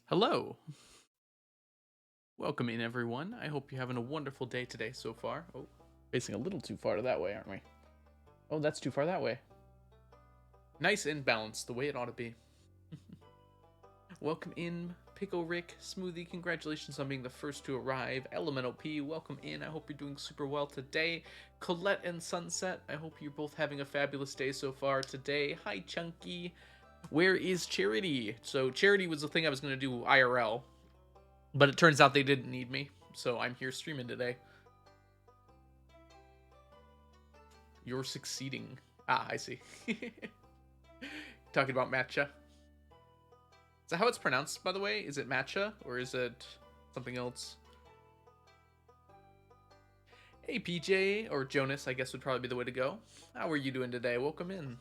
Hello. Welcome in, everyone. I hope you're having a wonderful day today so far. Oh, facing a little too far to that way, aren't we? Oh, that's too far that way. Nice and balanced, the way it ought to be. Welcome in, Pickle Rick, Smoothie. Congratulations on being the first to arrive. Elemental P, welcome in. I hope you're doing super well today. Colette and Sunset, I hope you're both having a fabulous day so far today. Hi, Chunky. Where is Charity? So, Charity was the thing I was going to do IRL. But it turns out they didn't need me, so I'm here streaming today. You're succeeding. Ah, I see. Talking about matcha. Is that how it's pronounced, by the way? Is it matcha, or is it something else? Hey, PJ, or Jonas, I guess would probably be the way to go. How are you doing today? Welcome in.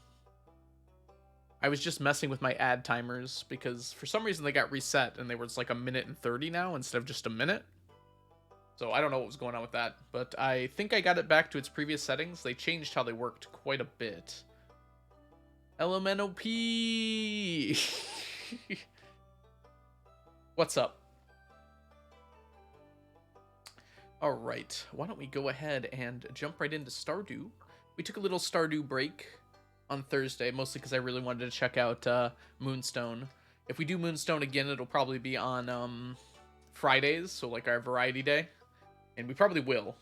I was just messing with my ad timers, because for some reason they got reset, and they were like 1:30 now, instead of just a minute. So I don't know what was going on with that, but I think I got it back to its previous settings. They changed how they worked quite a bit. Elemental P. What's up? All right, why don't we go ahead and jump right into Stardew. We took a little Stardew break on Thursday, mostly because I really wanted to check out Moonstone. If we do Moonstone again, it'll probably be on Fridays, so like our variety day. And we probably will.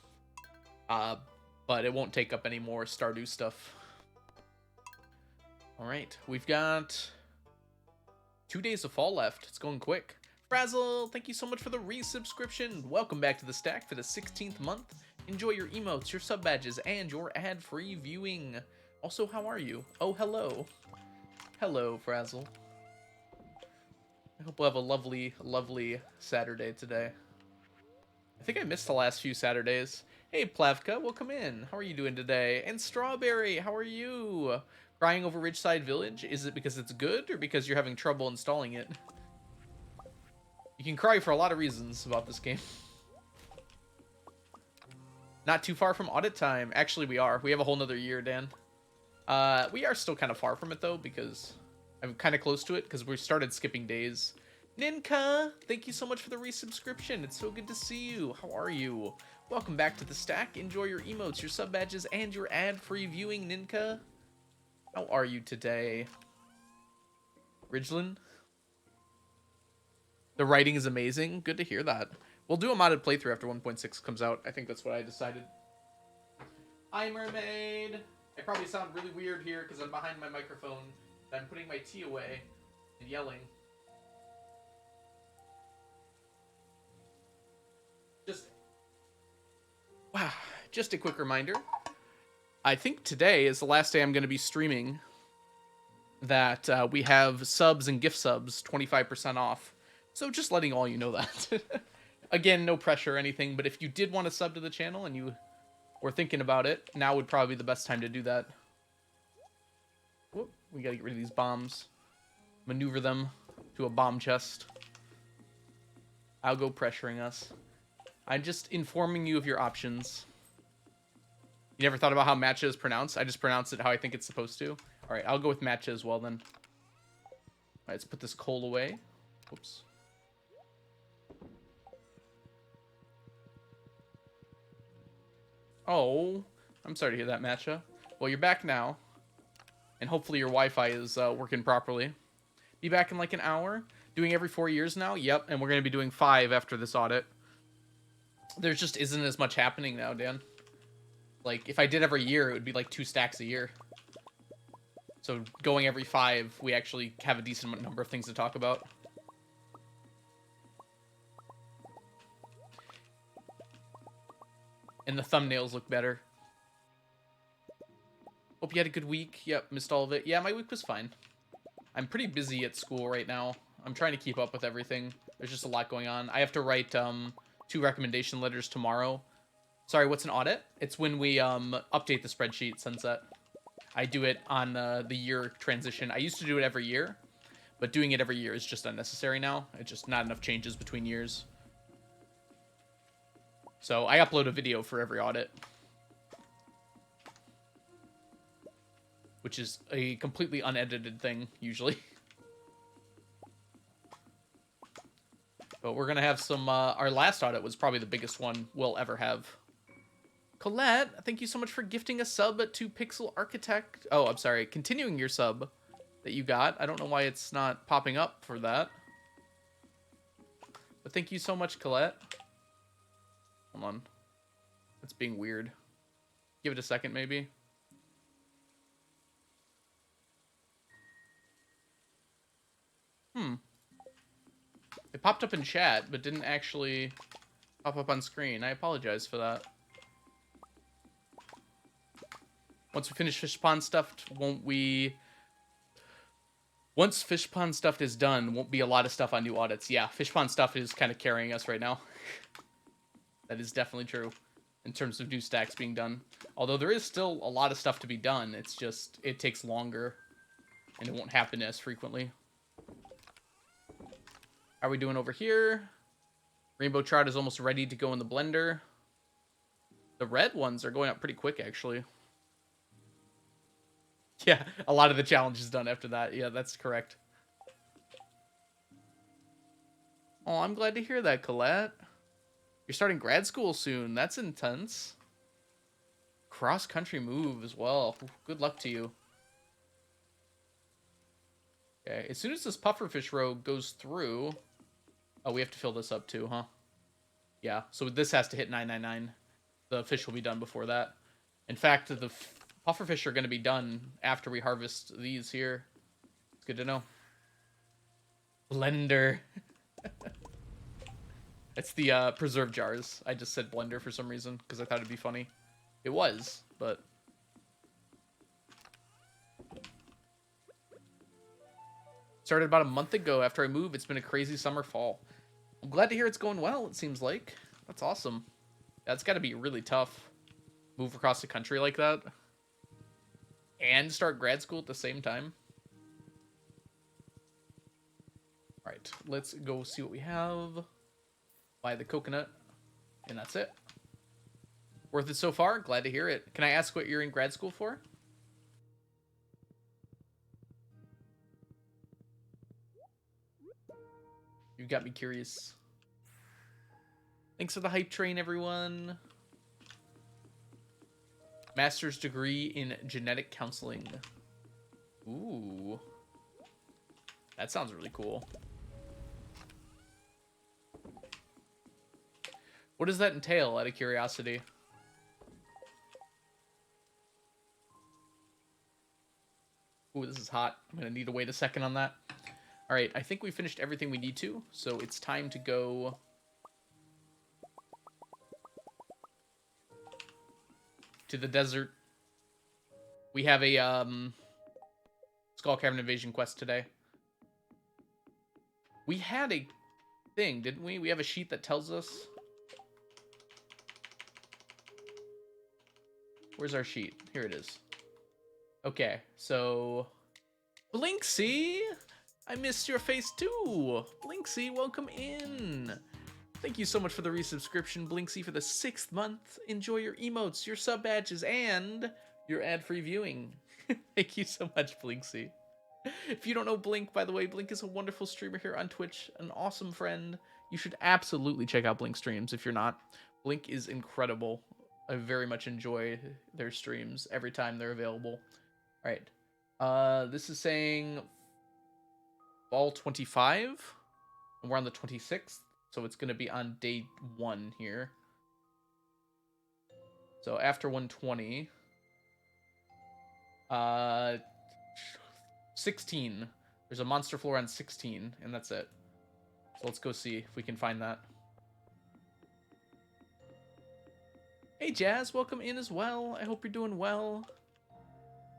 But it won't take up any more Stardew stuff. Alright, we've got 2 days of fall left. It's going quick. Frazzle, thank you so much for the resubscription. Welcome back to the stack for the 16th month. Enjoy your emotes, your sub badges, and your ad-free viewing. Also, how are you? Oh, hello. Hello, Frazzle. I hope we'll have a lovely, lovely Saturday today. I think I missed the last few Saturdays. Hey, Plavka, welcome in. How are you doing today? And Strawberry, how are you? Crying over Ridgeside Village? Is it because it's good or because you're having trouble installing it? You can cry for a lot of reasons about this game. Not too far from audit time. Actually, we are. We have a whole nother year, Dan. We are still kind of far from it, though, because I'm kind of close to it, because we started skipping days. Ninka, thank you so much for the resubscription. It's so good to see you. How are you? Welcome back to the stack. Enjoy your emotes, your sub badges, and your ad-free viewing, Ninka. How are you today? Ridgeland? The writing is amazing. Good to hear that. We'll do a modded playthrough after 1.6 comes out. I think that's what I decided. Hi, Mermaid. I probably sound really weird here because I'm behind my microphone. I'm putting my tea away and yelling. Just a quick reminder. I think today is the last day I'm going to be streaming that we have subs and gift subs 25% off. So just letting all you know that. Again, no pressure or anything, but if you did want to sub to the channel and you were thinking about it, now would probably be the best time to do that. Whoop, we got to get rid of these bombs. Maneuver them to a bomb chest. I'll go pressuring us. I'm just informing you of your options. You never thought about how matcha is pronounced? I just pronounce it how I think it's supposed to. All right, I'll go with matcha as well then. All right, let's put this coal away. Whoops. Oh, I'm sorry to hear that, matcha. Well, you're back now. And hopefully your Wi-Fi is working properly. Be back in like an hour. Doing every 4 years now? Yep, and we're going to be doing 5 after this audit. There just isn't as much happening now, Dan. Like, if I did every year, it would be like 2 stacks a year. So going every 5, we actually have a decent number of things to talk about. And the thumbnails look better. Hope you had a good week. Yep, missed all of it. Yeah, my week was fine. I'm pretty busy at school right now. I'm trying to keep up with everything. There's just a lot going on. I have to write 2 recommendation letters tomorrow Sorry, what's an audit? It's when we update the spreadsheet, Sunset. I do it on the year transition. I used to do it every year, but doing it every year is just unnecessary now. It's just not enough changes between years. So I upload a video for every audit, which is a completely unedited thing, usually. But we're going to have some... our last audit was probably the biggest one we'll ever have. Colette, thank you so much for gifting a sub to Pixel Architect. Oh, I'm sorry. Continuing your sub that you got. I don't know why it's not popping up for that. But thank you so much, Colette. Hold on. It's being weird. Give it a second, maybe. It popped up in chat, but didn't actually pop up on screen. I apologize for that. Once we finish Fish Pond Stuffed, won't we... Once Fish Pond Stuffed is done, won't be a lot of stuff on new audits. Yeah, Fish Pond Stuffed is kind of carrying us right now. That is definitely true in terms of new stacks being done. Although there is still a lot of stuff to be done. It's just, it takes longer. And it won't happen as frequently. How are we doing over here? Rainbow trout is almost ready to go in the blender. The red ones are going up pretty quick, actually. Yeah, a lot of the challenge is done after that. Yeah, that's correct. Oh, I'm glad to hear that, Colette. You're starting grad school soon. That's intense. Cross-country move as well. Good luck to you. Okay, as soon as this pufferfish row goes through... Oh, we have to fill this up too, huh? Yeah, so this has to hit 999. The fish will be done before that. In fact, the pufferfish are going to be done after we harvest these here. It's good to know. Blender. It's the preserve jars. I just said blender for some reason because I thought it'd be funny. It was, but... Started about a month ago after I moved. It's been a crazy summer fall. I'm glad to hear it's going well, it seems like. That's awesome. That's got to be really tough. Move across the country like that. And start grad school at the same time. Alright, let's go see what we have. Buy the coconut. And that's it. Worth it so far? Glad to hear it. Can I ask what you're in grad school for? You got me curious. Thanks for the hype train, everyone. Master's degree in genetic counseling. Ooh. That sounds really cool. What does that entail, out of curiosity? Ooh, this is hot. I'm gonna need to wait a second on that. Alright, I think we finished everything we need to, so it's time to go... to the desert. We have a, Skull Cavern Invasion quest today. We had a thing, didn't we? We have a sheet that tells us... Where's our sheet? Here it is. Okay, so... Blinksy! I missed your face too! Blinksy, welcome in! Thank you so much for the resubscription, Blinksy, for the 6th month. Enjoy your emotes, your sub badges, and your ad-free viewing. Thank you so much, Blinksy. If you don't know Blink, by the way, Blink is a wonderful streamer here on Twitch, an awesome friend. You should absolutely check out Blink streams if you're not. Blink is incredible. I very much enjoy their streams every time they're available. Alright. This is saying fall 25, and we're on the 26th, so it's going to be on day 1 here. So after 120, 16. There's a monster floor on 16, and that's it. So let's go see if we can find that. Hey Jazz, welcome in as well. I hope you're doing well.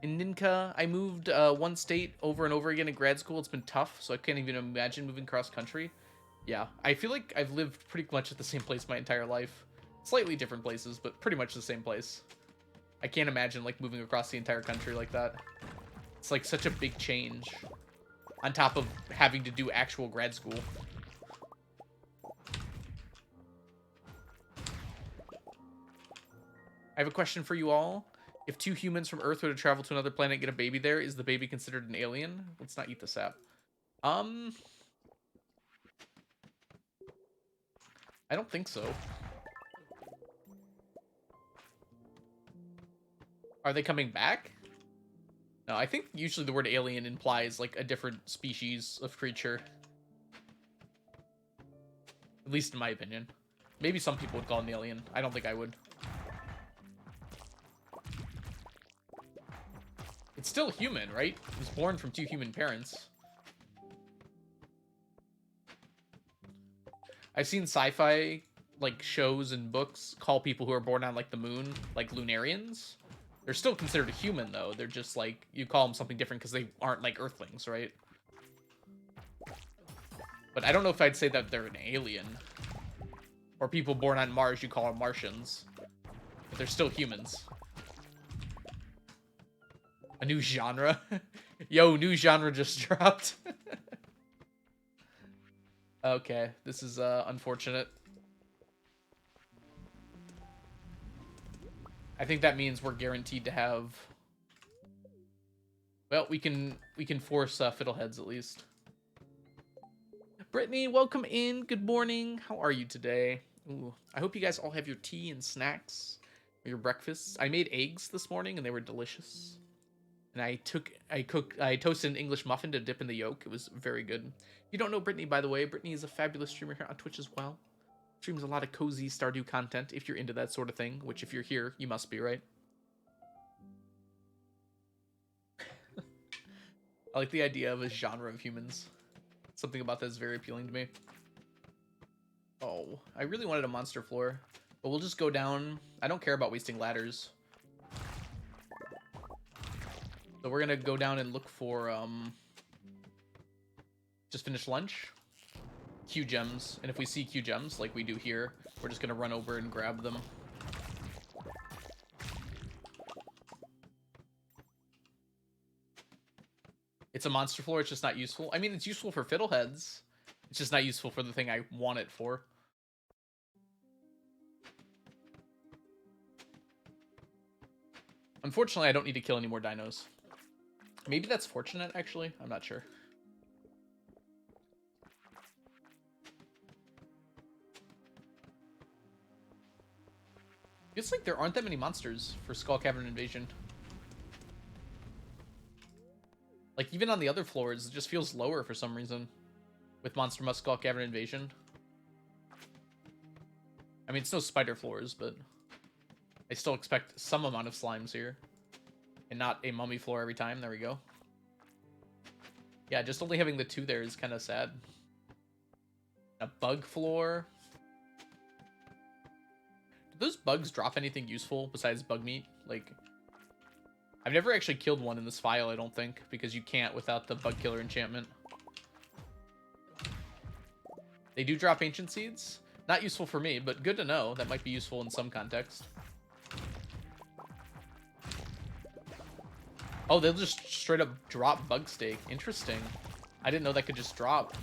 In Ninka, I moved one state over and over again in grad school. It's been tough, so I can't even imagine moving cross country. Yeah, I feel like I've lived pretty much at the same place my entire life. Slightly different places, but pretty much the same place. I can't imagine, like, moving across the entire country like that. It's, like, such a big change. On top of having to do actual grad school. I have a question for you all. If 2 humans from Earth were to travel to another planet and get a baby there, is the baby considered an alien? Let's not eat the sap. I don't think so. Are they coming back? No, I think usually the word alien implies, like, a different species of creature. At least in my opinion. Maybe some people would call it an alien. I don't think I would. It's still human, right? It was born from 2 human parents. I've seen sci-fi, like, shows and books call people who are born on, like, the moon, like, Lunarians. They're still considered a human, though. They're just, like, you call them something different because they aren't, like, Earthlings, right? But I don't know if I'd say that they're an alien. Or people born on Mars, you call them Martians. But they're still humans. A new genre? Yo, new genre just dropped. Okay, this is unfortunate. I think that means we're guaranteed to have... Well, we can force fiddleheads at least. Brittany, welcome in. Good morning. How are you today? Ooh, I hope you guys all have your tea and snacks or your breakfasts. I made eggs this morning and they were delicious. And I toasted an English muffin to dip in the yolk. It was very good. If you don't know Brittany, by the way, Brittany is a fabulous streamer here on Twitch as well. Streams a lot of cozy Stardew content if you're into that sort of thing, which if you're here, you must be, right? I like the idea of a genre of humans. Something about that is very appealing to me. Oh, I really wanted a monster floor, but we'll just go down. I don't care about wasting ladders. So we're gonna go down and look for, just finish lunch. Q gems, and if we see Q gems, like we do here, we're just gonna run over and grab them. It's a monster floor, it's just not useful. I mean, it's useful for fiddleheads. It's just not useful for the thing I want it for. Unfortunately, I don't need to kill any more dinos. Maybe that's fortunate, actually. I'm not sure. It's like there aren't that many monsters for Skull Cavern Invasion. Like, even on the other floors, it just feels lower for some reason. With Monster Musk Skull Cavern Invasion. I mean, it's no spider floors, but I still expect some amount of slimes here. And not a mummy floor every time. There we go. Yeah, just only having the 2 there is kind of sad. A bug floor. Do those bugs drop anything useful besides bug meat? Like, I've never actually killed one in this file, I don't think, because you can't without the bug killer enchantment. They do drop ancient seeds. Not useful for me, but good to know. That might be useful in some context. Oh, they'll just straight up drop bug steak. Interesting. I didn't know that could just drop.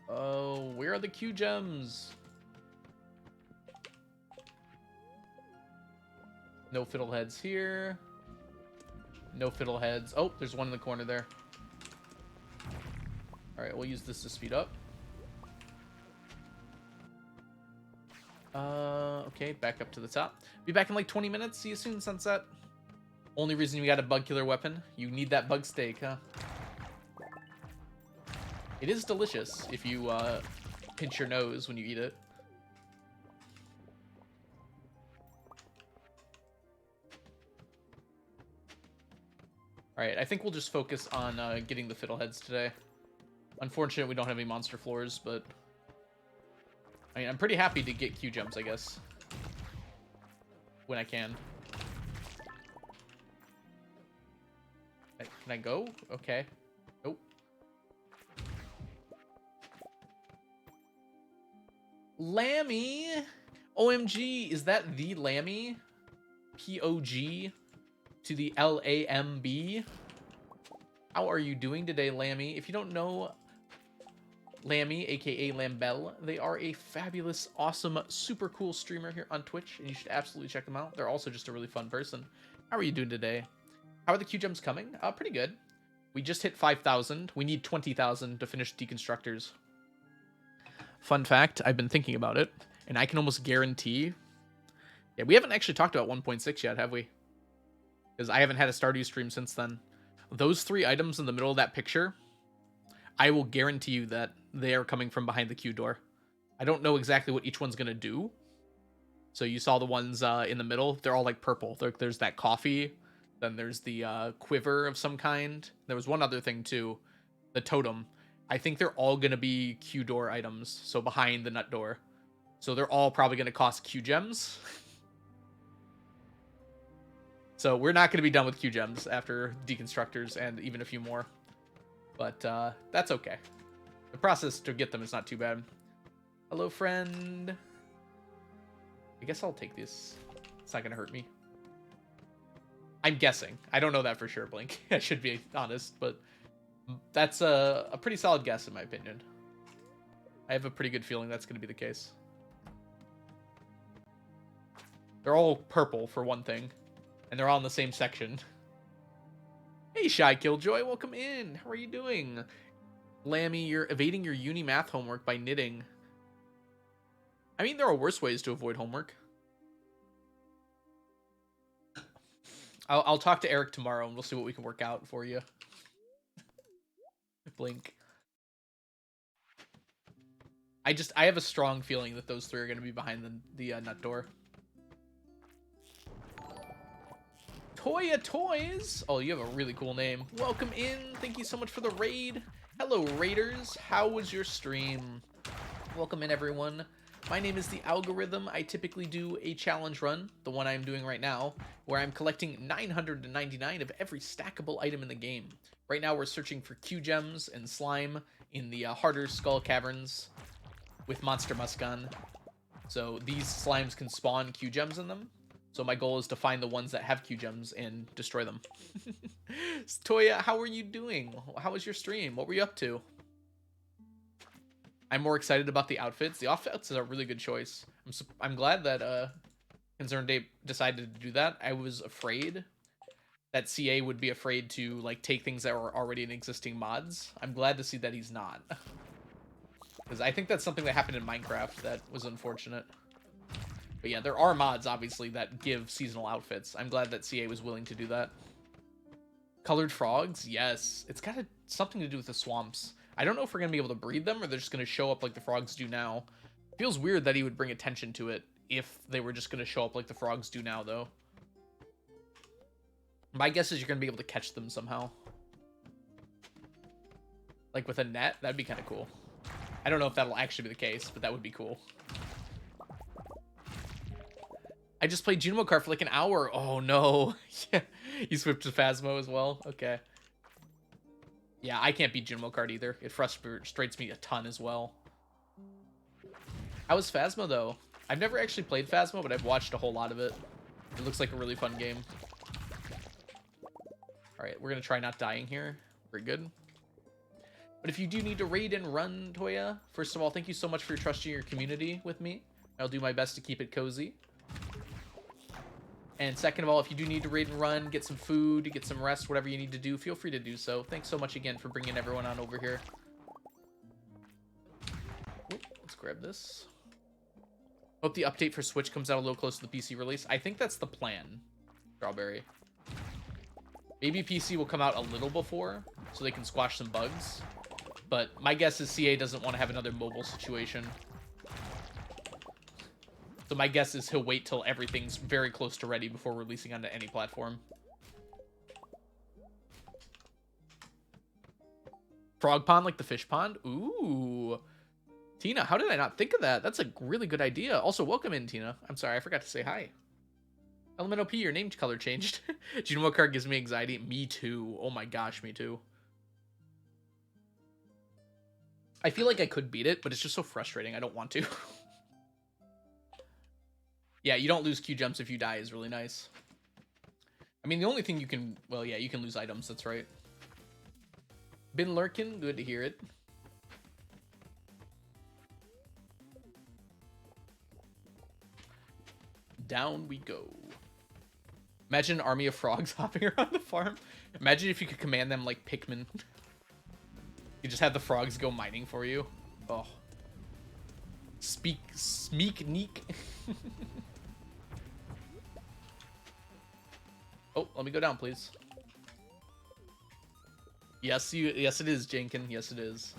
Oh, where are the Q gems? No fiddleheads here. No fiddleheads. Oh, there's one in the corner there. Alright, we'll use this to speed up. Okay, back up to the top. Be back in like 20 minutes. See you soon, Sunset. Only reason you got a bug killer weapon. You need that bug steak, huh? It is delicious if you pinch your nose when you eat it. Alright, I think we'll just focus on getting the fiddleheads today. Unfortunately, we don't have any monster floors, but... I mean, I'm pretty happy to get Q gems, I guess. When I can. Can I go? Okay. Nope. Lammy! OMG, is that the Lammy? P-O-G to the L-A-M-B? How are you doing today, Lammy? If you don't know Lammy, aka Lambell, they are a fabulous, awesome, super cool streamer here on Twitch, and you should absolutely check them out. They're also just a really fun person. How are you doing today? How are the Q gems coming? Pretty good. We just hit 5,000. We need 20,000 to finish Deconstructors. Fun fact, I've been thinking about it, and I can almost guarantee... Yeah, we haven't actually talked about 1.6 yet, have we? Because I haven't had a Stardew stream since then. Those 3 items in the middle of that picture, I will guarantee you that they are coming from behind the Q door. I don't know exactly what each one's going to do. So you saw the ones in the middle. They're all like purple. There's that coffee. Then there's the quiver of some kind. There was one other thing too. The totem. I think they're all going to be Q door items. So behind the nut door. So they're all probably going to cost Q gems. So we're not going to be done with Q gems after Deconstructors and even a few more. But that's okay. The process to get them is not too bad. Hello, friend. I guess I'll take this. It's not going to hurt me. I'm guessing. I don't know that for sure, Blink. I should be honest, but that's a pretty solid guess in my opinion. I have a pretty good feeling that's going to be the case. They're all purple for one thing, and they're all in the same section. Hey, Shy Killjoy, welcome in. How are you doing? Lammy, you're evading your uni math homework by knitting. I mean, there are worse ways to avoid homework. I'll talk to Eric tomorrow, and we'll see what we can work out for you. Blink. I have a strong feeling that those 3 are going to be behind the nut door. Toya Toys! Oh, you have a really cool name. Welcome in. Thank you so much for the raid. Hello, raiders. How was your stream? Welcome in, everyone. My name is The Algorithm. I typically do a challenge run, the one I'm doing right now, where I'm collecting 999 of every stackable item in the game. Right now, we're searching for Q gems and slime in the harder skull caverns with Monster Muskan. So these slimes can spawn Q gems in them. So my goal is to find the ones that have Q gems and destroy them. Toya, how are you doing? How was your stream? What were you up to? I'm more excited about the outfits. The outfits is a really good choice. I'm glad that Concerned Ape decided to do that. I was afraid that CA would be afraid to like take things that were already in existing mods. I'm glad to see that he's not. Because I think that's something that happened in Minecraft that was unfortunate. But yeah, there are mods, obviously, that give seasonal outfits. I'm glad that CA was willing to do that. Colored frogs? Yes. It's got something to do with the swamps. I don't know if we're going to be able to breed them or they're just going to show up like the frogs do now. It feels weird that he would bring attention to it if they were just going to show up like the frogs do now, though. My guess is you're going to be able to catch them somehow. Like with a net? That'd be kind of cool. I don't know if that'll actually be the case, but that would be cool. I just played Junimo Kart for like an hour. Oh, no. Yeah, you switched to Phasmo as well? Okay. Yeah, I can't beat Junimo Kart either. It frustrates me a ton as well. How was Phasmo, though? I've never actually played Phasmo, but I've watched a whole lot of it. It looks like a really fun game. Alright, we're going to try not dying here. We're good. But if you do need to raid and run, Toya, first of all, thank you so much for trusting your community with me. I'll do my best to keep it cozy. And second of all, if you do need to raid and run, get some food, get some rest, whatever you need to do, feel free to do so. Thanks so much again for bringing everyone on over here. Ooh, let's grab this. Hope the update for Switch comes out a little close to the PC release. I think that's the plan, Strawberry. Maybe PC will come out a little before, so they can squash some bugs. But my guess is CA doesn't want to have another mobile situation. So my guess is he'll wait till everything's very close to ready before releasing onto any platform. Frog pond like the fish pond? Ooh. Tina, how did I not think of that? That's a really good idea. Also, welcome in, Tina. I'm sorry, I forgot to say hi. Elemental P, your name color changed. Junimo Kart gives me anxiety. Me too. Oh my gosh, me too. I feel like I could beat it, but it's just so frustrating. I don't want to. Yeah, you don't lose Q jumps if you die is really nice. I mean, the only thing you can... Well, yeah, you can lose items. That's right. Been lurking. Good to hear it. Down we go. Imagine an army of frogs hopping around the farm. Imagine if you could command them like Pikmin. You just have the frogs go mining for you. Oh. Smeek neek. Oh, let me go down, please. Yes, yes it is, Jenkin. Yes it is.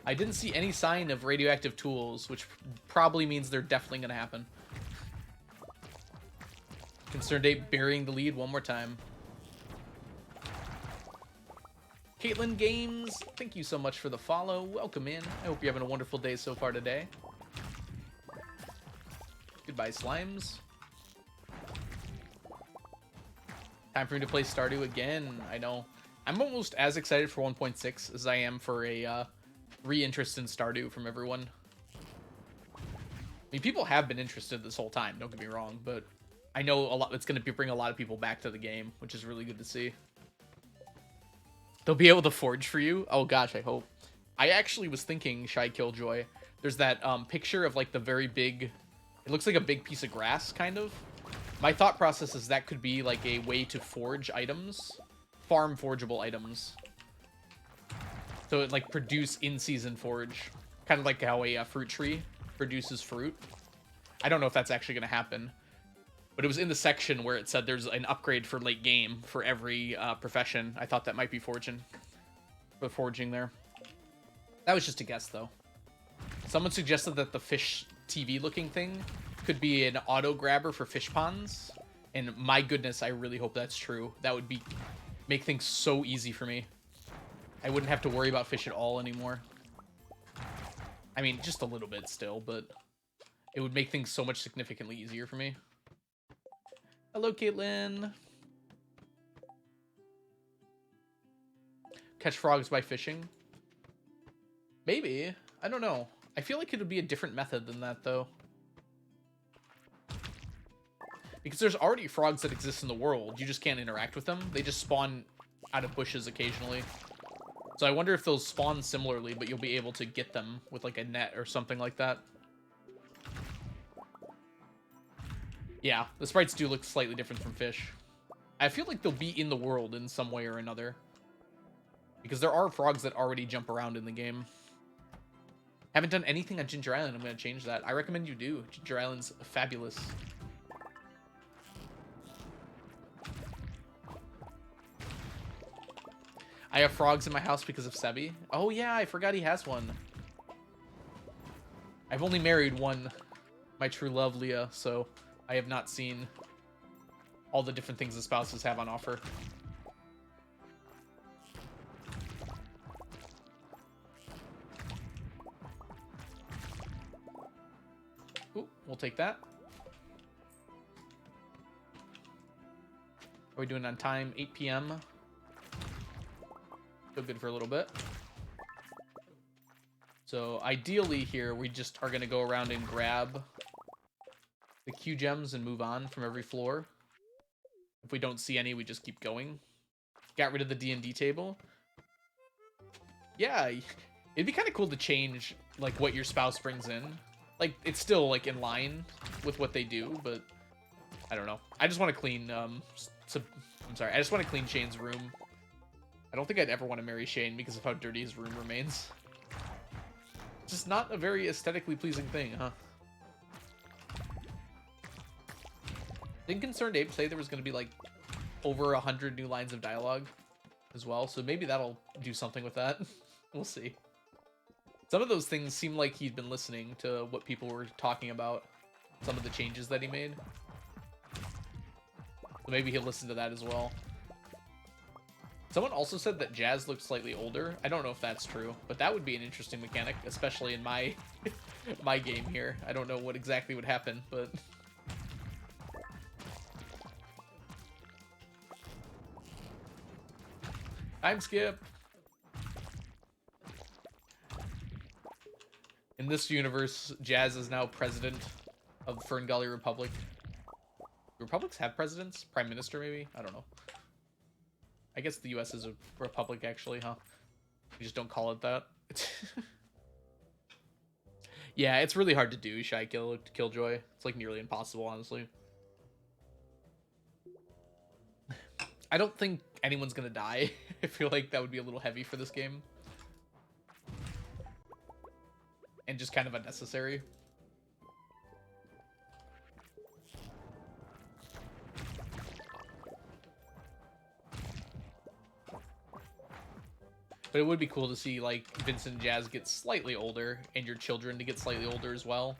I didn't see any sign of radioactive tools, which probably means they're definitely gonna happen. Concerned Ape burying the lead one more time. Caitlin Games, thank you so much for the follow. Welcome in. I hope you're having a wonderful day so far today. Goodbye, slimes. Time for me to play Stardew again. I know. I'm almost as excited for 1.6 as I am for a re-interest in Stardew from everyone. I mean, people have been interested this whole time, don't get me wrong, but I know a lot. It's going to bring a lot of people back to the game, which is really good to see. They'll be able to forge for you? Oh gosh, I hope. I actually was thinking, Shy Killjoy, there's that picture of like the very big, it looks like a big piece of grass, kind of. My thought process is that could be like a way to forge items, farm forgeable items. So it like produce in-season forge, kind of like how a fruit tree produces fruit. I don't know if that's actually going to happen, but it was in the section where it said there's an upgrade for late game for every profession. I thought that might be forging there. That was just a guess, though. Someone suggested that the fish TV looking thing could be an auto grabber for fish ponds, and my goodness, I really hope that's true. That would make things so easy for me. I wouldn't have to worry about fish at all anymore. I mean, just a little bit still, but it would make things so much significantly easier for me. Hello, Caitlin. Catch frogs by fishing? Maybe. I don't know. I feel like it would be a different method than that, though. Because there's already frogs that exist in the world. You just can't interact with them. They just spawn out of bushes occasionally. So I wonder if they'll spawn similarly, but you'll be able to get them with like a net or something like that. Yeah, the sprites do look slightly different from fish. I feel like they'll be in the world in some way or another. Because there are frogs that already jump around in the game. Haven't done anything on Ginger Island. I'm going to change that. I recommend you do. Ginger Island's fabulous. I have frogs in my house because of Sebi. Oh yeah, I forgot he has one. I've only married one, my true love, Leah, so I have not seen all the different things the spouses have on offer. Ooh, we'll take that. Are we doing on time? 8 p.m. Feel good for a little bit. So ideally here, we just are going to go around and grab the Q gems and move on from every floor. If we don't see any, we just keep going. Got rid of the D&D table. Yeah, it'd be kind of cool to change like what your spouse brings in. Like it's still like in line with what they do, but I don't know. I just want to clean I'm sorry. I just want to clean Shane's room. I don't think I'd ever want to marry Shane because of how dirty his room remains. Just not a very aesthetically pleasing thing, huh? Didn't Concerned Ape say there was going to be like over 100 new lines of dialogue as well? So maybe that'll do something with that. We'll see. Some of those things seem like he'd been listening to what people were talking about. Some of the changes that he made. So maybe he'll listen to that as well. Someone also said that Jazz looked slightly older. I don't know if that's true, but that would be an interesting mechanic, especially in my my game here. I don't know what exactly would happen, but time skip. In this universe, Jazz is now president of Fern Gully Republic. Republics have presidents? Prime Minister, maybe? I don't know. I guess the US is a republic, actually, huh? We just don't call it that. Yeah, it's really hard to do, Shy Killjoy. It's, like, nearly impossible, honestly. I don't think anyone's gonna die. I feel like that would be a little heavy for this game. And just kind of unnecessary. But it would be cool to see, like, Vincent and Jazz get slightly older, and your children to get slightly older as well.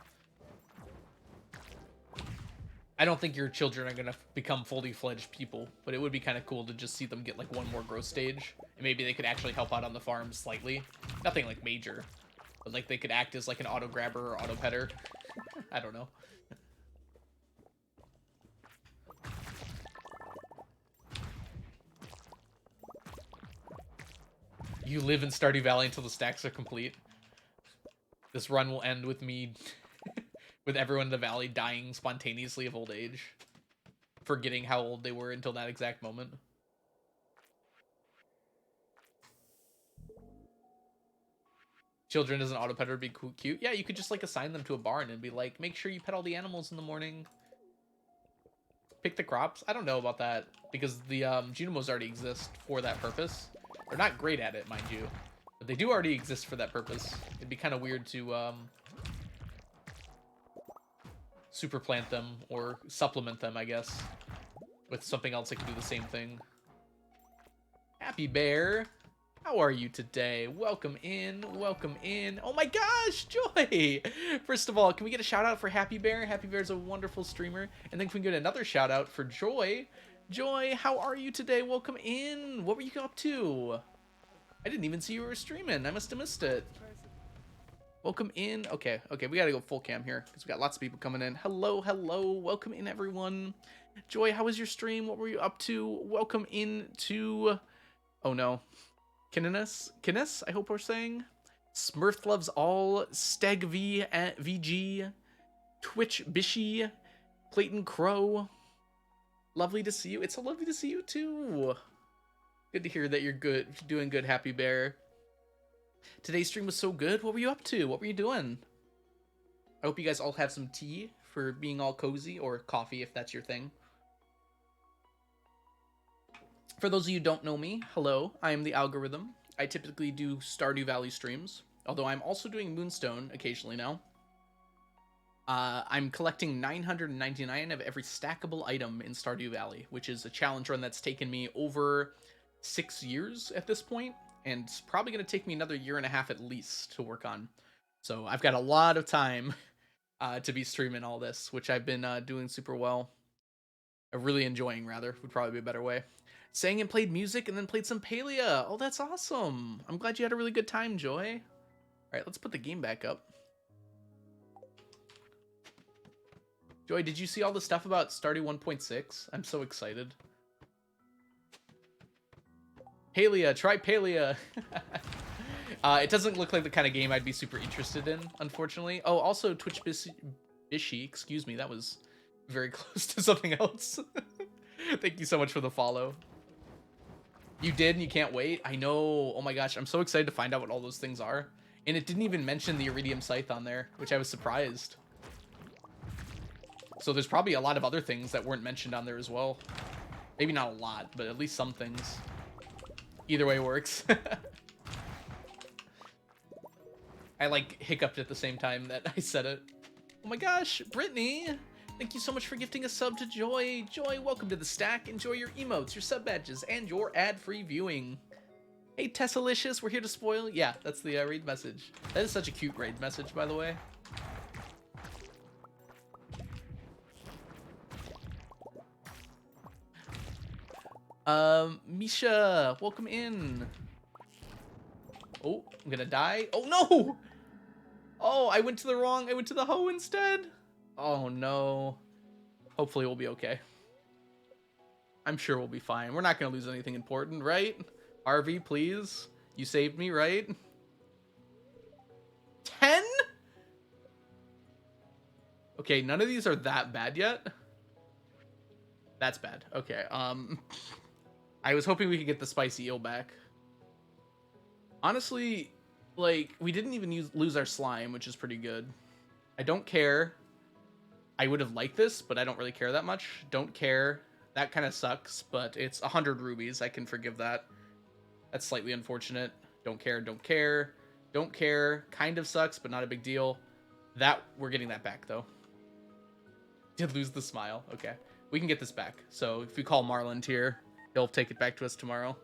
I don't think your children are going to become fully fledged people, but it would be kind of cool to just see them get, like, one more growth stage. And maybe they could actually help out on the farm slightly. Nothing, like, major. But, like, they could act as, like, an auto grabber or auto petter. I don't know. You live in Stardew Valley until the stacks are complete. This run will end with me, with everyone in the valley dying spontaneously of old age. Forgetting how old they were until that exact moment. Children as an auto petter would be cute. Yeah, you could just, like, assign them to a barn and be like, make sure you pet all the animals in the morning. Pick the crops? I don't know about that, because the Junimos already exist for that purpose. They're not great at it, mind you, but they do already exist for that purpose. It'd be kind of weird to super plant them or supplement them, I guess, with something else that can do the same thing. Happy Bear, how are you today? Welcome in, welcome in. Oh my gosh, Joy! First of all, can we get a shout out for Happy Bear? Happy Bear's a wonderful streamer. And then can we get another shout out for Joy? Joy, how are you today? Welcome in. What were you up to? I didn't even see you were streaming. I must have missed it. Welcome in. Okay, we gotta go full cam here because we got lots of people coming in. Hello, hello. Welcome in, everyone. Joy, how was your stream? What were you up to? Welcome in to... Oh, no. Kinnis, I hope we're saying. Smurf loves all. Steg V VG. Twitch Bishy. Clayton Crow. Lovely to see you. It's so lovely to see you too. Good to hear that you're good, doing good, Happy Bear. Today's stream was so good. What were you up to? What were you doing? I hope you guys all have some tea for being all cozy, or coffee if that's your thing. For those of you who don't know me, hello, I am the Algorithm. I typically do Stardew Valley streams, although I'm also doing Moonstone occasionally now. I'm collecting 999 of every stackable item in Stardew Valley, which is a challenge run that's taken me over 6 years at this point, and it's probably going to take me another 1.5 years at least to work on. So I've got a lot of time to be streaming all this, which I've been doing super well. Really enjoying, rather, would probably be a better way. Sang and played music and then played some Palia. Oh, that's awesome. I'm glad you had a really good time, Joy. All right, let's put the game back up. Joy, did you see all the stuff about Stardew 1.6? I'm so excited. Palia, try Palia. It doesn't look like the kind of game I'd be super interested in, unfortunately. Oh, also Twitch Bishy, excuse me, that was very close to something else. Thank you so much for the follow. You did and you can't wait? I know. Oh my gosh, I'm so excited to find out what all those things are. And it didn't even mention the Iridium Scythe on there, which I was surprised. So there's probably a lot of other things that weren't mentioned on there as well. Maybe not a lot, but at least some things. Either way works. I like hiccuped at the same time that I said it. Oh my gosh, Brittany! Thank you so much for gifting a sub to Joy. Joy, welcome to the stack. Enjoy your emotes, your sub badges, and your ad-free viewing. Hey, Tessalicious, we're here to spoil. Yeah, that's the raid message. That is such a cute raid message, by the way. Misha, welcome in. Oh, I'm gonna die. Oh no! Oh, I went to the hoe instead. Oh no. Hopefully we'll be okay. I'm sure we'll be fine. We're not gonna lose anything important, right? RV, please. You saved me, right? 10? Okay, none of these are that bad yet. That's bad. Okay, I was hoping we could get the spicy eel back. Honestly, like, we didn't even lose our slime, which is pretty good. I don't care. I would have liked this, but I don't really care that much. Don't care. That kind of sucks, but it's 100 rubies. I can forgive that. That's slightly unfortunate. Don't care, don't care. Don't care. Kind of sucks, but not a big deal. That, we're getting that back, though. Did lose the smile. Okay. We can get this back. So if we call Marlon here, he'll take it back to us tomorrow.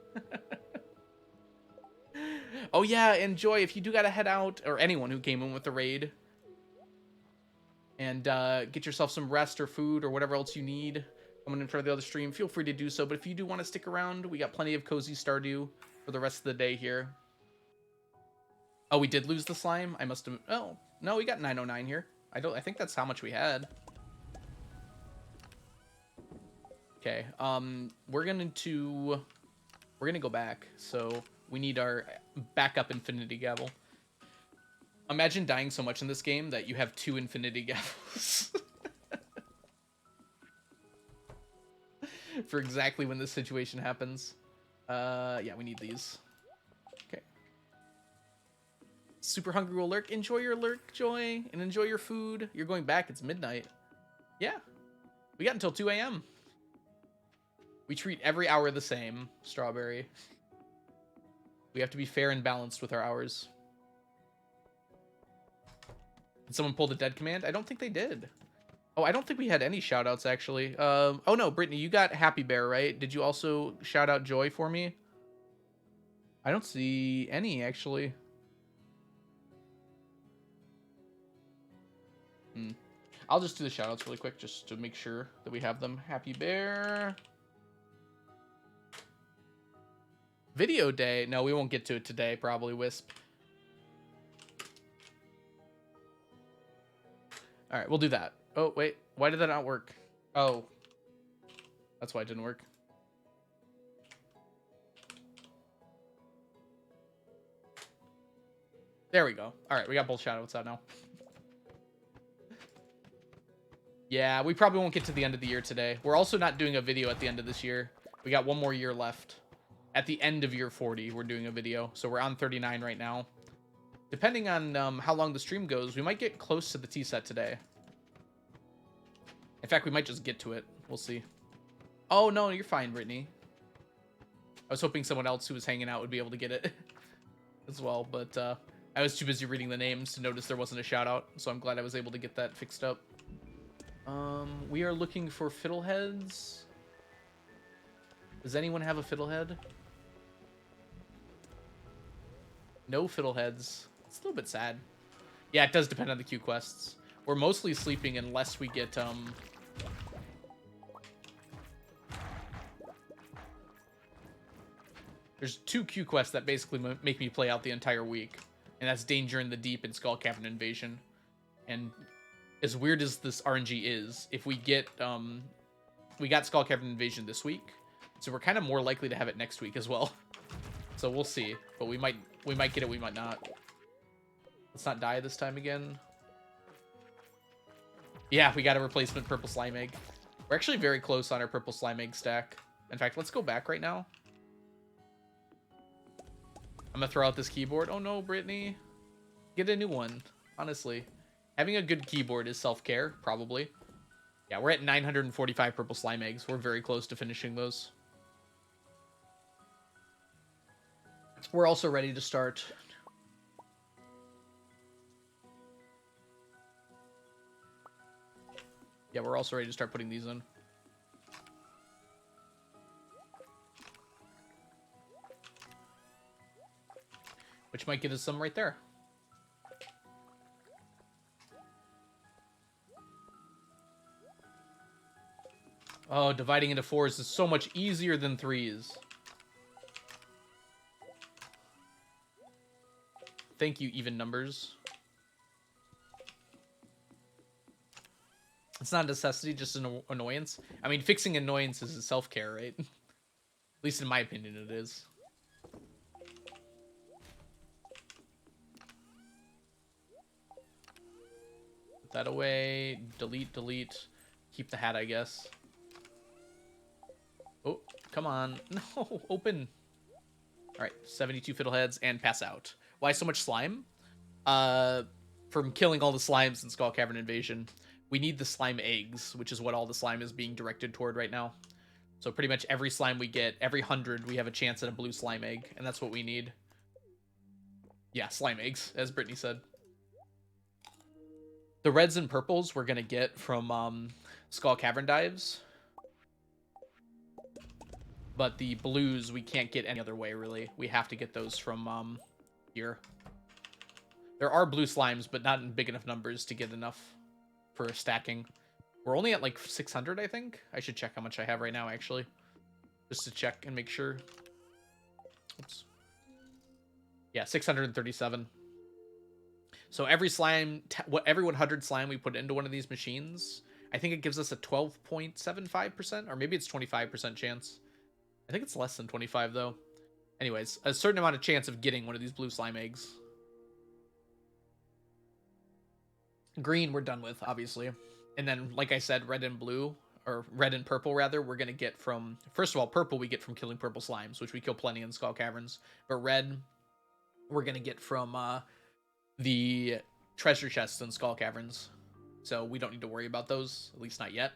Oh yeah, and Joy, if you do gotta head out, or anyone who came in with the raid, and get yourself some rest or food or whatever else you need coming in for the other stream, feel free to do so. But if you do want to stick around, we got plenty of cozy Stardew for the rest of the day here. Oh, we did lose the slime? I must have... Oh, no, we got 909 here. I think that's how much we had. Okay, we're gonna go back, so we need our backup infinity gavel. Imagine dying so much in this game that you have 2 infinity gavels. For exactly when this situation happens. Yeah, we need these. Okay. Super hungry will lurk. Enjoy your lurk, Joy, and enjoy your food. You're going back. It's midnight. Yeah. We got until 2 a.m. We treat every hour the same, Strawberry. We have to be fair and balanced with our hours. Did someone pull the dead command? I don't think they did. Oh, I don't think we had any shoutouts, actually. Oh, no, Brittany, you got Happy Bear, right? Did you also shout out Joy for me? I don't see any, actually. I'll just do the shoutouts really quick, just to make sure that we have them. Happy Bear. Video day. No, we won't get to it today, probably, Wisp. All right, we'll do that. Oh, wait. Why did that not work? Oh. That's why it didn't work. There we go. All right, we got both shoutouts out now. Yeah, we probably won't get to the end of the year today. We're also not doing a video at the end of this year. We got one more year left. At the end of year 40, we're doing a video. So we're on 39 right now. Depending on how long the stream goes, we might get close to the tea set today. In fact, we might just get to it. We'll see. Oh, no, you're fine, Brittany. I was hoping someone else who was hanging out would be able to get it as well, but I was too busy reading the names to notice there wasn't a shout out, so I'm glad I was able to get that fixed up. We are looking for fiddleheads. Does anyone have a fiddlehead? No fiddleheads. It's a little bit sad. Yeah, it does depend on the queue quests. We're mostly sleeping unless we get, There's 2 queue quests that basically make me play out the entire week. And that's Danger in the Deep and Skull Cavern Invasion. And as weird as this RNG is, if we get, we got Skull Cavern Invasion this week. So we're kind of more likely to have it next week as well. So we'll see. But we might get it, we might not. Let's not die this time again. Yeah, we got a replacement purple slime egg. We're actually very close on our purple slime egg stack. In fact, let's go back right now. I'm gonna throw out this keyboard. Oh no, Brittany. Get a new one, honestly. Having a good keyboard is self-care, probably. Yeah, we're at 945 purple slime eggs. We're very close to finishing those. We're also ready to start. Yeah, we're also ready to start putting these in. Which might get us some right there. Oh, dividing into 4s is so much easier than 3s. Thank you, even numbers. It's not a necessity, just an annoyance. I mean, fixing annoyances is self-care, right? At least in my opinion, it is. that away. Delete, delete. Keep the hat, I guess. Oh, come on. No, open. All right, 72 fiddleheads and pass out. Why so much slime? From killing all the slimes in Skull Cavern Invasion. We need the slime eggs, which is what all the slime is being directed toward right now. So pretty much every slime we get, every 100, we have a chance at a blue slime egg, and that's what we need. Yeah, slime eggs, as Brittany said. The reds and purples we're going to get from Skull Cavern dives. But the blues we can't get any other way, really. We have to get those from here. There are blue slimes, but not in big enough numbers to get enough for stacking. We're only at like 600, I think. I should check how much I have right now, actually. Just to check and make sure. Oops. Yeah, 637. So every slime, every 100 slime we put into one of these machines, I think it gives us a 12.75%, or maybe it's 25% chance. I think it's less than 25, though. Anyways, a certain amount of chance of getting one of these blue slime eggs. Green, we're done with, obviously. And then, like I said, red and blue, or red and purple, rather, we're going to get from... First of all, purple we get from killing purple slimes, which we kill plenty in Skull Caverns. But red, we're going to get from the treasure chests in Skull Caverns. So we don't need to worry about those, at least not yet.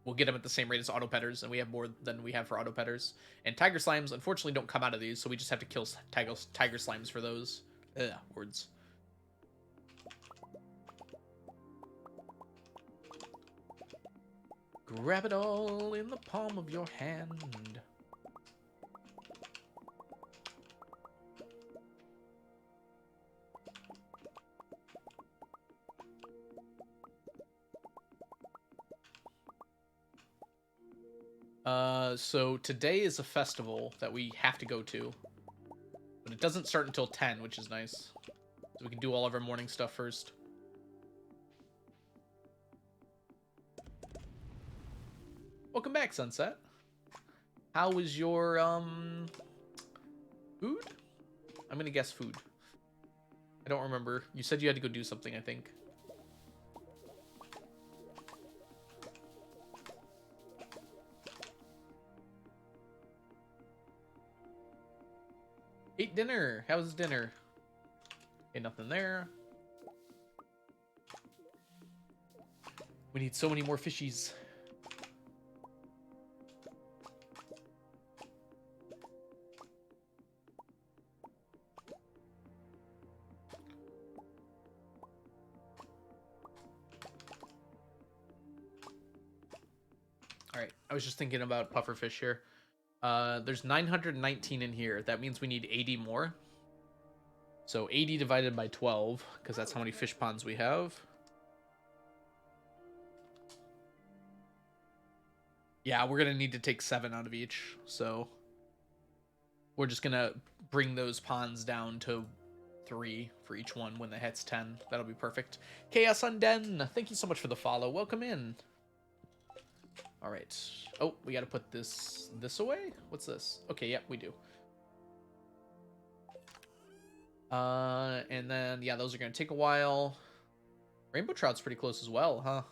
We'll get them at the same rate as auto petters, and we have more than we have for auto petters. And tiger slimes, unfortunately, don't come out of these, so we just have to kill tiger slimes for those. Ugh, words. Grab it all in the palm of your hand. So today is a festival that we have to go to. But it doesn't start until 10, which is nice. So we can do all of our morning stuff first. Welcome back, Sunset. How was your, food? I'm gonna guess food. I don't remember. You said you had to go do something, I think. Ate dinner. How was dinner? Okay, nothing there. We need so many more fishies. Alright, I was just thinking about pufferfish here. There's 919 in here. That means we need 80 more. So 80 divided by 12, because that's how many fish ponds we have. Yeah, we're going to need to take 7 out of each. So we're just going to bring those ponds down to 3 for each one when it hits 10. That'll be perfect. Chaos Unden, thank you so much for the follow. Welcome in. All right. Oh, we got to put this away? What's this? Okay, yep, we do. And then, yeah, those are going to take a while. Rainbow trout's pretty close as well, huh?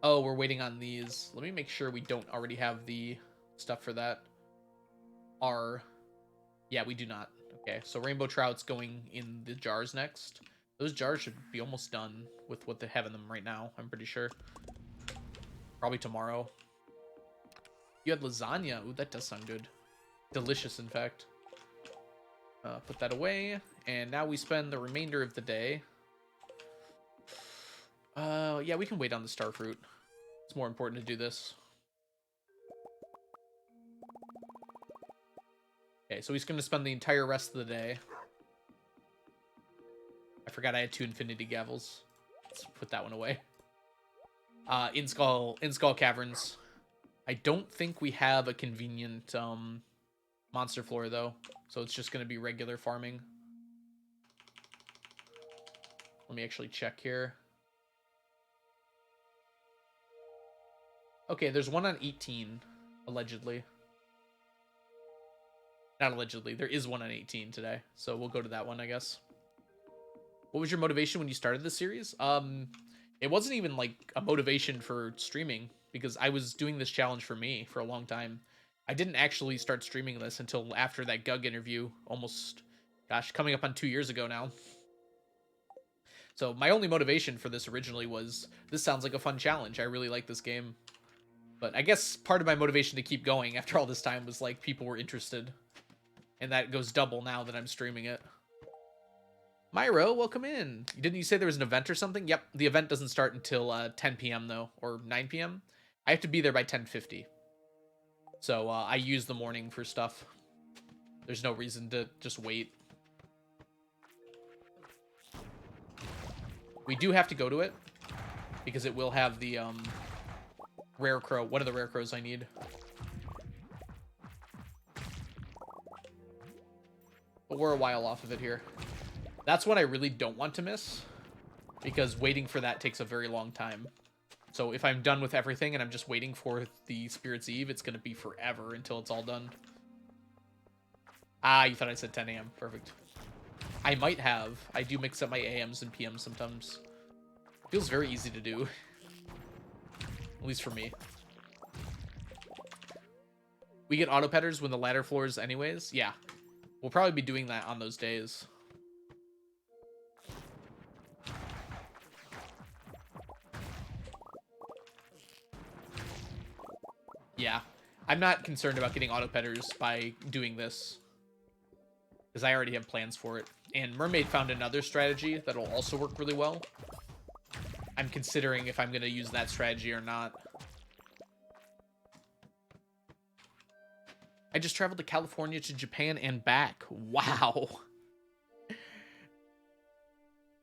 Oh, we're waiting on these. Let me make sure we don't already have the stuff for that. Yeah, we do not. Okay, so rainbow trout's going in the jars next. Those jars should be almost done with what they have in them right now, I'm pretty sure. Probably tomorrow. You had lasagna. Ooh, that does sound good. Delicious, in fact. Put that away. And now we spend the remainder of the day. Yeah, we can wait on the starfruit. It's more important to do this. Okay, so he's going to spend the entire rest of the day. I forgot I had 2 infinity gavels. Let's put that one away. In Skull Caverns. I don't think we have a convenient monster floor, though. So it's just going to be regular farming. Let me actually check here. Okay, there's one on 18, allegedly. Not allegedly. There is one on 18 today. So we'll go to that one, I guess. What was your motivation when you started this series? It wasn't even like a motivation for streaming because I was doing this challenge for me for a long time. I didn't actually start streaming this until after that Gug interview, almost, gosh, coming up on 2 years ago now. So my only motivation for this originally was, this sounds like a fun challenge. I really like this game. But I guess part of my motivation to keep going after all this time was like people were interested. And that goes double now that I'm streaming it. Myro, welcome in. Didn't you say there was an event or something? Yep, the event doesn't start until 10 p.m. though, or 9 p.m. I have to be there by 10:50. So I use the morning for stuff. There's no reason to just wait. We do have to go to it because it will have the rare crow. One of the rare crows I need. But we're a while off of it here. That's what I really don't want to miss, because waiting for that takes a very long time. So if I'm done with everything and I'm just waiting for the Spirit's Eve, it's going to be forever until it's all done. Ah, you thought I said 10 a.m. Perfect. I might have. I do mix up my AMs and PMs sometimes. Feels very easy to do. At least for me. We get auto petters when the ladder floors anyways? Yeah. We'll probably be doing that on those days. Yeah. I'm not concerned about getting auto petters by doing this, because I already have plans for it. And Mermaid found another strategy that'll also work really well. I'm considering if I'm going to use that strategy or not. I just traveled to California to Japan and back. Wow.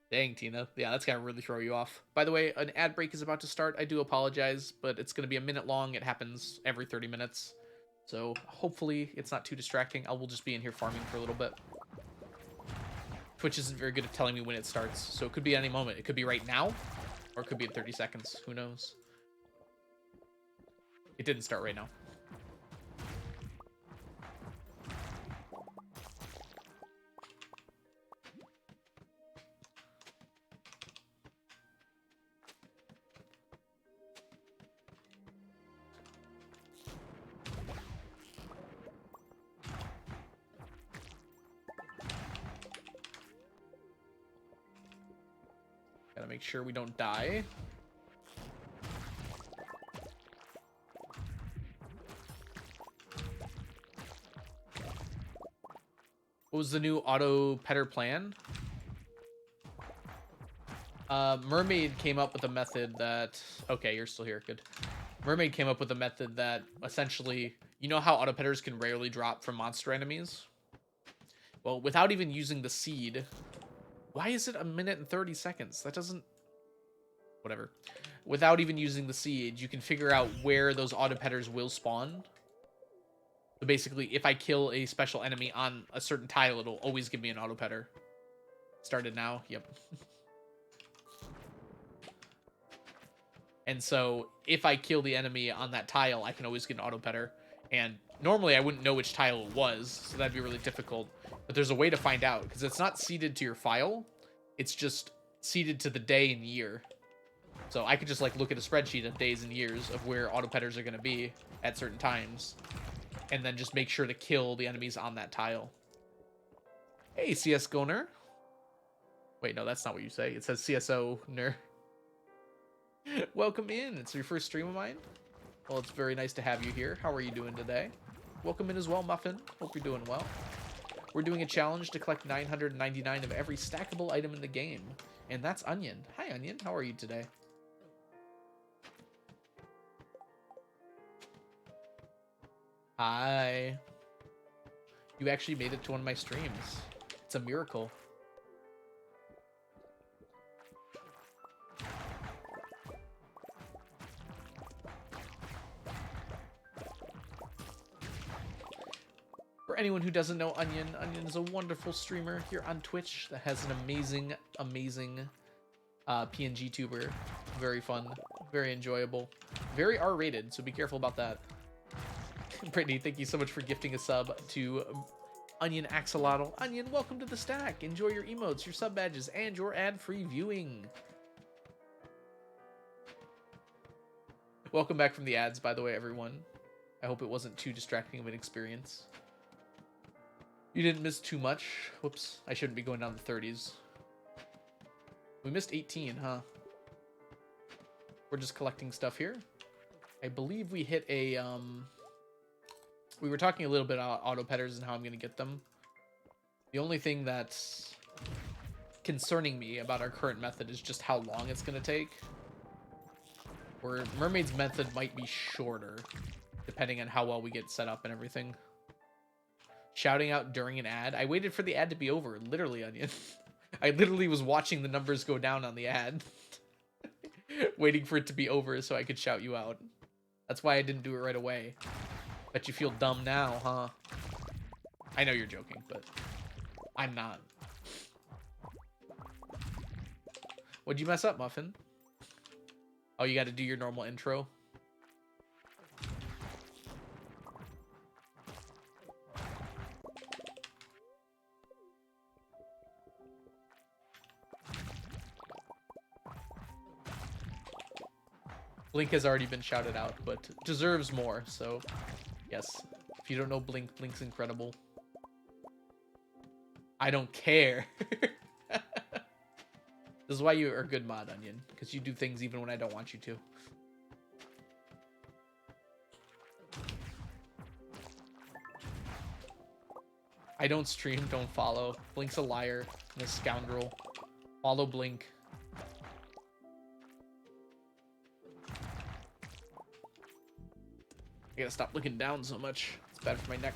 Dang, Tina. Yeah, that's going to really throw you off. By the way, an ad break is about to start. I do apologize, but it's going to be a minute long. It happens every 30 minutes. So hopefully it's not too distracting. I will just be in here farming for a little bit. Twitch isn't very good at telling me when it starts, so it could be any moment. It could be right now, or it could be in 30 seconds. Who knows? It didn't start right now. Gotta make sure we don't die. What was the new auto petter plan? Mermaid came up with a method that... Okay, you're still here. Good. Mermaid came up with a method that essentially... You know how auto petters can rarely drop from monster enemies? Well, without even using the seed... Why is it a minute and 30 seconds? That doesn't... Whatever. Without even using the seed, you can figure out where those auto petters will spawn. So basically, if I kill a special enemy on a certain tile, it'll always give me an auto petter. Started now? Yep. And so, if I kill the enemy on that tile, I can always get an auto petter. And normally I wouldn't know which tile it was, so that'd be really difficult. But there's a way to find out, because it's not seeded to your file. It's just seeded to the day and year. So I could just like look at a spreadsheet of days and years of where auto petters are going to be at certain times. And then just make sure to kill the enemies on that tile. Hey, CS Goner. Wait, no, that's not what you say. It says CSO Ner. Welcome in. It's your first stream of mine. Well, it's very nice to have you here. How are you doing today? Welcome in as well, Muffin. Hope you're doing well. We're doing a challenge to collect 999 of every stackable item in the game. And that's Onion. Hi, Onion. How are you today? Hi. You actually made it to one of my streams. It's a miracle. For anyone who doesn't know Onion, Onion is a wonderful streamer here on Twitch that has an amazing, amazing PNG tuber. Very fun, very enjoyable, very R-rated, so be careful about that. Brittany, thank you so much for gifting a sub to Onion Axolotl. Onion, welcome to the stack. Enjoy your emotes, your sub badges, and your ad-free viewing. Welcome back from the ads, by the way, everyone. I hope it wasn't too distracting of an experience. You didn't miss too much. Whoops, I shouldn't be going down the 30s. We missed 18, huh? We're just collecting stuff here. I believe we hit a, we were talking a little bit about auto petters and how I'm going to get them. The only thing that's concerning me about our current method is just how long it's going to take. Where Mermaid's method might be shorter, depending on how well we get set up and everything. Shouting out during an ad. I waited for the ad to be over, literally, Onion. I literally was watching the numbers go down on the ad. Waiting for it to be over so I could shout you out. That's why I didn't do it right away. Bet you feel dumb now, huh? I know you're joking, but I'm not. What'd you mess up, Muffin? Oh, you got to do your normal intro? Blink has already been shouted out, but deserves more, so yes. If you don't know Blink, Blink's incredible. I don't care. This is why you are a good mod, Onion, because you do things even when I don't want you to. I don't stream, don't follow. Blink's a liar and a scoundrel. Follow Blink. I gotta stop looking down so much. It's bad for my neck.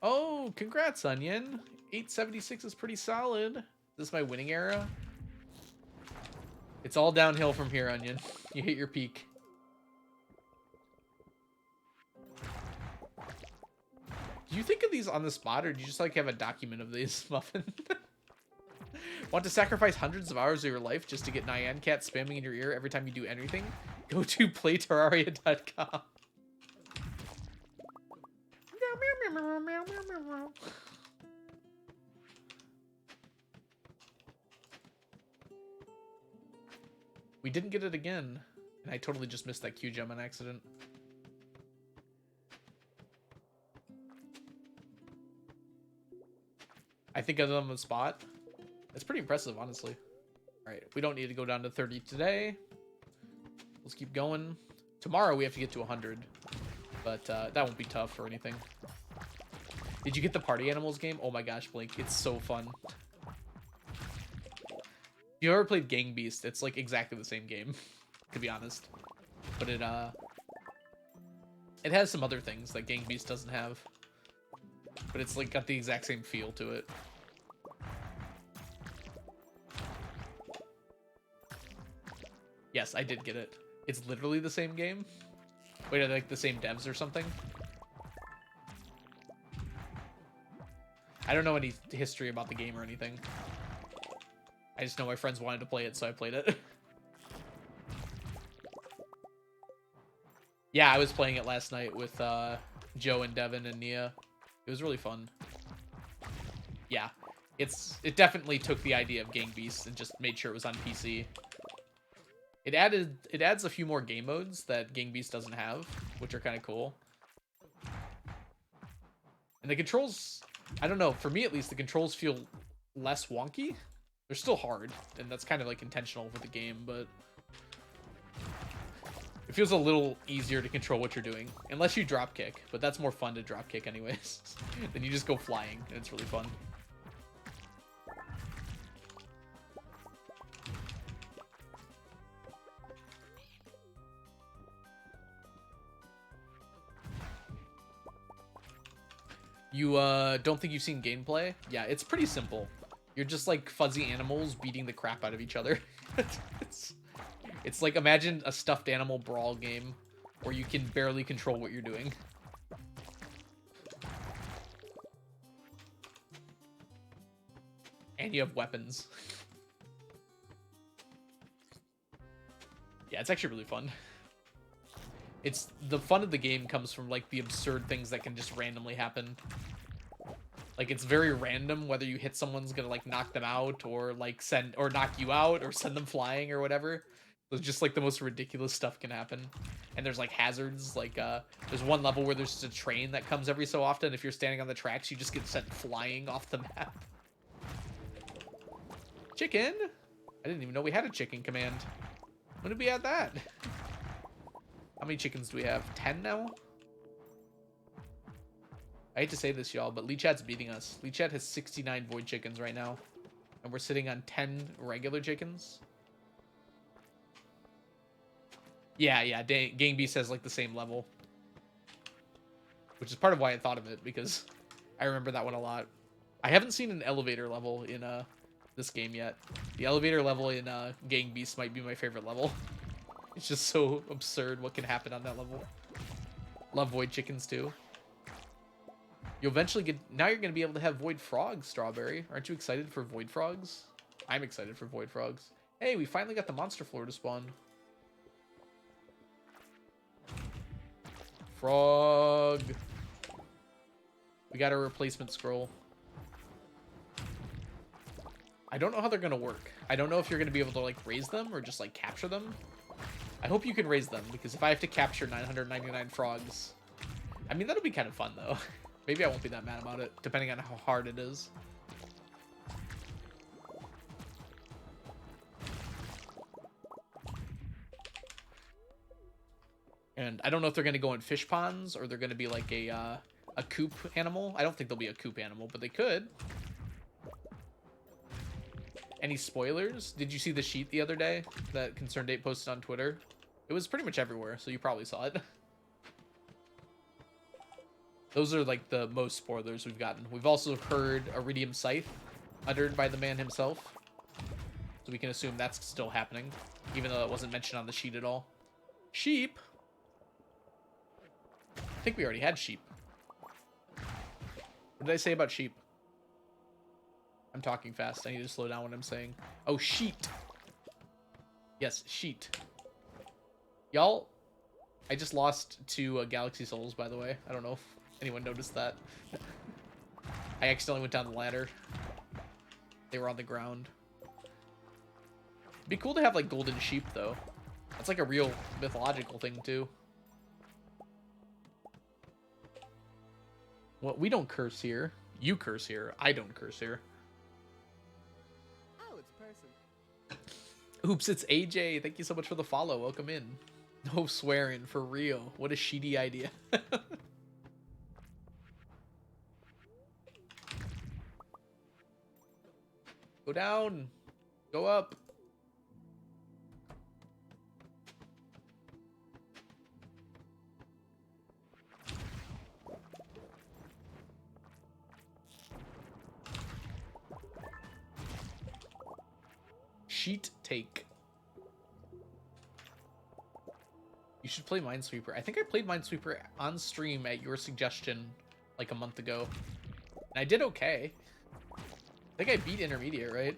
Oh, congrats, Onion. 876 is pretty solid. Is this my winning era? It's all downhill from here, Onion. You hit your peak. Do you think of these on the spot, or do you just like have a document of these, Muffin? Want to sacrifice hundreds of hours of your life just to get Nyan Cat spamming in your ear every time you do anything? Go to playterraria.com. We didn't get it again, and I totally just missed that Q gem on accident. I think of them on the spot. It's pretty impressive, honestly. All right, we don't need to go down to 30 today. Let's keep going. Tomorrow we have to get to 100, but that won't be tough or anything. Did you get the Party Animals game? Oh my gosh, Blink, it's so fun. If you ever played Gang Beast, it's like exactly the same game, to be honest. But it has some other things that Gang Beast doesn't have. But it's like got the exact same feel to it. Yes, I did get it. It's literally the same game. Wait, are they like the same devs or something? I don't know any history about the game or anything. I just know my friends wanted to play it, so I played it. Yeah, I was playing it last night with Joe and Devin and Nia. It was really fun. Yeah, it definitely took the idea of Gang Beasts and just made sure it was on PC. It adds a few more game modes that Gang Beast doesn't have, which are kind of cool. And the controls, I don't know, for me at least, the controls feel less wonky. They're still hard, and that's kind of like intentional for the game, but it feels a little easier to control what you're doing, unless you drop kick, but that's more fun to drop kick anyways. Then you just go flying, and it's really fun. You don't think you've seen gameplay? Yeah, it's pretty simple. You're just like fuzzy animals beating the crap out of each other. It's like, imagine a stuffed animal brawl game where you can barely control what you're doing. And you have weapons. Yeah, it's actually really fun. It's the fun of the game comes from like the absurd things that can just randomly happen. Like it's very random whether you hit someone's gonna like knock them out or like send or knock you out or send them flying or whatever. So just like the most ridiculous stuff can happen. And there's like hazards, like there's one level where there's just a train that comes every so often. If you're standing on the tracks, you just get sent flying off the map. Chicken? I didn't even know we had a chicken command. When did we add that? How many chickens do we have? 10 now? I hate to say this, y'all, but Lee-Chat's beating us. Lee-Chat has 69 void chickens right now. And we're sitting on 10 regular chickens. Yeah, Gang Beast has like the same level. Which is part of why I thought of it, because I remember that one a lot. I haven't seen an elevator level in this game yet. The elevator level in Gang Beast might be my favorite level. It's just so absurd what can happen on that level. Love void chickens too. You'll eventually get... Now you're going to be able to have void frogs, Strawberry. Aren't you excited for void frogs? I'm excited for void frogs. Hey, we finally got the monster floor to spawn. Frog. We got a replacement scroll. I don't know how they're going to work. I don't know if you're going to be able to like raise them or just like capture them. I hope you can raise them, because if I have to capture 999 frogs... I mean, that'll be kind of fun though. Maybe I won't be that mad about it, depending on how hard it is. And I don't know if they're going to go in fish ponds or they're going to be like a coop animal. I don't think they'll be a coop animal, but they could. Any spoilers? Did you see the sheet the other day that Concerned Ape posted on Twitter? It was pretty much everywhere, so you probably saw it. Those are like the most spoilers we've gotten. We've also heard Iridium Scythe uttered by the man himself. So we can assume that's still happening, even though it wasn't mentioned on the sheet at all. Sheep? I think we already had sheep. What did I say about sheep? I'm talking fast. I need to slow down what I'm saying. Oh, sheet. Yes, sheet. Y'all, I just lost 2 Galaxy Souls, by the way. I don't know if anyone noticed that. I accidentally went down the ladder. They were on the ground. It'd be cool to have, like, golden sheep, though. That's, like, a real mythological thing, too. Well, we don't curse here. You curse here. I don't curse here. Oh, it's person. Oops, it's AJ. Thank you so much for the follow. Welcome in. No swearing, for real. What a shitty idea. Go down. Go up. Sheet take. You should play Minesweeper. I think I played Minesweeper on stream at your suggestion like a month ago. And I did okay. I think I beat Intermediate, right?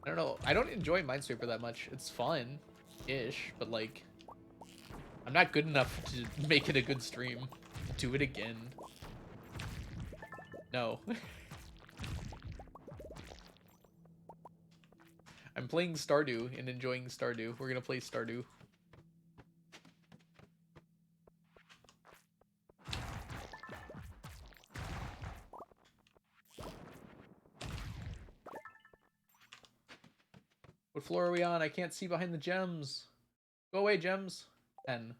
I don't know. I don't enjoy Minesweeper that much. It's fun-ish, but like... I'm not good enough to make it a good stream. Do it again. No. I'm playing Stardew and enjoying Stardew. We're gonna play Stardew. What floor are we on? I can't see behind the gems. Go away, gems. 10.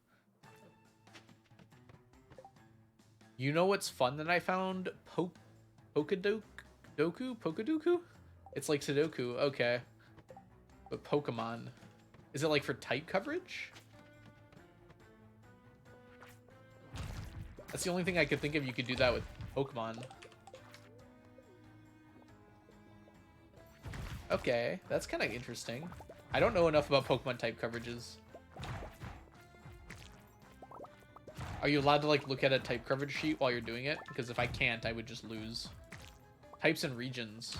You know what's fun that I found? Pokadoku? Pokadoku? It's like Sudoku. Okay. But Pokemon. Is it like for type coverage? That's the only thing I could think of you could do that with Pokemon. Okay, that's kind of interesting. I don't know enough about Pokemon type coverages. Are you allowed to like look at a type coverage sheet while you're doing it? Because if I can't, I would just lose. Types and regions.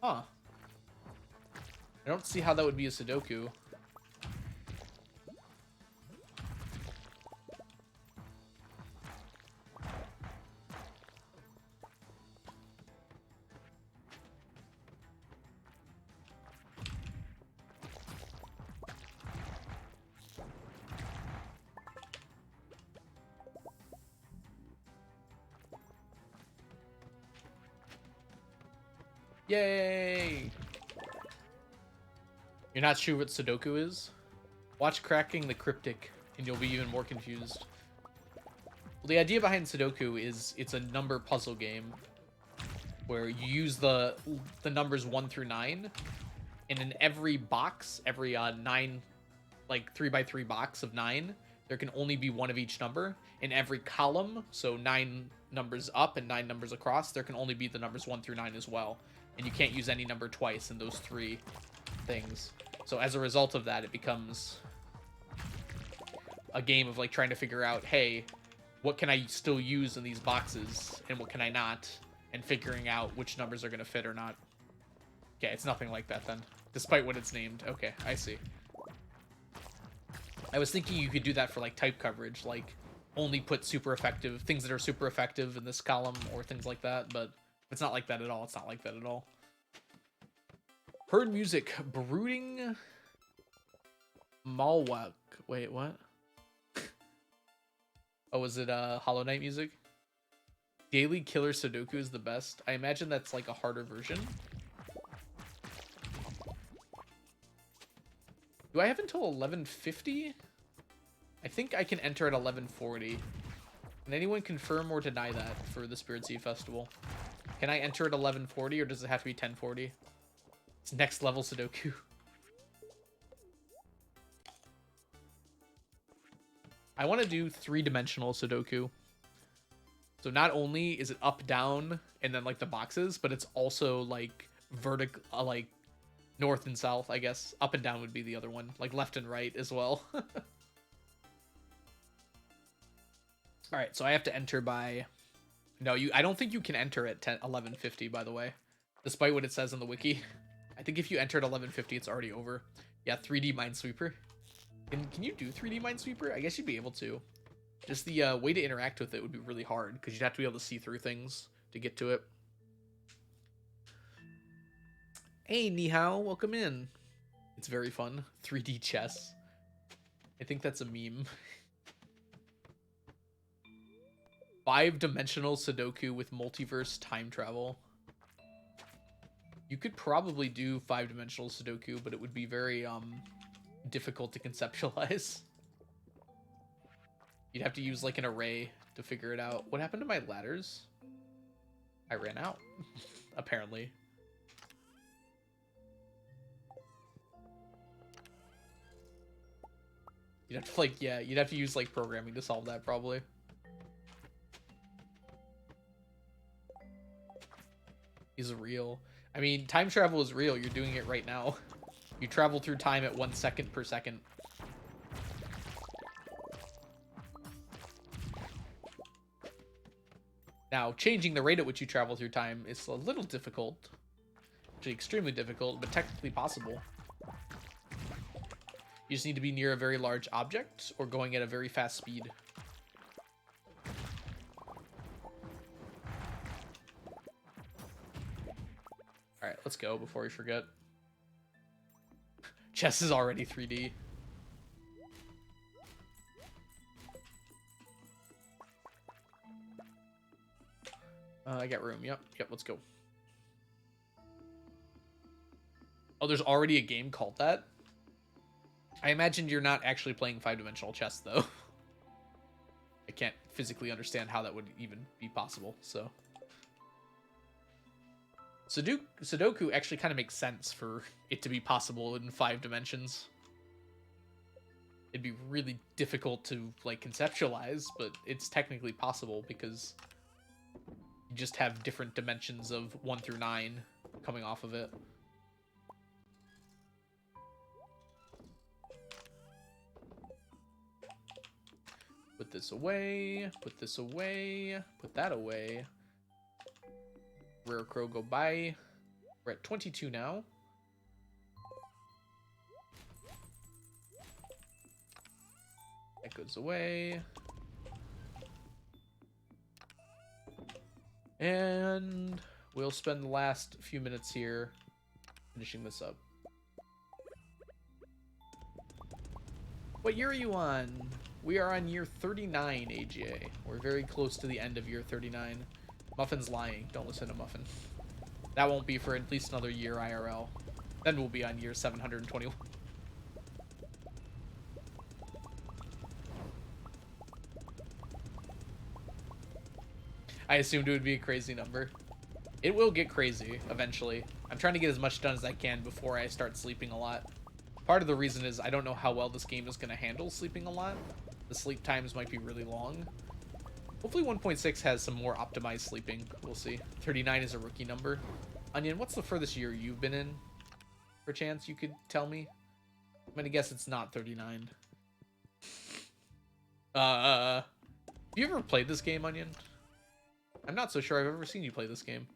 Huh. I don't see how that would be a Sudoku. Yay! You're not sure what Sudoku is? Watch Cracking the Cryptic, and you'll be even more confused. Well, the idea behind Sudoku is it's a number puzzle game where you use the numbers 1 through 9, and in every box, every 9, like 3x3 box of 9, there can only be one of each number. In every column, so 9 numbers up and 9 numbers across, there can only be the numbers 1 through 9 as well. And you can't use any number twice in those 3 things. So as a result of that, it becomes a game of like trying to figure out, hey, what can I still use in these boxes and what can I not, and figuring out which numbers are going to fit or not. Okay, it's nothing like that then, despite what it's named. Okay, I see. I was thinking you could do that for like type coverage, like only put super effective things that are super effective in this column or things like that, but it's not like that at all. It's not like that at all. Heard music. Brooding Malwak. Wait, what? Oh, was it Hollow Knight music? Daily Killer Sudoku is the best. I imagine that's like a harder version. Do I have until 11:50? I think I can enter at 11:40. Can anyone confirm or deny that for the Spirit Sea Festival? Can I enter at 11:40 or does it have to be 10:40? It's next level Sudoku. I want to do 3-dimensional Sudoku. So not only is it up, down, and then like the boxes, but it's also like vertical, like north and south, I guess. Up and down would be the other one, like left and right as well. All right, so I have to enter by... No, I don't think you can enter at 11:50, by the way, despite what it says in the wiki. I think if you enter at 11:50, it's already over. Yeah, 3D Minesweeper. Can you do 3D Minesweeper? I guess you'd be able to. Just the way to interact with it would be really hard, because you'd have to be able to see through things to get to it. Hey, Nihao, welcome in. It's very fun. 3D chess. I think that's a meme. 5-dimensional Sudoku with multiverse time travel. You could probably do 5-dimensional Sudoku, but it would be very difficult to conceptualize. You'd have to use like an array to figure it out. What happened to my ladders? I ran out, apparently. You'd have to like, yeah, you'd have to use like programming to solve that probably. Is real. I mean, time travel is real. You're doing it right now. You travel through time at 1 second per second. Now, changing the rate at which you travel through time is a little difficult. Actually, extremely difficult, but technically possible. You just need to be near a very large object or going at a very fast speed. Alright, let's go before we forget. Chess is already 3D. I got room. Yep, let's go. Oh, there's already a game called that? I imagine you're not actually playing 5-dimensional chess, though. I can't physically understand how that would even be possible, so... Sudoku actually kind of makes sense for it to be possible in 5 dimensions. It'd be really difficult to, like, conceptualize, but it's technically possible because you just have different dimensions of 1 through 9 coming off of it. Put this away, put this away, put that away. Rare Crow go by. We're at 22 now. That goes away. And we'll spend the last few minutes here finishing this up. What year are you on? We are on year 39, AGA. We're very close to the end of year 39. Muffin's lying. Don't listen to Muffin. That won't be for at least another year IRL. Then we'll be on year 721. I assumed it would be a crazy number. It will get crazy eventually. I'm trying to get as much done as I can before I start sleeping a lot. Part of the reason is I don't know how well this game is going to handle sleeping a lot. The sleep times might be really long. Hopefully 1.6 has some more optimized sleeping. We'll see. 39 is a rookie number. Onion, what's the furthest year you've been in? Perchance you could tell me? I'm going to guess it's not 39. Have you ever played this game, Onion? I'm not so sure I've ever seen you play this game.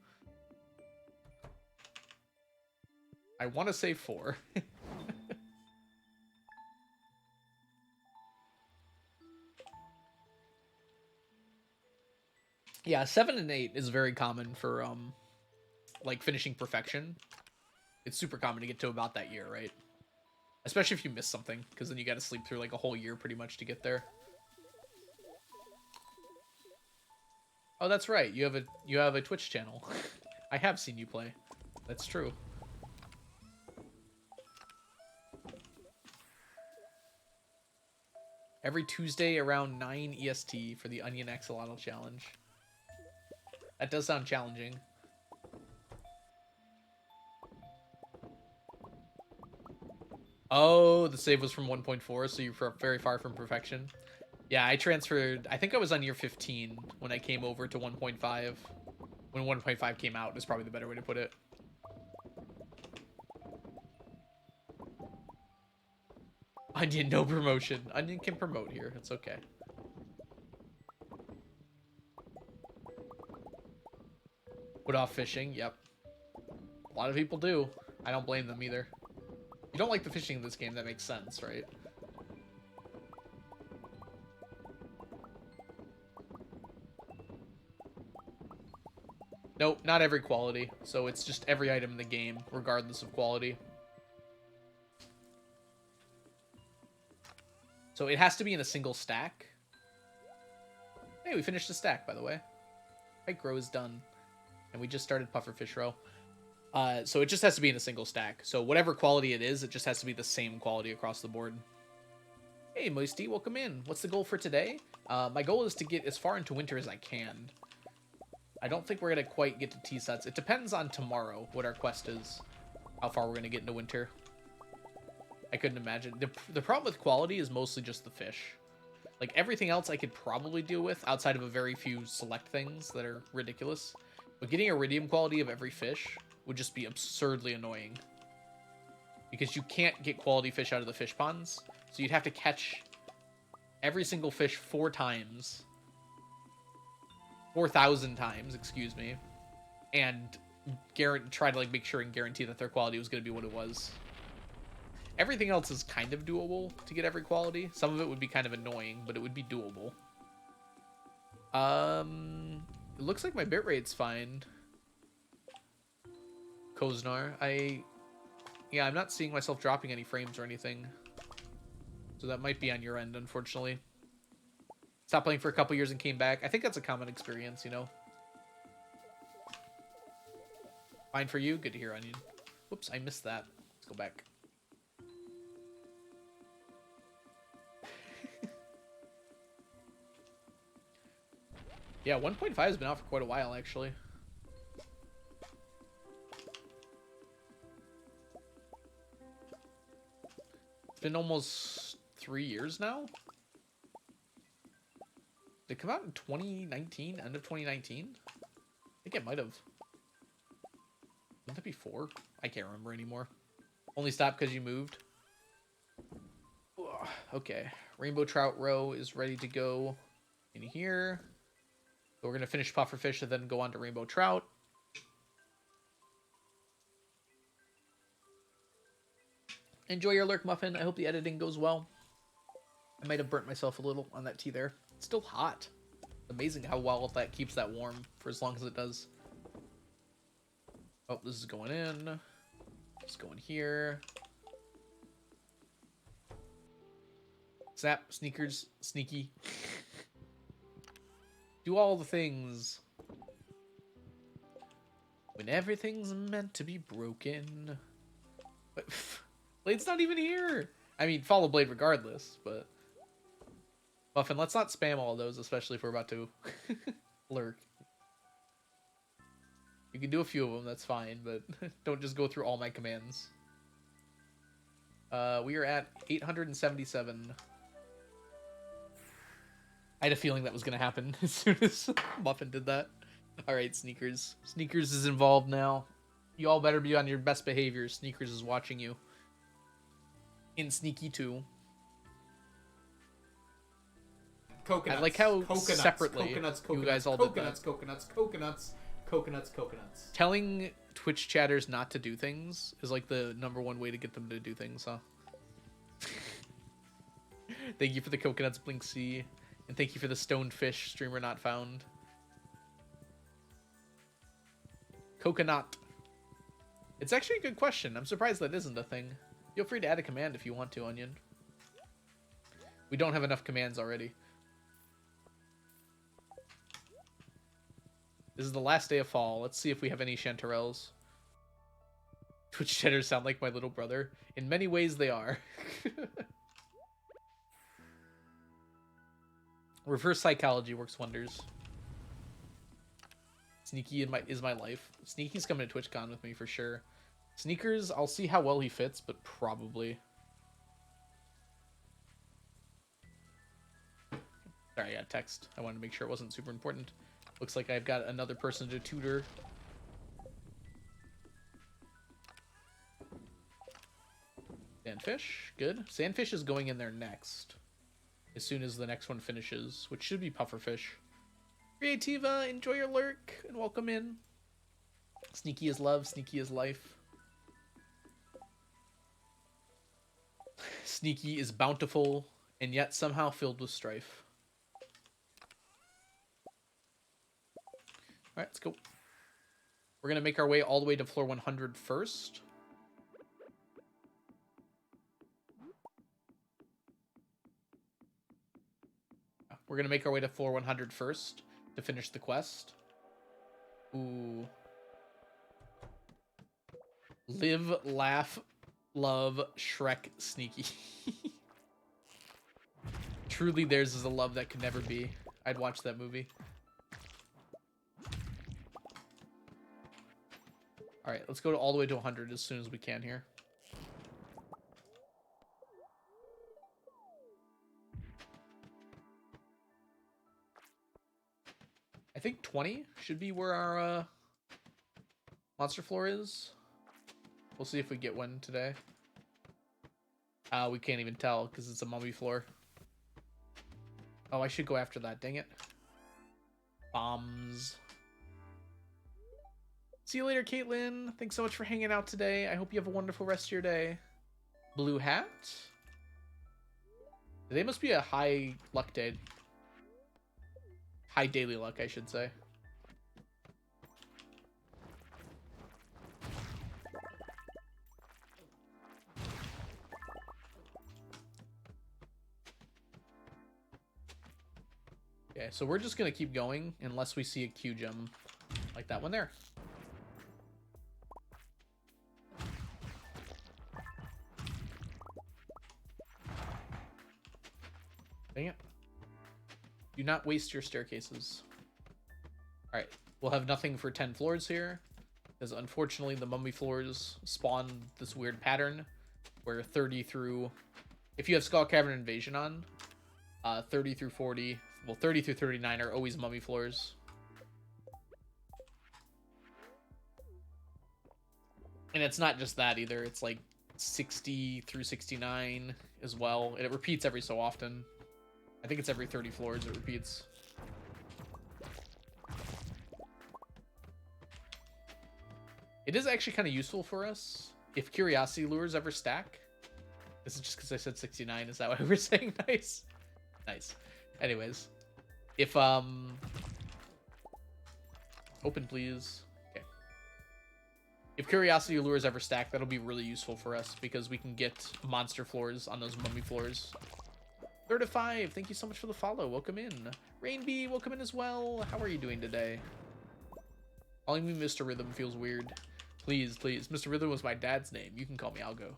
I want to say 4. Yeah, 7 and 8 is very common for, like, finishing perfection. It's super common to get to about that year, right? Especially if you miss something, because then you got to sleep through, like, a whole year pretty much to get there. Oh, that's right. You have a Twitch channel. I have seen you play. That's true. Every Tuesday around 9 EST for the Onion Axolotl Challenge. That does sound challenging. Oh, the save was from 1.4, so you're very far from perfection. Yeah, I transferred... I think I was on year 15 when I came over to 1.5. When 1.5 came out is probably the better way to put it. Onion, no promotion. Onion can promote here. It's okay. Put off fishing. Yep. A lot of people do. I don't blame them either. You don't like the fishing in this game, that makes sense, right? Nope, not every quality. So it's just every item in the game, regardless of quality. So it has to be in a single stack. Hey, we finished the stack, by the way. Pike row is done. And we just started pufferfish row. So it just has to be in a single stack. So whatever quality it is, it just has to be the same quality across the board. Hey, Moisty, welcome in. What's the goal for today? My goal is to get as far into winter as I can. I don't think we're going to quite get to T-sets. It depends on tomorrow, what our quest is. How far we're going to get into winter. I couldn't imagine. The problem with quality is mostly just the fish. Like, everything else I could probably deal with, outside of a very few select things that are ridiculous. But getting iridium quality of every fish would just be absurdly annoying. Because you can't get quality fish out of the fish ponds. So you'd have to catch every single fish 4 times. 4,000 times, excuse me. And try to, like, make sure and guarantee that their quality was going to be what it was. Everything else is kind of doable to get every quality. Some of it would be kind of annoying, but it would be doable. It looks like my bitrate's fine. Koznar. Yeah, I'm not seeing myself dropping any frames or anything. So that might be on your end, unfortunately. Stopped playing for a couple years and came back. I think that's a common experience, you know? Fine for you? Good to hear, Onion. Whoops, I missed that. Let's go back. Yeah, 1.5 has been out for quite a while, actually. It's been almost 3 years now? Did it come out in 2019? End of 2019? I think it might have. Wouldn't that be 4? I can't remember anymore. Only stopped because you moved. Ugh, okay. Rainbow trout row is ready to go in here. So we're going to finish pufferfish and then go on to rainbow trout. Enjoy your lurk, Muffin. I hope the editing goes well. I might have burnt myself a little on that tea there. It's still hot. It's amazing how well that keeps that warm for as long as it does. Oh, this is going in. It's going here. Zap, sneakers, sneaky. Do all the things. When everything's meant to be broken. But, Blade's not even here. I mean, follow Blade regardless, but... Muffin, let's not spam all those, especially if we're about to lurk. You can do a few of them, that's fine, but don't just go through all my commands. We are at 877. I had a feeling that was going to happen as soon as Muffin did that. Alright, Sneakers. Sneakers is involved now. You all better be on your best behavior. Sneakers is watching you. In Sneaky 2. Coconuts. I like how coconuts, separately coconuts, you guys all did that. Coconuts. Telling Twitch chatters not to do things is like the #1 way to get them to do things, huh? Thank you for the coconuts, Blink C. And thank you for the stoned fish, streamer not found. Coconut. It's actually a good question. I'm surprised that isn't a thing. Feel free to add a command if you want to, Onion. We don't have enough commands already. This is the last day of fall. Let's see if we have any chanterelles. Twitch chatters sound like my little brother. In many ways, they are. Reverse psychology works wonders. Sneaky is my life. Sneaky's coming to TwitchCon with me for sure. Sneakers, I'll see how well he fits, but probably. Sorry, I got text. I wanted to make sure it wasn't super important. Looks like I've got another person to tutor. Sandfish, good. Sandfish is going in there next. As soon as the next one finishes, which should be pufferfish. Creativa, enjoy your lurk and welcome in. Sneaky is love, sneaky is life. Sneaky is bountiful and yet somehow filled with strife. Alright, let's go. We're going to make our way all the way to floor 100 first. We're going to make our way to floor 100 first to finish the quest. Ooh. Live, laugh, love, Shrek, Sneaky. Truly theirs is a love that could never be. I'd watch that movie. Alright, let's go all the way to 100 as soon as we can here. I think 20 should be where our monster floor is. We'll see if we get one today. We can't even tell because it's a mummy floor. Oh, I should go after that. Dang it. Bombs. See you later, Caitlin. Thanks so much for hanging out today. I hope you have a wonderful rest of your day. Blue hat. Today must be a high luck day. High daily luck, I should say. Okay, so we're just gonna keep going unless we see a Q gem like that one there. Dang it. Do not waste your staircases. Alright, we'll have nothing for 10 floors here, because unfortunately the mummy floors spawn this weird pattern where 30 through... If you have Skull Cavern Invasion on, 30 through 40... Well, 30 through 39 are always mummy floors. And it's not just that either, it's like 60 through 69 as well, and it repeats every so often. I think it's every 30 floors it repeats. It is actually kind of useful for us if curiosity lures ever stack. This is just because I said 69. Is that why we're saying nice? Nice. Anyways, if open please. Okay. If curiosity lures ever stack, that'll be really useful for us because we can get monster floors on those mummy floors. 35, thank you so much for the follow. Welcome in. Rainbee, welcome in as well. How are you doing today? Calling me Mr. Rhythm feels weird. Please, please. Mr. Rhythm was my dad's name. You can call me Algo.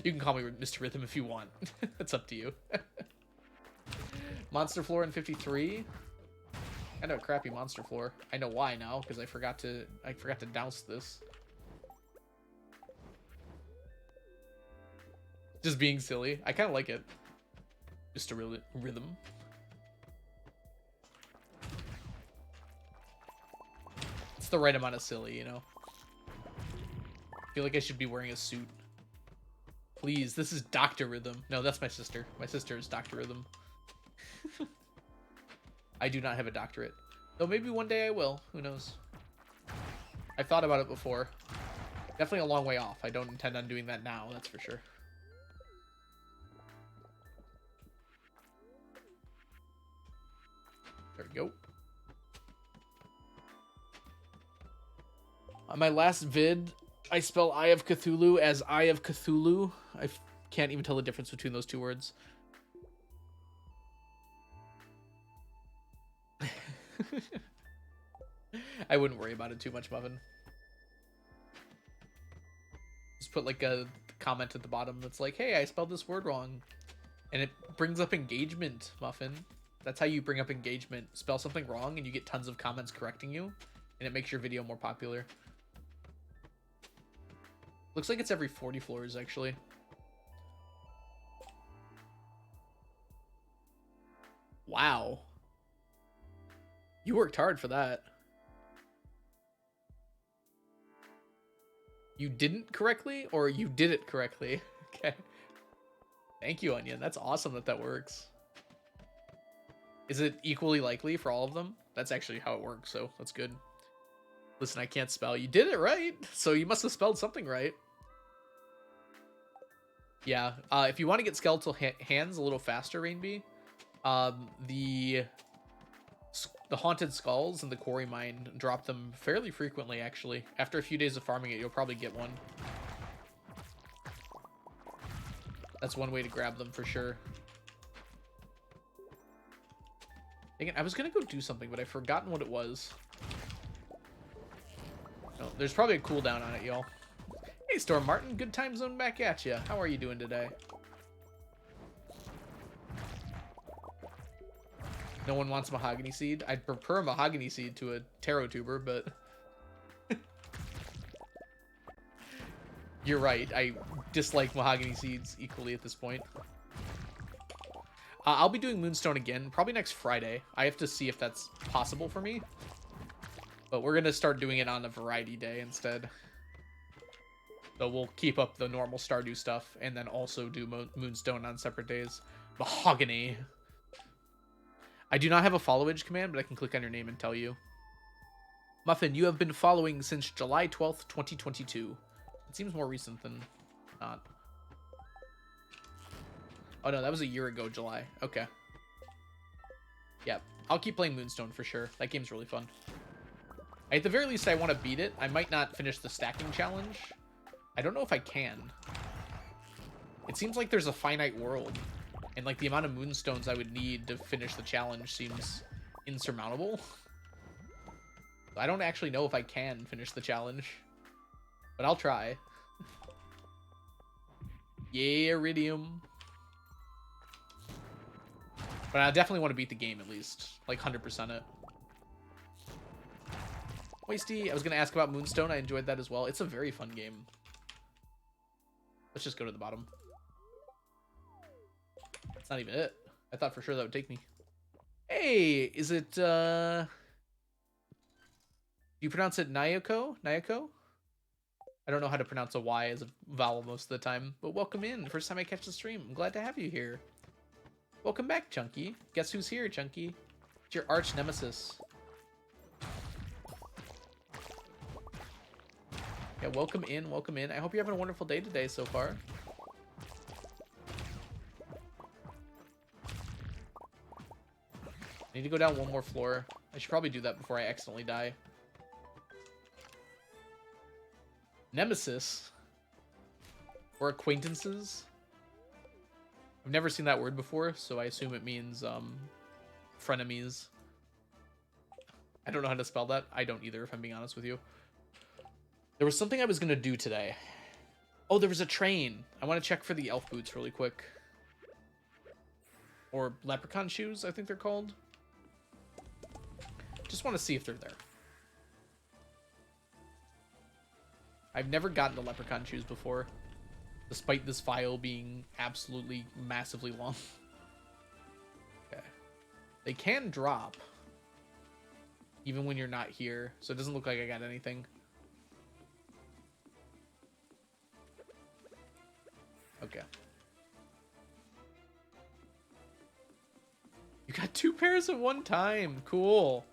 You can call me Mr. Rhythm if you want. It's up to you. Monster floor in 53. Kind of a crappy monster floor. I know why now, because I forgot to douse this. Just being silly. I kind of like it. Just a rhythm. It's the right amount of silly, you know? I feel like I should be wearing a suit. Please, this is Dr. Rhythm. No, that's my sister. My sister is Dr. Rhythm. I do not have a doctorate. Though maybe one day I will. Who knows? I've thought about it before. Definitely a long way off. I don't intend on doing that now, that's for sure. There we go. On my last vid, I spell Eye of Cthulhu as Eye of Cthulhu. I can't even tell the difference between those two words. I wouldn't worry about it too much, Muffin. Just put like a comment at the bottom that's like, hey, I spelled this word wrong. And it brings up engagement, Muffin. That's how you bring up engagement. Spell something wrong and you get tons of comments correcting you. And it makes your video more popular. Looks like it's every 40 floors, actually. Wow. You worked hard for that. You didn't correctly, or you did it correctly? Okay. Thank you, Onion. That's awesome that that works. Is it equally likely for all of them? That's actually how it works, so that's good. Listen, I can't spell. You did it right, so you must have spelled something right. Yeah, if you want to get skeletal hands a little faster, Rainbee, the haunted skulls and the quarry mine drop them fairly frequently, actually. After a few days of farming it, you'll probably get one. That's one way to grab them for sure. Again, I was gonna go do something, but I've forgotten what it was. Oh, there's probably a cooldown on it, y'all. Hey, Storm Martin, good time zone back at ya. How are you doing today? No one wants mahogany seed. I'd prefer mahogany seed to a taro tuber, but you're right. I dislike mahogany seeds equally at this point. I'll be doing Moonstone again, probably next Friday. I have to see if that's possible for me. But we're going to start doing it on a variety day instead. So we'll keep up the normal Stardew stuff and then also do Moonstone on separate days. Mahogany. I do not have a followage command, but I can click on your name and tell you. Muffin, you have been following since July 12th, 2022. It seems more recent than not. Oh no, that was a year ago, July. Okay. Yep. I'll keep playing Moonstone for sure. That game's really fun. At the very least, I want to beat it. I might not finish the stacking challenge. I don't know if I can. It seems like there's a finite world. And like the amount of moonstones I would need to finish the challenge seems insurmountable. I don't actually know if I can finish the challenge. But I'll try. Yeah, Iridium. But I definitely want to beat the game at least. Like 100% it. Wasty, I was going to ask about Moonstone. I enjoyed that as well. It's a very fun game. Let's just go to the bottom. That's not even it. I thought for sure that would take me. Hey, is it, do you pronounce it Nyoko? Nyoko? I don't know how to pronounce a Y as a vowel most of the time. But welcome in. First time I catch the stream. I'm glad to have you here. Welcome back, Chunky. Guess who's here, Chunky? It's your arch nemesis. Yeah, welcome in, welcome in. I hope you're having a wonderful day today so far. I need to go down one more floor. I should probably do that before I accidentally die. Nemesis? Or acquaintances? I've never seen that word before, so I assume it means, frenemies. I don't know how to spell that. I don't either, if I'm being honest with you. There was something I was going to do today. Oh, there was a train. I want to check for the elf boots really quick. Or leprechaun shoes, I think they're called. Just want to see if they're there. I've never gotten the leprechaun shoes before, despite this file being absolutely massively long. Okay. They can drop, even when you're not here, so it doesn't look like I got anything. Okay. You got 2 pairs at one time. Cool.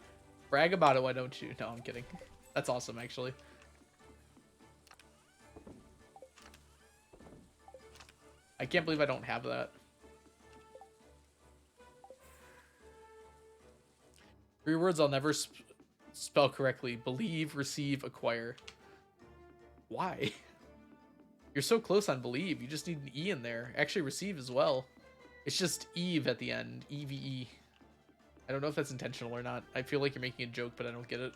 Brag about it, why don't you? No, I'm kidding. That's awesome, actually. I can't believe I don't have that. 3 words I'll never spell correctly. Believe, receive, acquire. Why? You're so close on believe. You just need an E in there. Actually, receive as well. It's just Eve at the end. EVE. I don't know if that's intentional or not. I feel like you're making a joke, but I don't get it.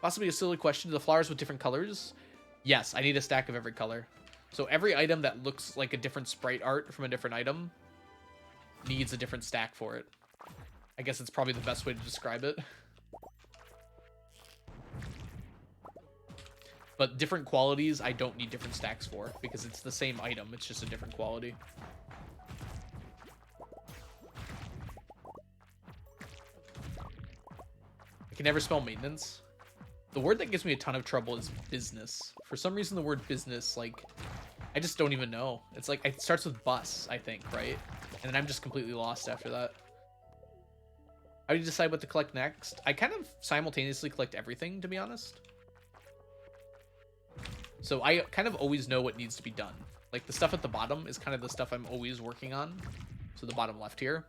Possibly a silly question. Do the flowers with different colors? Yes, I need a stack of every color. So every item that looks like a different sprite art from a different item needs a different stack for it. I guess it's probably the best way to describe it. But different qualities, I don't need different stacks for, because it's the same item, it's just a different quality. I can never spell maintenance. The word that gives me a ton of trouble is business. For some reason, the word business, like, I just don't even know. It's like, it starts with bus, I think, right? And then I'm just completely lost after that. How do you decide what to collect next? I kind of simultaneously collect everything, to be honest. So I kind of always know what needs to be done. Like, the stuff at the bottom is kind of the stuff I'm always working on. So the bottom left here.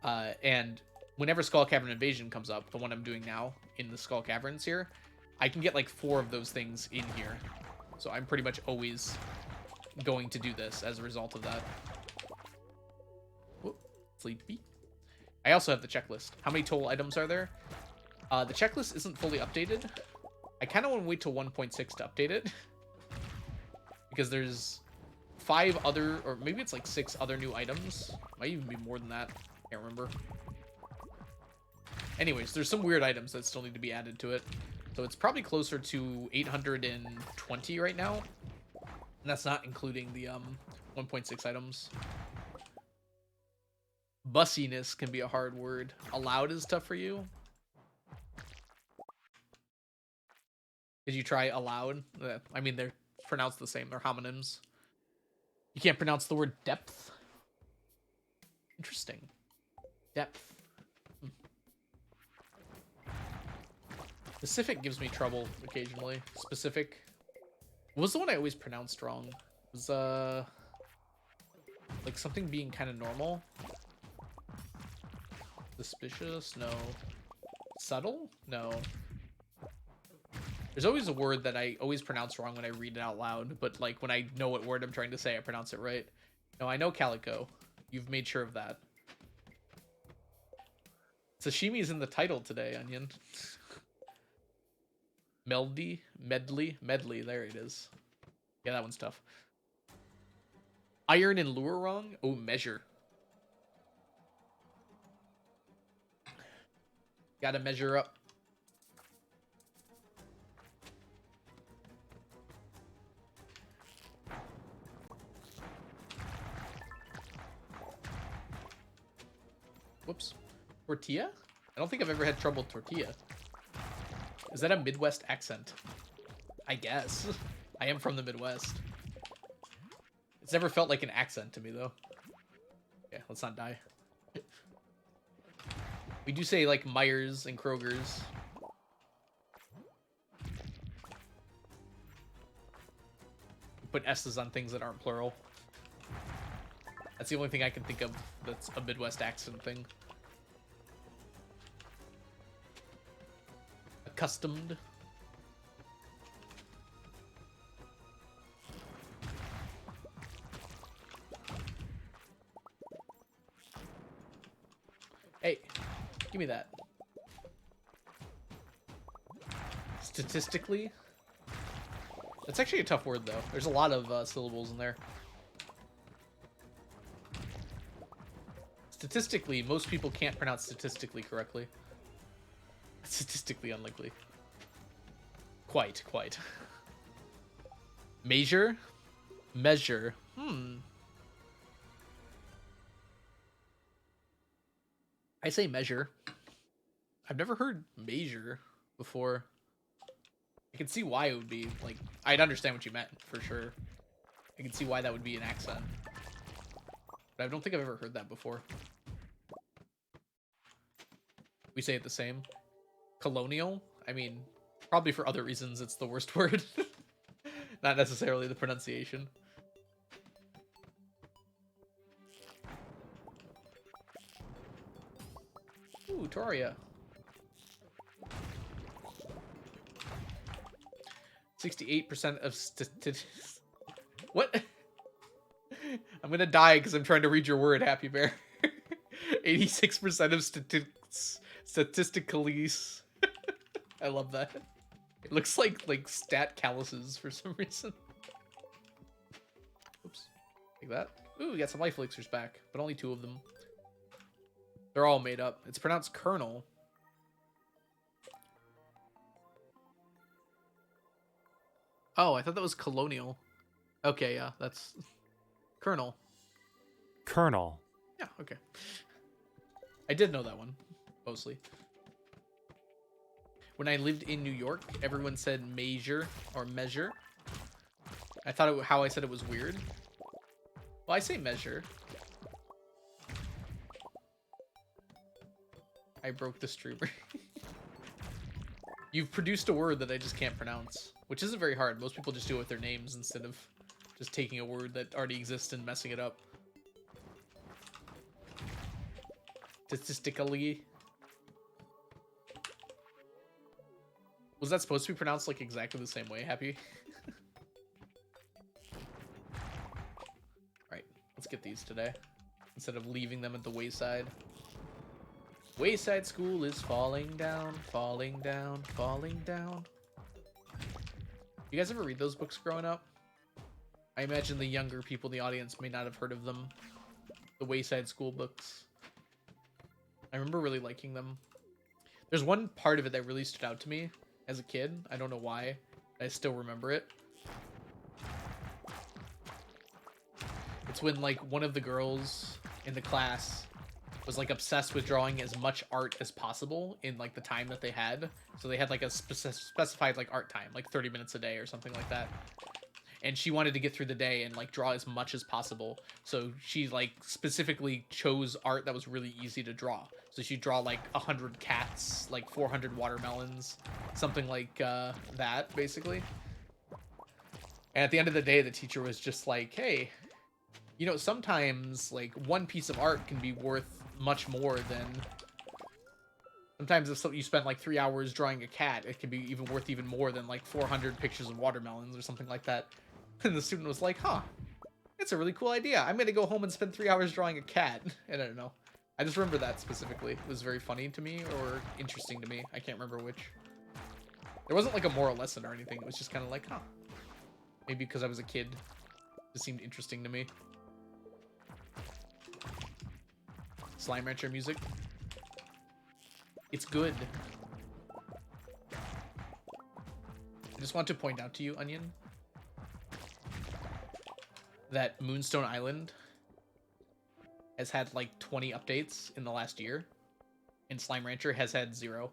And whenever Skull Cavern Invasion comes up, the one I'm doing now in the Skull Caverns here, I can get like 4 of those things in here. So I'm pretty much always going to do this as a result of that. Whoop, sleepy. I also have the checklist. How many total items are there? The checklist isn't fully updated. I kind of want to wait till 1.6 to update it. Because there's 5 other, or maybe it's like 6 other new items. Might even be more than that. Can't remember. Anyways, there's some weird items that still need to be added to it. So it's probably closer to 820 right now. And that's not including the 1.6 items. Bussiness can be a hard word. Allowed is tough for you. Did you try allowed? I mean, they're pronounced the same. They're homonyms. You can't pronounce the word depth. Interesting. Depth. Specific gives me trouble occasionally. Specific. What was the one I always pronounced wrong? It was, like something being kind of normal. Suspicious? No. Subtle? No. There's always a word that I always pronounce wrong when I read it out loud, but like when I know what word I'm trying to say, I pronounce it right. No, I know calico. You've made sure of that. Sashimi's in the title today, Onion. Medley, there it is. Yeah, that one's tough. Iron and lure wrong? Oh, measure. Gotta measure up. Whoops. Tortilla? I don't think I've ever had trouble with tortilla. Is that a Midwest accent? I guess. I am from the Midwest. It's never felt like an accent to me, though. Okay, let's not die. We do say, like, Myers and Kroger's. Put S's on things that aren't plural. That's the only thing I can think of that's a Midwest accent thing. Accustomed. Hey, Give me that. Statistically? That's actually a tough word, though. There's a lot of syllables in there. Statistically, most people can't pronounce statistically correctly. Statistically unlikely. Quite. Measure? Measure. I say measure. I've never heard measure before. I can see why it would be, like, I'd understand what you meant, for sure. I can see why that would be an accent. But I don't think I've ever heard that before. We say it the same. Colonial? I mean, probably for other reasons it's the worst word. Not necessarily the pronunciation. Ooh, Toria. 68% of statistics. What? I'm gonna die because I'm trying to read your word, Happy Bear. 86% of statistically. I love that. It looks like stat calluses for some reason. Oops. Like that. Ooh, we got some life elixirs back, but only 2 of them. They're all made up. It's pronounced kernel. Oh, I thought that was colonial. Okay, yeah, that's kernel. Colonel. Yeah, okay. I did know that one, mostly. When I lived in New York, everyone said measure or measure. I thought how I said it was weird. Well, I say measure. I broke the streamer. You've produced a word that I just can't pronounce, which isn't very hard. Most people just do it with their names instead of just taking a word that already exists and messing it up. Statistically. Was that supposed to be pronounced like exactly the same way, Happy? Alright, let's get these today. Instead of leaving them at the wayside. Wayside School is falling down, falling down, falling down. You guys ever read those books growing up? I imagine the younger people in the audience may not have heard of them. The Wayside School books. I remember really liking them. There's one part of it that really stood out to me as a kid. I don't know why. I still remember it. It's when, like, one of the girls in the class was, like, obsessed with drawing as much art as possible in, like, the time that they had. So they had, like, a specified, like, art time, like 30 minutes a day or something like that. And she wanted to get through the day and, like, draw as much as possible. So she, like, specifically chose art that was really easy to draw. So she'd draw, like, 100 cats, like, 400 watermelons, something like that, basically. And at the end of the day, the teacher was just like, hey, you know, sometimes, like, one piece of art can be worth much more than... Sometimes if you spend, like, 3 hours drawing a cat, it can be even worth even more than, like, 400 pictures of watermelons or something like that. And the student was like, huh, that's a really cool idea. I'm going to go home and spend 3 hours drawing a cat. And I don't know. I just remember that specifically. It was very funny to me or interesting to me. I can't remember which. There wasn't, like, a moral lesson or anything. It was just kind of like, huh. Maybe because I was a kid. It seemed interesting to me. Slime Rancher music. It's good. I just want to point out to you, Onion, that Moonstone Island has had like 20 updates in the last year, and Slime Rancher has had 0.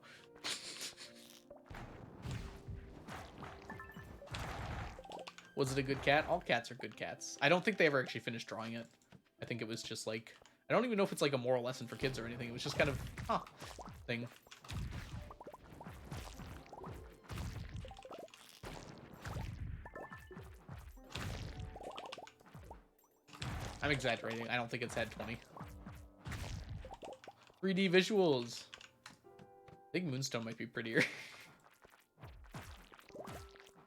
Was it a good cat? All cats are good cats. I don't think they ever actually finished drawing it. I think it was just like, I don't even know if it's like a moral lesson for kids or anything. It was just kind of, huh, thing. I'm exaggerating. I don't think it's had 20. 3D visuals. I think Moonstone might be prettier.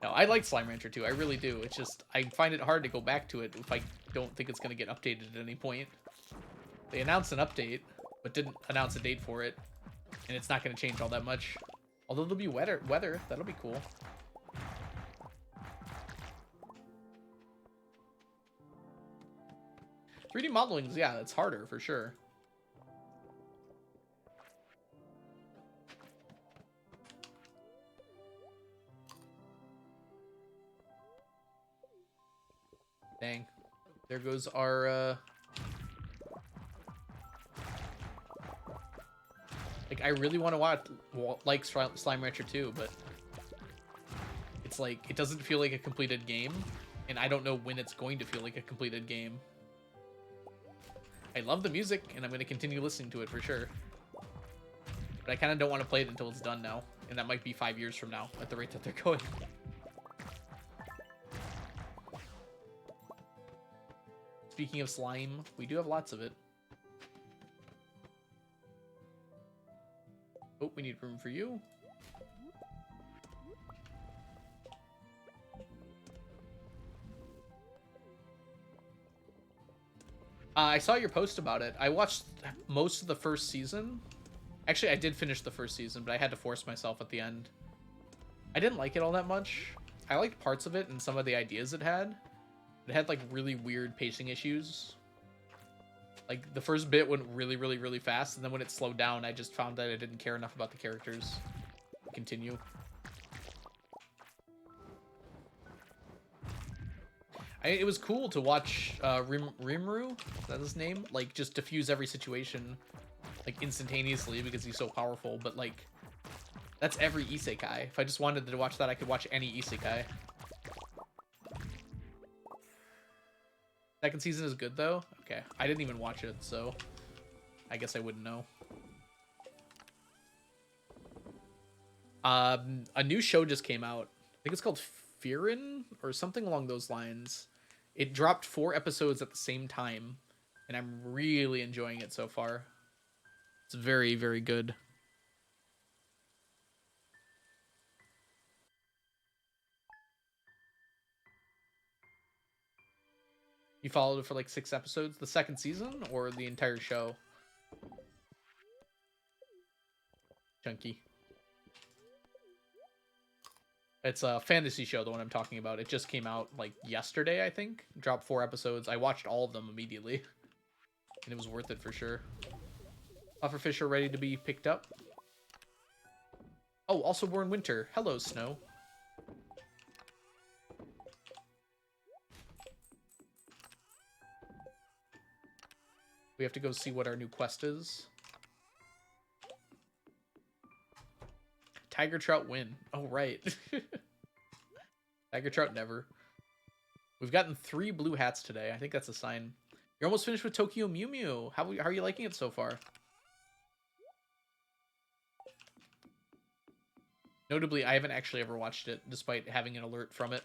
No, I like Slime Rancher too. I really do. It's just, I find it hard to go back to it if I don't think it's going to get updated at any point. They announced an update, but didn't announce a date for it. And it's not going to change all that much. Although there'll be weather. That'll be cool. "3D modeling, yeah, it's harder for sure. Dang. There goes our, like, I really want to watch, like, Slime Rancher 2, but it's like, it doesn't feel like a completed game, and I don't know when it's going to feel like a completed game. I love the music, and I'm going to continue listening to it for sure. But I kind of don't want to play it until it's done now, and that might be 5 years from now, at the rate that they're going. Speaking of slime, we do have lots of it. Oh, we need room for you. I saw your post about it. I watched most of the first season. Actually, I did finish the first season, but I had to force myself at the end. I didn't like it all that much. I liked parts of it and some of the ideas it had. It had, like, really weird pacing issues. Like, the first bit went really, really, really fast, and then when it slowed down, I just found that I didn't care enough about the characters to continue. It was cool to watch Rimuru, is that his name? Like, just diffuse every situation, like, instantaneously because he's so powerful, but, like, that's every isekai. If I just wanted to watch that, I could watch any isekai. Second season is good, though? Okay. I didn't even watch it, so I guess I wouldn't know. A new show just came out. I think it's called Fearin' or something along those lines. It dropped 4 episodes at the same time, and I'm really enjoying it so far. It's very, very good. You followed it for like 6 episodes? The second season or the entire show? Chunky. It's a fantasy show, the one I'm talking about. It just came out like yesterday, I think. Dropped 4 episodes. I watched all of them immediately. And it was worth it for sure. Pufferfish are ready to be picked up. Oh, also born winter. Hello, Snow. We have to go see what our new quest is. Tiger trout win. Oh, right. Tiger trout never. We've gotten 3 blue hats today. I think that's a sign. You're almost finished with Tokyo Mew Mew. How are you liking it so far? Notably, I haven't actually ever watched it, despite having an alert from it.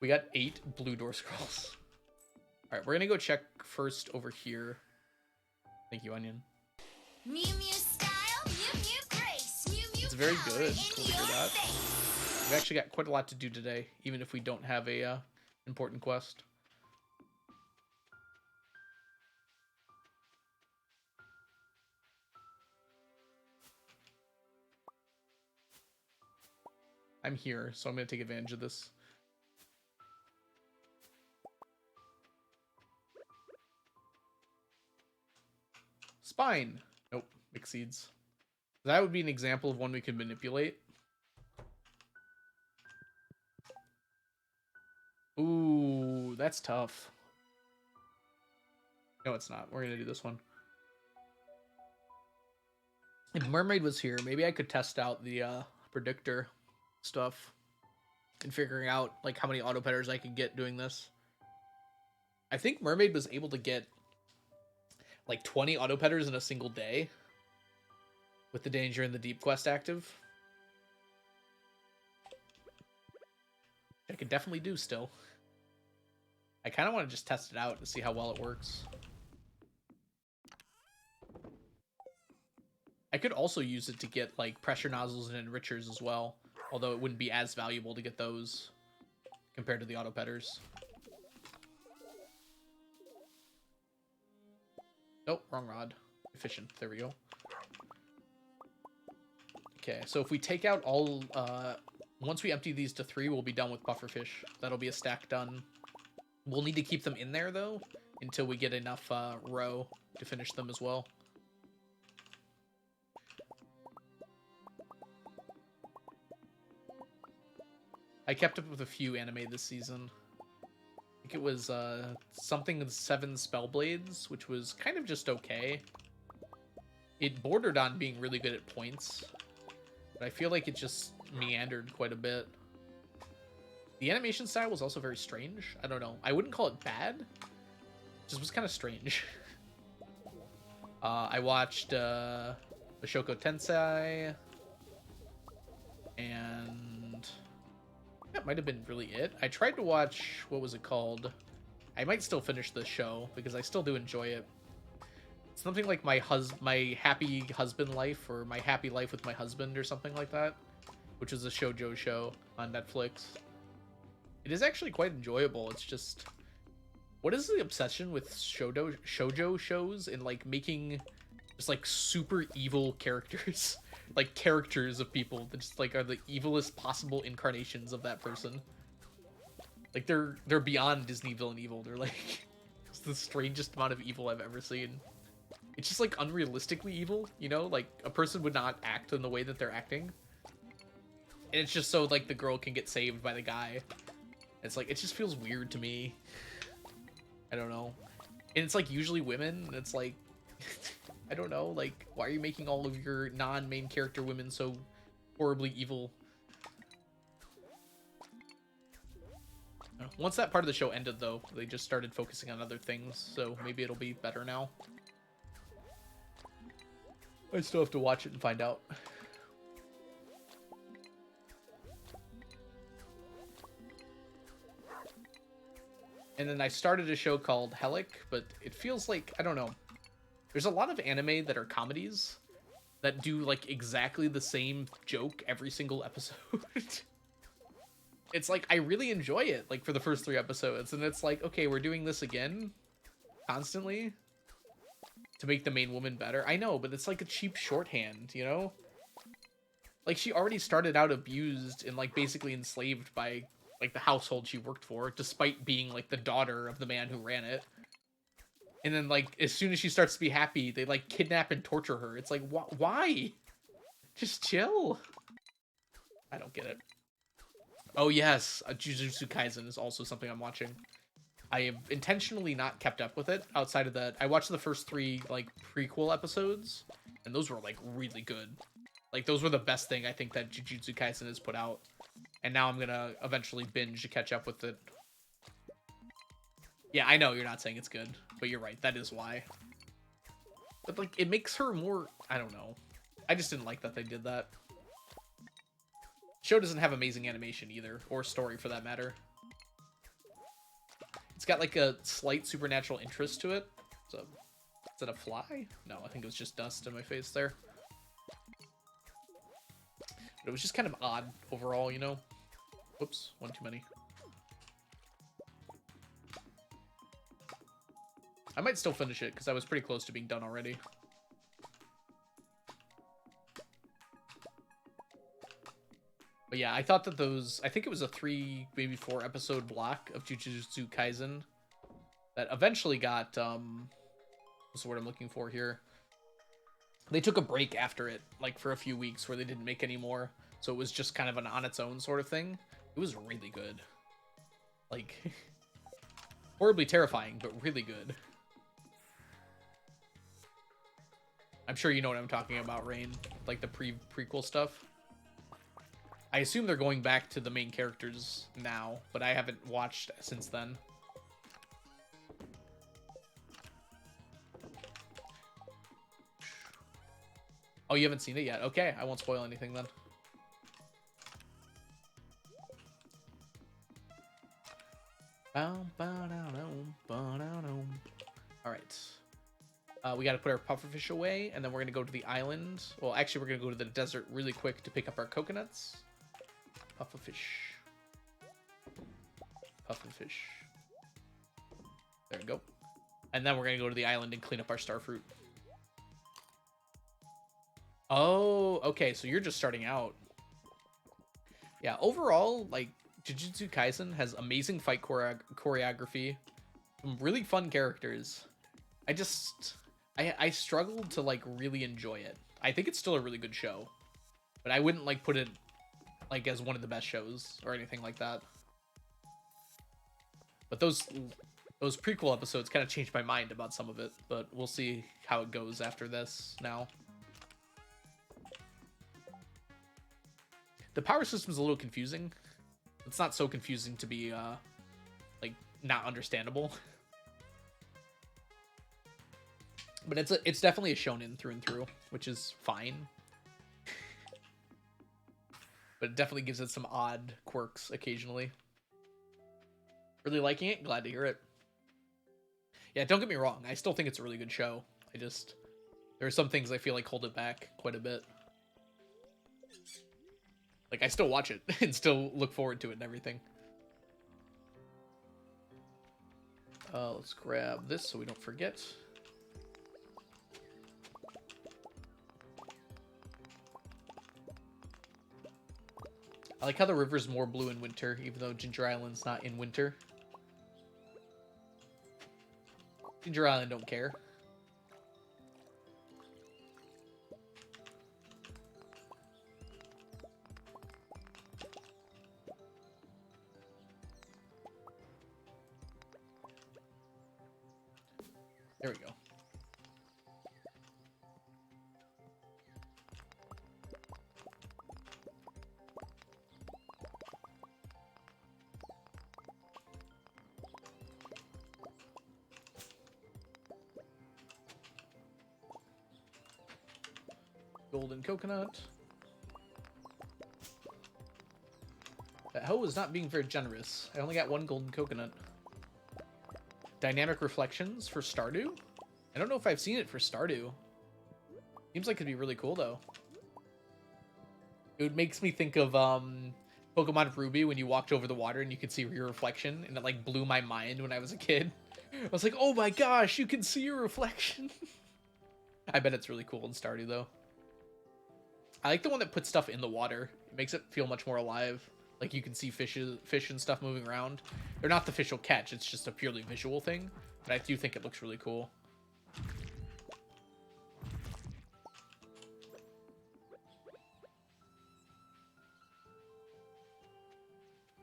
We got 8 blue door scrolls. Alright, we're gonna go check first over here. Thank you, Onion. Mew Mew style, Mew Mew grace, Mew Mew It's very power good. in Cool to hear your that. face. We've actually got quite a lot to do today, even if we don't have a important quest. I'm here, so I'm gonna take advantage of this. Spine. Nope. Mixed seeds. That would be an example of one we could manipulate. Ooh, that's tough. No, it's not. We're gonna do this one. If Mermaid was here, maybe I could test out the predictor stuff and figuring out like how many auto petters I could get doing this. I think Mermaid was able to get like 20 auto petters in a single day with the danger and the deep quest active. I could definitely do still. I kind of want to just test it out to see how well it works. I could also use it to get like pressure nozzles and enrichers as well, although it wouldn't be as valuable to get those compared to the auto petters. Nope, wrong rod. efficient. There we go. Okay, so if we take out all... once we empty these to 3, we'll be done with pufferfish. That'll be a stack done. We'll need to keep them in there, though, until we get enough roe to finish them as well. I kept up with a few anime this season. I think it was something with 7 Spellblades, which was kind of just okay. It bordered on being really good at points, but I feel like it just meandered quite a bit. The animation style was also very strange. I don't know. I wouldn't call it bad. It just was kind of strange. I watched Ashoko Tensei, and that might have been really it. I tried to watch, what was it called? I might still finish the show because I still do enjoy it. It's something like my happy husband life, or my happy life with my husband, or something like that, which is a shoujo show on Netflix. It is actually quite enjoyable. It's just, what is the obsession with shoujo shows and like making just like super evil characters, like characters of people that just like are the evilest possible incarnations of that person. Like they're beyond Disney villain evil. They're like it's the strangest amount of evil I've ever seen. It's just like unrealistically evil, you know? Like a person would not act in the way that they're acting. And it's just so like the girl can get saved by the guy. It's like, it just feels weird to me. I don't know. And it's like usually women, and it's like, I don't know, like, why are you making all of your non-main character women so horribly evil? Once that part of the show ended, though, they just started focusing on other things, so maybe it'll be better now. I still have to watch it and find out. And then I started a show called Helic, but it feels like, I don't know. There's a lot of anime that are comedies that do like exactly the same joke every single episode. It's like, I really enjoy it, like for the first 3 episodes. And it's like, okay, we're doing this again constantly to make the main woman better. I know, but it's like a cheap shorthand, you know? Like she already started out abused and like basically enslaved by like the household she worked for, despite being like the daughter of the man who ran it. And then like as soon as she starts to be happy, they like kidnap and torture her. It's like, why? Just chill. I don't get it. Oh yes, Jujutsu Kaisen is also something I'm watching. I have intentionally not kept up with it outside of that. I watched the first 3 like prequel episodes, and those were like really good. Like those were the best thing I think that Jujutsu Kaisen has put out. And now I'm gonna eventually binge to catch up with it. Yeah, I know you're not saying it's good, but you're right. That is why. But like, it makes her more, I don't know. I just didn't like that they did that. Show doesn't have amazing animation either, or story for that matter. It's got like a slight supernatural interest to it. So, is that a fly? No, I think it was just dust in my face there. But it was just kind of odd overall, you know? Whoops, one too many. I might still finish it, because I was pretty close to being done already. But yeah, I thought that those... I think it was a 3, maybe 4 episode block of Jujutsu Kaisen that eventually got... what's the word I'm looking for here? They took a break after it, like for a few weeks, where they didn't make any more. So it was just kind of an on its own sort of thing. It was really good. Like, horribly terrifying, but really good. I'm sure you know what I'm talking about, Rain. Like the prequel stuff. I assume they're going back to the main characters now, but I haven't watched since then. Oh, you haven't seen it yet? Okay, I won't spoil anything then. Alright. We gotta put our pufferfish away, and then we're gonna go to the island. Well, actually, we're gonna go to the desert really quick to pick up our coconuts. Pufferfish. Pufferfish. There we go. And then we're gonna go to the island and clean up our starfruit. Oh, okay, so you're just starting out. Yeah, overall, like, Jujutsu Kaisen has amazing fight choreography, some really fun characters. I struggled to, like, really enjoy it. I think it's still a really good show, but I wouldn't, like, put it, like, as one of the best shows or anything like that. But those prequel episodes kind of changed my mind about some of it, but we'll see how it goes after this now. The power system's a little confusing. It's not so confusing to be, like, not understandable. But it's definitely a shonen through and through, which is fine. But it definitely gives it some odd quirks occasionally. Really liking it? Glad to hear it. Yeah, don't get me wrong. I still think it's a really good show. There are some things I feel like hold it back quite a bit. Like, I still watch it and still look forward to it and everything. Let's grab this so we don't forget. I like how the river's more blue in winter, even though Ginger Island's not in winter. Ginger Island don't care. There we go. Golden coconut. That hoe is not being very generous. I only got one golden coconut. Dynamic reflections for Stardew? I don't know if I've seen it for Stardew. Seems like it'd be really cool though. It makes me think of Pokemon Ruby when you walked over the water and you could see your reflection, and it like blew my mind when I was a kid. I was like, oh my gosh, you can see your reflection. I bet it's really cool in Stardew though. I like the one that puts stuff in the water. It makes it feel much more alive. Like you can see fish and stuff moving around. They're not the fish you'll catch. It's just a purely visual thing. But I do think it looks really cool.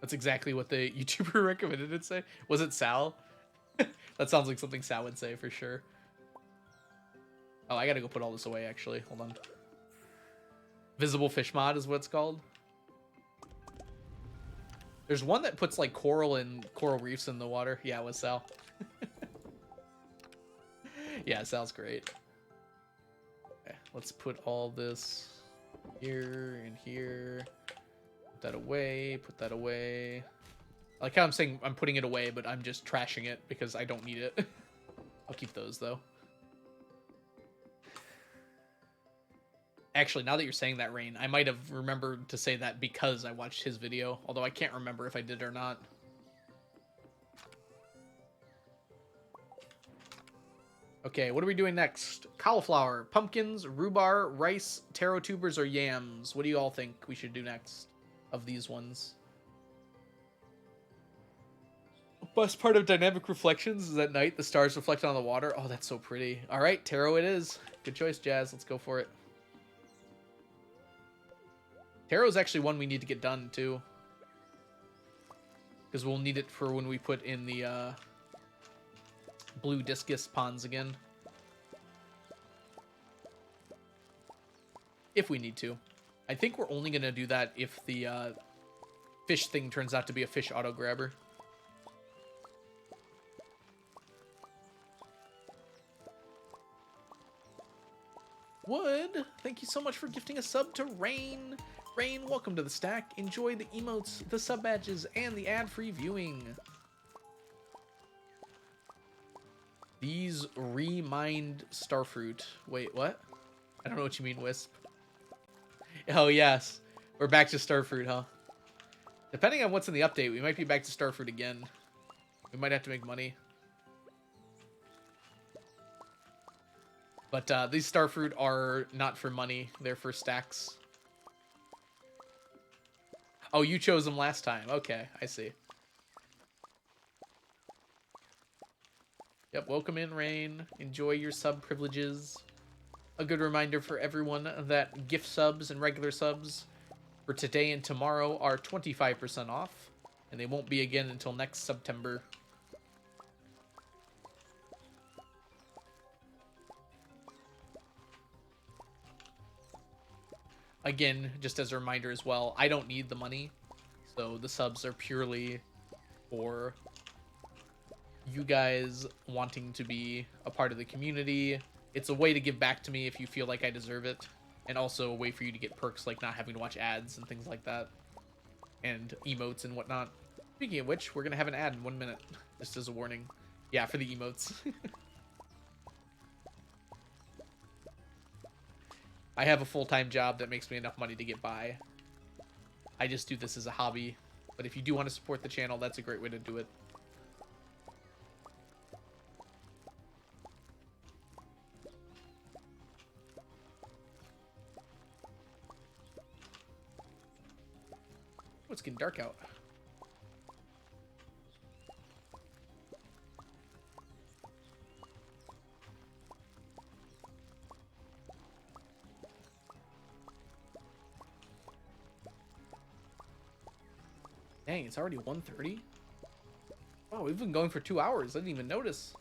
That's exactly what the YouTuber recommended it say. Was it Sal? That sounds like something Sal would say for sure. Oh, I gotta go put all this away actually. Hold on. Visible fish mod is what it's called. There's one that puts like coral reefs in the water. Yeah, it was Sal. Yeah, Sal's great. Okay, let's put all this here and here. Put that away, put that away. I like how I'm saying I'm putting it away, but I'm just trashing it because I don't need it. I'll keep those though. Actually, now that you're saying that, Rain, I might have remembered to say that because I watched his video, although I can't remember if I did or not. Okay, what are we doing next? Cauliflower, pumpkins, rhubarb, rice, taro tubers, or yams? What do you all think we should do next of these ones? Best part of dynamic reflections is at night the stars reflect on the water. Oh, that's so pretty. All right, taro it is. Good choice, Jazz. Let's go for it. Taro is actually one we need to get done, too. Because we'll need it for when we put in the blue discus ponds again. If we need to. I think we're only going to do that if the fish thing turns out to be a fish auto-grabber. Wood, thank you so much for gifting a sub to Rain. Rain, welcome to the stack. Enjoy the emotes, the sub badges, and the ad-free viewing. These remind Starfruit. Wait, what? I don't know what you mean, Wisp. Oh, yes. We're back to Starfruit, huh? Depending on what's in the update, we might be back to Starfruit again. We might have to make money. But these starfruit are not for money. They're for stacks. Oh, you chose them last time. Okay, I see. Yep, welcome in, Rain. Enjoy your sub privileges. A good reminder for everyone that gift subs and regular subs for today and tomorrow are 25% off, and they won't be again until next September. Again, just as a reminder as well, I don't need the money, so the subs are purely for you guys wanting to be a part of the community. It's a way to give back to me if you feel like I deserve it, and also a way for you to get perks like not having to watch ads and things like that, and emotes and whatnot. Speaking of which, we're gonna have an ad in 1 minute, just as a warning. Yeah, for the emotes. I have a full-time job that makes me enough money to get by. I just do this as a hobby, but if you do want to support the channel, that's a great way to do it. Oh, it's getting dark out. Dang, it's already 1:30? Oh, we've been going for 2 hours. I didn't even notice.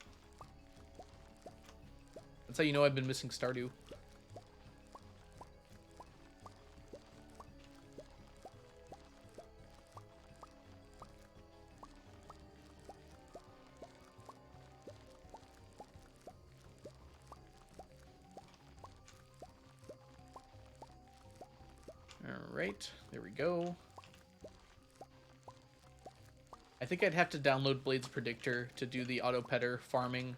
That's how you know I've been missing Stardew. Alright, there we go. I think I'd have to download Blade's Predictor to do the auto-petter farming.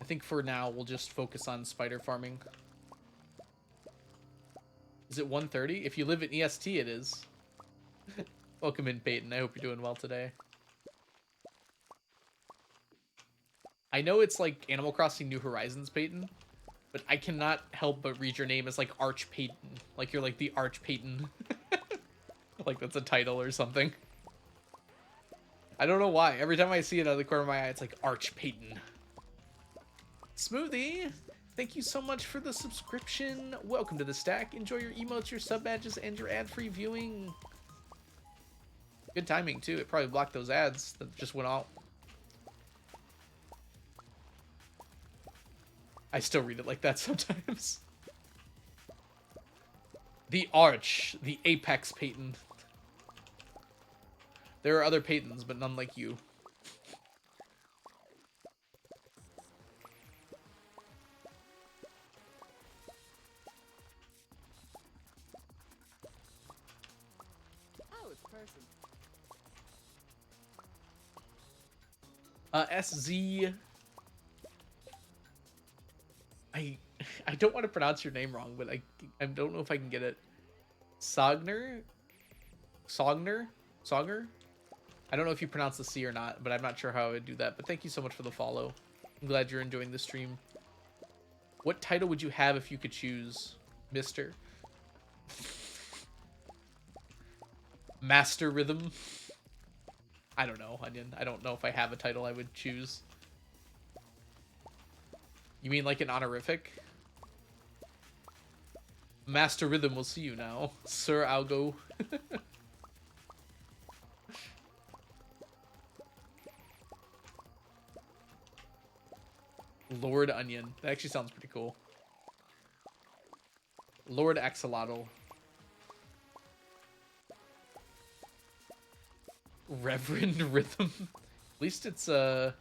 I think for now, we'll just focus on spider farming. Is it 1:30? If you live in EST, it is. Welcome in, Peyton. I hope you're doing well today. I know it's like Animal Crossing New Horizons, Peyton, but I cannot help but read your name as like Arch Peyton. Like you're like the Arch Peyton. Like that's a title or something. I don't know why. Every time I see it out of the corner of my eye, it's like Arch Peyton. Smoothie, thank you so much for the subscription. Welcome to the stack. Enjoy your emotes, your sub badges, and your ad-free viewing. Good timing, too. It probably blocked those ads that just went out. I still read it like that sometimes. The Arch, the Apex Peyton. There are other Peytons, but none like you. Oh, it's person. SZ. I don't want to pronounce your name wrong, but I don't know if I can get it. Sogner? Sogner? Sogner? I don't know if you pronounce the C or not, but I'm not sure how I would do that. But thank you so much for the follow. I'm glad you're enjoying the stream. What title would you have if you could choose, Mister? Master Rhythm? I don't know, Onion. I don't know if I have a title I would choose. You mean like an honorific? Master Rhythm will see you now. Sir Algo. Lord Onion. That actually sounds pretty cool. Lord Axolotl. Reverend Rhythm. At least it's Oh,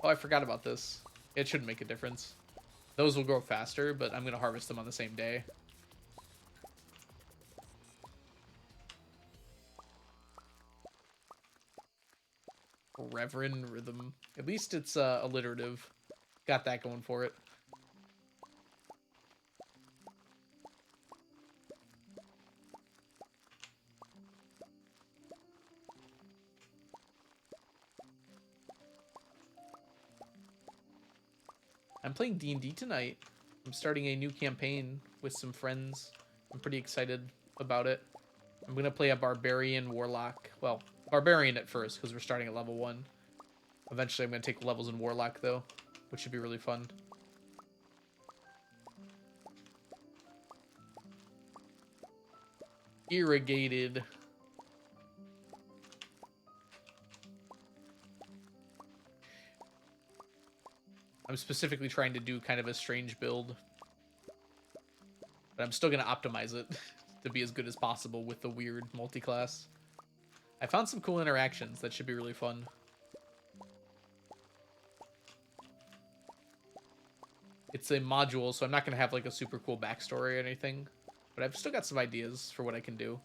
I forgot about this. It shouldn't make a difference. Those will grow faster, but I'm gonna harvest them on the same day. Reverend Rhythm. At least it's alliterative. Got that going for it. I'm playing D&D tonight. I'm starting a new campaign with some friends. I'm pretty excited about it. I'm going to play a Barbarian Warlock. Well, Barbarian at first, because we're starting at level 1. Eventually, I'm going to take levels in Warlock, though, which should be really fun. Irrigated. I'm specifically trying to do kind of a strange build. But I'm still going to optimize it to be as good as possible with the weird multi-class. I found some cool interactions that should be really fun. It's a module, so I'm not going to have like a super cool backstory or anything. But I've still got some ideas for what I can do.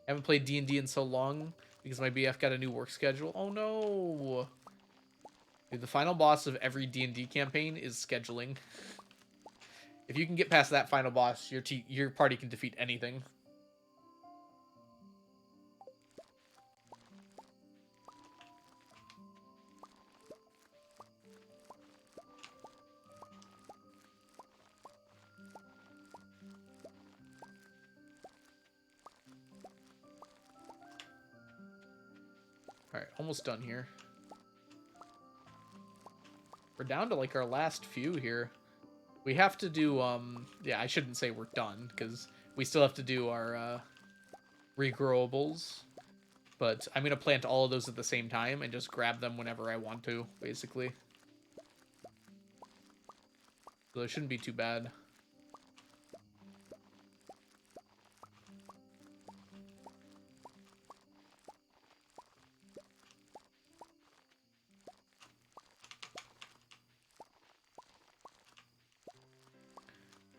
I haven't played D&D in so long because my BF got a new work schedule. Oh no! Dude, the final boss of every D&D campaign is scheduling. If you can get past that final boss, your party can defeat anything. Alright, almost done here. We're down to like our last few here. We have to do, yeah, I shouldn't say we're done, because we still have to do our regrowables. But I'm going to plant all of those at the same time and just grab them whenever I want to, basically. So it shouldn't be too bad.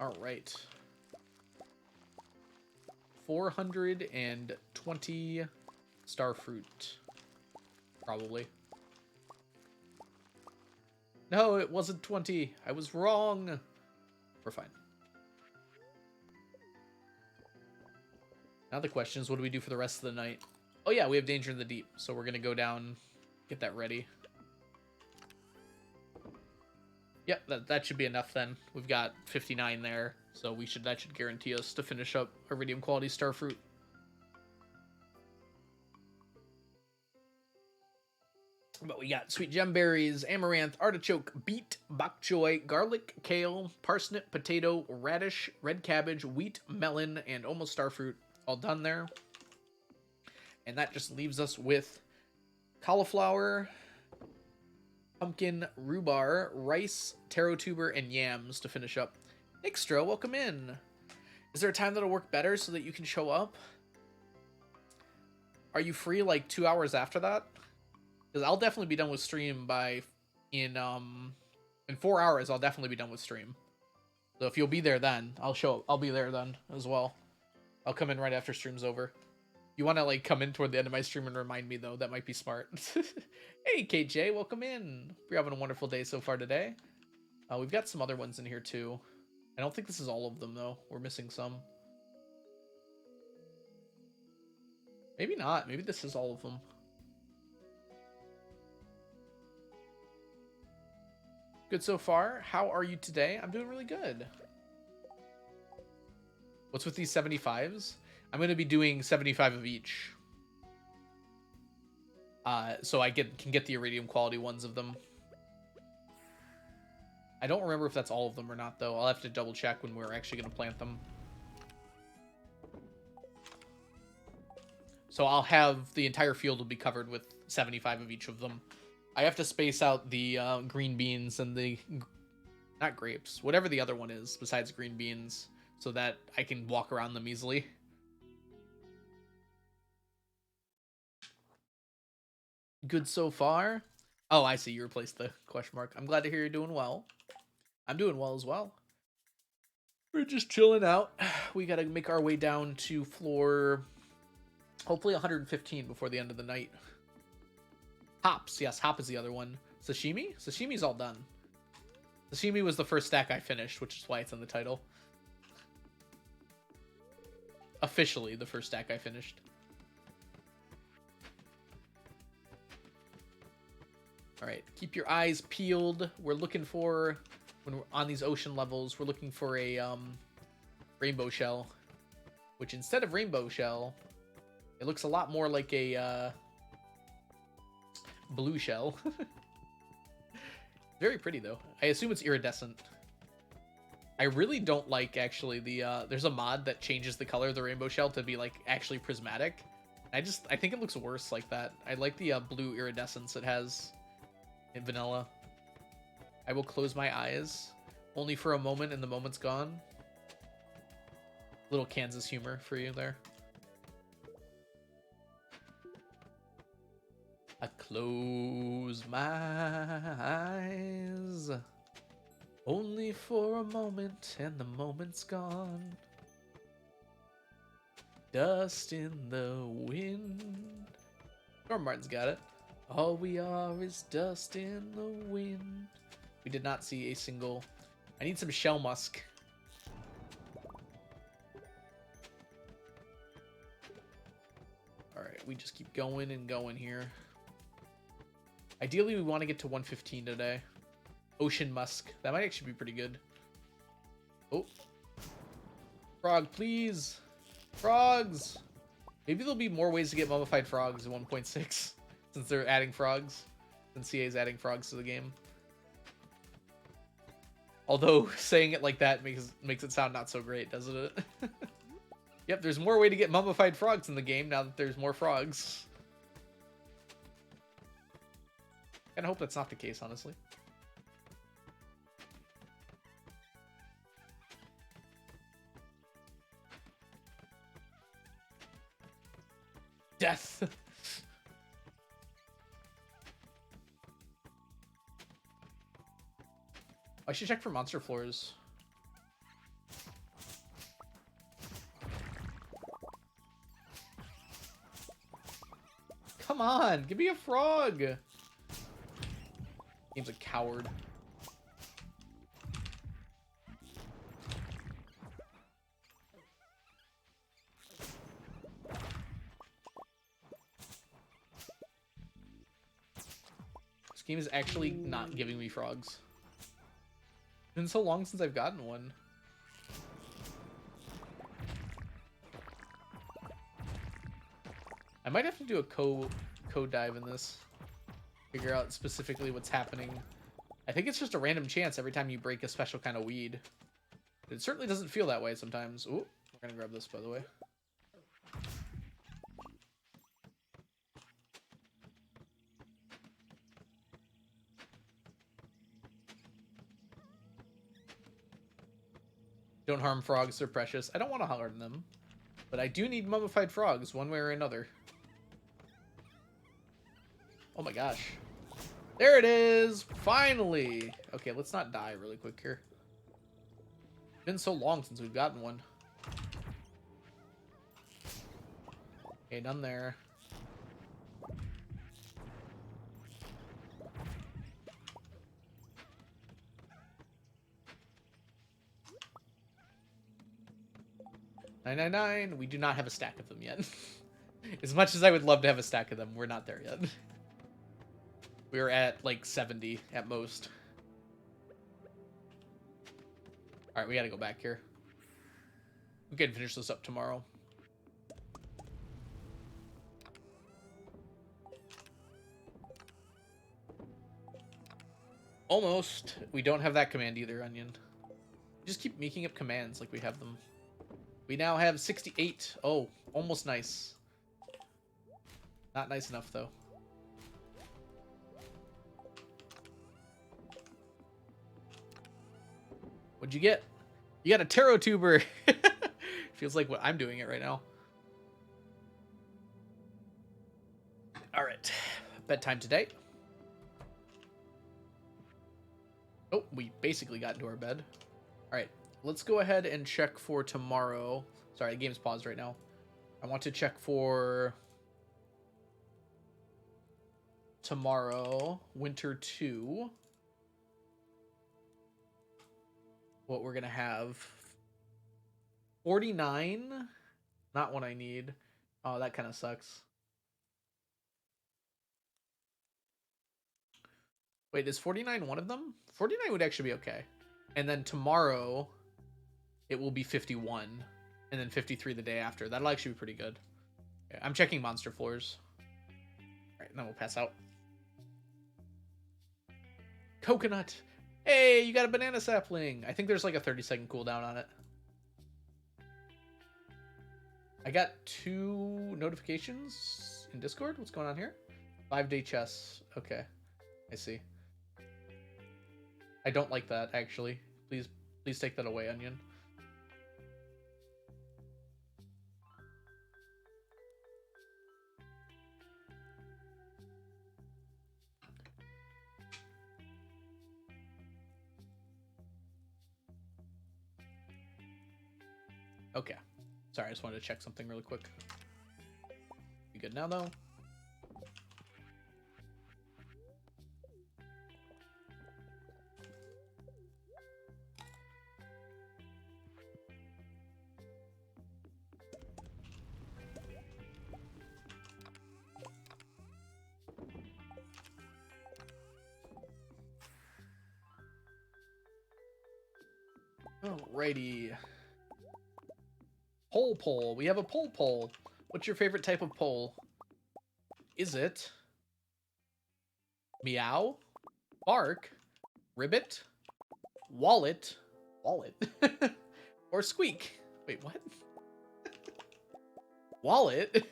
All right. 420 star fruit. Probably. No, it wasn't 20. I was wrong. We're fine. Now the question is, what do we do for the rest of the night? Oh yeah, we have Danger in the Deep, so we're gonna go down, get that ready. Yep, that should be enough then. We've got 59 there, so that should guarantee us to finish up Iridium quality starfruit. But we got sweet gemberries, amaranth, artichoke, beet, bok choy, garlic, kale, parsnip, potato, radish, red cabbage, wheat, melon, and almost starfruit all done there. And that just leaves us with cauliflower, pumpkin, rhubarb, rice, taro tuber, and yams to finish up. Nixtra, welcome in. Is there a time that'll work better so that you can show up? Are you free like 2 hours after that? Because I'll definitely be done with stream in 4 hours. I'll definitely be done with stream. So if you'll be there then, I'll be there then as well. I'll come in right after stream's over. You want to like come in toward the end of my stream and remind me though, that might be smart. Hey KJ, welcome in. We're having a wonderful day so far today. We've got some other ones in here too. I don't think this is all of them though. We're missing some. Maybe not. Maybe this is all of them. Good so far. How are you today? I'm doing really good. What's with these 75s? I'm going to be doing 75 of each. So I can get the iridium quality ones of them. I don't remember if that's all of them or not, though. I'll have to double check when we're actually going to plant them. So I'll have the entire field will be covered with 75 of each of them. I have to space out the green beans and the... not grapes. Whatever the other one is besides green beans, so that I can walk around them easily. Good so far? Oh, I see. You replaced the question mark. I'm glad to hear you're doing well. I'm doing well as well. We're just chilling out. We gotta make our way down to floor... hopefully 115 before the end of the night. Hops. Yes, hop is the other one. Sashimi? Sashimi's all done. Sashimi was the first stack I finished, which is why it's in the title. Officially, the first stack I finished. All right, keep your eyes peeled. We're looking for, when we're on these ocean levels, we're looking for a rainbow shell, which instead of rainbow shell, it looks a lot more like a blue shell. Very pretty though. I assume it's iridescent. I really don't like actually the there's a mod that changes the color of the rainbow shell to be like actually prismatic. I think it looks worse like that. I like the blue iridescence it has in vanilla. I will close my eyes only for a moment and the moment's gone. Little Kansas humor for you there. I close my eyes only for a moment and the moment's gone. Dust in the wind. Norm Martin's got it. All we are is dust in the wind. We did not see a single. I need some shell musk. Alright, we just keep going and going here. Ideally, we want to get to 115 today. Ocean musk. That might actually be pretty good. Oh. Frog, please. Frogs. Maybe there'll be more ways to get mummified frogs in 1.6 since they're adding frogs. Since CA's adding frogs to the game. Although saying it like that makes it sound not so great, doesn't it? Yep, there's more way to get mummified frogs in the game now that there's more frogs. I hope that's not the case, honestly. Death. I should check for monster floors. Come on, give me a frog. Game's a coward. This game is actually not giving me frogs. It's been so long since I've gotten one. I might have to do a code dive in this. Figure out specifically what's happening. I think it's just a random chance every time you break a special kind of weed. It certainly doesn't feel that way sometimes. Ooh, we're gonna grab this, by the way. Don't harm frogs, they're precious. I don't want to harm them. But I do need mummified frogs, one way or another. Oh my gosh. There it is! Finally! Okay, let's not die really quick here. It's been so long since we've gotten one. Okay, done there. $9.99. We do not have a stack of them yet. As much as I would love to have a stack of them, we're not there yet. We were at like 70 at most. Alright, we gotta go back here. We can finish this up tomorrow. Almost. We don't have that command either, Onion. Just keep making up commands like we have them. We now have 68. Oh, almost nice. Not nice enough, though. What'd you get? You got a tarot tuber. Feels like what I'm doing it right now. All right. Bedtime today. Oh, we basically got into our bed. All right. Let's go ahead and check for tomorrow. Sorry, the game's paused right now. I want to check for tomorrow, Winter 2. What we're going to have. 49. Not what I need. Oh, that kind of sucks. Wait, is 49 one of them? 49 would actually be okay. And then tomorrow, it will be 51. And then 53 the day after. That'll actually be pretty good. Okay, I'm checking monster floors. Alright, then we'll pass out. Coconut! Hey, you got a banana sapling! I think there's like a 30-second cooldown on it. I got 2 notifications in Discord. What's going on here? 5-day chess. Okay. I see. I don't like that, actually. Please take that away, Onion. Okay. Sorry, I just wanted to check something really quick. You good now, though? Alrighty. Poll. We have a poll. What's your favorite type of poll? Is it meow, bark, ribbit, wallet, or squeak? Wait, what? Wallet?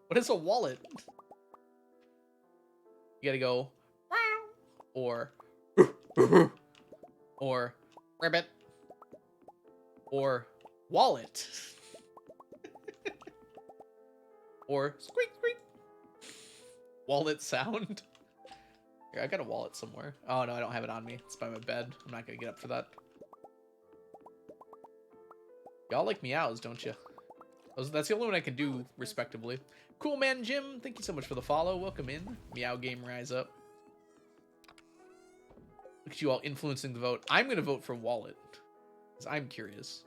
What is a wallet? You gotta go or ribbit or wallet or squeak. Wallet sound. Here, I got a wallet somewhere. Oh no, I don't have it on me. It's by my bed. I'm not gonna get up for that. Y'all like meows, don't you? That's the only one I can do respectively. Cool man Jim, thank you so much for the follow. Welcome in. Meow game rise up. Look at you all influencing the vote. I'm gonna vote for wallet. Because I'm curious.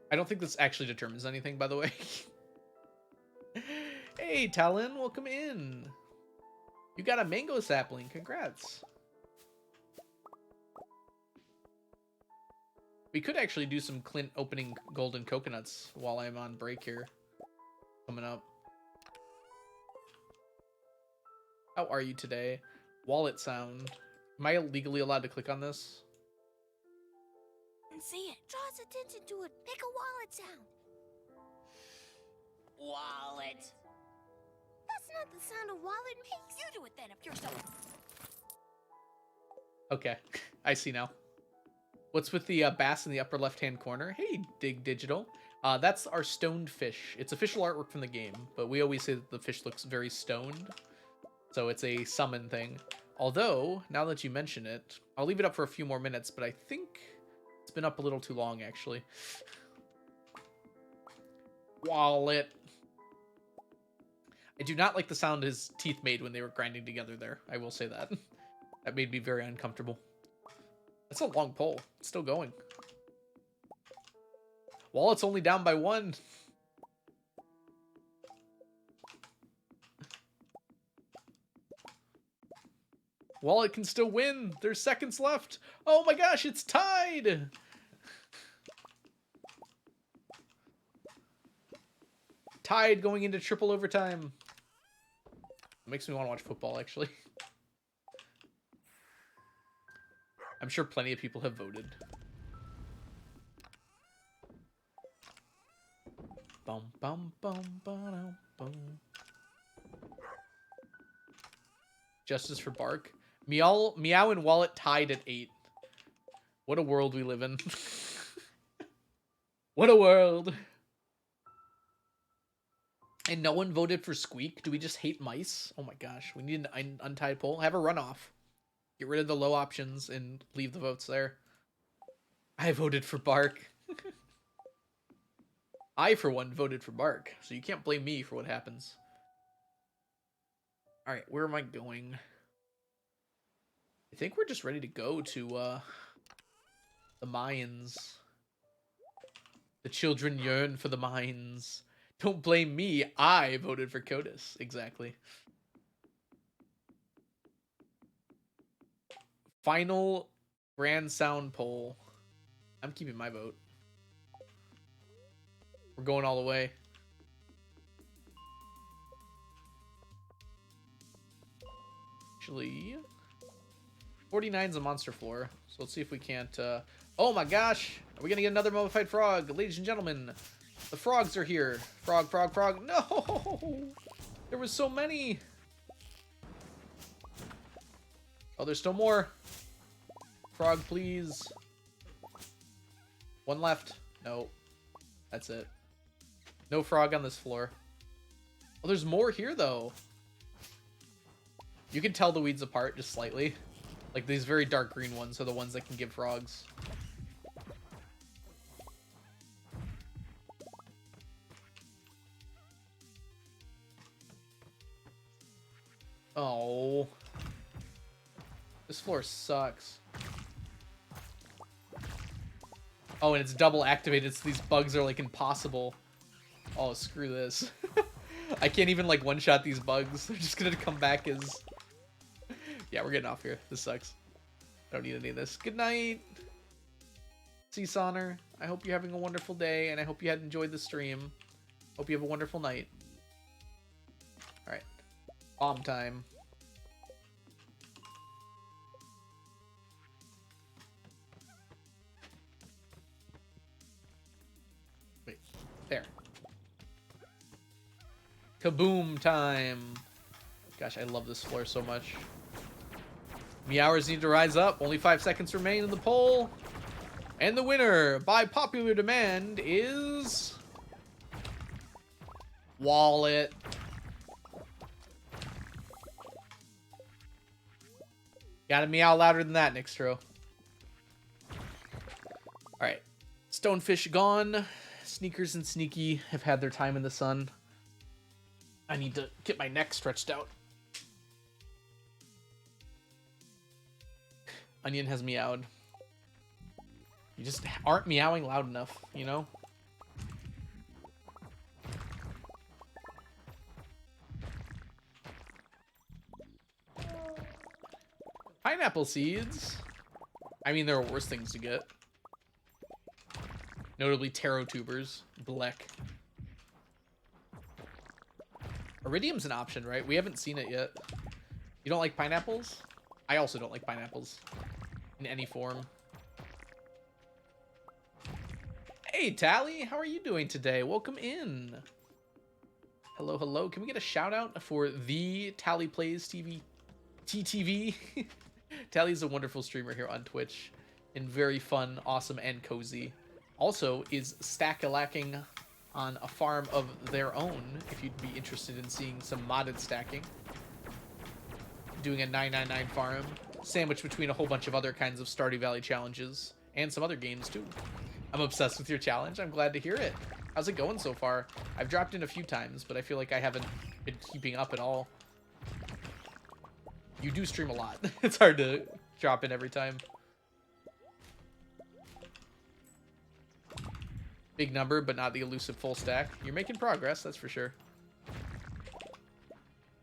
I don't think this actually determines anything, by the way. Hey, Talon, welcome in. You got a mango sapling. Congrats. We could actually do some Clint opening golden coconuts while I'm on break here. Coming up. How are you today? Wallet sound. Am I legally allowed to click on this? See it. Draws attention to it. Make a wallet sound. Wallet. That's not the sound a wallet makes. You do it then if you're so... Okay, I see now. What's with the bass in the upper left-hand corner? Hey, Dig Digital. That's our stoned fish. It's official artwork from the game, but we always say that the fish looks very stoned. So it's a summon thing. Although, now that you mention it, I'll leave it up for a few more minutes, but I think it's been up a little too long, actually. Wallet. I do not like the sound his teeth made when they were grinding together there. I will say that. That made me very uncomfortable. That's a long pole. It's still going. Wallet's only down by 1. Wallet can still win. There's seconds left. Oh my gosh, it's tied. Tied going into triple overtime. It makes me want to watch football, actually. I'm sure plenty of people have voted. Bum bum bum ba bum. Justice for Bark. Meow and Wallet tied at 8. What a world we live in. What a world. And no one voted for Squeak. Do we just hate mice? Oh my gosh. We need an untied poll. Have a runoff. Get rid of the low options and leave the votes there. I voted for Bark. I, for one, voted for Bark. So you can't blame me for what happens. Alright, where am I going? I think we're just ready to go to the Mayans. The children yearn for the mines. Don't blame me. I voted for CODIS. Exactly. Final grand sound poll. I'm keeping my vote. We're going all the way. Actually, 49's a monster floor. So let's see if we can't... Oh my gosh! Are we gonna get another mummified frog? Ladies and gentlemen, the frogs are here. Frog, frog, frog. No! There was so many! Oh, there's still more. Frog, please. One left. No. That's it. No frog on this floor. Oh, there's more here, though. You can tell the weeds apart just slightly. Like, these very dark green ones are the ones that can give frogs. Oh. This floor sucks. Oh, and it's double activated, so these bugs are, like, impossible. Oh, screw this. I can't even, like, one-shot these bugs. They're just gonna come back as... Yeah, we're getting off here. This sucks. I don't need any of this. Good night, Seasawner. I hope you're having a wonderful day, and I hope you had enjoyed the stream. Hope you have a wonderful night. Alright. Bomb time. Wait. There. Kaboom time. Gosh, I love this floor so much. Meowers need to rise up. Only 5 seconds remain in the poll. And the winner, by popular demand, is... Wallet. Gotta meow louder than that, Nixtro. Alright. Stonefish gone. Sneakers and Sneaky have had their time in the sun. I need to get my neck stretched out. Onion has meowed. You just aren't meowing loud enough, you know? Pineapple seeds. I mean, there are worse things to get. Notably taro tubers. Bleck. Iridium's an option, right? We haven't seen it yet. You don't like pineapples? I also don't like pineapples. In any form. Hey, Tally! How are you doing today? Welcome in. Hello, hello. Can we get a shout out for the Tally Plays TV? TTV? Tally's a wonderful streamer here on Twitch. And very fun, awesome, and cozy. Also is stack-a-lacking on a farm of their own, if you'd be interested in seeing some modded stacking. Doing a 999 farm, sandwiched between a whole bunch of other kinds of Stardew Valley challenges, and some other games too. I'm obsessed with your challenge. I'm glad to hear it. How's it going so far? I've dropped in a few times, but I feel like I haven't been keeping up at all. You do stream a lot. It's hard to drop in every time. Big number, but not the elusive full stack. You're making progress, that's for sure.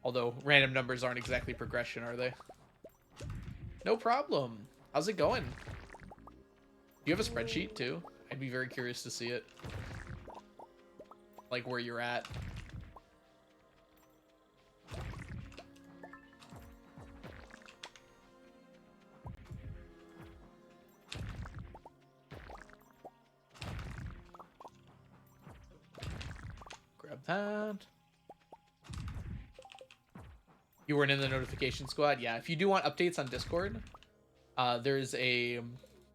Although, random numbers aren't exactly progression, are they? No problem. How's it going? Do you have a spreadsheet, too? I'd be very curious to see it. Like, where you're at. Grab that. You weren't in the notification squad? Yeah, if you do want updates on Discord, there's a...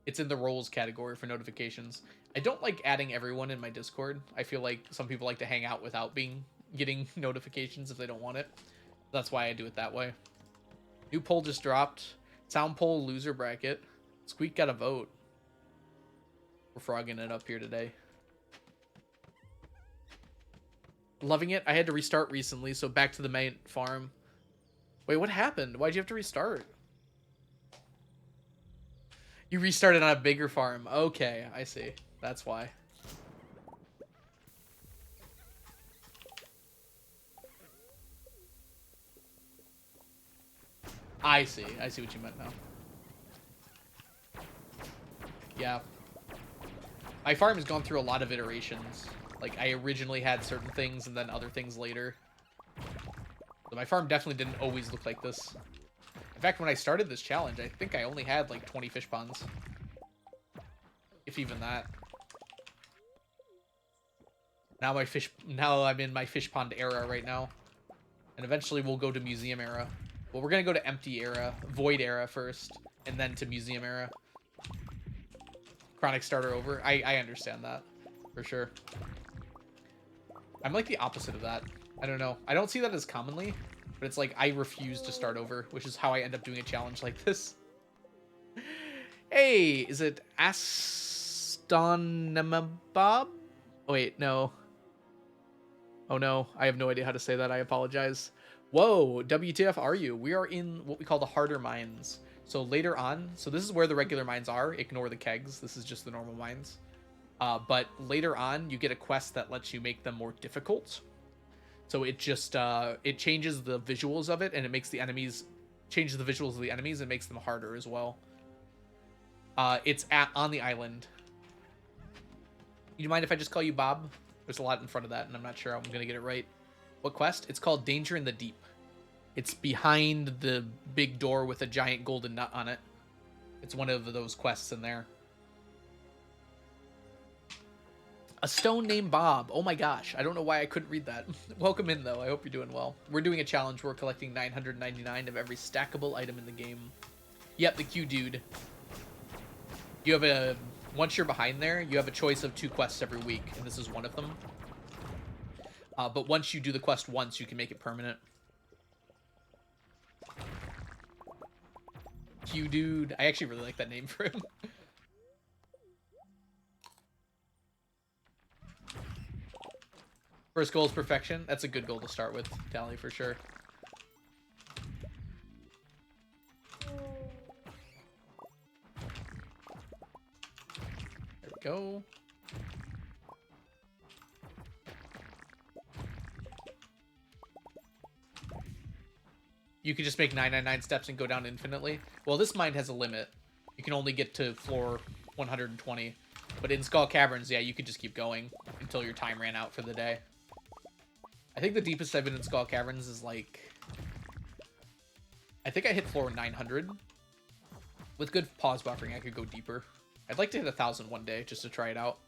It's in the roles category for notifications. I don't like adding everyone in my Discord. I feel like some people like to hang out without getting notifications if they don't want it. That's why I do it that way. New poll just dropped. Sound poll loser bracket. Squeak got a vote. We're frogging it up here today. Loving it. I had to restart recently, so back to the main farm. Wait, what happened? Why'd you have to restart? You restarted on a bigger farm. Okay, I see. That's why. I see. I see what you meant now. Yeah. My farm has gone through a lot of iterations. Like, I originally had certain things and then other things later. So my farm definitely didn't always look like this. In fact, when I started this challenge, I think I only had like 20 fish ponds. If even that. Now I'm in my fish pond era right now. And eventually we'll go to museum era. Well, we're gonna go to empty era, void era first, and then to museum era. Chronic starter over. I understand that, for sure. I'm like the opposite of that. I don't know. I don't see that as commonly, but it's like I refuse to start over, which is how I end up doing a challenge like this. Hey, is it Astonemabob? Oh, wait, no. Oh no, I have no idea how to say that. I apologize. Whoa, WTF are you? We are in what we call the harder mines. So later on, so this is where the regular mines are. Ignore the kegs. This is just the normal mines. But later on, you get a quest that lets you make them more difficult. So it just, it changes the visuals of it, and it makes the enemies, changes the visuals of the enemies and makes them harder as well. It's on the island. You mind if I just call you Bob? There's a lot in front of that, and I'm not sure I'm going to get it right. What quest? It's called Danger in the Deep. It's behind the big door with a giant golden nut on it. It's one of those quests in there. A stone named Bob. Oh my gosh. I don't know why I couldn't read that. Welcome in, though. I hope you're doing well. We're doing a challenge. We're collecting 999 of every stackable item in the game. Yep, the Q dude. You have a... Once you're behind there, you have a choice of 2 quests every week, and this is one of them. But once you do the quest once, you can make it permanent. Q dude. I actually really like that name for him. First goal is perfection. That's a good goal to start with, Tally, for sure. There we go. You could just make 999 steps and go down infinitely. Well, this mine has a limit. You can only get to floor 120. But in Skull Caverns, yeah, you could just keep going until your time ran out for the day. I think the deepest I've been in Skull Caverns is like... I think I hit floor 900. With good pause buffering, I could go deeper. I'd like to hit 1,000 one day, just to try it out.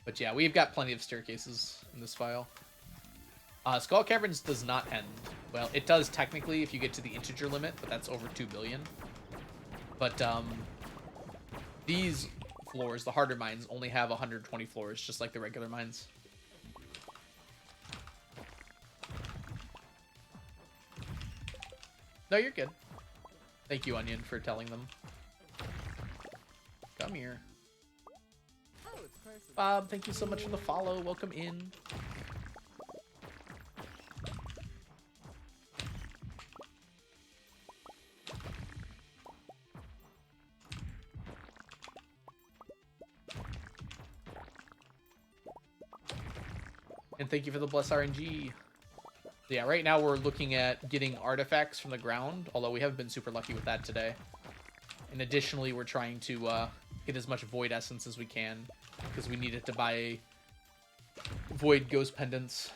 But yeah, we've got plenty of staircases in this file. Skull Caverns does not end. Well, it does technically if you get to the integer limit, but that's over 2 billion. But these floors, the harder mines, only have 120 floors, just like the regular mines. No, you're good. Thank you, Onion, for telling them. Come here. Oh, it's personal. Bob, thank you so much for the follow. Welcome in. And thank you for the bless RNG. Yeah, right now we're looking at getting artifacts from the ground, although we haven't been super lucky with that today. And additionally, we're trying to get as much Void Essence as we can, because we need it to buy Void Ghost Pendants.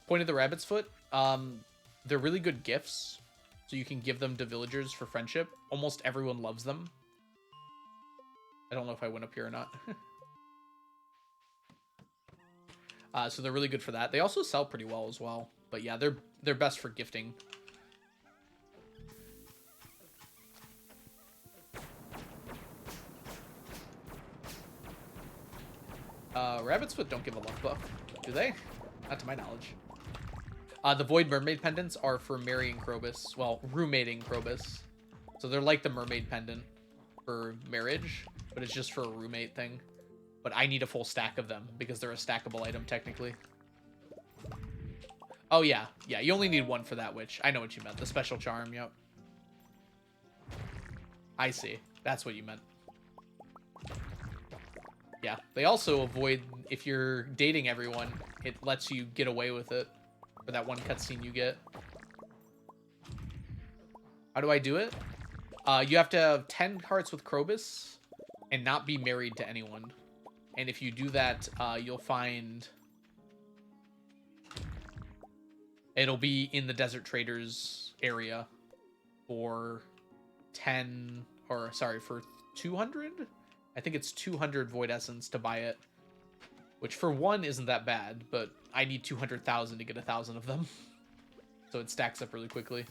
Point of the Rabbit's Foot, they're really good gifts, so you can give them to villagers for friendship. Almost everyone loves them. I don't know if I went up here or not. So they're really good for that. They also sell pretty well as well. But yeah, they're best for gifting. Rabbit's Foot don't give a luck buff, do they? Not to my knowledge. The Void Mermaid Pendants are for marrying Krobus. Well, roommating Krobus. So they're like the Mermaid Pendant for marriage, but it's just for a roommate thing. But I need a full stack of them because they're a stackable item technically. Oh yeah, yeah, you only need one for that witch. I know what you meant. The special charm, yep. I see. That's what you meant. Yeah, they also avoid, if you're dating everyone, it lets you get away with it for that one cutscene you get. How do I do it? You have to have 10 hearts with Krobus and not be married to anyone. And if you do that, you'll find... It'll be in the Desert Traders area for 10... Or, sorry, for 200? I think it's 200 Void Essence to buy it. Which for one isn't that bad, but I need 200,000 to get 1,000 of them. So it stacks up really quickly.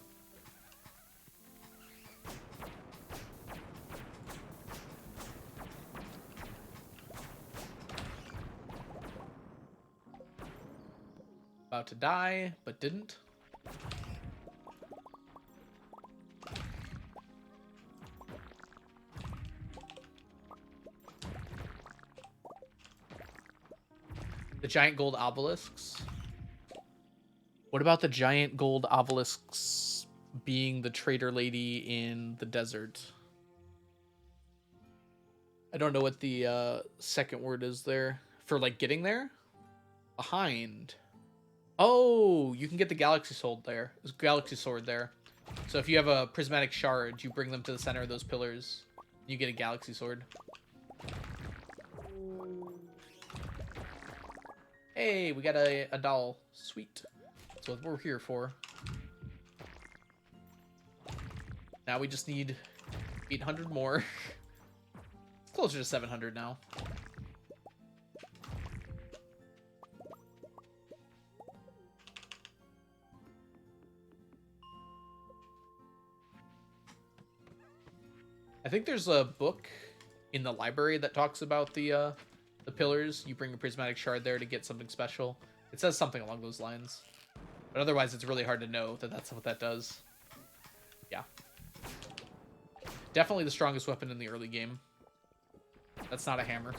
About to die, but didn't. The giant gold obelisks. What about the giant gold obelisks being the trader lady in the desert? I don't know what the second word is there. For, like, getting there? Behind. Oh, you can get the galaxy sword there. Galaxy sword there. So if you have a prismatic shard, you bring them to the center of those pillars. You get a galaxy sword. Hey, we got a doll. Sweet. That's what we're here for. Now we just need 800 more. It's closer to 700 now. I think there's a book in the library that talks about the pillars. You bring a prismatic shard there to get something special. It says something along those lines. But otherwise, it's really hard to know that that's what that does. Yeah. Definitely the strongest weapon in the early game. That's not a hammer.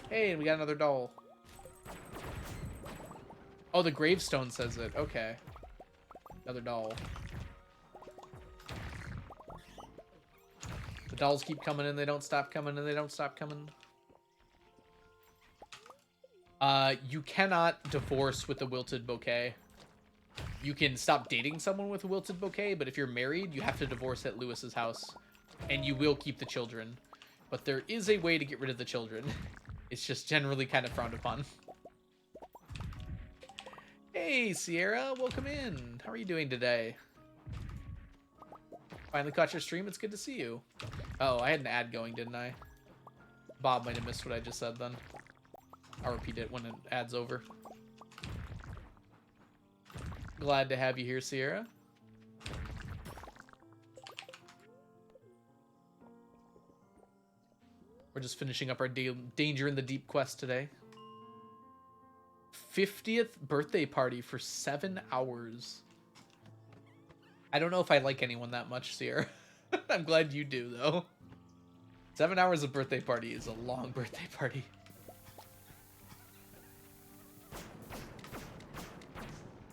Hey, and we got another doll. Oh, the gravestone says it. Okay. Another doll. The dolls keep coming and they don't stop coming and they don't stop coming. You cannot divorce with a wilted bouquet. You can stop dating someone with a wilted bouquet, but if you're married, you have to divorce at Lewis's house. And you will keep the children. But there is a way to get rid of the children. It's just generally kind of frowned upon. Hey, Sierra, welcome in. How are you doing today? Finally caught your stream. It's good to see you. Oh, I had an ad going, didn't I? Bob might have missed what I just said then. I'll repeat it when the ad's over. Glad to have you here, Sierra. We're just finishing up our Danger in the Deep quest today. 50th birthday party for 7 hours. I don't know if I like anyone that much, Sierra. I'm glad you do, though. 7 hours of birthday party is a long birthday party.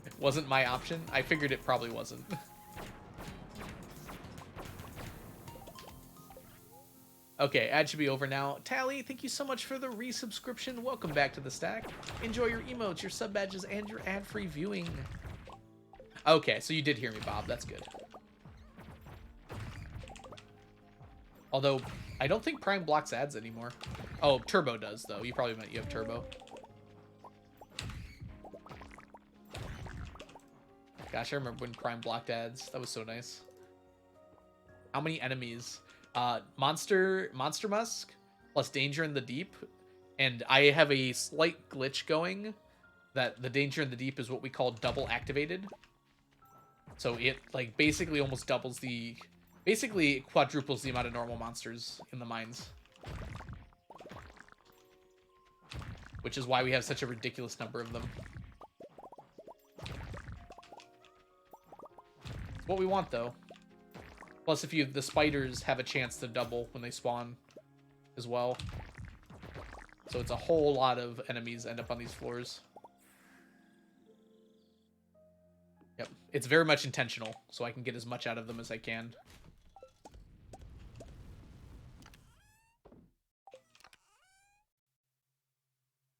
It wasn't my option. I figured it probably wasn't. Okay, ad should be over now. Tally, thank you so much for the resubscription. Welcome back to the stack. Enjoy your emotes, your sub badges, and your ad-free viewing. Okay, so you did hear me, Bob. That's good. Although, I don't think Prime blocks ads anymore. Oh, Turbo does, though. You probably meant you have Turbo. Gosh, I remember when Prime blocked ads. That was so nice. How many enemies? Monster Musk plus Danger in the Deep, and I have a slight glitch going that the Danger in the Deep is what we call double activated. So it like basically almost doubles the, basically quadruples the amount of normal monsters in the mines, which is why we have such a ridiculous number of them. It's what we want, though. Plus, if the spiders have a chance to double when they spawn as well. So it's a whole lot of enemies end up on these floors. Yep. It's very much intentional, so I can get as much out of them as I can.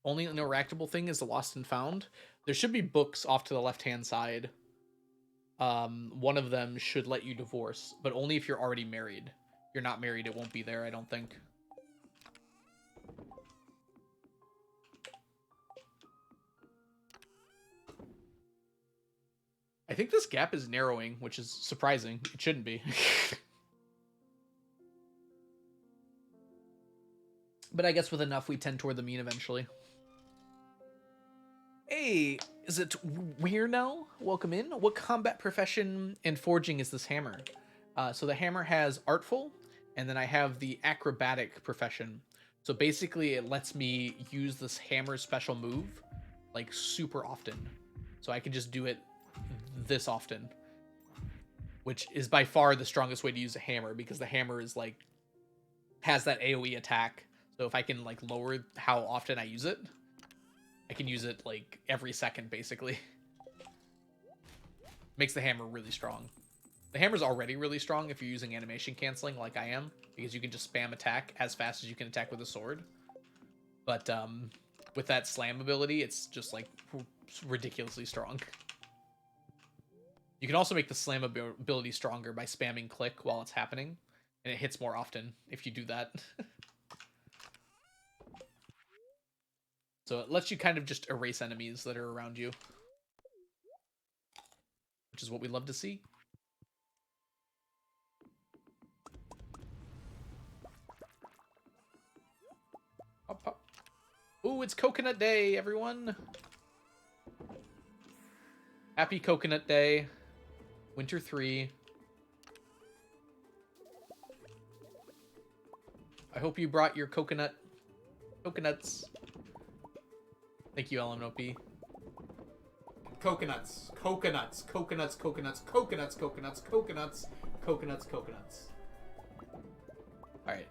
Only interactable thing is the lost and found. There should be books off to the left-hand side. One of them should let you divorce, but only if you're already married. If you're not married, it won't be there, I don't think. I think this gap is narrowing, which is surprising. It shouldn't be. But I guess with enough, we tend toward the mean eventually. Hey, is it Weird now? Welcome in. What combat profession and forging is this hammer? So the hammer has artful, and then I have the acrobatic profession. So basically, it lets me use this hammer special move like super often. So I can just do it this often, which is by far the strongest way to use a hammer because the hammer is like has that AoE attack. So if I can like lower how often I use it, I can use it like every second basically. Makes the hammer really strong. The hammer's already really strong if you're using animation canceling like I am, because you can just spam attack as fast as you can attack with a sword. But with that slam ability, it's just like ridiculously strong. You can also make the slam ability stronger by spamming click while it's happening, and it hits more often if you do that. So it lets you kind of just erase enemies that are around you, which is what we love to see. Pop, pop. Ooh, it's Coconut Day, everyone! Happy Coconut Day. Winter 3. I hope you brought your coconuts. Thank you, LMNOP. Coconuts. Coconuts. Coconuts. Coconuts. Coconuts. Coconuts. Coconuts. Coconuts. Coconuts. Alright.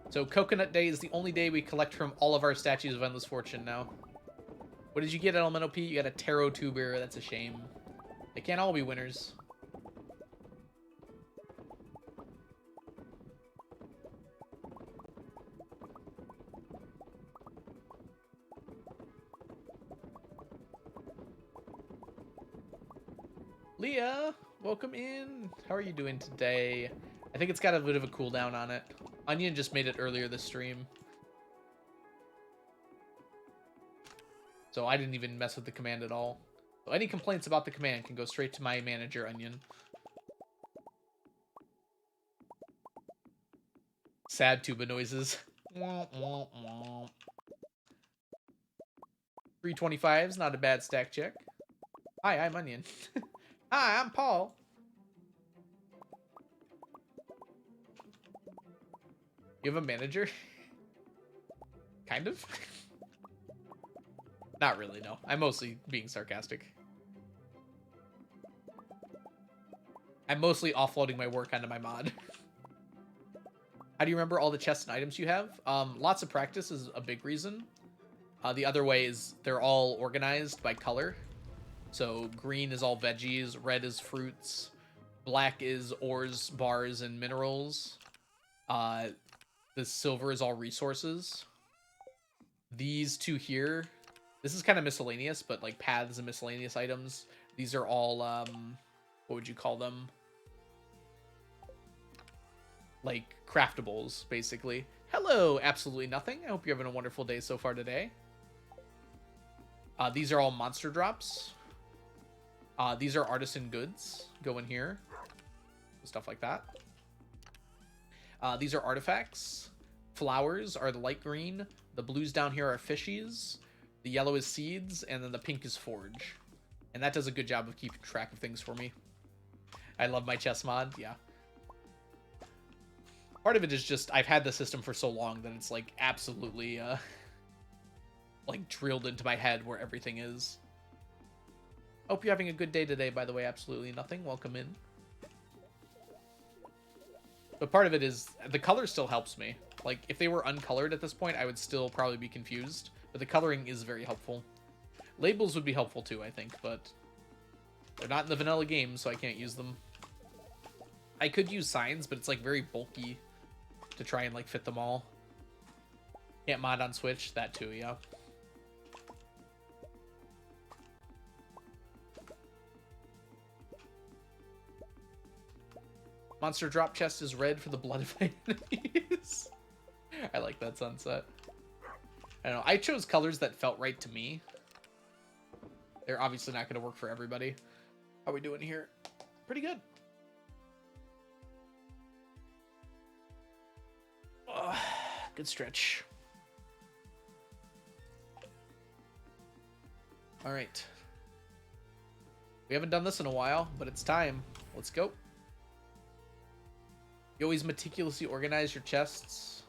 So Coconut Day is the only day we collect from all of our statues of Endless Fortune now. What did you get, LMNOP? You got a Tarot Tuber. That's a shame. They can't all be winners. Leah, welcome in. How are you doing today? I think it's got a bit of a cooldown on it. Onion just made it earlier this stream. So I didn't even mess with the command at all. So any complaints about the command can go straight to my manager, Onion. Sad tuba noises. 325 is not a bad stack check. Hi, I'm Onion. Hi, I'm Paul. You have a manager? Kind of? Not really, no. I'm mostly being sarcastic. I'm mostly offloading my work onto my mod. How do you remember all the chests and items you have? Lots of practice is a big reason. The other way is they're all organized by color. So green is all veggies, red is fruits, black is ores, bars, and minerals. The silver is all resources. These two here, this is kind of miscellaneous, but like paths and miscellaneous items. These are all, what would you call them? Like craftables, basically. Hello, absolutely nothing. I hope you're having a wonderful day so far today. These are all monster drops. These are artisan goods. Go in here. Stuff like that. These are artifacts. Flowers are the light green. The blues down here are fishies. The yellow is seeds. And then the pink is forge. And that does a good job of keeping track of things for me. I love my chess mod. Yeah. Part of it is just I've had the system for so long that it's like absolutely like drilled into my head where everything is. Hope you're having a good day today, by the way. Absolutely nothing. Welcome in. But part of it is the color still helps me. Like if they were uncolored at this point, I would still probably be confused. But the coloring is very helpful. Labels would be helpful too, I think, but they're not in the vanilla game, so I can't use them. I could use signs, but it's like very bulky to try and like fit them all. Can't mod on Switch. That too, yeah. Monster drop chest is red for the blood of enemies. I like that sunset. I don't know. I chose colors that felt right to me. They're obviously not going to work for everybody. How are we doing here? Pretty good. Good stretch. All right. We haven't done this in a while, but it's time. Let's go. You always meticulously organize your chests.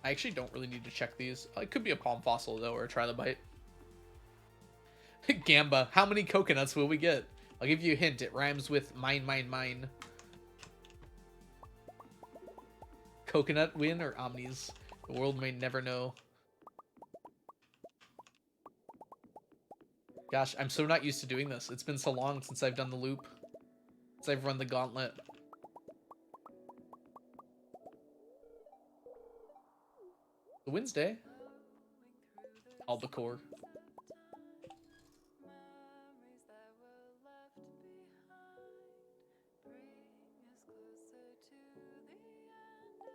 I actually don't really need to check these. It could be a palm fossil, though, or a trilobite. Gamba. How many coconuts will we get? I'll give you a hint. It rhymes with mine, mine, mine. Coconut win or omnis? The world may never know. Gosh, I'm so not used to doing this. It's been so long since I've done the loop. Since I've run the gauntlet. The Wednesday. Albacore.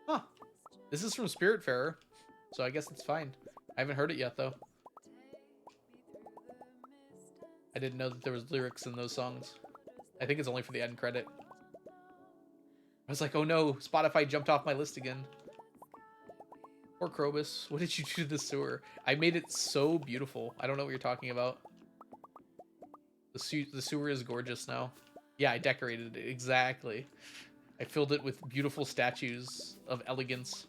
Huh. This is from Spiritfarer, so I guess it's fine. I haven't heard it yet, though. I didn't know that there was lyrics in those songs. I think it's only for the end credit. I was like, oh no, Spotify jumped off my list again. Poor Krobus, what did you do to the sewer? I made it so beautiful. I don't know what you're talking about. The sewer is gorgeous now. Yeah, I decorated it, exactly. I filled it with beautiful statues of elegance.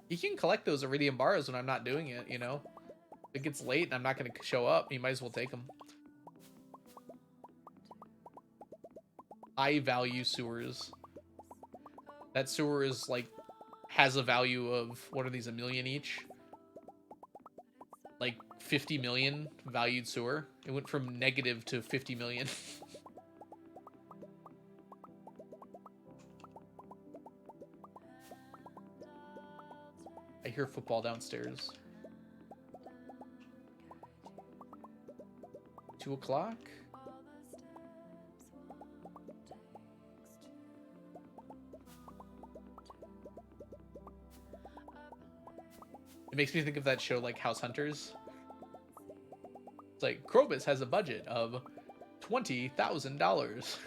You can collect those iridium bars when I'm not doing it, you know? If it gets late and I'm not going to show up, you might as well take them. High value sewers. That sewer is like has a value of, what are these, 1 million each? Like 50 million valued sewer. It went from negative to 50 million. I hear football downstairs. 2 o'clock? It makes me think of that show like House Hunters. It's like, Krobus has a budget of $20,000.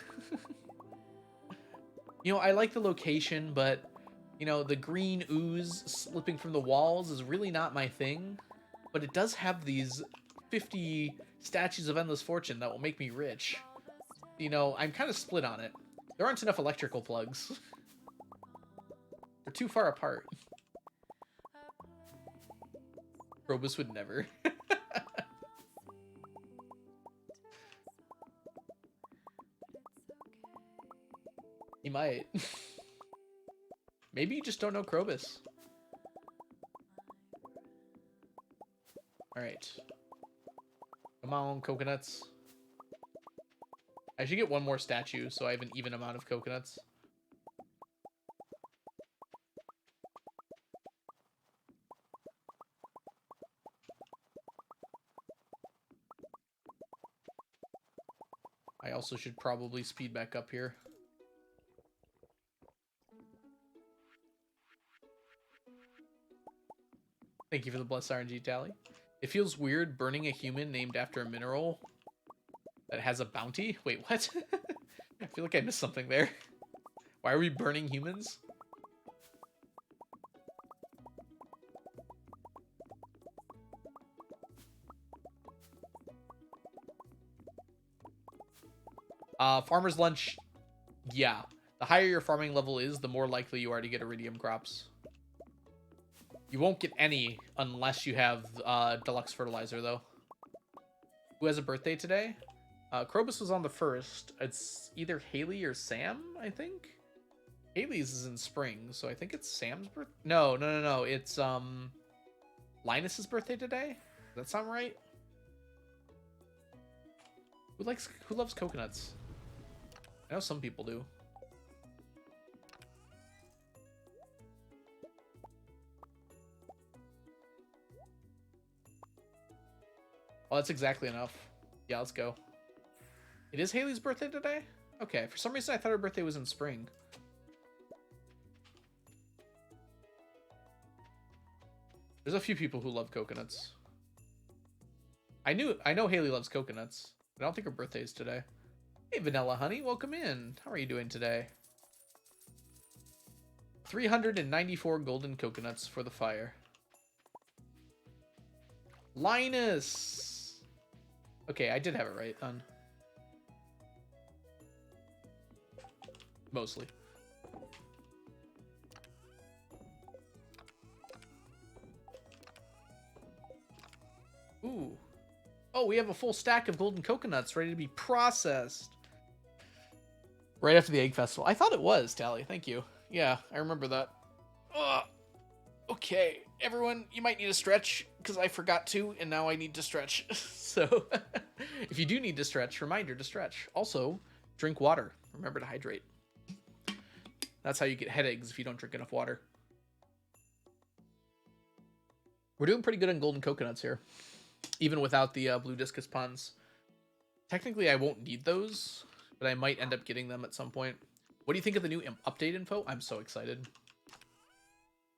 You know, I like the location, but, you know, the green ooze slipping from the walls is really not my thing. But it does have these 50 statues of endless fortune that will make me rich. You know, I'm kind of split on it. There aren't enough electrical plugs. They're too far apart. Krobus would never. He might. Maybe you just don't know Krobus. Alright. Come on, coconuts. I should get one more statue so I have an even amount of coconuts. I also should probably speed back up here. Thank you for the blessed RNG tally. It feels weird burning a human named after a mineral that has a bounty. Wait, what? I feel like I missed something there. Why are we burning humans? Farmer's lunch. Yeah. The higher your farming level is, the more likely you are to get iridium crops. You won't get any unless you have deluxe fertilizer, though. Who has a birthday today? Krobus was on the 1st. It's either Haley or Sam, I think. Haley's is in spring, so I think it's Sam's birthday. No. It's Linus's birthday today. Does that sound right? Who loves coconuts? I know some people do. Oh, that's exactly enough. Yeah, let's go. It is Haley's birthday today? Okay, for some reason I thought her birthday was in spring. There's a few people who love coconuts. I know Haley loves coconuts, but I don't think her birthday is today. Hey, Vanilla Honey, welcome in. How are you doing today? 394 golden coconuts for the fire. Linus! Okay, I did have it right, then. Mostly. Ooh. Oh, we have a full stack of golden coconuts ready to be processed. Right after the egg festival. I thought it was, Tally. Thank you. Yeah, I remember that. Ugh. Okay, everyone, you might need a stretch, because I forgot to, and now I need to stretch. So, if you do need to stretch, reminder to stretch. Also, drink water. Remember to hydrate. That's how you get headaches if you don't drink enough water. We're doing pretty good on golden coconuts here, even without the blue discus puns. Technically, I won't need those, but I might end up getting them at some point. What do you think of the new update info? I'm so excited.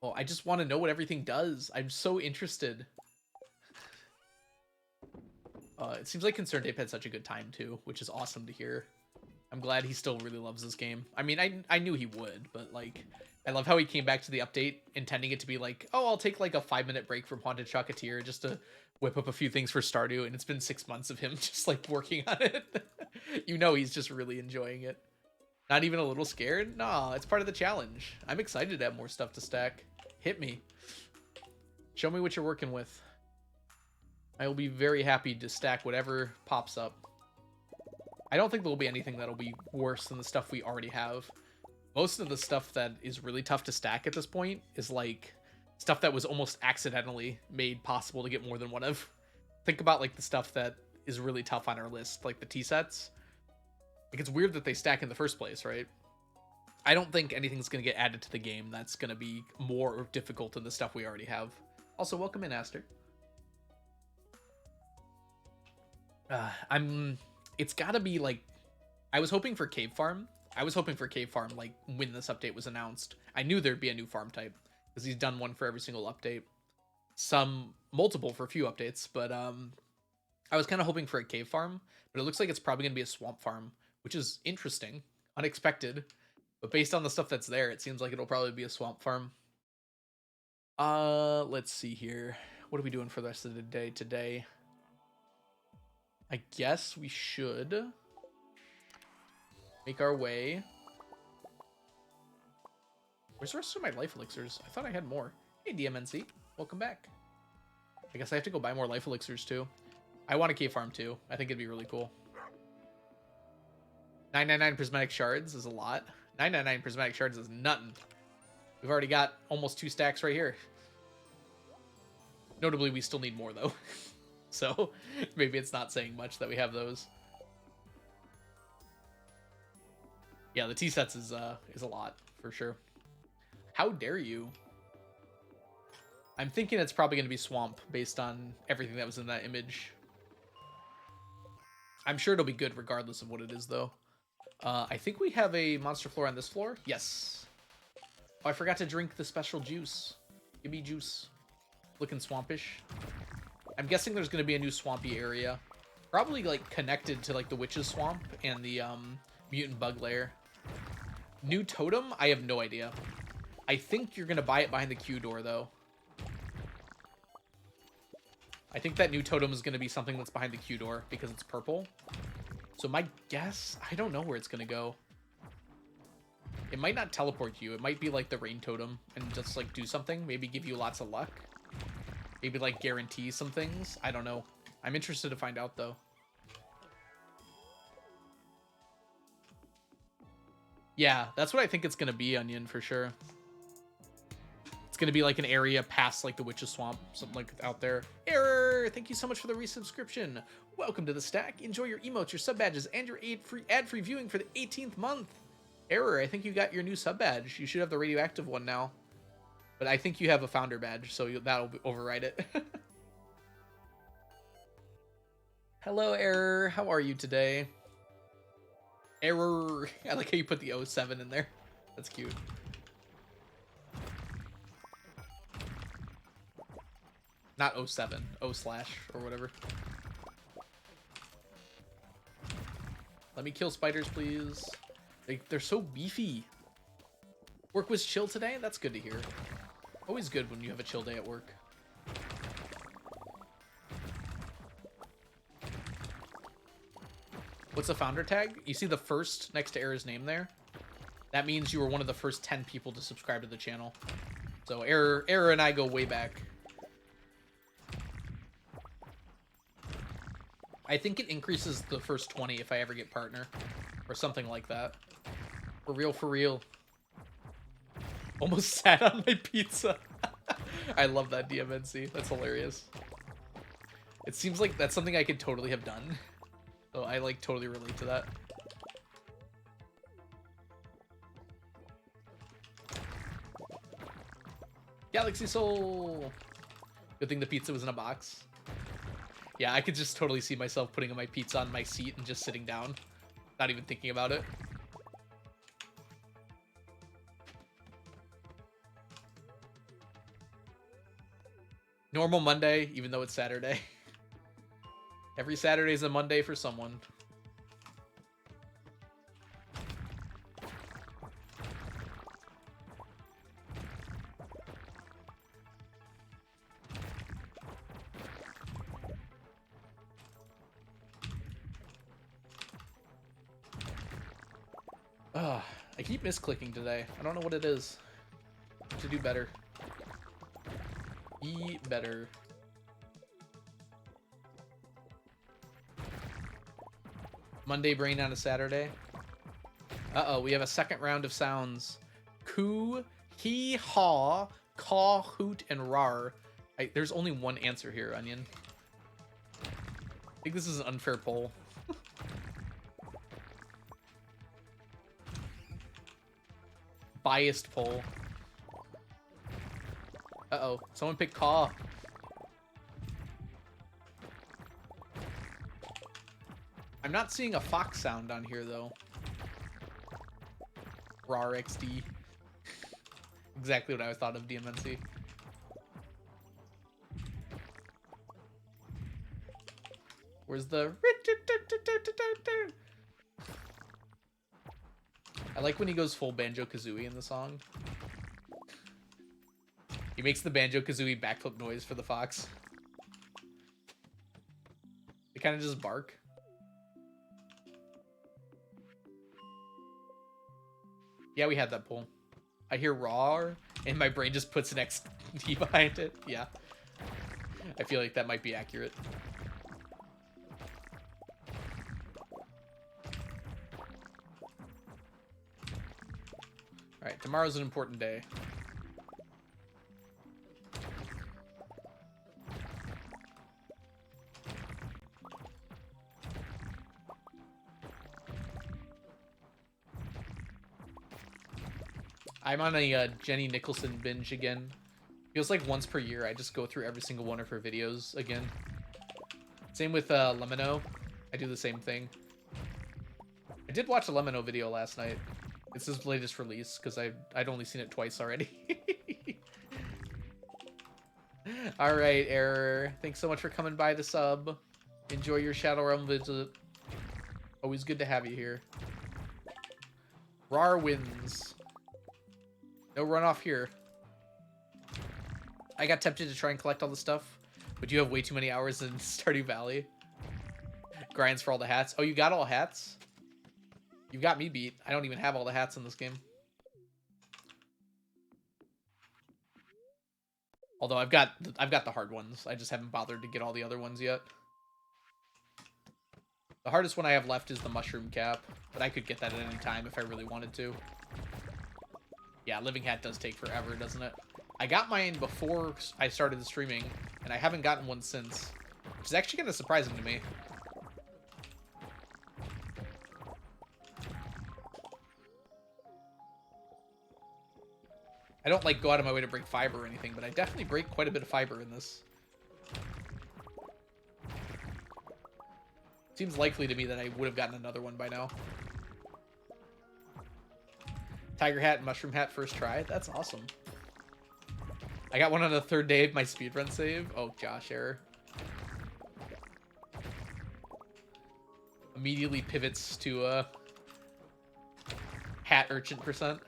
Oh, I just want to know what everything does. I'm so interested. It seems like Concerned Ape had such a good time, too, which is awesome to hear. I'm glad he still really loves this game. I mean, I knew he would, but, like, I love how he came back to the update intending it to be like, oh, I'll take, like, a 5-minute break from Haunted Chocolatier just to whip up a few things for Stardew, and it's been 6 months of him just, like, working on it. You know he's just really enjoying it. Not even a little scared? Nah, it's part of the challenge. I'm excited to have more stuff to stack. Hit me. Show me what you're working with. I will be very happy to stack whatever pops up. I don't think there'll be anything that'll be worse than the stuff we already have. Most of the stuff that is really tough to stack at this point is like stuff that was almost accidentally made possible to get more than one of. Think about like the stuff that is really tough on our list, like the tea sets. Like it's weird that they stack in the first place, right? I don't think anything's going to get added to the game that's going to be more difficult than the stuff we already have. Also, welcome in, Aster. It's got to be like, I was hoping for Cave Farm. I was hoping for Cave Farm like when this update was announced. I knew there'd be a new farm type because he's done one for every single update. Multiple for a few updates, but I was kind of hoping for a Cave Farm, but it looks like it's probably going to be a Swamp Farm, which is interesting, unexpected. But based on the stuff that's there, it seems like it'll probably be a Swamp Farm. Let's see here. What are we doing for the rest of the day today? I guess we should make our way. Where's the rest of my life elixirs? I thought I had more. Hey, DMNC. Welcome back. I guess I have to go buy more life elixirs, too. I want a cave farm, too. I think it'd be really cool. 999 prismatic shards is a lot. 999 prismatic shards is nothing. We've already got almost 2 stacks right here. Notably, we still need more, though. So, maybe it's not saying much that we have those. Yeah, the tea sets is a lot, for sure. How dare you? I'm thinking it's probably going to be Swamp, based on everything that was in that image. I'm sure it'll be good regardless of what it is, though. I think we have a monster floor on this floor. Yes. Oh, I forgot to drink the special juice. Give me juice. Looking swampish. I'm guessing there's going to be a new swampy area. Probably, like, connected to, like, the witch's swamp and the, mutant bug lair. New totem? I have no idea. I think you're going to buy it behind the Q door, though. I think that new totem is going to be something that's behind the Q door because it's purple. So my guess, I don't know where it's going to go. It might not teleport you. It might be like the rain totem and just like do something. Maybe give you lots of luck. Maybe like guarantee some things. I don't know. I'm interested to find out though. Yeah, that's what I think it's going to be, Onion, for sure. It's going to be like an area past like the witch's swamp. Something like out there. Error! Thank you so much for the resubscription. Welcome to the stack. Enjoy your emotes, your sub badges, and your ad-free viewing for the 18th month. Error, I think you got your new sub badge. You should have the radioactive one now. But I think you have a founder badge, so that'll override it. Hello, Error. How are you today? Error. I like how you put the 07 in there. That's cute. Not 07, O slash or whatever. Let me kill spiders, please. They're so beefy. Work was chill today? That's good to hear. Always good when you have a chill day at work. What's the founder tag? You see the first next to Error's name there? That means you were one of the first 10 people to subscribe to the channel. So Error and I go way back. I think it increases the first 20 if I ever get partner. Or something like that. For real, for real. Almost sat on my pizza. I love that DMNC. That's hilarious. It seems like that's something I could totally have done. So I like totally relate to that. Galaxy Soul! Good thing the pizza was in a box. Yeah, I could just totally see myself putting my pizza on my seat and just sitting down. Not even thinking about it. Normal Monday, even though it's Saturday. Every Saturday is a Monday for someone. Ugh, I keep misclicking today. I don't know what it is. To do better. Eat better. Monday brain on a Saturday. Uh-oh, we have a second round of sounds. Coo, hee, haw, caw, hoot, and rar. There's only one answer here, Onion. I think this is an unfair poll. Biased poll. Uh-oh, someone picked caw. I'm not seeing a fox sound on here, though. Rar XD. Exactly what I thought of DMNC. Where's the... I like when he goes full Banjo-Kazooie in the song. He makes the Banjo-Kazooie backflip noise for the fox. They kind of just bark. Yeah, we had that poll. I hear raw, and my brain just puts an XD behind it. Yeah. I feel like that might be accurate. Alright, tomorrow's an important day. I'm on a Jenny Nicholson binge again. Feels like once per year I just go through every single one of her videos again. Same with Lemino. I do the same thing. I did watch a Lemino video last night. It's his latest release because I'd only seen it twice already. All right, Error. Thanks so much for coming by the sub. Enjoy your Shadow Realm visit. Always good to have you here. Rar wins. No runoff here. I got tempted to try and collect all the stuff, but you have way too many hours in Stardew Valley. Grinds for all the hats. Oh, you got all hats? You got me beat. I don't even have all the hats in this game. Although I've got the hard ones. I just haven't bothered to get all the other ones yet. The hardest one I have left is the mushroom cap, but I could get that at any time if I really wanted to. Yeah, Living Hat does take forever, doesn't it? I got mine before I started the streaming, and I haven't gotten one since, which is actually kind of surprising to me. I don't like go out of my way to break fiber or anything, but I definitely break quite a bit of fiber in this. Seems likely to me that I would have gotten another one by now. Tiger hat and mushroom hat first try. That's awesome. I got one on the third day of my speedrun save. Oh gosh, error. Immediately pivots to hat urchin %.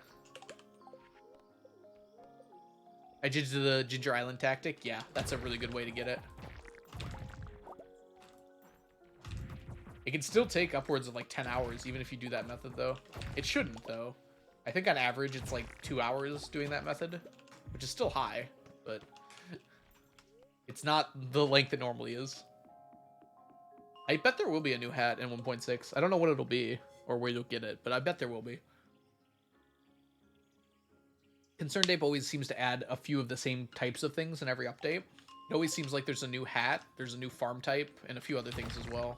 I did the Ginger Island tactic. Yeah, that's a really good way to get it. It can still take upwards of like 10 hours, even if you do that method, though. It shouldn't, though. I think on average it's like 2 hours doing that method, which is still high, but it's not the length it normally is. I bet there will be a new hat in 1.6. I don't know what it'll be or where you'll get it, but I bet there will be. Concerned Ape always seems to add a few of the same types of things in every update. It always seems like there's a new hat, there's a new farm type, and a few other things as well.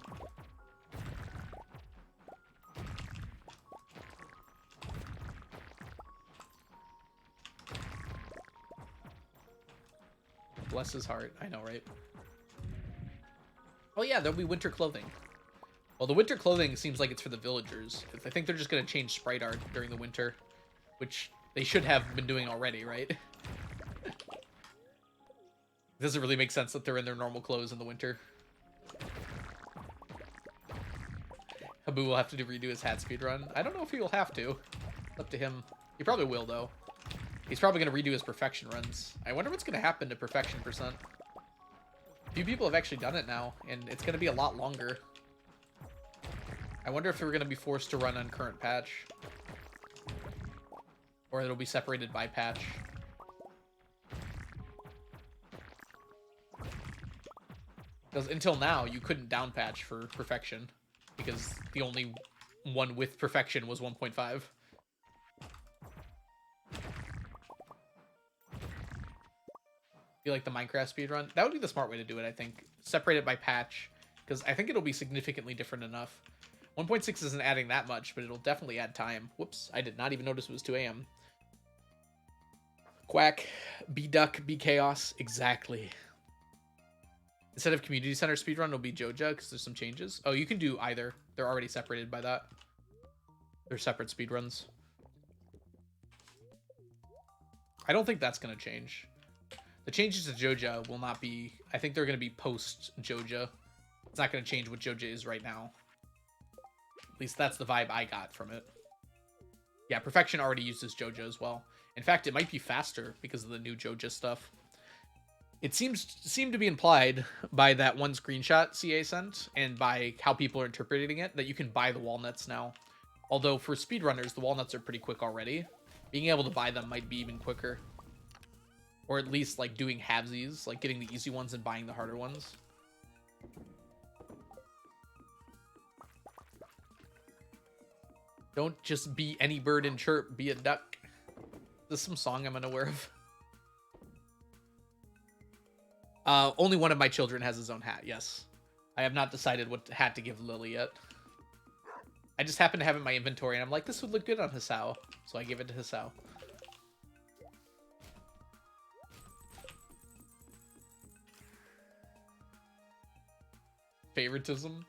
Bless his heart. I know, right? Oh yeah, there'll be winter clothing. Well, the winter clothing seems like it's for the villagers. I think they're just going to change sprite art during the winter, which they should have been doing already, right? It doesn't really make sense that they're in their normal clothes in the winter. Habu will have to redo his hat speedrun. I don't know if he will have to. It's up to him. He probably will, though. He's probably going to redo his perfection runs. I wonder what's going to happen to perfection %. A few people have actually done it now, and it's going to be a lot longer. I wonder if we're going to be forced to run on current patch. Or it'll be separated by patch. Because until now, you couldn't down patch for perfection. Because the only one with perfection was 1.5. Feel like the Minecraft speedrun? That would be the smart way to do it, I think. Separate it by patch. Because I think it'll be significantly different enough. 1.6 isn't adding that much, but it'll definitely add time. Whoops, I did not even notice it was 2 a.m. Quack, B-Duck, B-Chaos. Exactly. Instead of Community Center speedrun, it'll be Joja, because there's some changes. Oh, you can do either. They're already separated by that. They're separate speedruns. I don't think that's going to change. The changes to Joja will not be... I think they're going to be post-Joja. It's not going to change what Joja is right now. At least that's the vibe I got from it. Yeah, Perfection already uses Joja as well. In fact, it might be faster because of the new Joja stuff. It seemed to be implied by that one screenshot CA sent and by how people are interpreting it that you can buy the walnuts now. Although for speedrunners, the walnuts are pretty quick already. Being able to buy them might be even quicker. Or at least like doing halvesies, like getting the easy ones and buying the harder ones. Don't just be any bird and chirp, be a duck. This is some song I'm unaware of. Only one of my children has his own hat, yes. I have not decided what hat to give Lily yet. I just happen to have it in my inventory, and I'm like, this would look good on Hisao. So I give it to Hisao. Favoritism?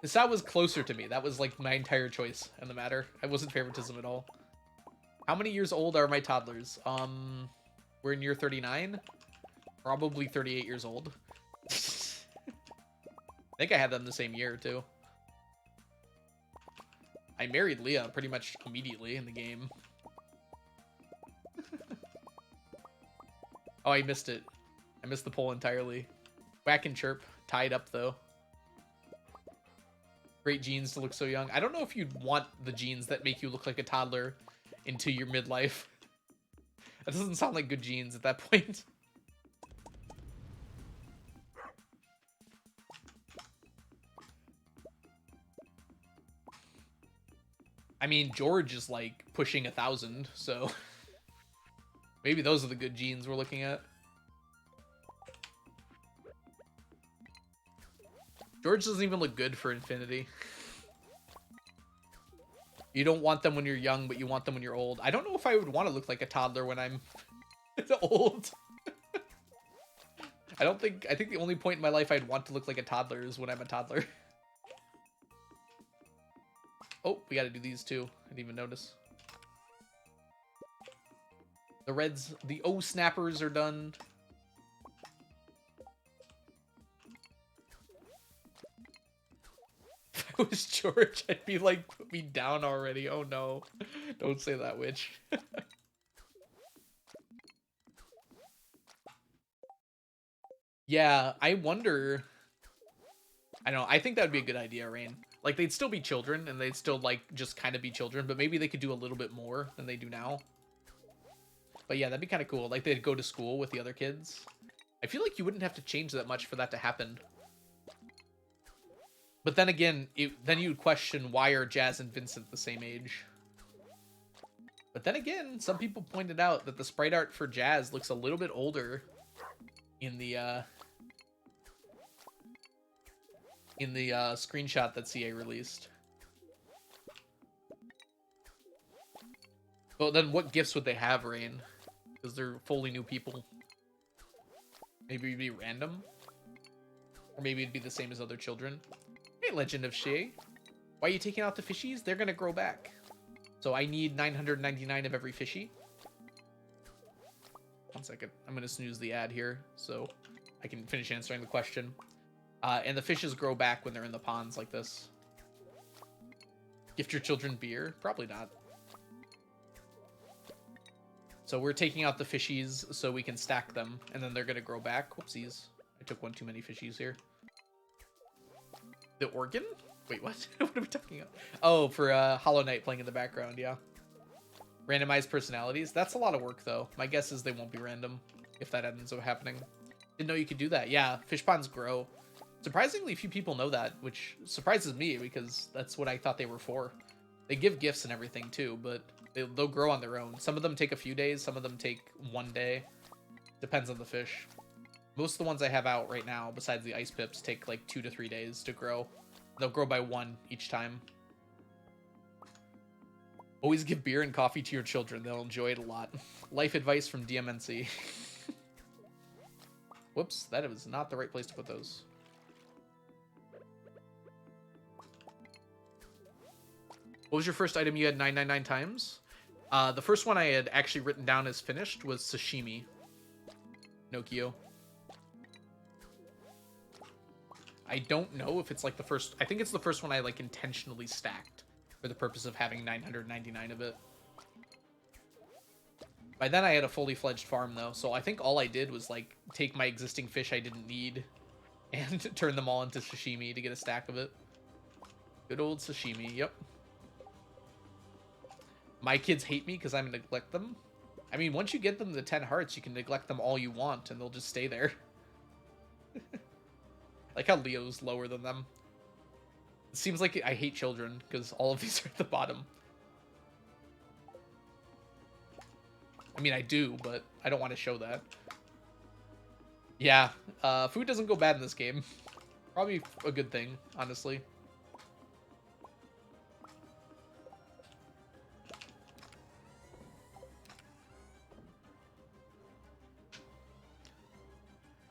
Hisao was closer to me. That was like my entire choice in the matter. I wasn't favoritism at all. How many years old are my toddlers? We're in year 39. Probably 38 years old. I think I had them the same year, too. I married Leah pretty much immediately in the game. Oh, I missed it. I missed the poll entirely. Whack and chirp. Tied up, though. Great genes to look so young. I don't know if you'd want the genes that make you look like a toddler into your midlife. That doesn't sound like good genes at that point. I mean, George is like pushing 1,000, so maybe those are the good genes we're looking at. George doesn't even look good for infinity. You don't want them when you're young, but you want them when you're old. I don't know if I would want to look like a toddler when I'm old. I think the only point in my life I'd want to look like a toddler is when I'm a toddler. we got to do these too. I didn't even notice. The reds, the O snappers are done. If I was George, I'd be like, put me down already. Oh no. Don't say that, witch. Yeah, I wonder. I don't know. I think that would be a good idea, Rain. Like, they'd still be children, and they'd still, like, just kind of be children, but maybe they could do a little bit more than they do now. But yeah, that'd be kind of cool. Like, they'd go to school with the other kids. I feel like you wouldn't have to change that much for that to happen. But then again, then you'd question, why are Jazz and Vincent the same age? But then again, some people pointed out that the sprite art for Jazz looks a little bit older in the screenshot that CA released. Well, then what gifts would they have, Rain? Because they're fully new people. Maybe it'd be random? Or maybe it'd be the same as other children. Hey, Legend of Shay. Why are you taking out the fishies? They're gonna grow back. So I need 999 of every fishy. 1 second. I'm gonna snooze the ad here so I can finish answering the question. And the fishes grow back when they're in the ponds like this. Gift your children beer? Probably not. So we're taking out the fishies so we can stack them, and then they're gonna grow back. Whoopsies. I took one too many fishies here. The organ? Wait, what? What are we talking about? Oh, for Hollow Knight playing in the background, yeah. Randomized personalities? That's a lot of work, though. My guess is they won't be random, if that ends up happening. Didn't know you could do that. Yeah, fish ponds grow. Surprisingly few people know that, which surprises me, because that's what I thought they were for. They give gifts and everything, too, but they'll grow on their own. Some of them take a few days, some of them take 1 day. Depends on the fish. Most of the ones I have out right now, besides the ice pips, take like 2 to 3 days to grow. They'll grow by 1 each time. Always give beer and coffee to your children. They'll enjoy it a lot. Life advice from DMNC. Whoops, that was not the right place to put those. What was your first item you had 999 times? The first one I had actually written down as finished was sashimi. Nokia. I don't know if it's like the first... I think it's the first one I like intentionally stacked for the purpose of having 999 of it. By then I had a fully fledged farm though, so I think all I did was like take my existing fish I didn't need and turn them all into sashimi to get a stack of it. Good old sashimi, yep. My kids hate me because I neglect them. I mean, once you get them to 10 hearts, you can neglect them all you want and they'll just stay there. Like how Leo's lower than them. It seems like I hate children because all of these are at the bottom. I mean, I do, but I don't want to show that. Yeah, food doesn't go bad in this game. Probably a good thing, honestly.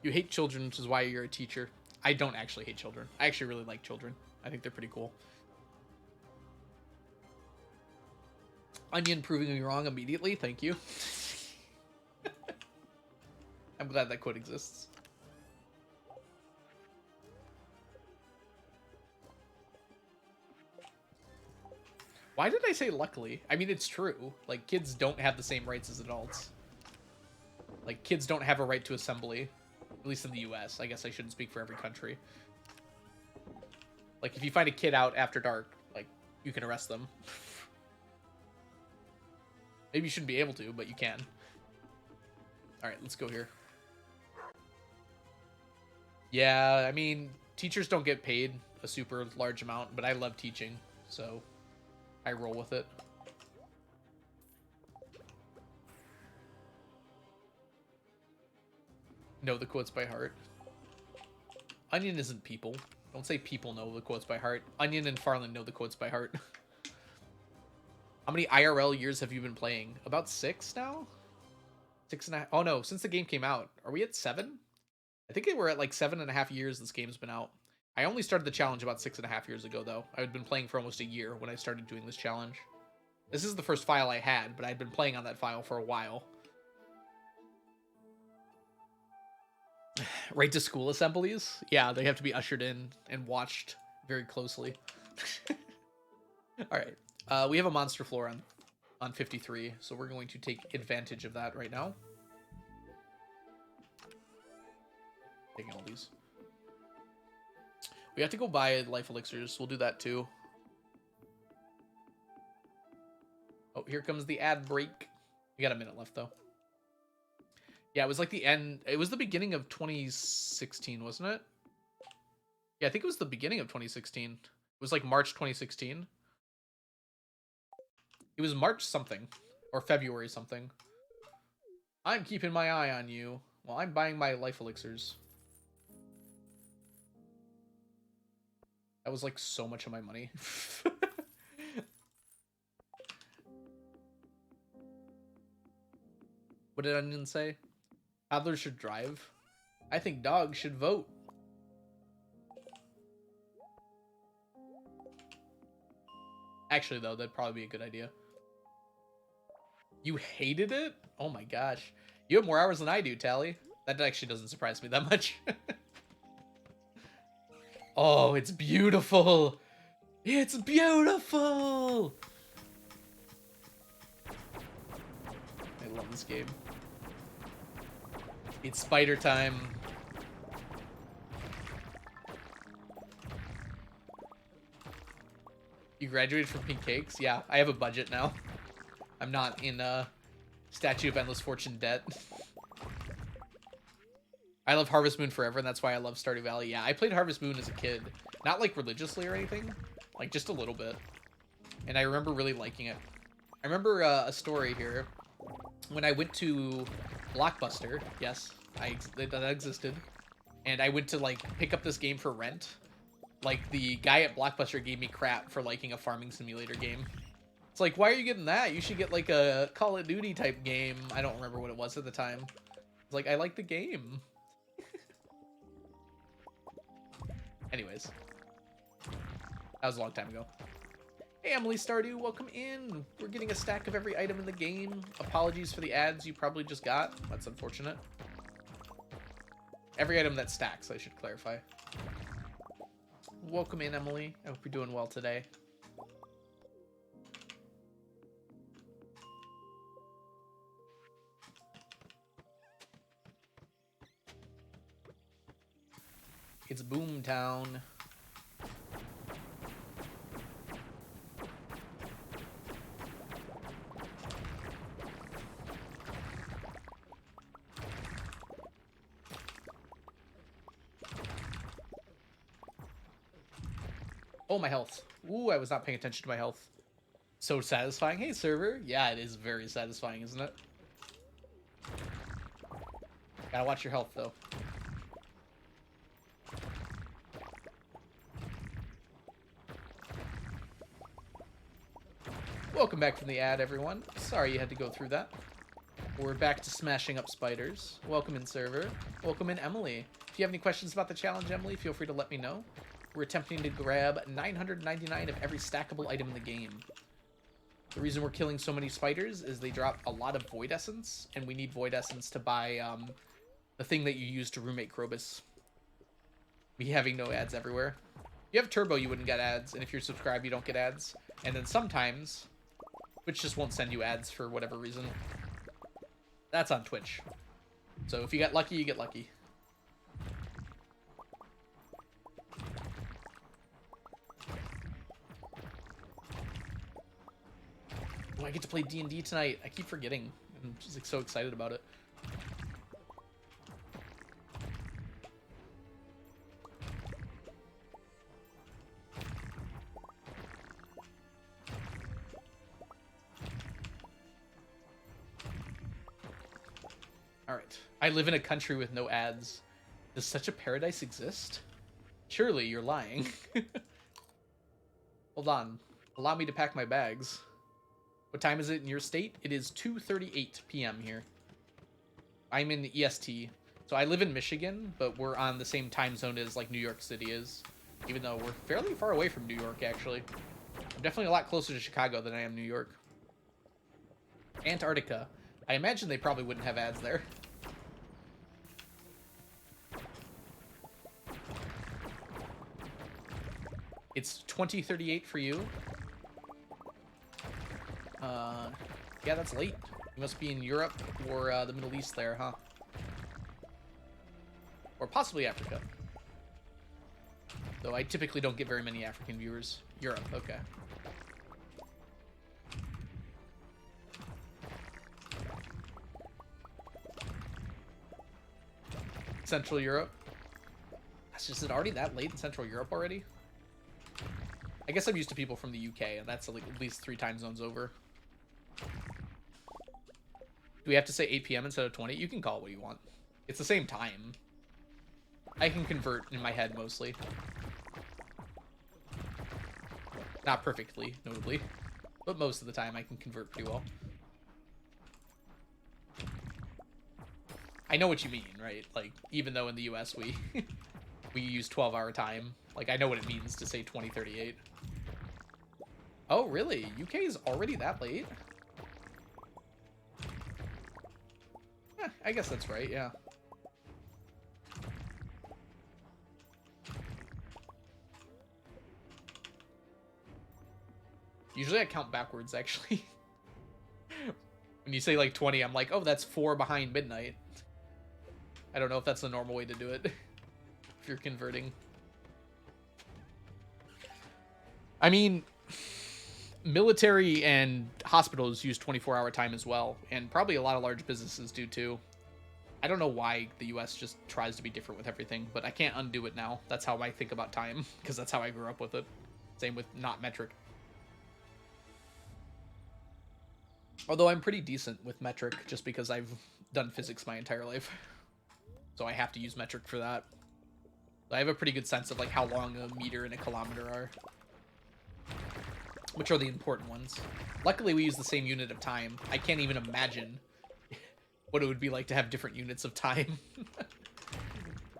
You hate children, which is why you're a teacher. I don't actually hate children. I actually really like children. I think they're pretty cool. Onion proving me wrong immediately. Thank you. I'm glad that quote exists. Why did I say luckily? I mean, it's true. Like, kids don't have the same rights as adults. Like, kids don't have a right to assembly. At least in the US. I guess I shouldn't speak for every country. Like, if you find a kid out after dark, like, you can arrest them. Maybe you shouldn't be able to, but you can. Alright, let's go here. Yeah, I mean, teachers don't get paid a super large amount, but I love teaching, so I roll with it. Know the quotes by heart. Onion isn't people. Don't say people know the quotes by heart. Onion and Farland know the quotes by heart. How many IRL years have you been playing? About 6 now? 6.5. Oh no, since the game came out. Are we at 7? I think we're at like 7.5 years this game's been out. I only started the challenge about 6.5 years ago, though. I had been playing for almost a year when I started doing this challenge. This is the first file I had, but I'd been playing on that file for a while. Right to school assemblies? Yeah, they have to be ushered in and watched very closely. All right. We have a monster floor on 53, so we're going to take advantage of that right now. Taking all these. We have to go buy life elixirs. We'll do that too. Oh, here comes the ad break. We got a minute left though. Yeah, it was like the end. It was the beginning of 2016, wasn't it? Yeah, I think it was the beginning of 2016. It was like March 2016. It was March something. Or February something. I'm keeping my eye on you while I'm buying my life elixirs. That was like so much of my money. What did Onion say? Toddlers should drive. I think dogs should vote. Actually, though, that'd probably be a good idea. You hated it? Oh my gosh. You have more hours than I do, Tally. That actually doesn't surprise me that much. Oh, it's beautiful. It's beautiful. I love this game. It's spider time. You graduated from Pink Cakes? Yeah, I have a budget now. I'm not in Statue of Endless Fortune debt. I love Harvest Moon forever, and that's why I love Stardew Valley. Yeah, I played Harvest Moon as a kid. Not, like, religiously or anything. Like, just a little bit. And I remember really liking it. I remember a story here. When I went to Blockbuster, yes, that existed. And I went to, like, pick up this game for rent. Like, the guy at Blockbuster gave me crap for liking a farming simulator game. It's like, why are you getting that? You should get, like, a Call of Duty type game. I don't remember what it was at the time. It's like, I like the game. Anyways. That was a long time ago. Hey, Emily Stardew, welcome in. We're getting a stack of every item in the game. Apologies for the ads you probably just got. That's unfortunate. Every item that stacks, I should clarify. Welcome in, Emily. I hope you're doing well today. It's Boomtown. Oh, my health. Ooh, I was not paying attention to my health. So satisfying. Hey, server. Yeah, it is very satisfying, isn't it? Gotta watch your health, though. Welcome back from the ad, everyone. Sorry you had to go through that. We're back to smashing up spiders. Welcome in, server. Welcome in, Emily. If you have any questions about the challenge, Emily, feel free to let me know. We're attempting to grab 999 of every stackable item in the game. The reason we're killing so many spiders is they drop a lot of Void Essence, and we need Void Essence to buy the thing that you use to roommate Krobus. Me having no ads everywhere. If you have Turbo, you wouldn't get ads, and if you're subscribed, you don't get ads. And then sometimes Twitch just won't send you ads for whatever reason. That's on Twitch. So if you get lucky, you get lucky. Oh, I get to play D&D tonight. I keep forgetting. I'm just like so excited about it. Alright. I live in a country with no ads. Does such a paradise exist? Surely you're lying. Hold on. Allow me to pack my bags. What time is it in your state? It is 2:38 p.m. here. I'm in the EST. So I live in Michigan, but we're on the same time zone as like New York City is. Even though we're fairly far away from New York, actually. I'm definitely a lot closer to Chicago than I am New York. Antarctica. I imagine they probably wouldn't have ads there. It's 2038 for you. Yeah, that's late. You must be in Europe or the Middle East there, huh? Or possibly Africa. Though I typically don't get very many African viewers. Europe, okay. Central Europe. That's just it already that late in Central Europe already? I guess I'm used to people from the UK, and that's at least 3 time zones over. Do we have to say 8 p.m. instead of 20? You can call it what you want. It's the same time. I can convert in my head mostly. Not perfectly, notably. But most of the time I can convert pretty well. I know what you mean, right? Like, even though in the US we we use 12-hour time. Like, I know what it means to say 2038. Oh, really? UK is already that late? I guess that's right, yeah. Usually I count backwards, actually. When you say, like, 20, I'm like, oh, that's 4 behind midnight. I don't know if that's the normal way to do it. If you're converting. I mean, military and hospitals use 24-hour time as well, and probably a lot of large businesses do too. I don't know why the US just tries to be different with everything, but I can't undo it now. That's how I think about time, because that's how I grew up with it. Same with not metric. Although I'm pretty decent with metric, just because I've done physics my entire life. So I have to use metric for that. I have a pretty good sense of like how long a meter and a kilometer are. Which are the important ones. Luckily we use the same unit of time. I can't even imagine what it would be like to have different units of time.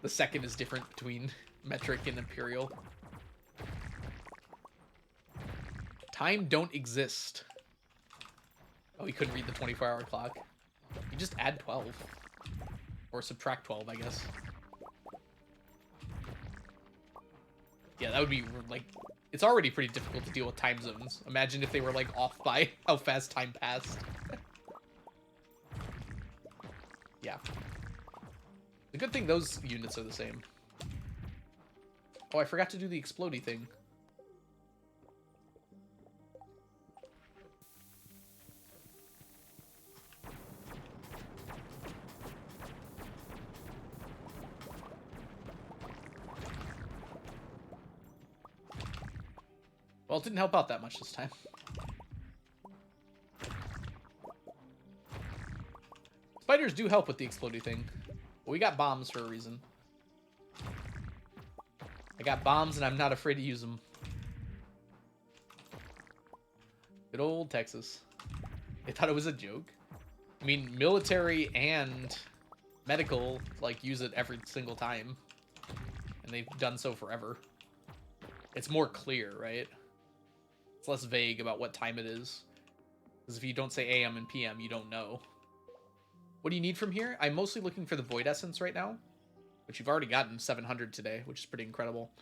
The second is different between metric and imperial. Time don't exist. Oh, you couldn't read the 24-hour clock. You just add 12. Or subtract 12, I guess. Yeah, that would be, like... It's already pretty difficult to deal with time zones. Imagine if they were, like, off by how fast time passed. Yeah. The good thing those units are the same. Oh, I forgot to do the explodey thing. Well, it didn't help out that much this time. Spiders do help with the explodey thing. But we got bombs for a reason. I got bombs and I'm not afraid to use them. Good old Texas. They thought it was a joke. I mean, military and medical, like, use it every single time. And they've done so forever. It's more clear, right? It's less vague about what time it is. Because if you don't say AM and PM, you don't know. What do you need from here? I'm mostly looking for the Void Essence right now. Which you've already gotten 700 today, which is pretty incredible.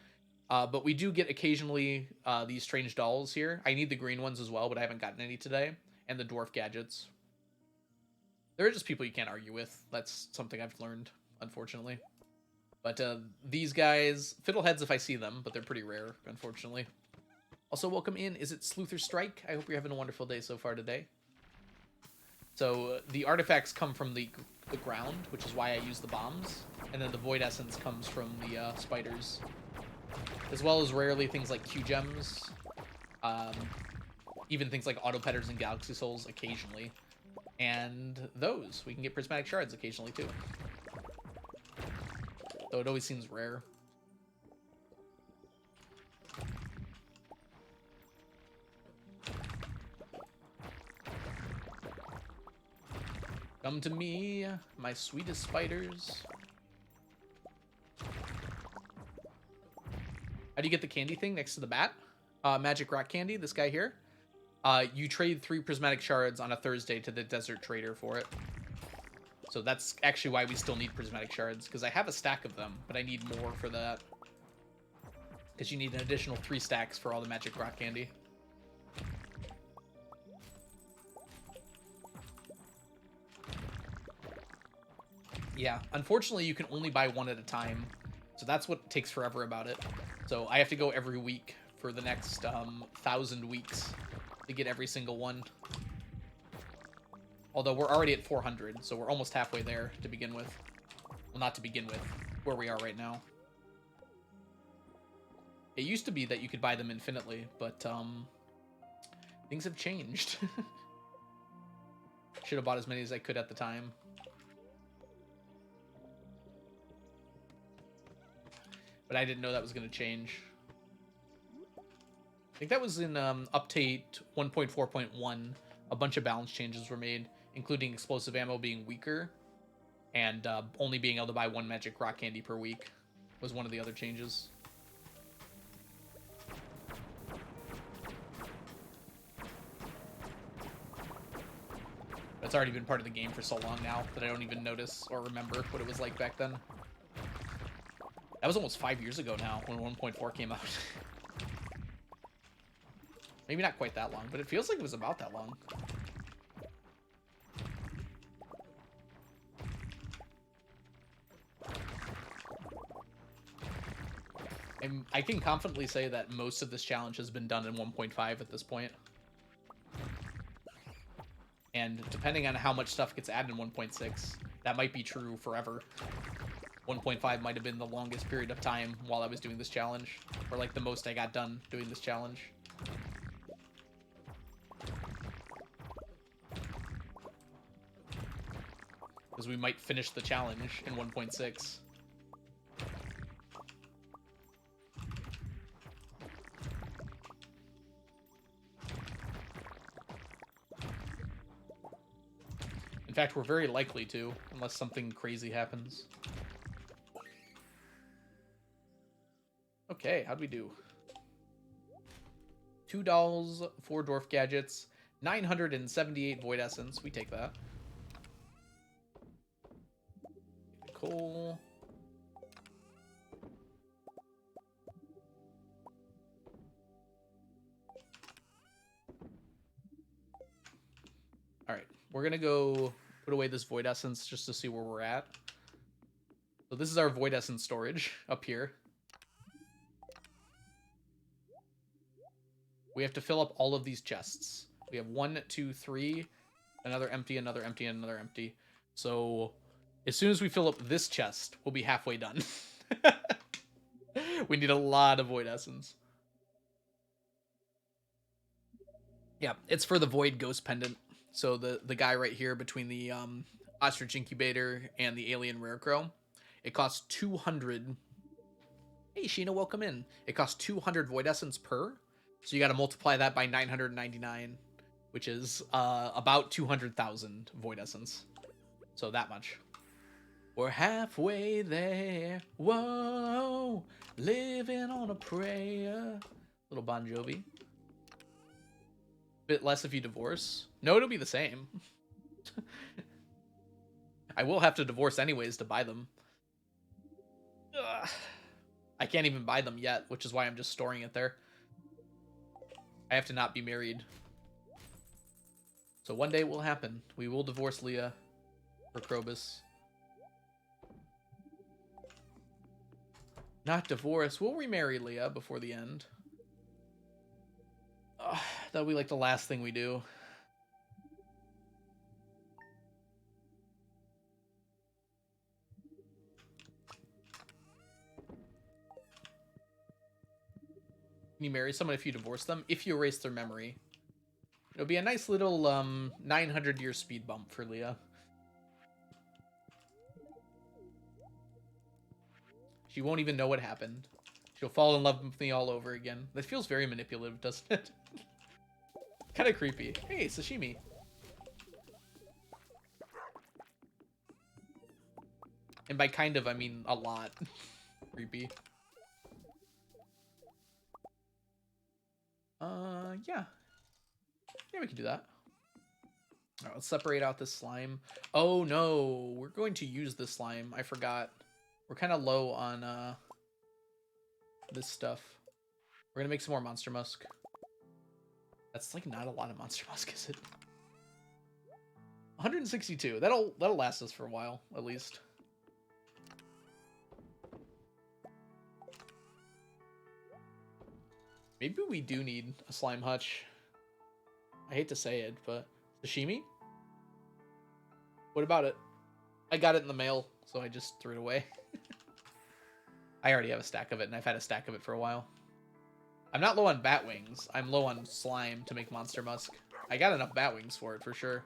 But we do get occasionally these strange dolls here. I need the green ones as well, but I haven't gotten any today. And the dwarf gadgets. There are just people you can't argue with. That's something I've learned, unfortunately. But these guys, fiddleheads if I see them, but they're pretty rare, unfortunately. Also, welcome in. Is it Sleuther Strike? I hope you're having a wonderful day so far today. So the artifacts come from the ground, which is why I use the bombs. And then the Void Essence comes from the spiders. As well as rarely things like Q-Gems. Even things like Auto Petters and Galaxy Souls occasionally. And those. We can get Prismatic Shards occasionally too. Though it always seems rare. Come to me, my sweetest spiders. How do you get the candy thing next to the bat? Magic rock candy, this guy here. You trade 3 prismatic shards on a Thursday to the desert trader for it. So that's actually why we still need prismatic shards, because I have a stack of them, but I need more for that. Because you need an additional 3 stacks for all the magic rock candy. Yeah, unfortunately you can only buy one at a time, so that's what takes forever about it. So I have to go every week for the next 1,000 weeks to get every single one. Although we're already at 400, so we're almost halfway there to begin with. Well, not to begin with, where we are right now. It used to be that you could buy them infinitely, but things have changed. Should have bought as many as I could at the time. But I didn't know that was going to change. I think that was in update 1.4.1. A bunch of balance changes were made, including explosive ammo being weaker, and only being able to buy 1 magic rock candy per week was one of the other changes. It's already been part of the game for so long now that I don't even notice or remember what it was like back then. That was almost 5 years ago now when 1.4 came out. Maybe not quite that long, but it feels like it was about that long. I can confidently say that most of this challenge has been done in 1.5 at this point. And depending on how much stuff gets added in 1.6, that might be true forever. 1.5 might have been the longest period of time while I was doing this challenge, or like the most I got done doing this challenge. Because we might finish the challenge in 1.6. In fact, we're very likely to, unless something crazy happens. Okay, how'd we do? 2 dolls, 4 dwarf gadgets, 978 void essence. We take that. Coal. All right, we're gonna go put away this void essence just to see where we're at. So this is our void essence storage up here. We have to fill up all of these chests. We have 1, 2, 3, another empty, another empty, and another empty. So as soon as we fill up this chest, we'll be halfway done. We need a lot of void essence. Yeah, it's for the void ghost pendant. So the guy right here between the ostrich incubator and the alien rare crow. It costs 200. Hey, Sheena, welcome in. It costs 200 void essence per. So you got to multiply that by 999, which is about 200,000 void essence. So that much. We're halfway there. Whoa, living on a prayer. Little Bon Jovi. Bit less if you divorce. No, it'll be the same. I will have to divorce anyways to buy them. Ugh. I can't even buy them yet, which is why I'm just storing it there. I have to not be married. So one day it will happen. We will divorce Leah for Krobus. Not divorce. We'll remarry Leah before the end. That'll be like the last thing we do. Can you marry someone if you divorce them? If you erase their memory. It'll be a nice little 900-year speed bump for Leah. She won't even know what happened. She'll fall in love with me all over again. That feels very manipulative, doesn't it? Kind of creepy. Hey, sashimi. And by kind of, I mean a lot. Creepy. Yeah. Yeah, we can do that. All right, let's separate out this slime. Oh no, we're going to use this slime. I forgot. We're kind of low on this stuff. We're gonna make some more monster musk. That's like not a lot of monster musk, is it? 162. That'll last us for a while, at least. Maybe we do need a slime hutch. I hate to say it, but sashimi? What about it? I got it in the mail, so I just threw it away. I already have a stack of it, and I've had a stack of it for a while. I'm not low on bat wings. I'm low on slime to make monster musk. I got enough bat wings for it, for sure.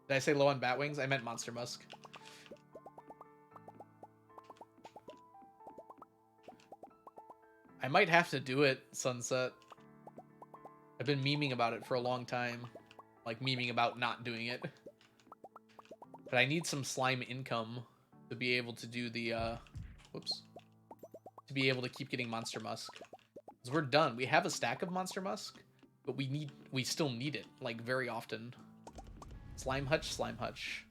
Did I say low on bat wings? I meant monster musk. I might have to do it, Sunset. I've been memeing about it for a long time. Like, memeing about not doing it. But I need some slime income to be able to do the, whoops. To be able to keep getting monster musk. Because we're done. We have a stack of monster musk, but we still need it, like, very often. Slime hutch, slime hutch.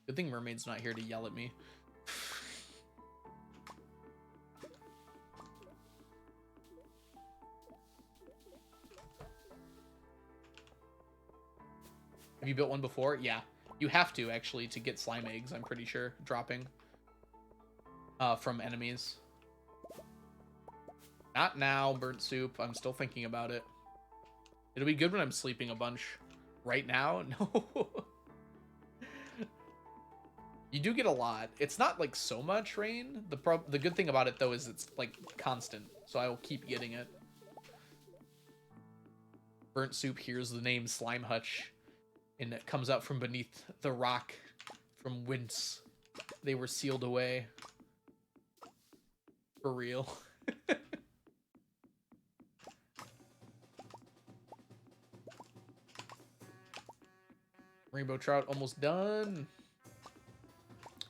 Good thing Mermaid's not here to yell at me. Have you built one before? Yeah. You have to, actually, to get slime eggs, I'm pretty sure, dropping. From enemies. Not now, burnt soup. I'm still thinking about it. It'll be good when I'm sleeping a bunch. Right now? No. You do get a lot. It's not, like, so much rain. The good thing about it, though, is it's, like, constant. So I will keep getting it. Burnt soup hears the name Slime Hutch. And it comes out from beneath the rock from whence they were sealed away. For real. Rainbow trout almost done.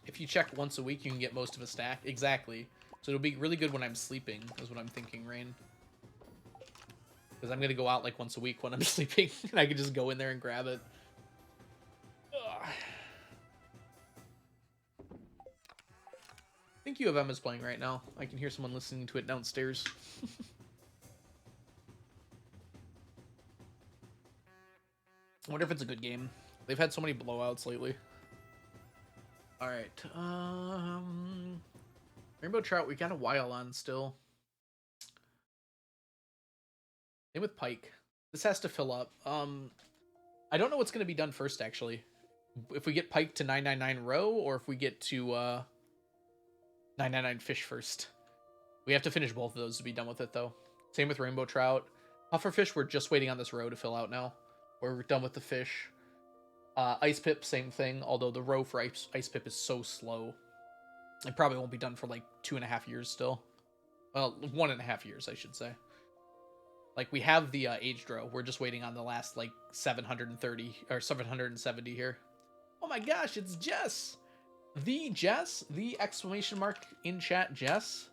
If you check once a week, you can get most of a stack. Exactly. So it'll be really good when I'm sleeping, is what I'm thinking, Rain. Because I'm going to go out like once a week when I'm sleeping. And I can just go in there and grab it. Ugh. I think U of M is playing right now. I can hear someone listening to it downstairs. I wonder if it's a good game. They've had so many blowouts lately. Alright, Rainbow trout, we got a while on still. Same with pike. This has to fill up. I don't know what's going to be done first, actually. If we get pike to 999 roe, or if we get to 999 fish first. We have to finish both of those to be done with it, though. Same with rainbow trout. Pufferfish, we're just waiting on this roe to fill out now. We're done with the fish. Ice pip, same thing, although the row for ice pip is so slow. It probably won't be done for like 2.5 years still. Well, 1.5 years, I should say. Like, we have the aged row. We're just waiting on the last, like, 730 or 770 here. Oh my gosh, it's Jess! The Jess, the exclamation mark in chat, Jess.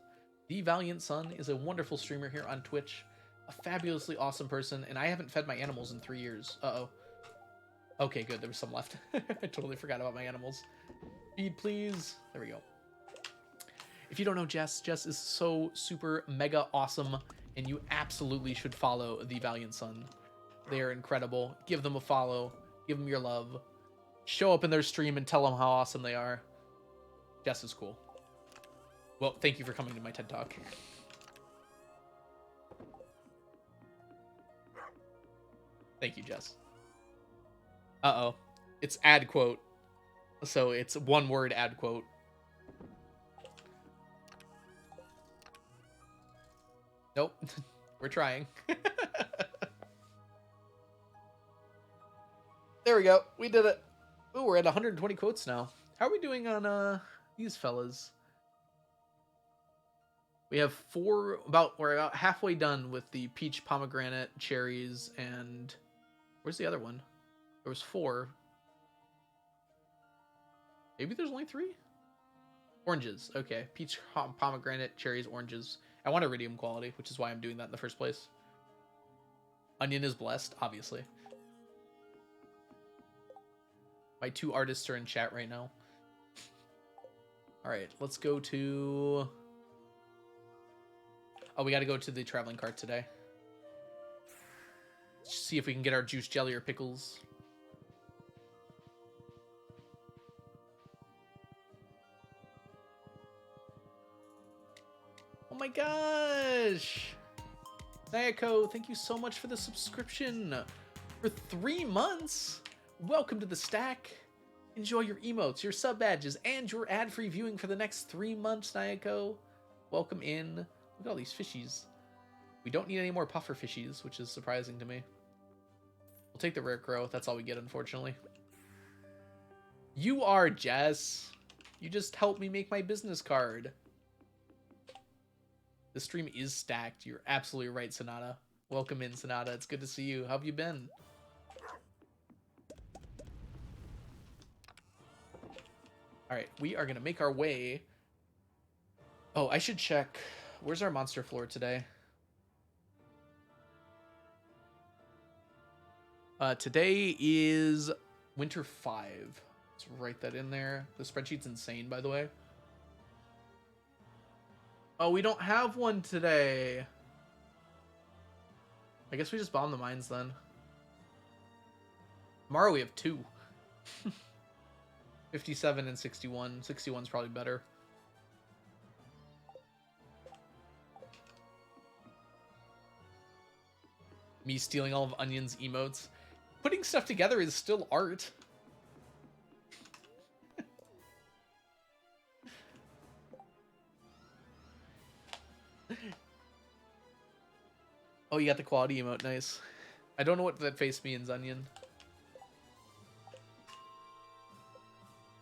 The Valiant Son is a wonderful streamer here on Twitch. A fabulously awesome person, and I haven't fed my animals in 3 years. Uh-oh. Okay, good. There was some left. I totally forgot about my animals. Feed, please. There we go. If you don't know Jess, Jess is so super mega awesome, and you absolutely should follow The Valiant Son. They are incredible. Give them a follow. Give them your love. Show up in their stream and tell them how awesome they are. Jess is cool. Well, thank you for coming to my TED Talk. Thank you, Jess. Uh-oh. It's ad quote. So it's one word ad quote. Nope. We're trying. There we go. We did it. Ooh, we're at 120 quotes now. How are we doing on these fellas? We have we're about halfway done with the peach, pomegranate, cherries, and where's the other one? There was 4. Maybe there's only 3? Oranges. Okay. Peach, pomegranate, cherries, oranges. I want iridium quality, which is why I'm doing that in the first place. Onion is blessed, obviously. My 2 artists are in chat right now. All right, let's go to... Oh, we got to go to the traveling cart today. Let's see if we can get our juice jelly or pickles. Oh my gosh! Nayako, thank you so much for the subscription. For 3 months. Welcome to the stack. Enjoy your emotes, your sub badges, and your ad-free viewing for the next 3 months, Nayako. Welcome in. Look at all these fishies. We don't need any more puffer fishies, which is surprising to me. We'll take the rare crow. That's all we get, unfortunately. You are, Jess. You just helped me make my business card. The stream is stacked. You're absolutely right, Sonata. Welcome in, Sonata. It's good to see you. How have you been? Alright, we are going to make our way... Oh, I should check. Where's our monster floor today? Today is Winter 5. Let's write that in there. The spreadsheet's insane, by the way. Oh, we don't have one today. I guess we just bomb the mines then. Tomorrow we have 2. 57 and 61. 61's probably better. Me stealing all of Onion's emotes. Putting stuff together is still art. Oh, you got the quality emote. Nice. I don't know what that face means, Onion.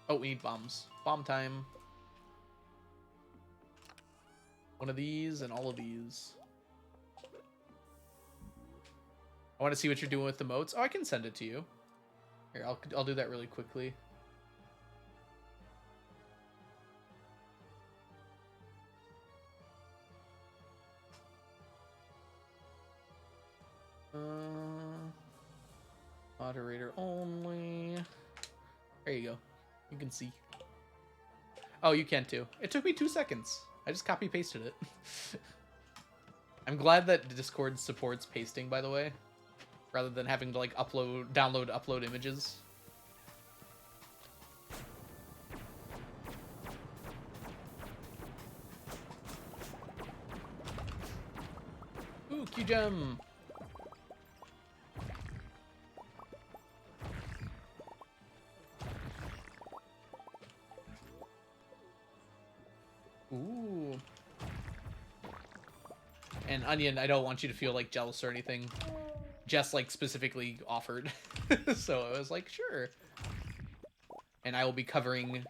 Oh, we need bombs. Bomb time. One of these and all of these. I want to see what you're doing with the moats. Oh, I can send it to you. Here, I'll do that really quickly. Moderator only. There you go. You can see. Oh, you can too. It took me 2 seconds. I just copy pasted it. I'm glad that Discord supports pasting, by the way, rather than having to like download images. Ooh, Q-Gem. Ooh. And Onion, I don't want you to feel like jealous or anything. Jess like specifically offered. So I was like, sure. And I will be covering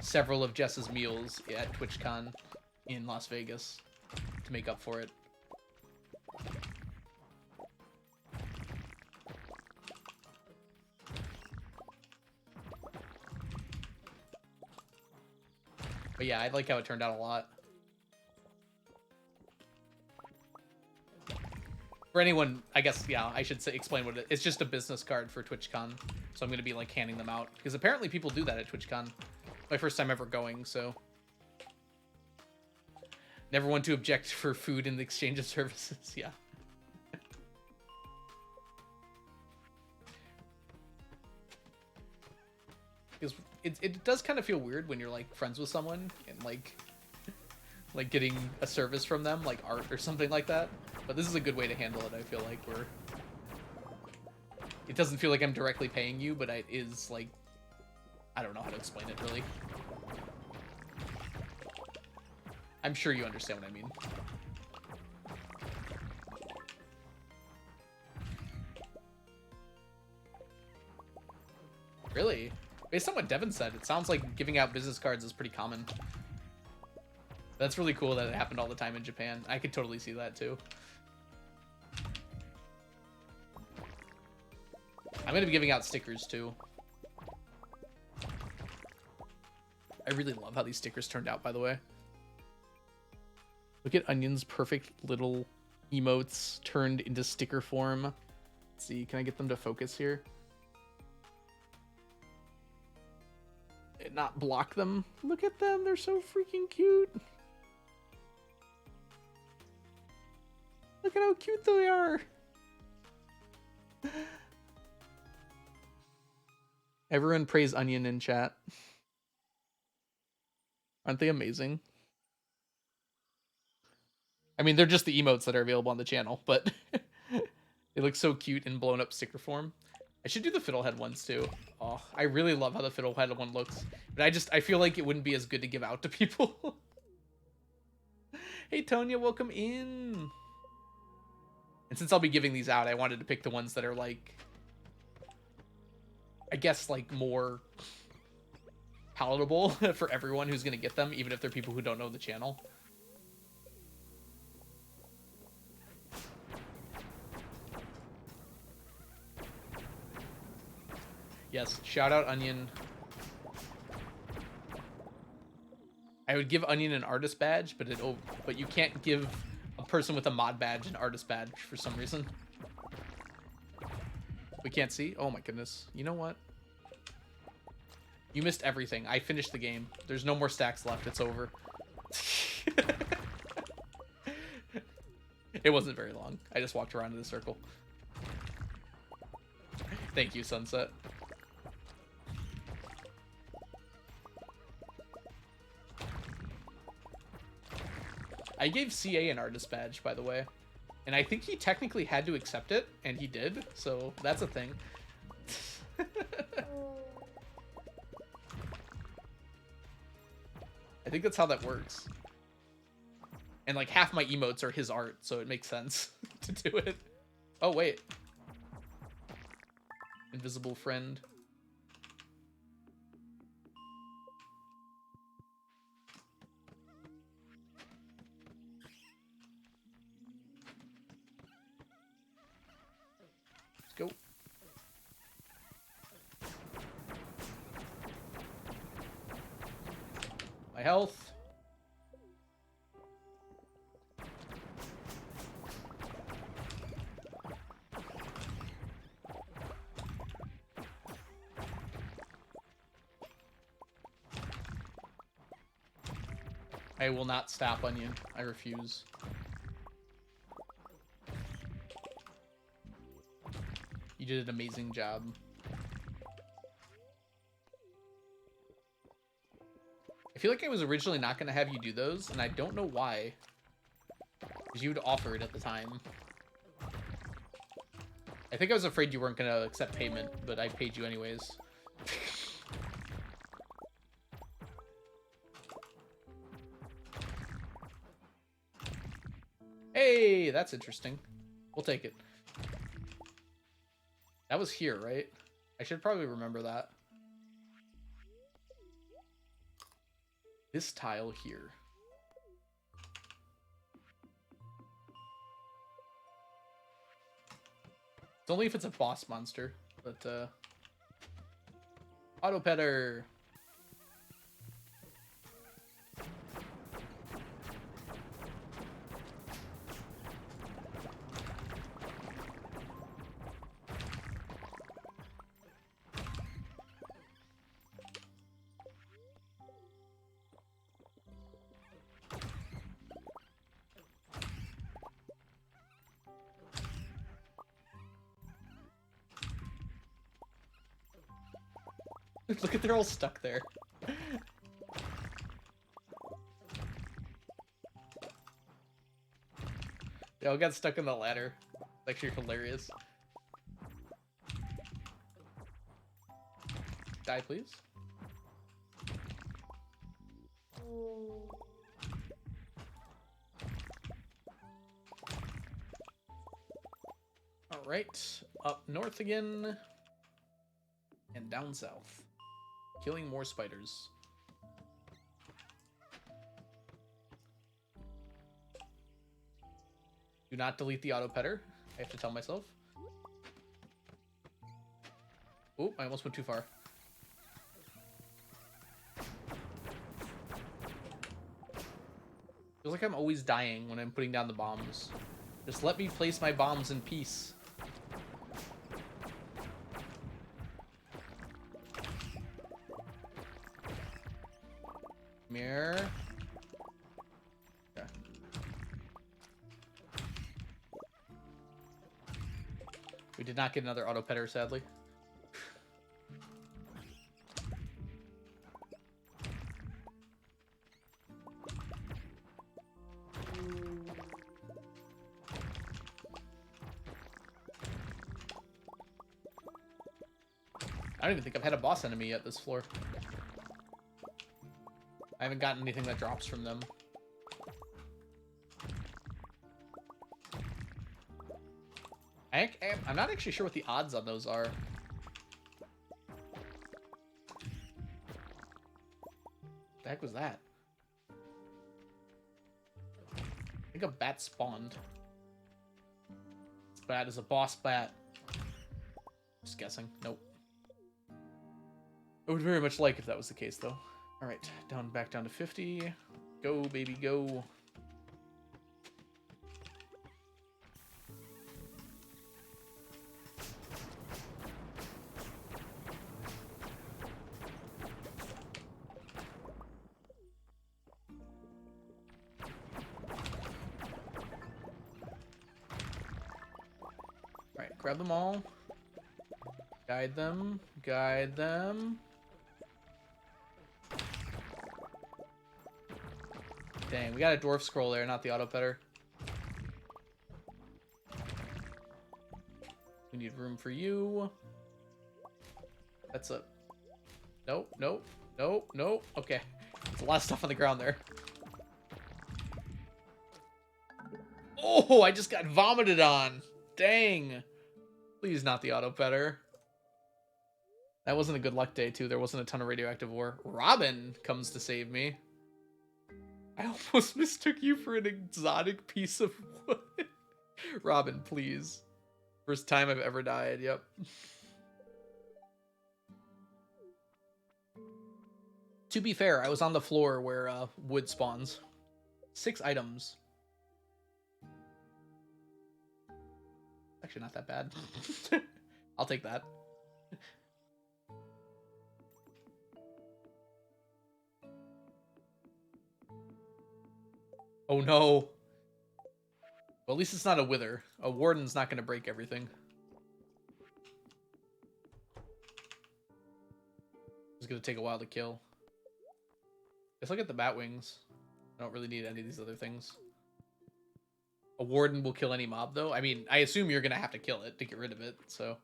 several of Jess's meals at TwitchCon in Las Vegas to make up for it. But yeah, I like how it turned out a lot. For anyone, I guess, yeah, I should explain what it is. It's just a business card for TwitchCon. So I'm going to be, like, handing them out. Because apparently people do that at TwitchCon. My first time ever going, so... Never want to object for food in the exchange of services, yeah. Because it does kind of feel weird when you're, like, friends with someone and, like getting a service from them, like art or something like that. But this is a good way to handle it, I feel like, where it doesn't feel like I'm directly paying you, but it is, like, I don't know how to explain it, really. I'm sure you understand what I mean. Really? Based on what Devin said, it sounds like giving out business cards is pretty common. That's really cool that it happened all the time in Japan. I could totally see that too. I'm going to be giving out stickers too. I really love how these stickers turned out, by the way. Look at Onion's perfect little emotes turned into sticker form. Let's see, can I get them to focus here? And not block them. Look at them, they're so freaking cute. Look at how cute they are. Everyone praise Onion in chat. Aren't they amazing? I mean, they're just the emotes that are available on the channel, but they look so cute in blown up sticker form. I should do the Fiddlehead ones too. Oh, I really love how the Fiddlehead one looks, but I feel like it wouldn't be as good to give out to people. Hey Tonya, welcome in. And since I'll be giving these out, I wanted to pick the ones that are like, I guess, like more palatable for everyone who's gonna get them, even if they're people who don't know the channel. Yes, shout out Onion. I would give Onion an artist badge, but you can't give a person with a mod badge an artist badge for some reason. We can't see? Oh my goodness. You know what? You missed everything. I finished the game. There's no more stacks left. It's over. It wasn't very long. I just walked around in a circle. Thank you, Sunset. I gave CA an artist badge, by the way. And I think he technically had to accept it, and he did, so that's a thing. I think that's how that works. And like half my emotes are his art, so it makes sense to do it. Oh, wait. Invisible friend. Go. My health. I will not stop Onion. I refuse. You did an amazing job. I feel like I was originally not going to have you do those, and I don't know why. Because you'd offer it at the time. I think I was afraid you weren't going to accept payment, but I paid you anyways. Hey, that's interesting. We'll take it. That was here, right? I should probably remember that. This tile here. It's only if it's a boss monster, but auto petter. Look at, they're all stuck there. They all got stuck in the ladder. It's actually hilarious. Die, please. Alright, up north again. And down south. Killing more spiders. Do not delete the auto petter. I have to tell myself. Oh, I almost went too far. Feels like I'm always dying when I'm putting down the bombs. Just let me place my bombs in peace. here. Okay. We did not get another auto petter, sadly. I don't even think I've had a boss enemy yet this floor. I haven't gotten anything that drops from them. I'm not actually sure what the odds on those are. The heck was that? I think a bat spawned. This bat is a boss bat. Just guessing. Nope. I would very much like if that was the case, though. All right, back down to 50. Go, baby, go. All right, grab them all. Guide them. Guide them. Dang, we got a dwarf scroll there, not the auto petter. We need room for you. That's a... Nope, nope, nope, nope. Okay. There's a lot of stuff on the ground there. Oh, I just got vomited on. Dang. Please not the auto petter. That wasn't a good luck day, too. There wasn't a ton of radioactive ore. Robin comes to save me. I almost mistook you for an exotic piece of wood. Robin, please. First time I've ever died, yep. To be fair, I was on the floor where wood spawns. 6 items. Actually, not that bad. I'll take that. Oh no. Well, at least it's not a wither. A warden's not going to break everything. It's going to take a while to kill. Let's look at the bat wings. I don't really need any of these other things. A warden will kill any mob, though. I mean, I assume you're going to have to kill it to get rid of it, so.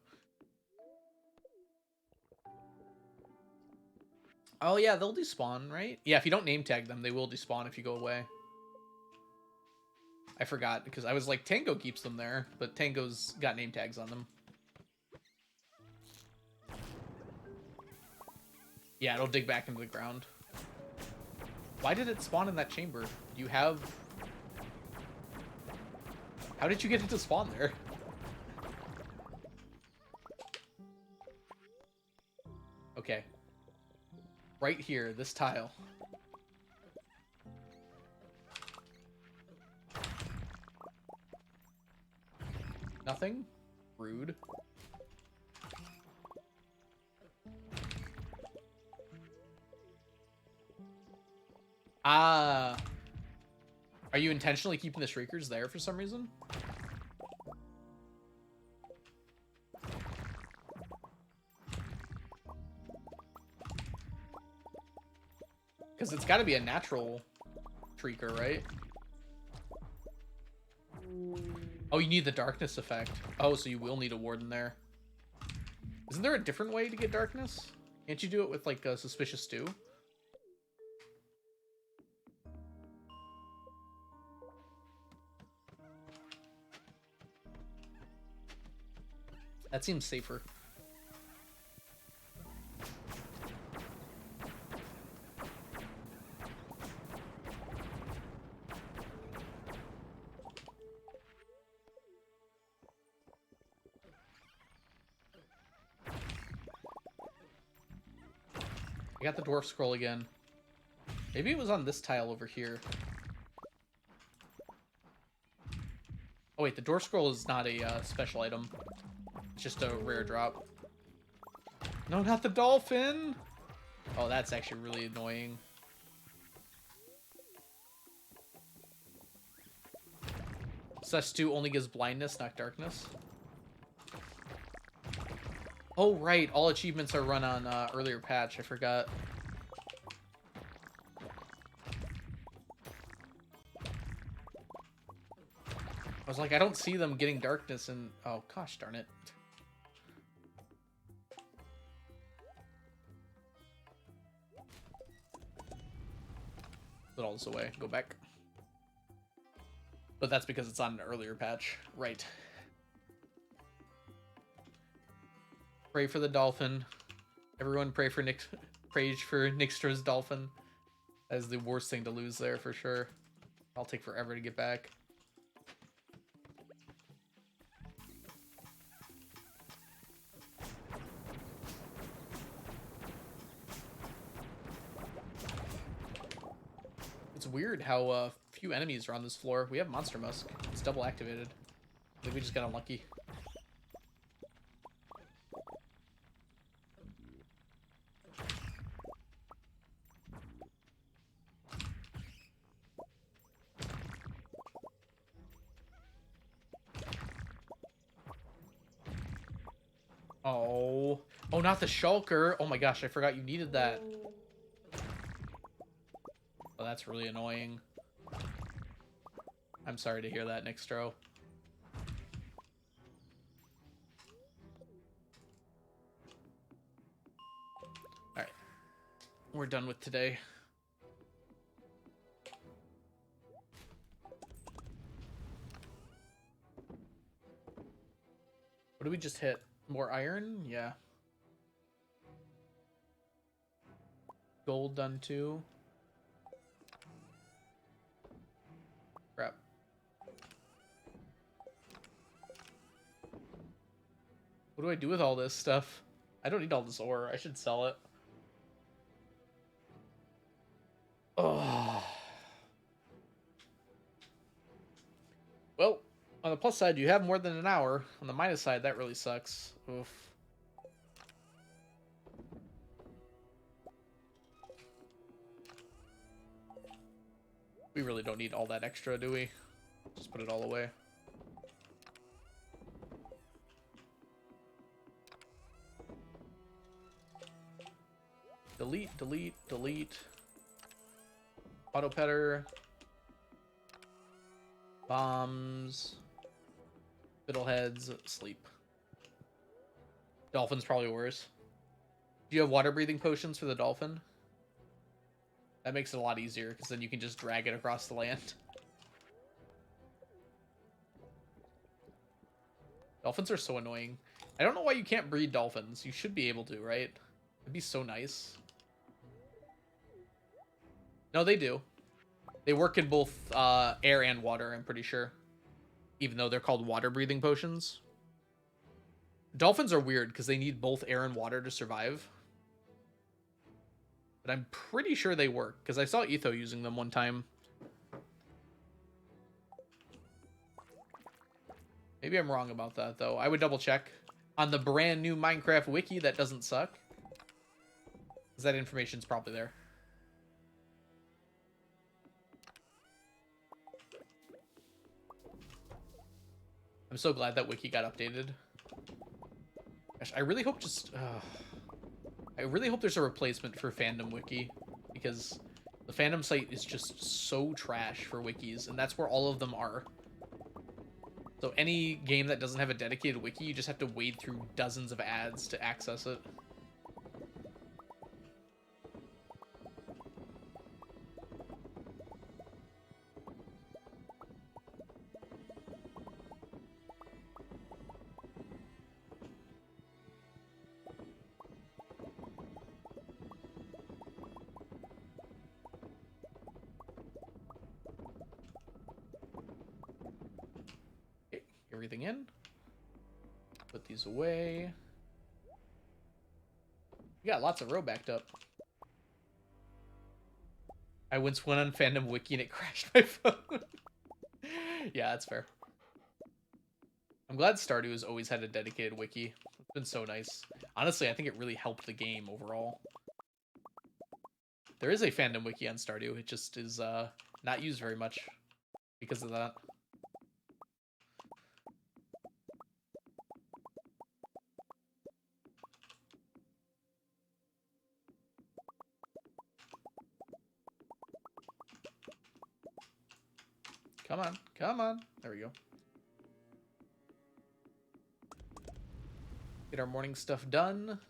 Oh, yeah, they'll despawn, right? Yeah, if you don't name tag them, they will despawn if you go away. I forgot, because I was like, Tango keeps them there, but Tango's got name tags on them. Yeah, it'll dig back into the ground. Why did it spawn in that chamber? Do you have... How did you get it to spawn there? Okay. Right here, this tile. Nothing? Rude. Ah. Are you intentionally keeping the Shriekers there for some reason? Because it's got to be a natural Shrieker, right? Oh, you need the darkness effect. Oh, so you will need a warden there. Isn't there a different way to get darkness? Can't you do it with, like, a suspicious stew? That seems safer. I got the dwarf scroll again. Maybe it was on this tile over here. Oh wait, the dwarf scroll is not a special item. It's just a rare drop. No, not the dolphin! Oh, that's actually really annoying. Sept only gives blindness, not darkness. Oh, right. All achievements are run on earlier patch. I forgot. I was like, I don't see them getting darkness and... Oh, gosh darn it. Put all this away. Go back. But that's because it's on an earlier patch. Right. Pray for the dolphin. Everyone pray for Nick. Pray for Nixtra's dolphin. That is the worst thing to lose there for sure. I'll take forever to get back. It's weird how few enemies are on this floor. We have Monster Musk. It's double activated. I think we just got unlucky. Oh. Oh, not the shulker. Oh my gosh, I forgot you needed that. Oh, that's really annoying. I'm sorry to hear that, Nixtro. Alright. We're done with today. What did we just hit? More iron? Yeah. Gold done too. Crap. What do I do with all this stuff? I don't need all this ore. I should sell it. Oh. Well, on the plus side, you have more than an hour. On the minus side, that really sucks. Oof. We really don't need all that extra, do we? Just put it all away. Delete, delete, delete. Auto petter. Bombs. Fiddleheads. Sleep. Dolphin's probably worse. Do you have water breathing potions for the dolphin? That makes it a lot easier, because then you can just drag it across the land. Dolphins are so annoying. I don't know why you can't breed dolphins. You should be able to, right? It'd be so nice. No, they do. They work in both air and water, I'm pretty sure. Even though they're called water-breathing potions. Dolphins are weird, because they need both air and water to survive. But I'm pretty sure they work, because I saw Etho using them one time. Maybe I'm wrong about that, though. I would double check. On the brand new Minecraft wiki, that doesn't suck. Because that information's probably there. I'm so glad that wiki got updated. Gosh, I really hope I really hope there's a replacement for Fandom Wiki, because the Fandom site is just so trash for wikis, and that's where all of them are. So any game that doesn't have a dedicated wiki, you just have to wade through dozens of ads to access it. Everything in. Put these away. We got lots of row backed up. I once went on Fandom Wiki and it crashed my phone. Yeah, that's fair. I'm glad Stardew has always had a dedicated wiki. It's been so nice. Honestly, I think it really helped the game overall. There is a Fandom Wiki on Stardew. It just is not used very much because of that. Come on. Come on. There we go. Get our morning stuff done.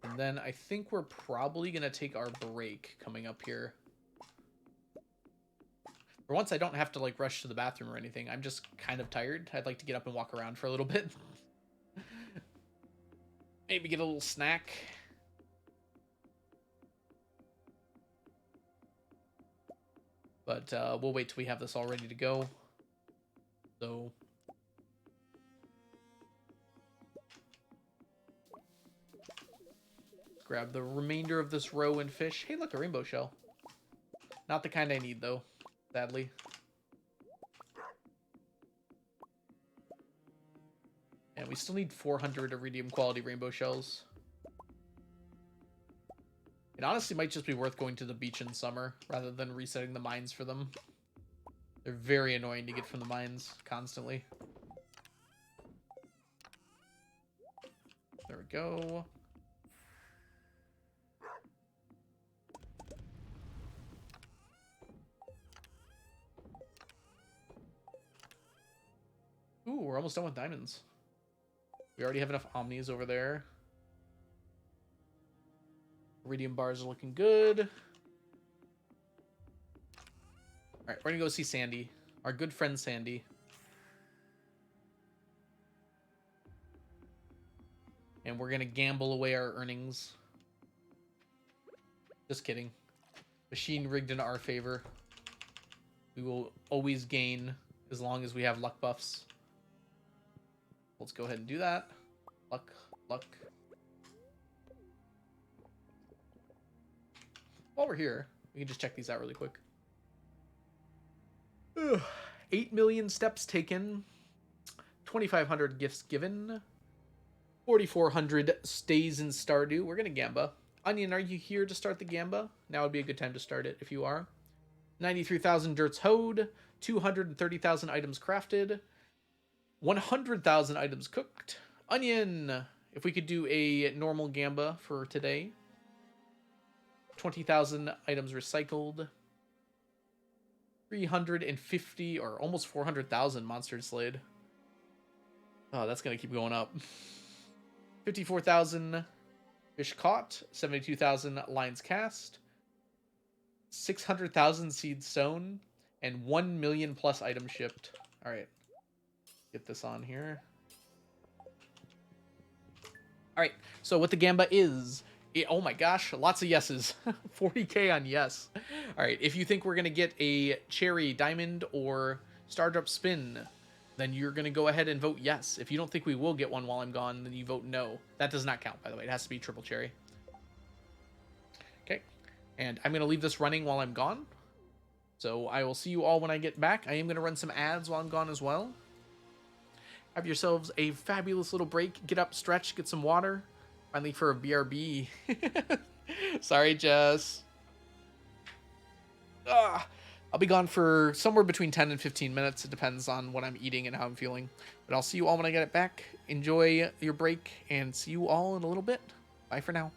And then I think we're probably going to take our break coming up here. For once, I don't have to, like, rush to the bathroom or anything. I'm just kind of tired. I'd like to get up and walk around for a little bit. Maybe get a little snack. But we'll wait till we have this all ready to go. So... grab the remainder of this roe and fish. Hey, look, a rainbow shell. Not the kind I need, though, sadly. And we still need 400 iridium quality rainbow shells. It honestly might just be worth going to the beach in summer rather than resetting the mines for them. They're very annoying to get from the mines constantly. There we go. Ooh, we're almost done with diamonds. We already have enough omnis over there. Iridium bars are looking good. Alright, we're gonna go see Sandy. Our good friend Sandy. And we're gonna gamble away our earnings. Just kidding. Machine rigged in our favor. We will always gain as long as we have luck buffs. Let's go ahead and do that. Luck, luck. While we're here, we can just check these out really quick. 8 million steps taken. 2,500 gifts given. 4,400 stays in Stardew. We're going to Gamba. Onion, are you here to start the Gamba? Now would be a good time to start it if you are. 93,000 dirts hoed. 230,000 items crafted. 100,000 items cooked. Onion, if we could do a normal Gamba for today. 20,000 items recycled. 350 or almost 400,000 monsters slayed. Oh, that's going to keep going up. 54,000 fish caught. 72,000 lines cast. 600,000 seeds sown. And 1 million plus items shipped. All right. Get this on here. All right. So what the Gamba is... oh my gosh, lots of yeses. 40k on yes. All right, if you think we're going to get a cherry, diamond, or Stardew spin, then you're going to go ahead and vote yes. If you don't think we will get one while I'm gone, then you vote no. That does not count, by the way. It has to be triple cherry. Okay, and I'm going to leave this running while I'm gone. So I will see you all when I get back. I am going to run some ads while I'm gone as well. Have yourselves a fabulous little break. Get up, stretch, get some water. Finally for a BRB. Sorry, Jess. I'll be gone for somewhere between 10 and 15 minutes. It depends on what I'm eating and how I'm feeling. But I'll see you all when I get it back. Enjoy your break and see you all in a little bit. Bye for now.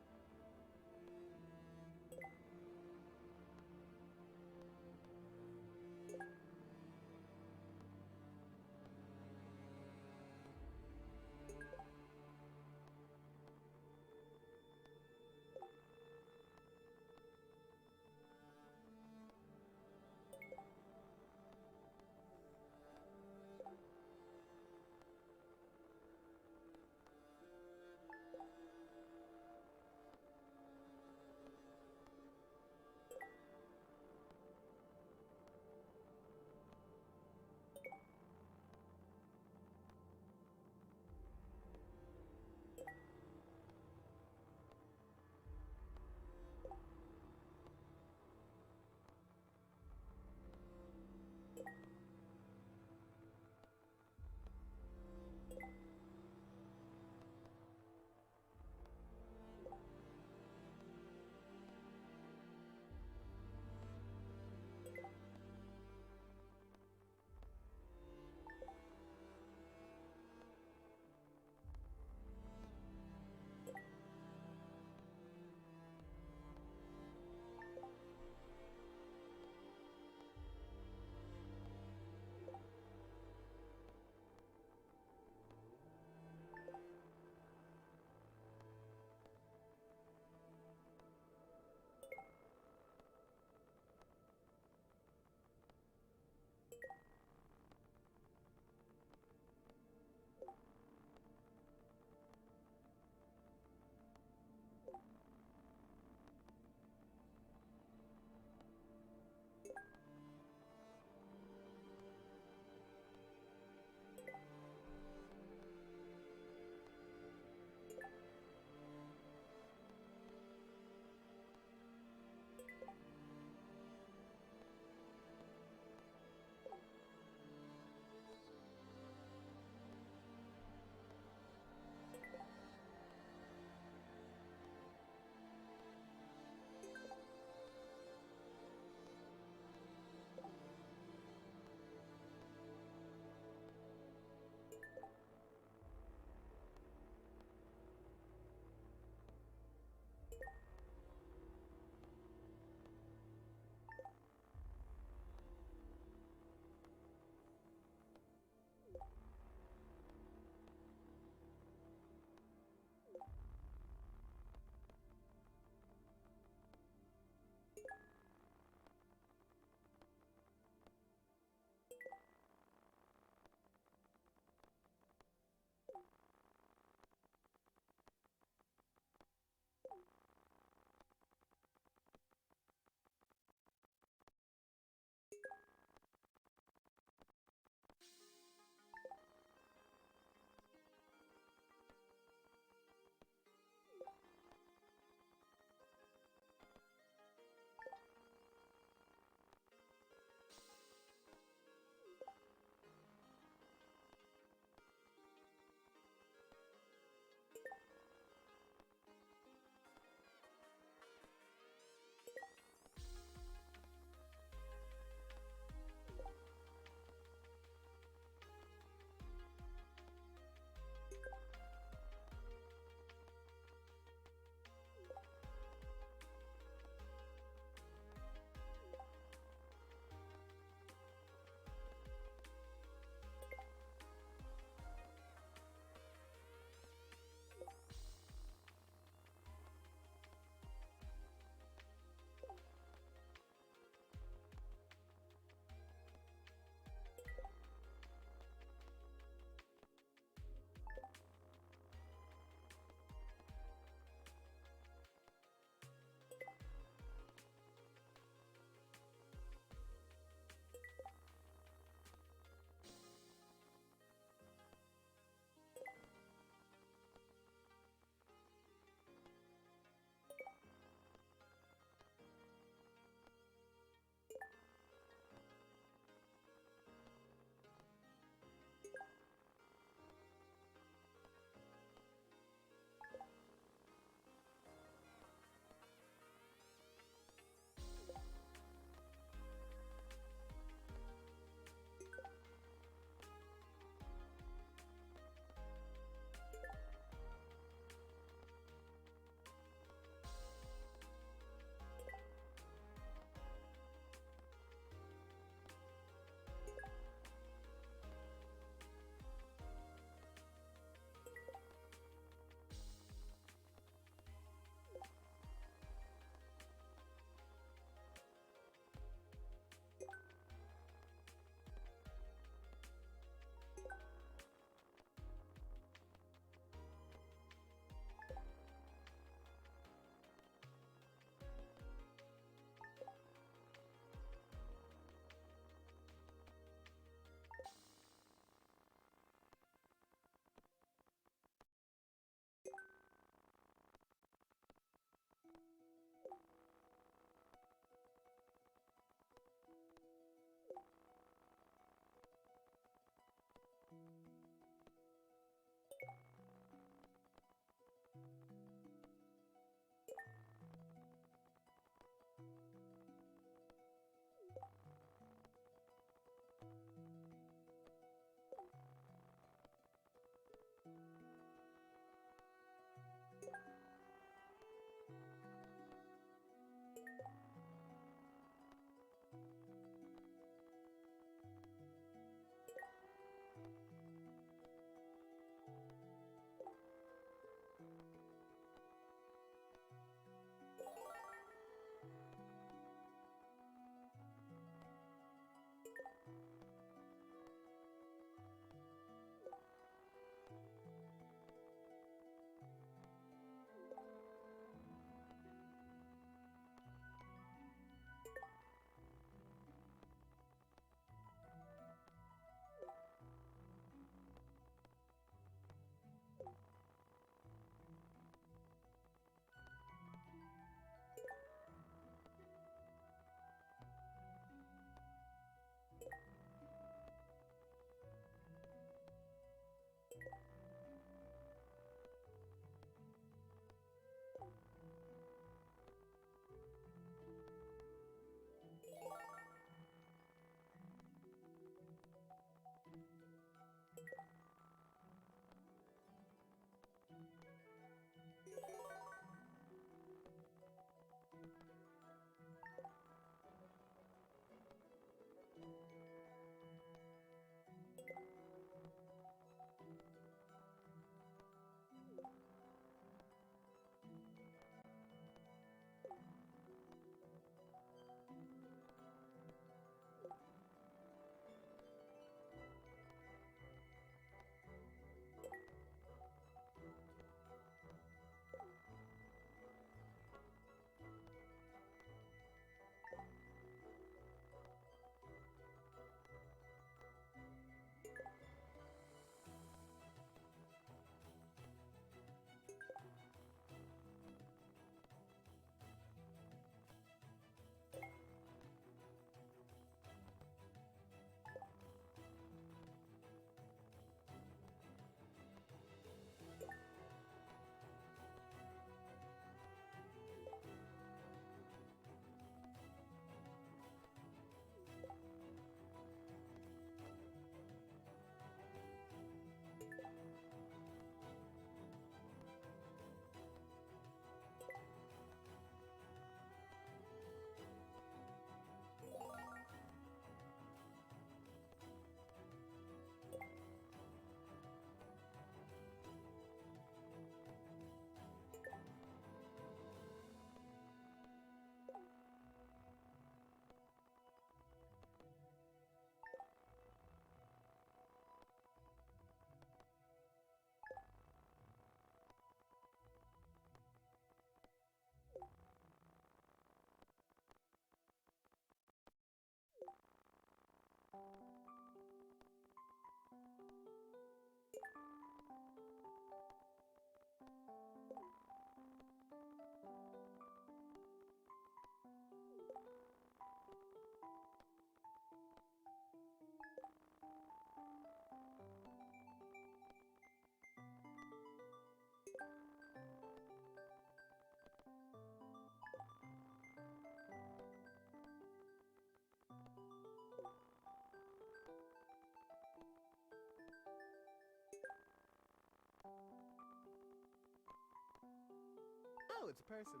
it's a person.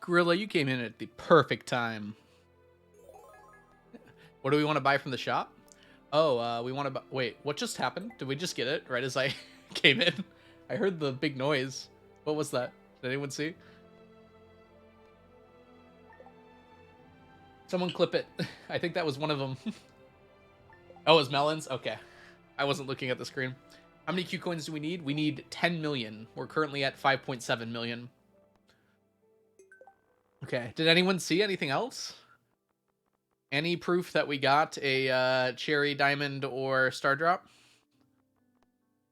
Gorilla, you came in at the perfect time. What do we want to buy from the shop? Oh, we want to buy... Wait, what just happened? Did we just get it right as I came in? I heard the big noise. What was that? Did anyone see? Someone clip it. I think that was one of them. Oh, it was melons? Okay. I wasn't looking at the screen. How many Q coins do we need? We need 10 million. We're currently at 5.7 million. Okay. Did anyone see anything else? Any proof that we got a cherry, diamond, or star drop?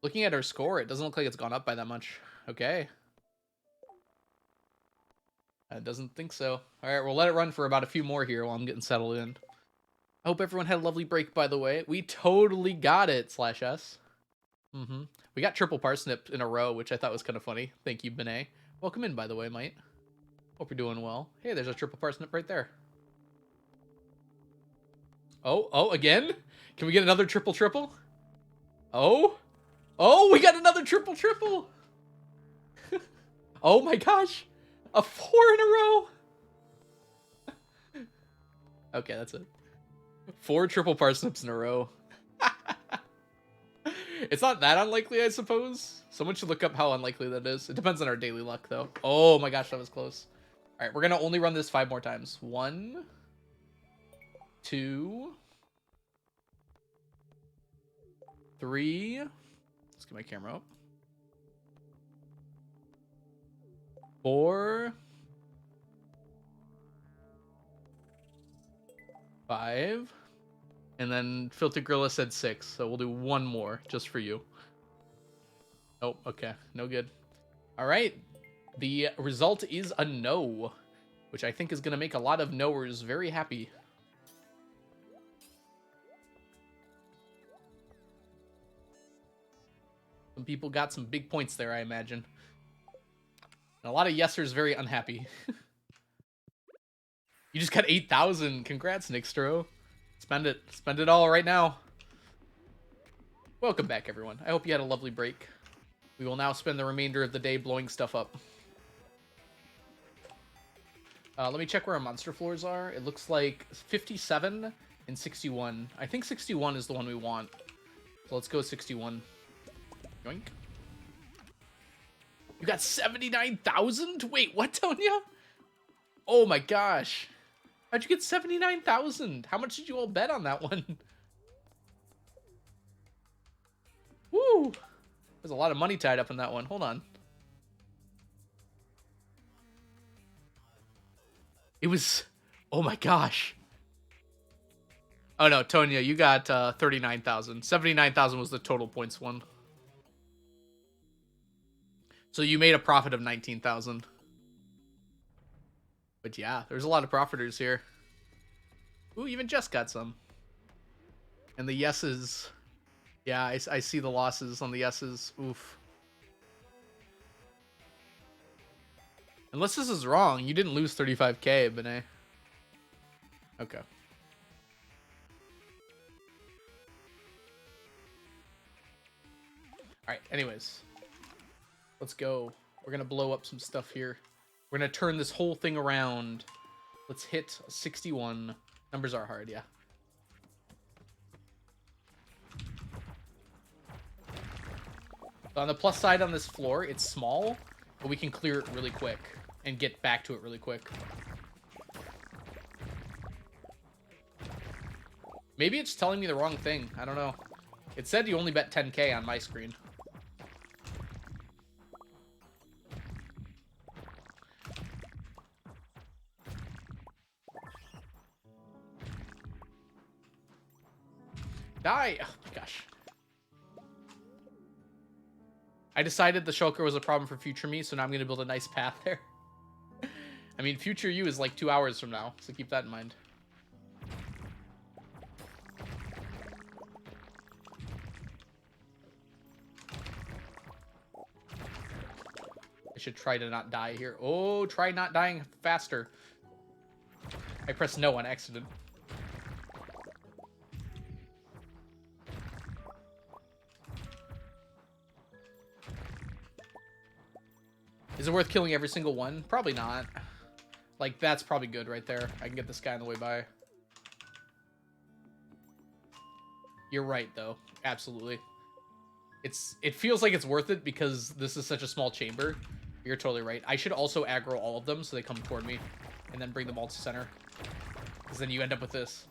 Looking at our score, it doesn't look like it's gone up by that much. Okay. I doesn't think so. All right, we'll let it run for about a few more here while I'm getting settled in. I hope everyone had a lovely break, by the way. We totally got it, /S. We got triple parsnip in a row, which I thought was kind of funny. Thank you, Benet. Welcome in, by the way, mate. Hope you're doing well. Hey, there's a triple parsnip right there. Oh, again? Can we get another triple? Oh, we got another triple. Oh my gosh. A 4 in a row. Okay, that's it. 4 triple parsnips in a row. It's not that unlikely, I suppose. Someone should look up how unlikely that is. It depends on our daily luck, though. Oh my gosh, that was close. All right, we're going to only run this 5 more times. 1, 2, 3. Let's get my camera up. 4, 5. And then Filter Gorilla said 6, so we'll do 1 more just for you. Oh, okay. No good. All right. The result is a no, which I think is going to make a lot of knowers very happy. Some people got some big points there, I imagine. And a lot of yesers very unhappy. You just got 8,000. Congrats, Nixtro. Spend it. Spend it all right now. Welcome back, everyone. I hope you had a lovely break. We will now spend the remainder of the day blowing stuff up. Let me check where our monster floors are. It looks like 57 in 61. I think 61 is the one we want. So let's go 61. Yoink. You got 79,000? Wait, what, Tonya? Oh my gosh. How'd you get 79,000? How much did you all bet on that one? Woo! There's a lot of money tied up in that one. Hold on. It was... Oh my gosh. Oh no, Tonya, you got 39,000. 79,000 was the total points one. So you made a profit of 19,000. But yeah, there's a lot of profiters here. Ooh, even Jess got some. And the yeses... Yeah, I see the losses on the yeses. Oof. Unless this is wrong, you didn't lose 35k, Benet. Okay. Alright, anyways. Let's go. We're gonna blow up some stuff here. We're gonna turn this whole thing around. Let's hit 61. Numbers are hard, yeah. So on the plus side on this floor, it's small, but we can clear it really quick and get back to it really quick. Maybe it's telling me the wrong thing. I don't know. It said you only bet 10k on my screen. Die! Oh my gosh. I decided the shulker was a problem for future me, so now I'm going to build a nice path there. I mean, future you is like 2 hours from now, so keep that in mind. I should try to not die here. Oh, try not dying faster. I pressed no on accident. Is it worth killing every single one? Probably not. Like, that's probably good right there. I can get this guy on the way by. You're right, though. Absolutely. It feels like it's worth it because this is such a small chamber. You're totally right. I should also aggro all of them so they come toward me. And then bring them all to center. Because then you end up with this.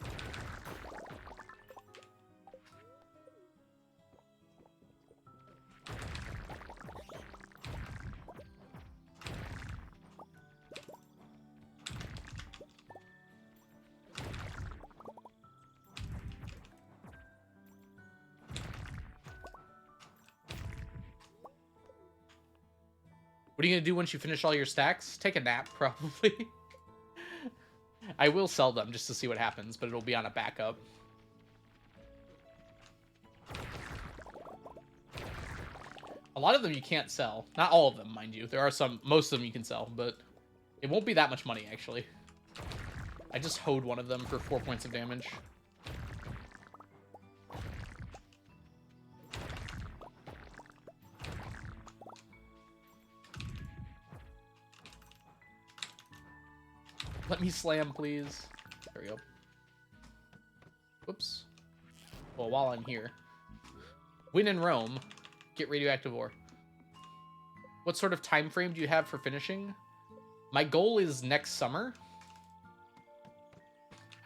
What are you going to do once you finish all your stacks? Take a nap, probably. I will sell them just to see what happens, but it'll be on a backup. A lot of them you can't sell. Not all of them, mind you. There are some, most of them you can sell, but it won't be that much money, actually. I just hoed one of them for 4 points of damage. Let me slam, please. There we go. Whoops. Well, while I'm here. Win in Rome. Get radioactive ore. What sort of time frame do you have for finishing? My goal is next summer.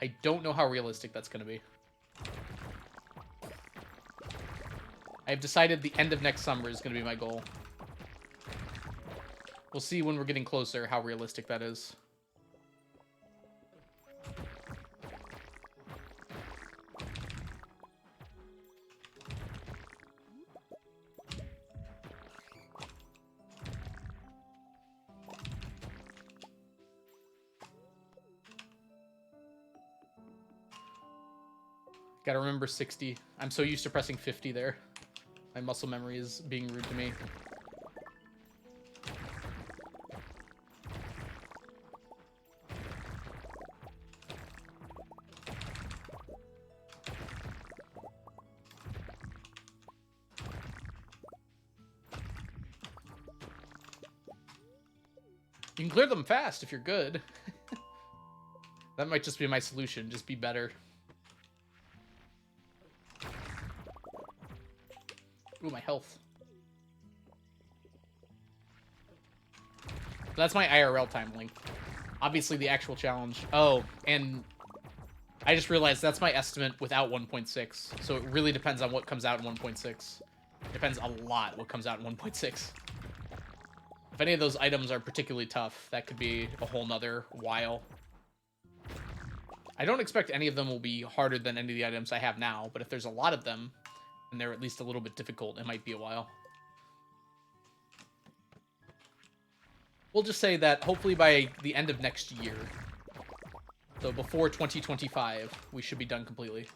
I don't know how realistic that's going to be. I've decided the end of next summer is going to be my goal. We'll see when we're getting closer how realistic that is. Gotta remember 60. I'm so used to pressing 50 there. My muscle memory is being rude to me. You can clear them fast if you're good. That might just be my solution. Just be better. Ooh, my health. So that's my IRL time length. Obviously, the actual challenge. Oh, and I just realized that's my estimate without 1.6. So it really depends on what comes out in 1.6. Depends a lot what comes out in 1.6. If any of those items are particularly tough, that could be a whole nother while. I don't expect any of them will be harder than any of the items I have now, but if there's a lot of them, and they're at least a little bit difficult, it might be a while. We'll just say that hopefully by the end of next year, so before 2025, we should be done completely.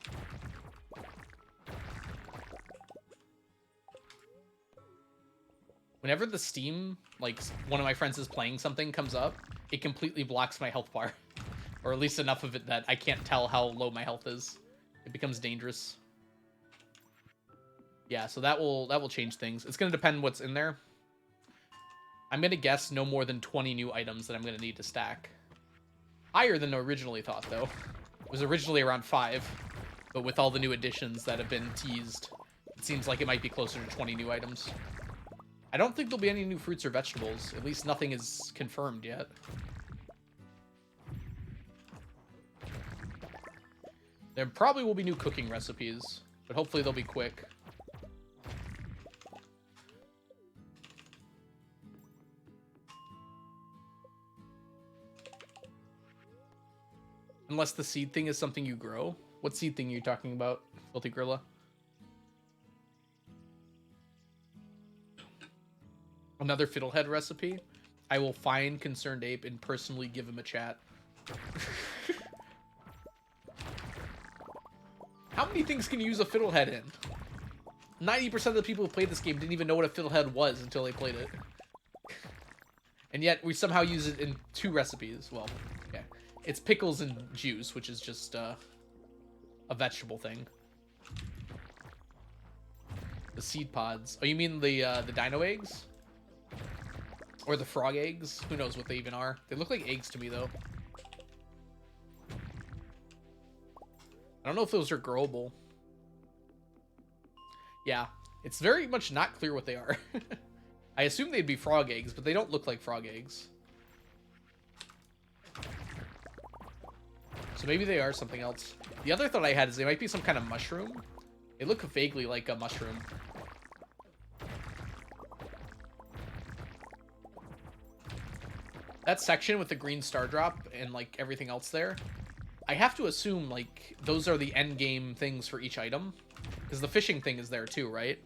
Whenever the Steam, like, one of my friends is playing something comes up, it completely blocks my health bar. Or at least enough of it that I can't tell how low my health is. It becomes dangerous. Yeah, so that will change things. It's going to depend what's in there. I'm going to guess no more than 20 new items that I'm going to need to stack. Higher than originally thought, though. It was originally around 5. But with all the new additions that have been teased, it seems like it might be closer to 20 new items. I don't think there'll be any new fruits or vegetables. At least nothing is confirmed yet. There probably will be new cooking recipes, but hopefully they'll be quick. Unless the seed thing is something you grow. What seed thing are you talking about, Filthy Gorilla? Another fiddlehead recipe? I will find Concerned Ape and personally give him a chat. How many things can you use a fiddlehead in? 90% of the people who played this game didn't even know what a fiddlehead was until they played it. And yet, we somehow use it in 2 recipes. Well, okay. It's pickles and juice, which is just a vegetable thing. The seed pods. Oh, you mean the dino eggs? Or the frog eggs? Who knows what they even are. They look like eggs to me, though. I don't know if those are growable. Yeah, it's very much not clear what they are. I assume they'd be frog eggs, but they don't look like frog eggs. So maybe they are something else. The other thought I had is they might be some kind of mushroom. They look vaguely like a mushroom. That section with the green star drop and like everything else there, I have to assume like those are the end game things for each item, because the fishing thing is there too, right?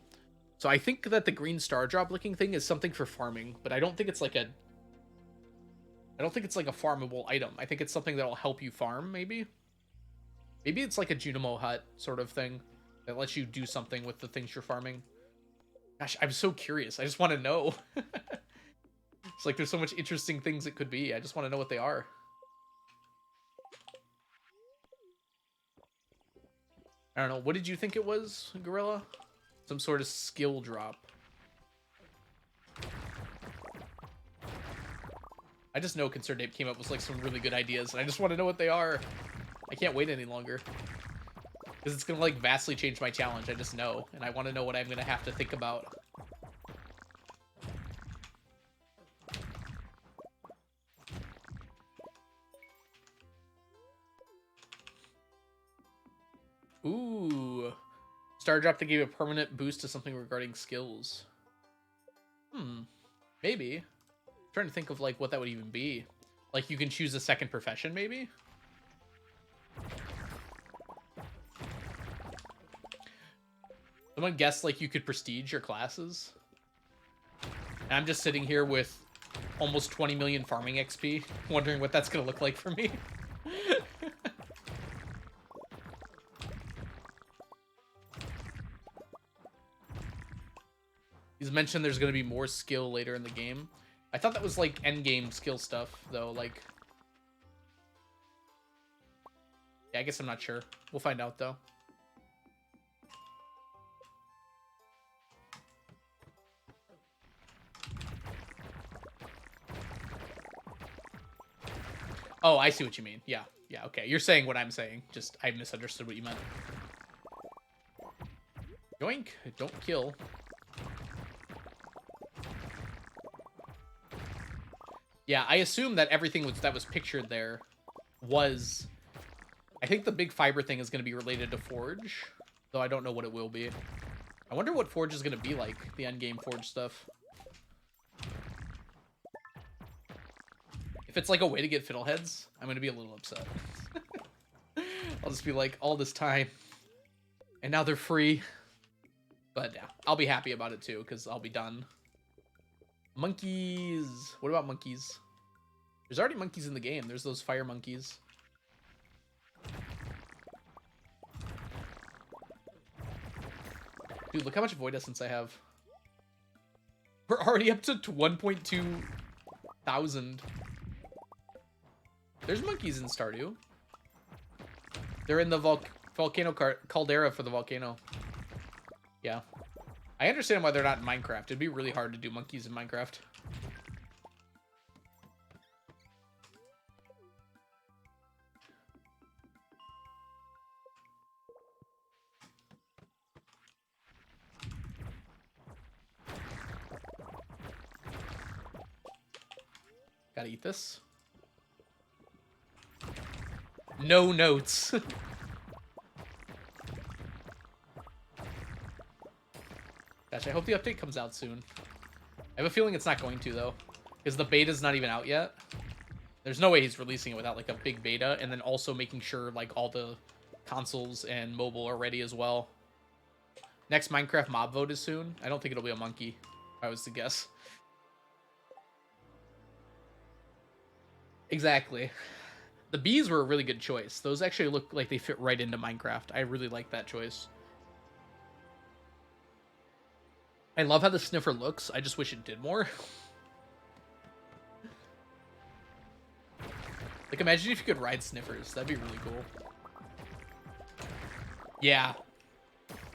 So I think that the green star drop looking thing is something for farming, but I don't think it's like a farmable item. I think it's something that'll help you farm, maybe. Maybe it's like a Junimo hut sort of thing that lets you do something with the things you're farming. Gosh, I'm so curious. I just want to know. It's like there's so much interesting things it could be. I just want to know what they are. I don't know. What did you think it was, Gorilla? Some sort of skill drop. I just know Concerned Ape came up with like some really good ideas, and I just want to know what they are. I can't wait any longer. Because it's going to like vastly change my challenge, I just know. And I want to know what I'm going to have to think about. Ooh. Star drop that gave a permanent boost to something regarding skills. Maybe. I'm trying to think of like what that would even be. Like you can choose a second profession, maybe? Someone guessed like you could prestige your classes. And I'm just sitting here with almost 20 million farming XP, wondering what that's gonna look like for me. He's mentioned there's going to be more skill later in the game. I thought that was like end game skill stuff, though. Like, yeah, I guess I'm not sure. We'll find out, though. Oh, I see what you mean. Yeah, yeah, okay. You're saying what I'm saying. Just, I misunderstood what you meant. Yoink, don't kill. Yeah, I assume that everything that was pictured there was... I think the big fiber thing is going to be related to Forge, though I don't know what it will be. I wonder what Forge is going to be like, the endgame Forge stuff. If it's like a way to get fiddleheads, I'm going to be a little upset. I'll just be like, all this time, and now they're free. But yeah, I'll be happy about it too, because I'll be done. Monkeys. What about monkeys? There's already monkeys in the game. There's those fire monkeys. Dude, look how much Void Essence I have. We're already up to 1.2 thousand. There's monkeys in Stardew. They're in the volcano caldera for the volcano. Yeah. I understand why they're not in Minecraft. It'd be really hard to do monkeys in Minecraft. Gotta eat this. No notes. Gosh, I hope the update comes out soon. I have a feeling it's not going to, though. Because the beta's not even out yet. There's no way he's releasing it without, like, a big beta. And then also making sure, like, all the consoles and mobile are ready as well. Next Minecraft mob vote is soon. I don't think it'll be a monkey, if I was to guess. Exactly. The bees were a really good choice. Those actually look like they fit right into Minecraft. I really like that choice. I love how the sniffer looks. I just wish it did more. Like, imagine if you could ride sniffers. That'd be really cool. Yeah.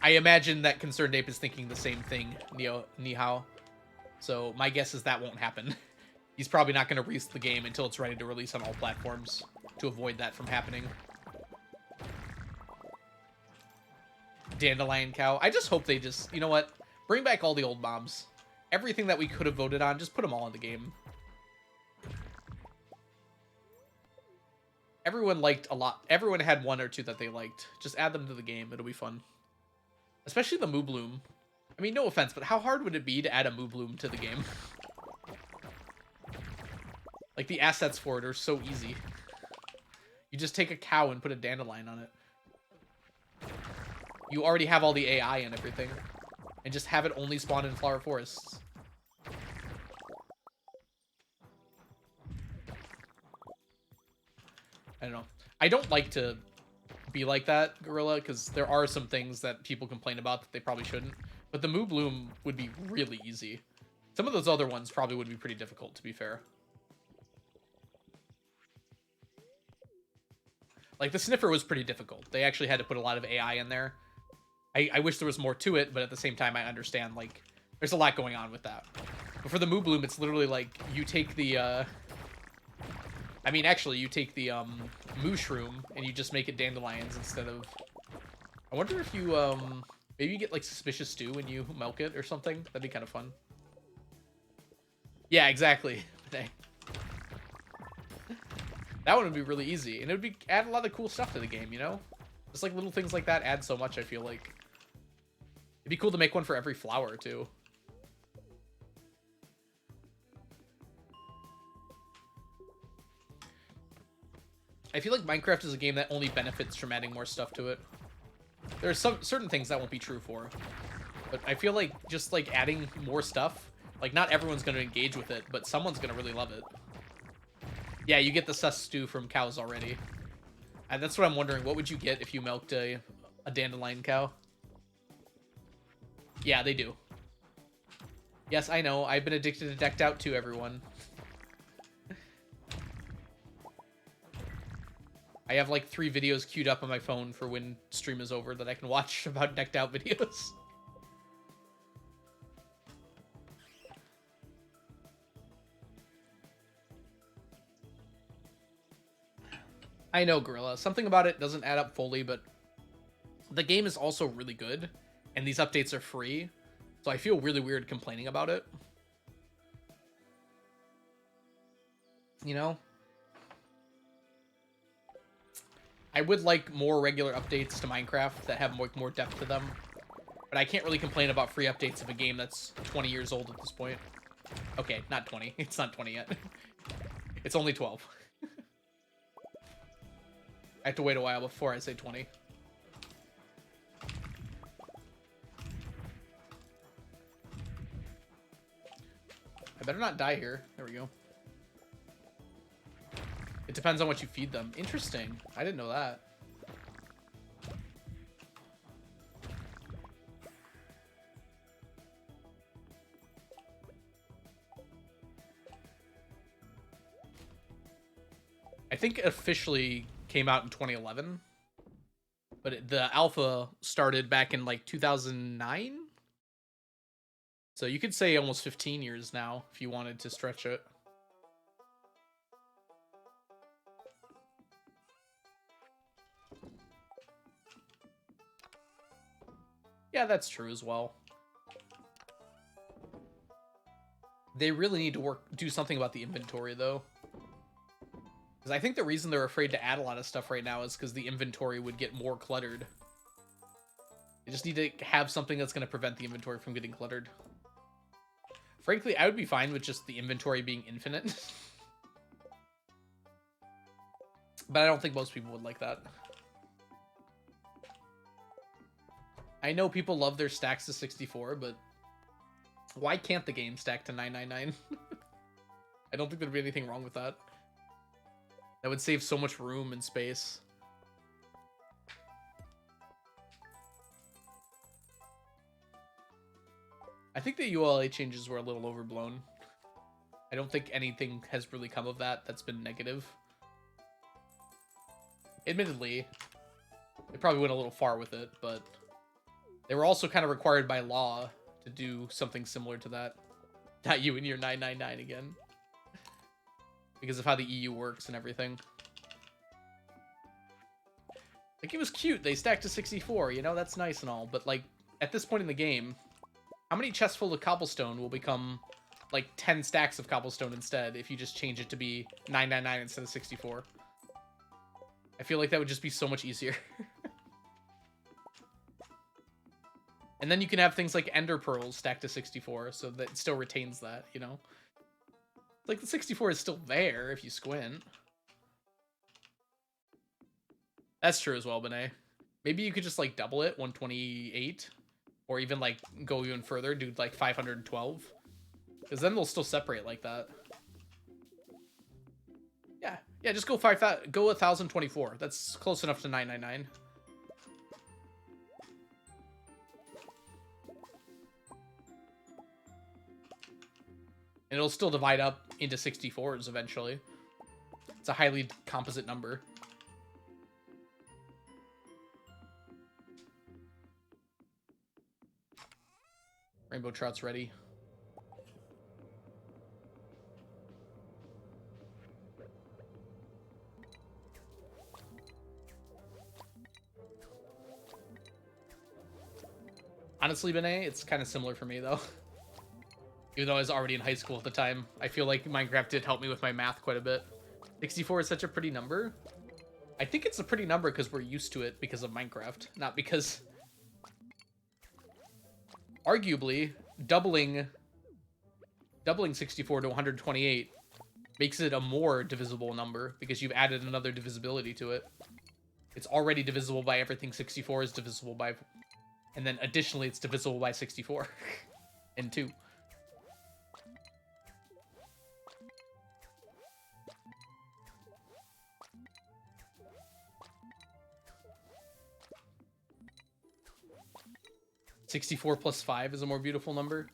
I imagine that Concerned Ape is thinking the same thing, Nihao. So my guess is that won't happen. He's probably not going to release the game until it's ready to release on all platforms to avoid that from happening. Dandelion cow. I just hope they just, you know what? Bring back all the old mobs. Everything that we could have voted on, just put them all in the game. Everyone liked a lot. Everyone had one or two that they liked. Just add them to the game. It'll be fun. Especially the Moo Bloom. I mean, no offense, but how hard would it be to add a Moo Bloom to the game? Like, the assets for it are so easy. You just take a cow and put a dandelion on it. You already have all the AI and everything. And just have it only spawn in flower forests. I don't know. I don't like to be like that, Gorilla, because there are some things that people complain about that they probably shouldn't. But the Moo Bloom would be really easy. Some of those other ones probably would be pretty difficult, to be fair. Like, the Sniffer was pretty difficult. They actually had to put a lot of AI in there. I wish there was more to it, but at the same time, I understand, like, there's a lot going on with that. But for the Moo Bloom, it's literally like, you take the, I mean, actually, you take the, Mooshroom, and you just make it dandelions instead of... I wonder if you, maybe you get, like, Suspicious Stew when you milk it or something. That'd be kind of fun. Yeah, exactly. That one would be really easy, and it would be add a lot of cool stuff to the game, you know? Just, like, little things like that add so much, I feel like. It'd be cool to make one for every flower, too. I feel like Minecraft is a game that only benefits from adding more stuff to it. There's some certain things that won't be true for. But I feel like just, like, adding more stuff, like, not everyone's going to engage with it, but someone's going to really love it. Yeah, you get the sus stew from cows already. And that's what I'm wondering. What would you get if you milked a dandelion cow? Yeah, they do. Yes, I know. I've been addicted to Decked Out too, everyone. I have like 3 videos queued up on my phone for when stream is over that I can watch about Decked Out videos. I know, Gorilla. Something about it doesn't add up fully, but the game is also really good, and these updates are free, so I feel really weird complaining about it. You know? I would like more regular updates to Minecraft that have more depth to them. But I can't really complain about free updates of a game that's 20 years old at this point. Okay, not 20. It's not 20 yet. It's only 12. I have to wait a while before I say 20. I better not die here. There we go. It depends on what you feed them. Interesting. I didn't know that. I think it officially came out in 2011, but the alpha started back in like 2009. So you could say almost 15 years now if you wanted to stretch it. Yeah, that's true as well. They really need to do something about the inventory though. Because I think the reason they're afraid to add a lot of stuff right now is because the inventory would get more cluttered. They just need to have something that's going to prevent the inventory from getting cluttered. Frankly, I would be fine with just the inventory being infinite. But I don't think most people would like that. I know people love their stacks to 64, but why can't the game stack to 999? I don't think there'd be anything wrong with that. That would save so much room and space. I think the ULA changes were a little overblown. I don't think anything has really come of that that's been negative. Admittedly, they probably went a little far with it, but they were also kind of required by law to do something similar to that. Not you and your 999 again. Because of how the EU works and everything. Like, it was cute. They stacked to 64, you know? That's nice and all. But, like, at this point in the game, how many chests full of cobblestone will become, like, 10 stacks of cobblestone instead if you just change it to be 999 instead of 64? I feel like that would just be so much easier. And then you can have things like ender pearls stacked to 64, so that it still retains that, you know? Like, the 64 is still there if you squint. That's true as well, Benet. Maybe you could just, like, double it, 128. Or even, like, go even further, do, like, 512. Because then they'll still separate like that. Yeah, just go 1024. That's close enough to 999. And it'll still divide up into 64s eventually. It's a highly composite number. Rainbow trout's ready. Honestly, Benet, it's kind of similar for me, though. Even though I was already in high school at the time, I feel like Minecraft did help me with my math quite a bit. 64 is such a pretty number. I think it's a pretty number because we're used to it because of Minecraft, not because... Arguably, doubling 64 to 128 makes it a more divisible number because you've added another divisibility to it. It's already divisible by everything 64 is divisible by... And then additionally, it's divisible by 64 and 2. (64 plus 5 is a more beautiful number.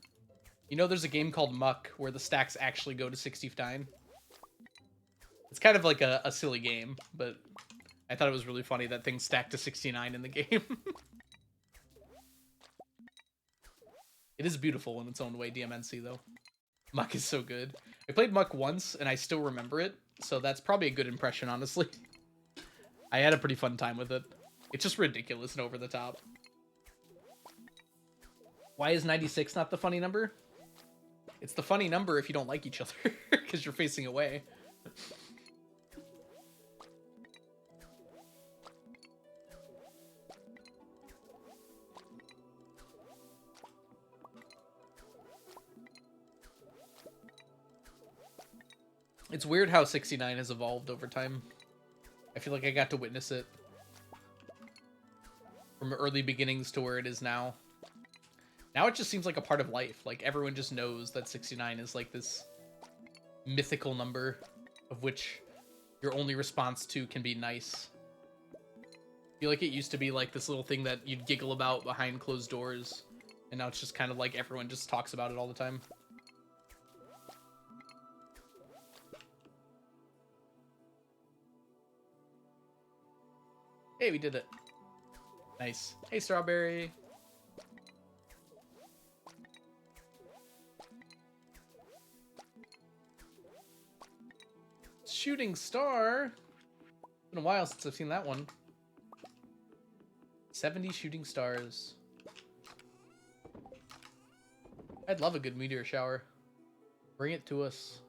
You know, there's a game called Muck where the stacks actually go to 69. It's kind of like a silly game, but I thought it was really funny that things stacked to 69 in the game. It is beautiful in its own way, DMNC, though. Muck is so good. I played Muck once, and I still remember it, so that's probably a good impression, honestly. I had a pretty fun time with it. It's just ridiculous and over the top. Why is 96 not the funny number? It's the funny number if you don't like each other, because you're facing away. It's weird how 69 has evolved over time. I feel like I got to witness it from early beginnings to where it is now. Now it just seems like a part of life. Like everyone just knows that 69 is like this mythical number of which your only response to can be nice. I feel like it used to be like this little thing that you'd giggle about behind closed doors. And now it's just kind of like everyone just talks about it all the time. Hey, we did it. Nice. Hey, Strawberry. Shooting star. It's been a while since I've seen that one. 70 shooting stars. I'd love a good meteor shower. Bring it to us.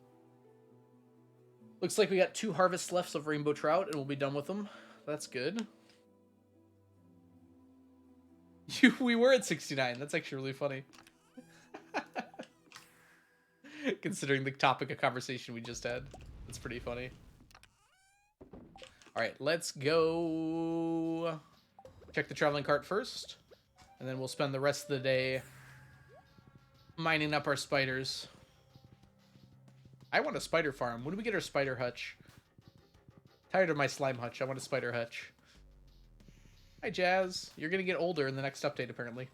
Looks like we got 2 harvests left of rainbow trout and we'll be done with them. That's good. We were at 69. That's actually really funny. Considering the topic of conversation we just had. That's pretty funny. Alright, let's go check the traveling cart first. And then we'll spend the rest of the day mining up our spiders. I want a spider farm. When do we get our spider hutch? Tired of my slime hutch. I want a spider hutch. Hi, Jazz. You're gonna get older in the next update, apparently.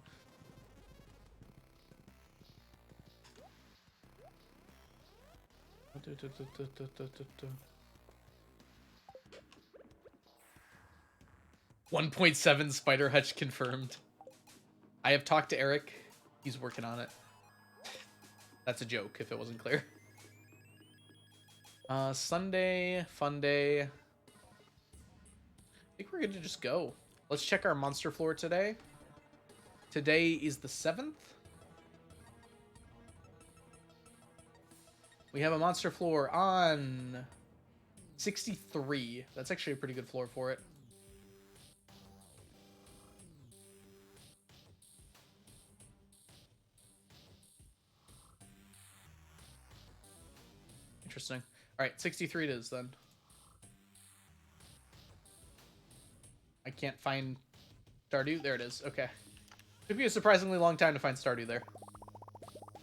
$1.7 spider hutch confirmed. I have talked to Eric. He's working on it. That's a joke, if it wasn't clear. Sunday, fun day. I think we're gonna just go. Let's check our monster floor today. Today is the 7th. We have a monster floor on 63. That's actually a pretty good floor for it. Interesting. All right, 63 it is then. I can't find Stardew. There it is. Okay. Took me a surprisingly long time to find Stardew there.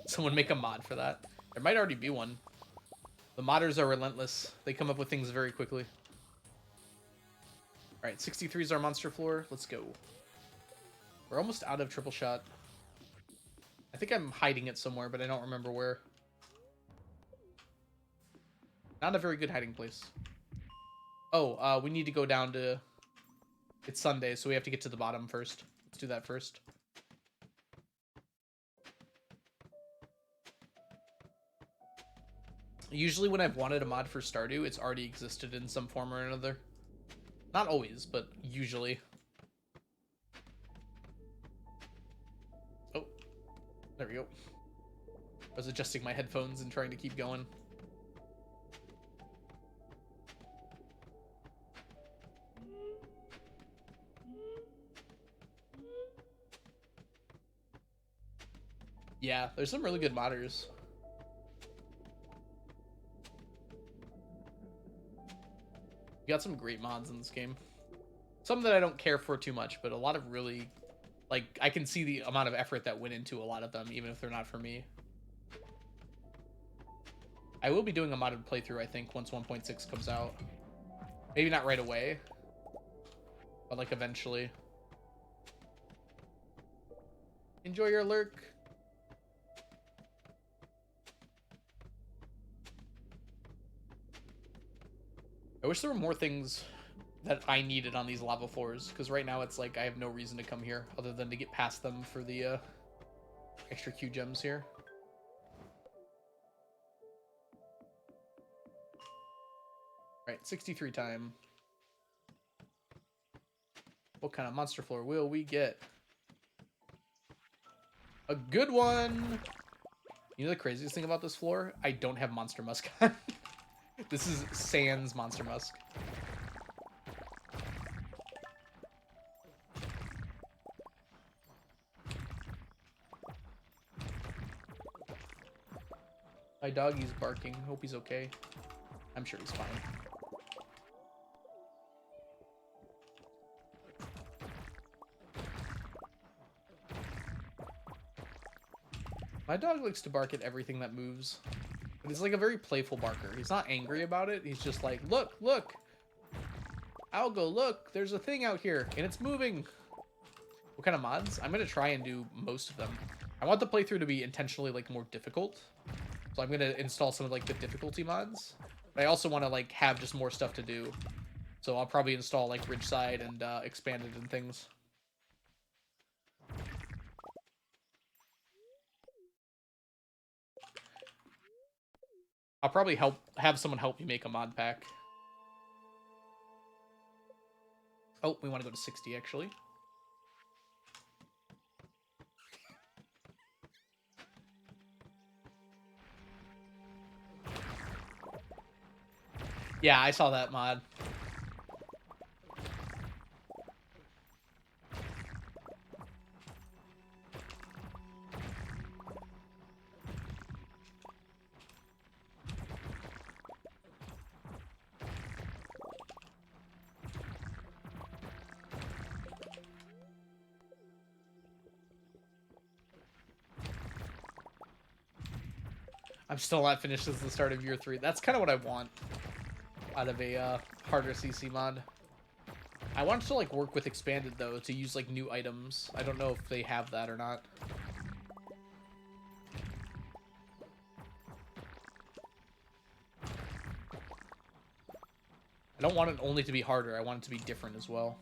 Someone make a mod for that. There might already be one. The modders are relentless. They come up with things very quickly. Alright, 63 is our monster floor. Let's go. We're almost out of triple shot. I think I'm hiding it somewhere, but I don't remember where. Not a very good hiding place. Oh, we need to go down to... It's Sunday, so we have to get to the bottom first. Let's do that first. Usually when I've wanted a mod for Stardew, it's already existed in some form or another. Not always, but usually. Oh, there we go. I was adjusting my headphones and trying to keep going. Yeah, there's some really good modders. We got some great mods in this game. Some that I don't care for too much, but a lot of really... Like, I can see the amount of effort that went into a lot of them, even if they're not for me. I will be doing a modded playthrough, I think, once 1.6 comes out. Maybe not right away, but, like, eventually. Enjoy your lurk. I wish there were more things that I needed on these lava floors, because right now it's like I have no reason to come here other than to get past them for the extra Q gems here. Right, 63 time. What kind of monster floor will we get? A good one! You know the craziest thing about this floor? I don't have Monster Muscat. This is Sans Monster Musk. My doggy's barking. Hope he's okay. I'm sure he's fine. My dog likes to bark at everything that moves. But he's like a very playful barker. He's not angry about it. He's just like, look, look. Algo, look. There's a thing out here, and it's moving. What kind of mods? I'm going to try and do most of them. I want the playthrough to be intentionally like more difficult. So I'm going to install some of like the difficulty mods. But I also want to like have just more stuff to do. So I'll probably install like Ridgeside and Expanded and things. I'll probably have someone help me make a mod pack. Oh, we want to go to 60 actually. Yeah, I saw that mod. I'm still not finished as the start of year 3. That's kind of what I want out of a harder CC mod. I want to like work with Expanded though to use like new items. I don't know if they have that or not. I don't want it only to be harder. I want it to be different as well.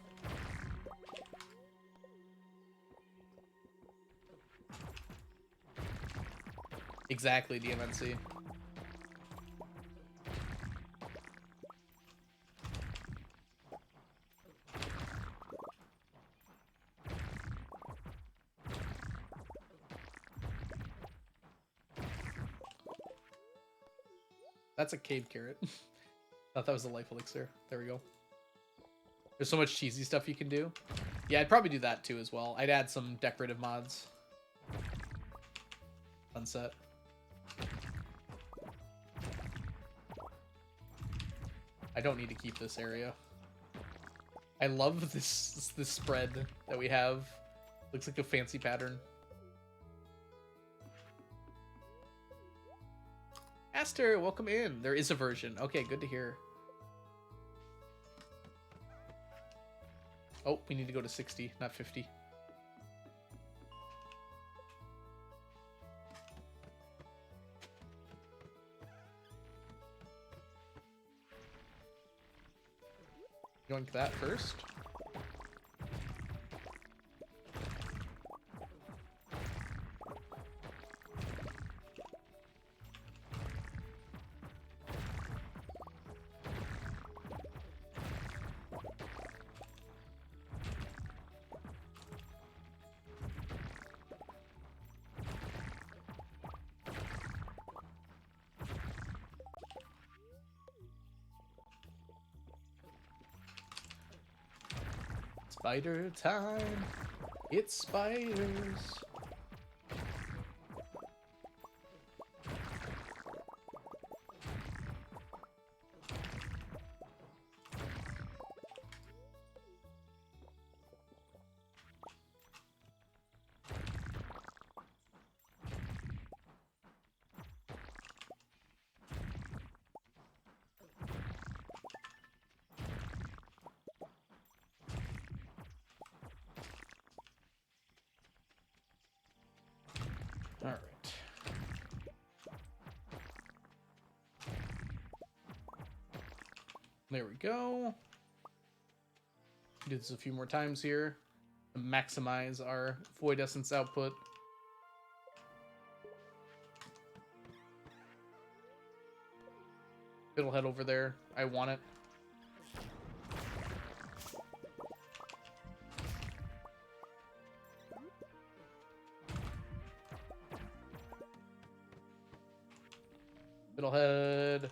Exactly, DMNC. That's a cave carrot. Thought that was a life elixir. There we go. There's so much cheesy stuff you can do. Yeah, I'd probably do that too as well. I'd add some decorative mods. Sunset. I don't need to keep this area. I love this spread that we have. Looks like a fancy pattern. Aster, welcome in. There is a version. Okay, good to hear. Oh, we need to go to 60, not 50. Going to that first. Spider time. It's spiders. All right. There we go. Do this a few more times here. Maximize our void essence output. It'll head over there. I want it. Fiddlehead.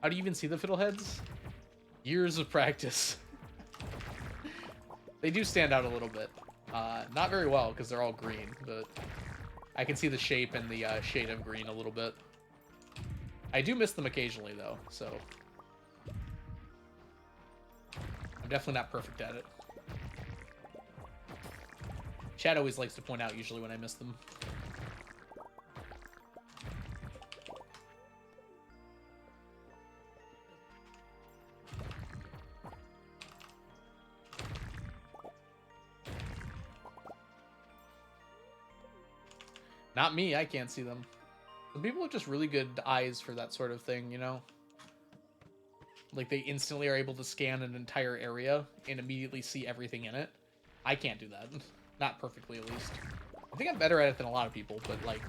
How do you even see the fiddleheads? Years of practice. They do stand out a little bit. Not very well because they're all green, but I can see the shape and the shade of green a little bit. I do miss them occasionally though, so I'm definitely not perfect at it. Chad always likes to point out usually when I miss them. Not me, I can't see them. Some people have just really good eyes for that sort of thing, you know? Like, they instantly are able to scan an entire area and immediately see everything in it. I can't do that. Not perfectly, at least. I think I'm better at it than a lot of people, but, like,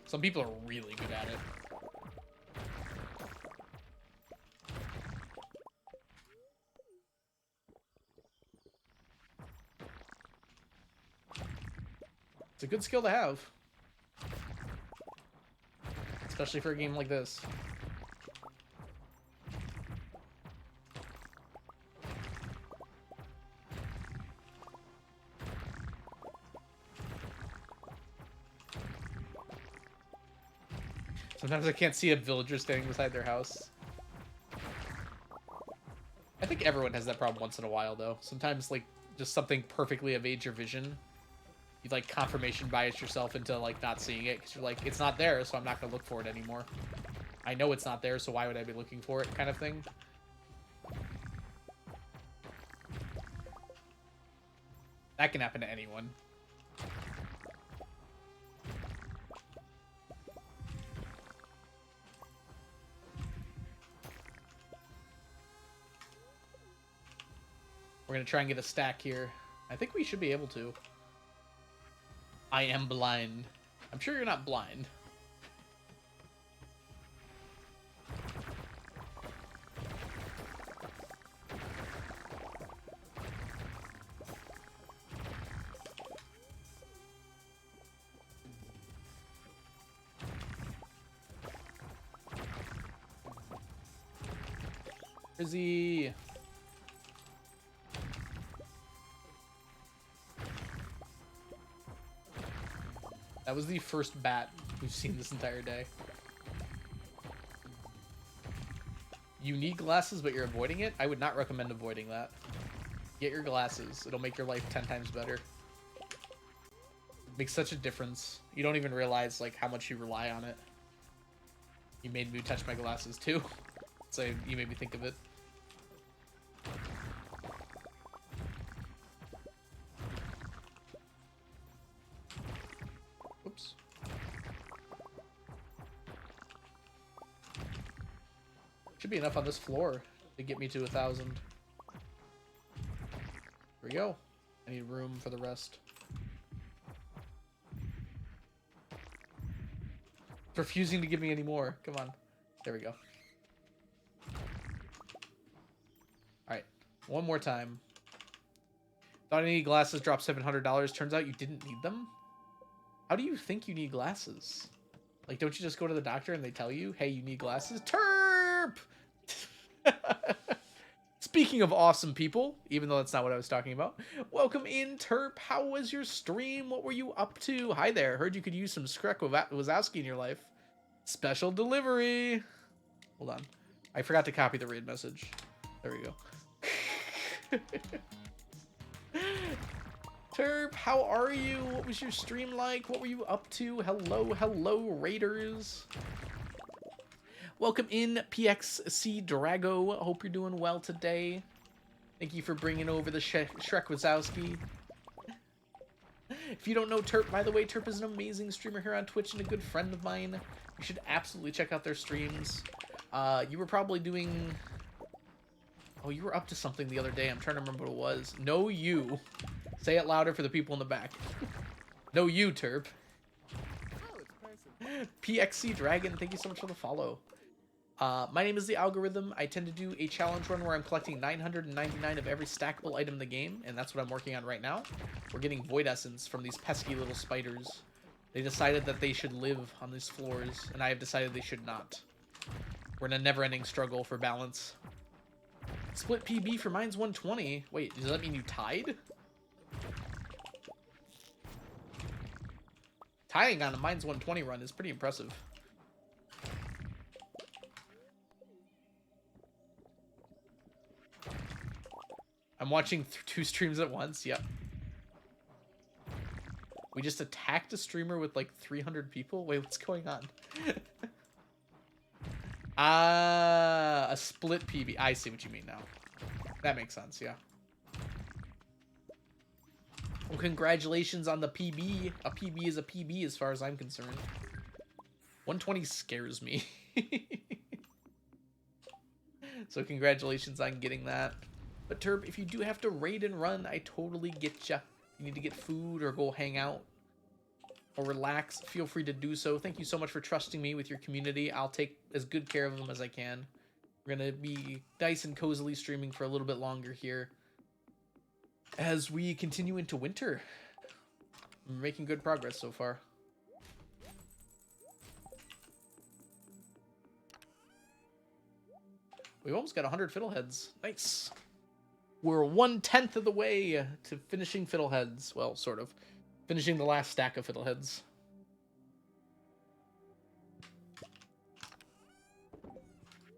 some people are really good at it. It's a good skill to have. Especially for a game like this. Sometimes I can't see a villager standing beside their house. I think everyone has that problem once in a while, though. Sometimes, like, just something perfectly evades your vision. You, like, confirmation bias yourself into, like, not seeing it. Because you're like, it's not there, so I'm not going to look for it anymore. I know it's not there, so why would I be looking for it, kind of thing. That can happen to anyone. We're going to try and get a stack here. I think we should be able to. I am blind. I'm sure you're not blind. Is he... That was the first bat we've seen this entire day. You need glasses, but you're avoiding it? I would not recommend avoiding that. Get your glasses. It'll make your life 10 times better. It makes such a difference. You don't even realize, like, how much you rely on it. You made me touch my glasses, too. So you made me think of it. Oops. Should be enough on this floor to get me to 1,000. Here we go. I need room for the rest. It's refusing to give me any more. Come on. There we go. Alright. One more time. Thought I needed glasses, dropped $700. Turns out you didn't need them? How do you think you need glasses? Like, don't you just go to the doctor and they tell you, hey, you need glasses? Terp! Speaking of awesome people, even though that's not what I was talking about, welcome in, Terp. How was your stream? What were you up to? Hi there. Heard you could use some Skrek Wazowski in your life. Special delivery. Hold on. I forgot to copy the raid message. There we go. Terp, how are you? What was your stream like? What were you up to? Hello, hello, raiders. Welcome in, PXC Drago. Hope you're doing well today. Thank you for bringing over the Shrek Wazowski. If you don't know Terp, by the way, Terp is an amazing streamer here on Twitch and a good friend of mine. You should absolutely check out their streams. You were probably doing... Oh, you were up to something the other day. I'm trying to remember what it was. No, you. Say it louder for the people in the back. No, you, Terp. Oh, it's person. PXC Dragon, thank you so much for the follow. My name is The Algorithm. I tend to do a challenge run where I'm collecting 999 of every stackable item in the game, and that's what I'm working on right now. We're getting Void Essence from these pesky little spiders. They decided that they should live on these floors, and I have decided they should not. We're in a never-ending struggle for balance. Split PB for mine's 120. Wait, does that mean you tied? Tying on a mine's 120 run is pretty impressive. I'm watching 2 streams at once. Yep. We just attacked a streamer with like 300 people. Wait, what's going on? A split PB. I see what you mean now. That makes sense, yeah. Well, congratulations on the PB. A PB is a PB as far as I'm concerned. 120 scares me. So congratulations on getting that. But Turb, if you do have to raid and run, I totally get ya. You need to get food or go hang out or relax, feel free to do so. Thank you so much for trusting me with your community. I'll take as good care of them as I can. We're going to be nice and cozily streaming for a little bit longer here as we continue into winter. We're making good progress so far. We've almost got 100 fiddleheads. Nice. We're 1/10 of the way to finishing fiddleheads. Well, sort of. Finishing the last stack of fiddleheads.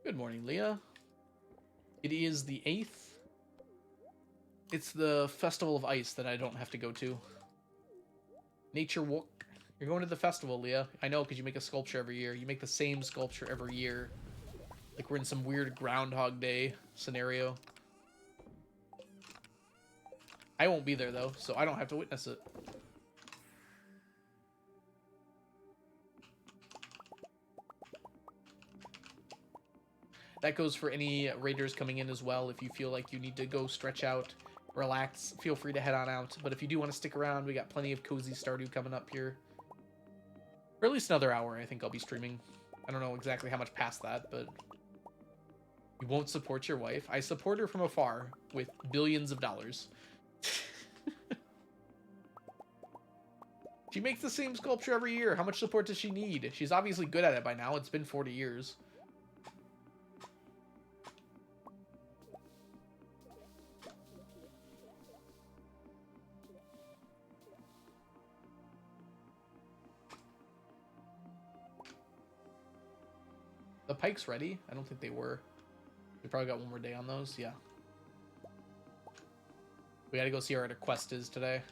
Good morning, Leah. It is the 8th. It's the Festival of Ice that I don't have to go to. Nature Walk. You're going to the festival, Leah. I know, because you make a sculpture every year. You make the same sculpture every year. Like we're in some weird Groundhog Day scenario. I won't be there, though, so I don't have to witness it. That goes for any raiders coming in as well. If you feel like you need to go stretch out, relax, feel free to head on out. But if you do want to stick around, we got plenty of cozy Stardew coming up here. For at least another hour, I think I'll be streaming. I don't know exactly how much past that, but... You won't support your wife? I support her from afar with billions of dollars. She makes the same sculpture every year. How much support does she need? She's obviously good at it by now. It's been 40 years. The pike's ready? I don't think they were. We probably got one more day on those. Yeah. We gotta go see what our quest is today.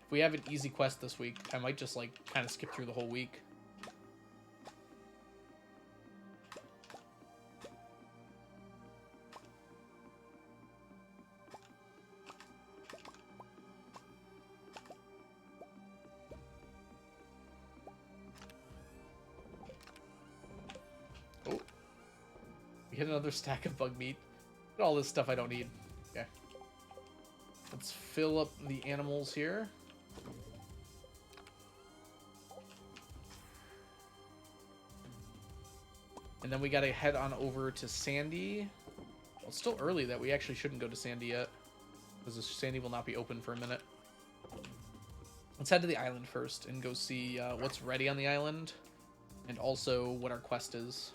If we have an easy quest this week, I might just, like, kind of skip through the whole week. Oh. We hit another stack of bug meat. Look at all this stuff I don't need. Okay. Let's fill up the animals here. And then we gotta head on over to Sandy. Well, it's still early that we actually shouldn't go to Sandy yet, because Sandy will not be open for a minute. Let's head to the island first and go see what's ready on the island, and also what our quest is.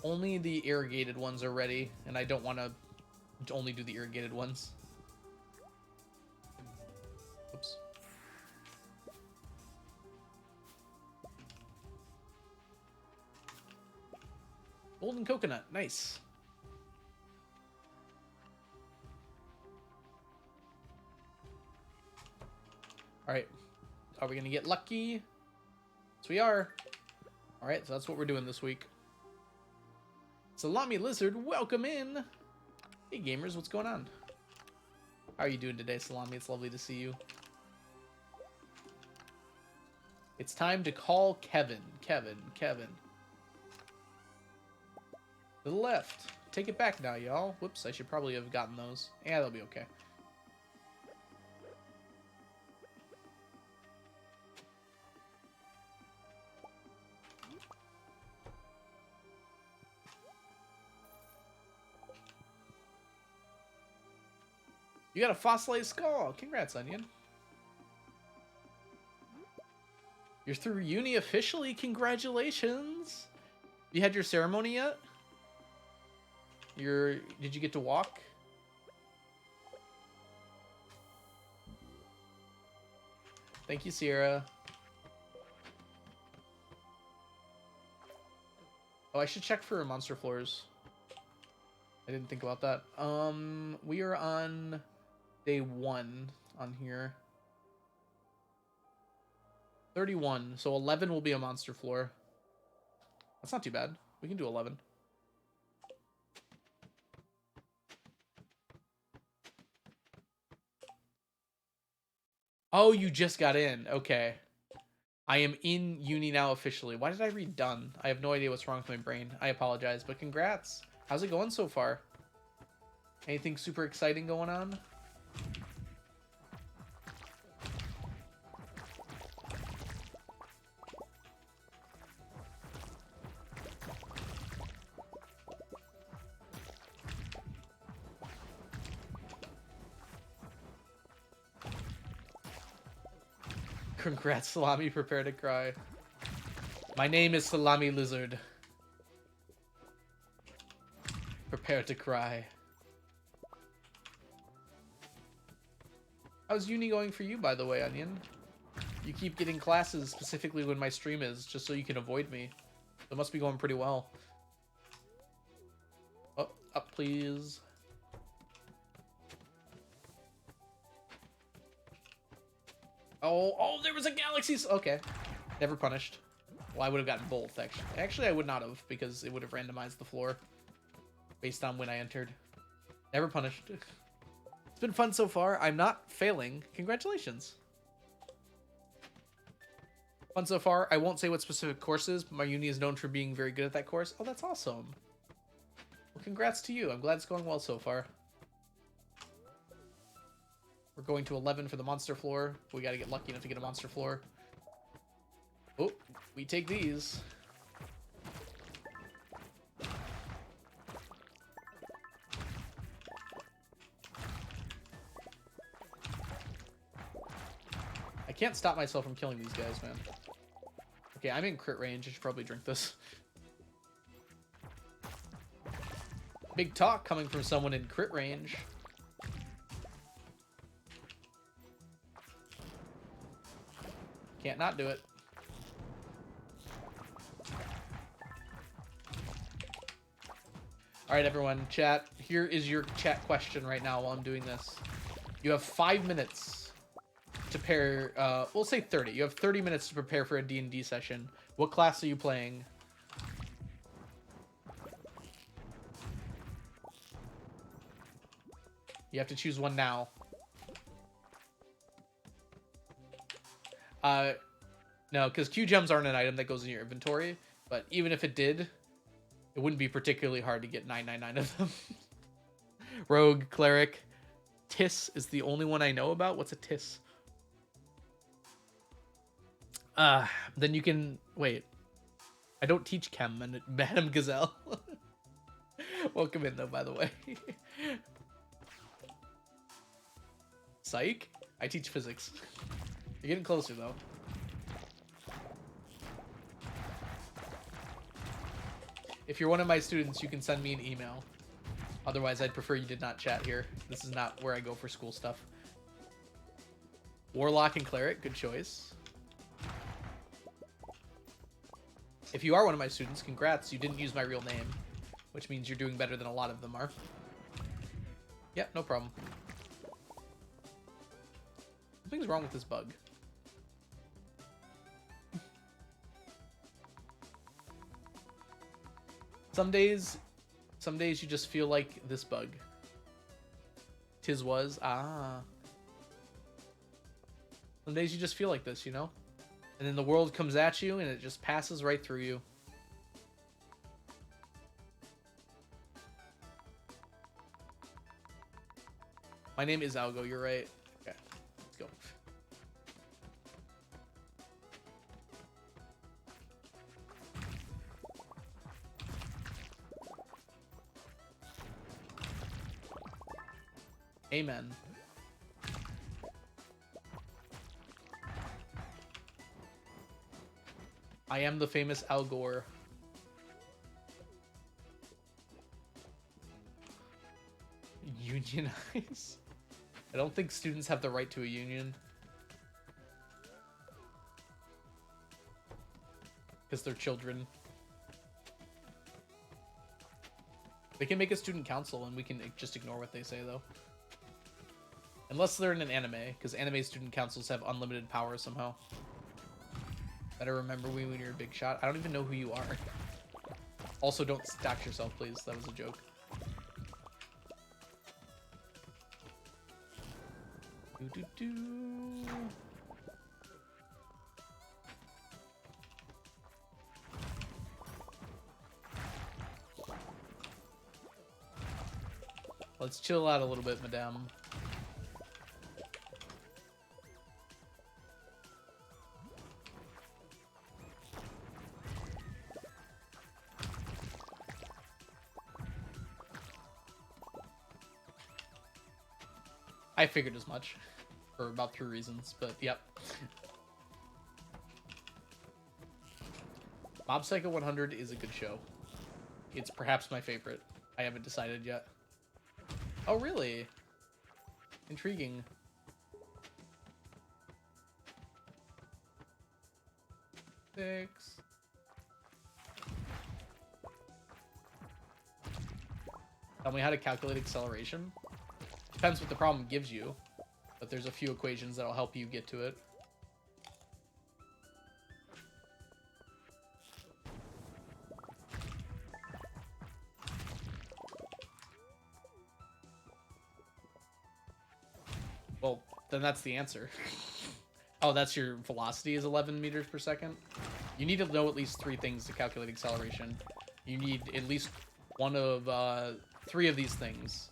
Only the irrigated ones are ready, and I don't want to only do the irrigated ones. Oops. Golden coconut, nice. Alright, are we gonna get lucky? Yes, we are. Alright, so that's what we're doing this week. Salami Lizard, welcome in! Hey gamers, what's going on? How are you doing today, Salami? It's lovely to see you. It's time to call Kevin. Kevin. To the left. Take it back now, y'all. Whoops, I should probably have gotten those. Yeah, they'll be okay. You got a fossilized skull. Congrats, Onion. You're through uni officially. Congratulations. You had your ceremony yet? Did you get to walk? Thank you, Sierra. Oh, I should check for monster floors. I didn't think about that. We are on day 1 on here. 31, so 11 will be a monster floor. That's not too bad. We can do 11. Oh, you just got in. Okay. I am in uni now officially. Why did I read done? I have no idea what's wrong with my brain. I apologize, but congrats. How's it going so far? Anything super exciting going on? Congrats, Salami. Prepare to cry. My name is Salami Lizard. Prepare to cry. How's uni going for you, by the way, Onion? You keep getting classes specifically when my stream is, just so you can avoid me. It must be going pretty well. Oh, up, please. Oh, there was a galaxy. Okay. Never punished. Well, I would have gotten both, actually. Actually, I would not have, because it would have randomized the floor based on when I entered. Never punished. It's been fun so far. I'm not failing. Congratulations. Fun so far. I won't say what specific courses, but my uni is known for being very good at that course. Oh, that's awesome. Well, congrats to you. I'm glad it's going well so far. We're going to 11 for the monster floor. We got to get lucky enough to get a monster floor. Oh, we take these. I can't stop myself from killing these guys, man. Okay, I'm in crit range. I should probably drink this. Big talk coming from someone in crit range. Can't not do it. All right, everyone, chat. Here is your chat question right now while I'm doing this. You have 5 minutes to prepare. We'll say 30. You have 30 minutes to prepare for a D&D session. What class are you playing? You have to choose one now. No, because Q gems aren't an item that goes in your inventory, but even if it did, it wouldn't be particularly hard to get 999 of them. Rogue, Cleric. Tis is the only one I know about. What's a Tis? Then you can... Wait. I don't teach Chem, and Madame Gazelle. Welcome in, though, by the way. Psych? I teach physics. You're getting closer, though. If you're one of my students, you can send me an email. Otherwise, I'd prefer you did not chat here. This is not where I go for school stuff. Warlock and Cleric, good choice. If you are one of my students, congrats. You didn't use my real name, which means you're doing better than a lot of them are. Yep, no problem. Something's wrong with this bug. Some days you just feel like this bug. Tis was. Some days you just feel like this, you know? And then the world comes at you and it just passes right through you. My name is Algo, you're right. Okay, let's go. Amen. I am the famous Al Gore. Unionize? I don't think students have the right to a union. Because they're children. They can make a student council and we can just ignore what they say, though. Unless they're in an anime, because anime student councils have unlimited power somehow. Better remember me when you're a big shot. I don't even know who you are. Also, don't stack yourself, please. That was a joke. Do. Let's chill out a little bit, madame. I figured as much. For about 3 reasons, but yep. Mob Psycho 100 is a good show. It's perhaps my favorite. I haven't decided yet. Oh, really? Intriguing. Six. Tell me how to calculate acceleration. Depends what the problem gives you, but there's a few equations that'll help you get to it. Well, then that's the answer. Oh, that's your velocity is 11 meters per second? You need to know at least 3 things to calculate acceleration. You need at least one of 3 of these things.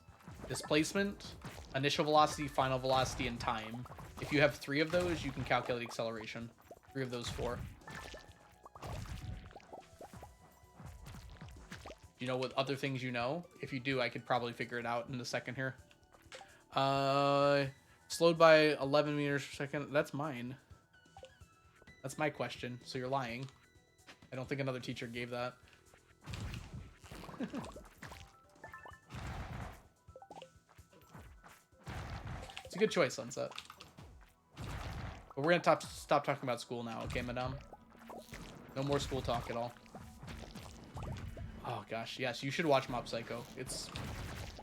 Displacement, initial velocity, final velocity, and time. If you have 3 of those, you can calculate acceleration. 3 of those 4. You know what other things you know? If you do, I could probably figure it out in a second here. Slowed by 11 meters per second. That's mine. That's my question, so you're lying. I don't think another teacher gave that. It's a good choice, Sunset. But we're gonna stop talking about school now, okay, madame? No more school talk at all. Oh gosh, yes, you should watch Mob Psycho. It's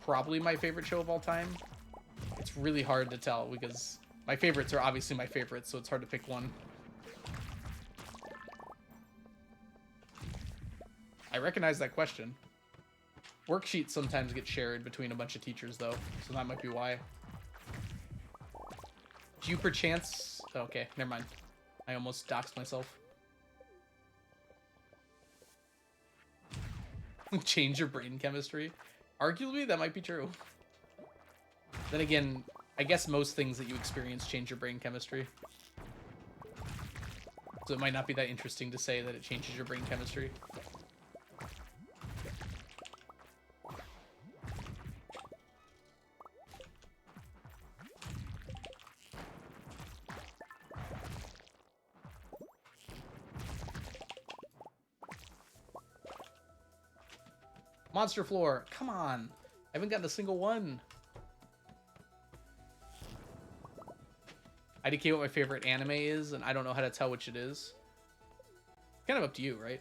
probably my favorite show of all time. It's really hard to tell because my favorites are obviously my favorites, so it's hard to pick one. I recognize that question. Worksheets sometimes get shared between a bunch of teachers, though, so that might be why. Do you perchance... Okay, never mind. I almost doxed myself. Change your brain chemistry? Arguably, that might be true. Then again, I guess most things that you experience change your brain chemistry. So it might not be that interesting to say that it changes your brain chemistry. Monster floor, come on. I haven't gotten a single one. I indicate what my favorite anime is, and I don't know how to tell which it is. Kind of up to you, right?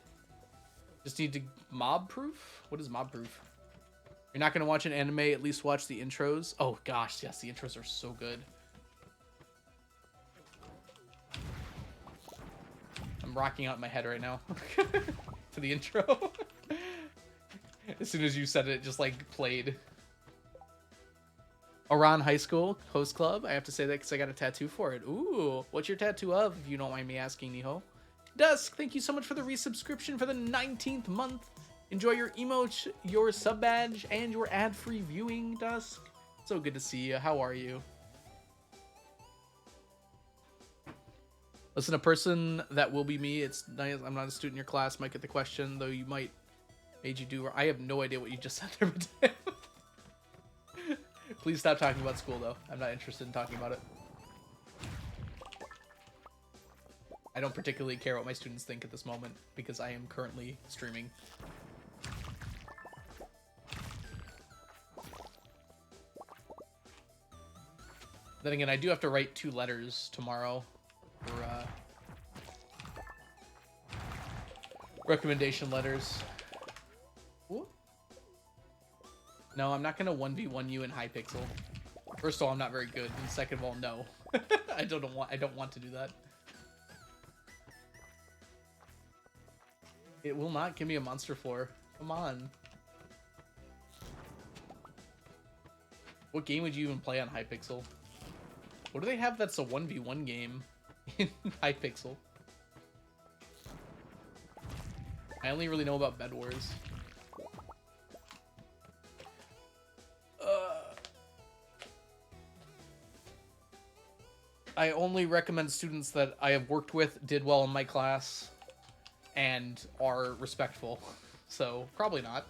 Just need to mob proof? What is mob proof? You're not gonna watch an anime, at least watch the intros. Oh gosh, yes, the intros are so good. I'm rocking out in my head right now to the intro. As soon as you said it, it just like played. Oran High School Host Club. I have to say that because I got a tattoo for it. Ooh, what's your tattoo of, if you don't mind me asking, Niho? Dusk, thank you so much for the resubscription for the 19th month. Enjoy your emote, your sub badge, and your ad-free viewing, Dusk. So good to see you. How are you? Listen, a person that will be me. It's nice. I'm not a student in your class. Might get the question, though you might made you do. I have no idea what you just said there, but please stop talking about school, though. I'm not interested in talking about it. I don't particularly care what my students think at this moment because I am currently streaming. Then again, I do have to write 2 letters tomorrow for recommendation letters. Ooh. No, I'm not gonna 1v1 you in Hypixel. First of all, I'm not very good, and second of all, no. I don't want to do that. It will not give me a monster floor. Come on. What game would you even play on Hypixel? What do they have that's a 1v1 game in Hypixel? I only really know about Bed Wars. I only recommend students that I have worked with, did well in my class, and are respectful. So, probably not.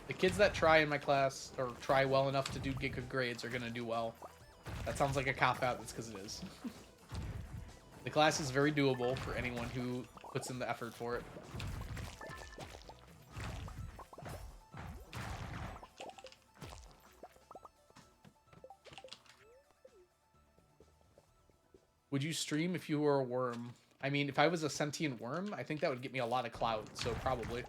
The kids that try in my class, or try well enough to get good grades, are gonna do well. That sounds like a cop-out, that's because it is. The class is very doable for anyone who puts in the effort for it. Would you stream if you were a worm? I mean, if I was a sentient worm, I think that would get me a lot of clout, so probably.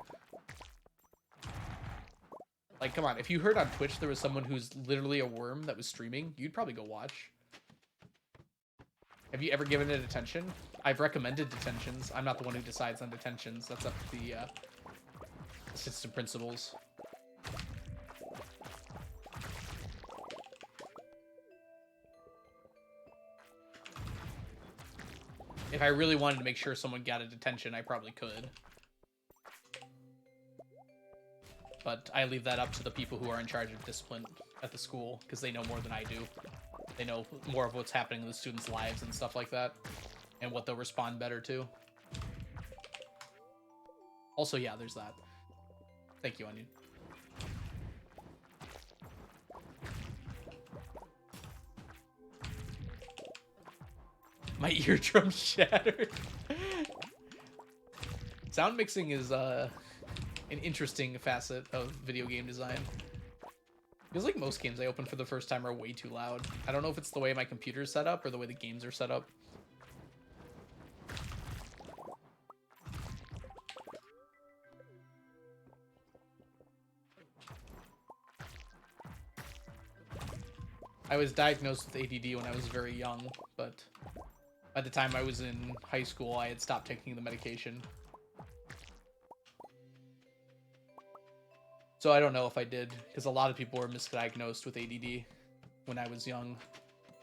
Like, come on, if you heard on Twitch there was someone who's literally a worm that was streaming, you'd probably go watch. Have you ever given it attention? I've recommended detentions. I'm not the one who decides on detentions. That's up to the assistant principals. If I really wanted to make sure someone got a detention, I probably could. But I leave that up to the people who are in charge of discipline at the school, because they know more than I do. They know more of what's happening in the students' lives and stuff like that, and what they'll respond better to. Also, yeah, there's that. Thank you, Onion. My eardrum shattered. Sound mixing is an interesting facet of video game design. Feels like most games I open for the first time are way too loud. I don't know if it's the way my computer's set up or the way the games are set up. I was diagnosed with ADD when I was very young, but by the time I was in high school, I had stopped taking the medication. So I don't know if I did, because a lot of people were misdiagnosed with ADD when I was young.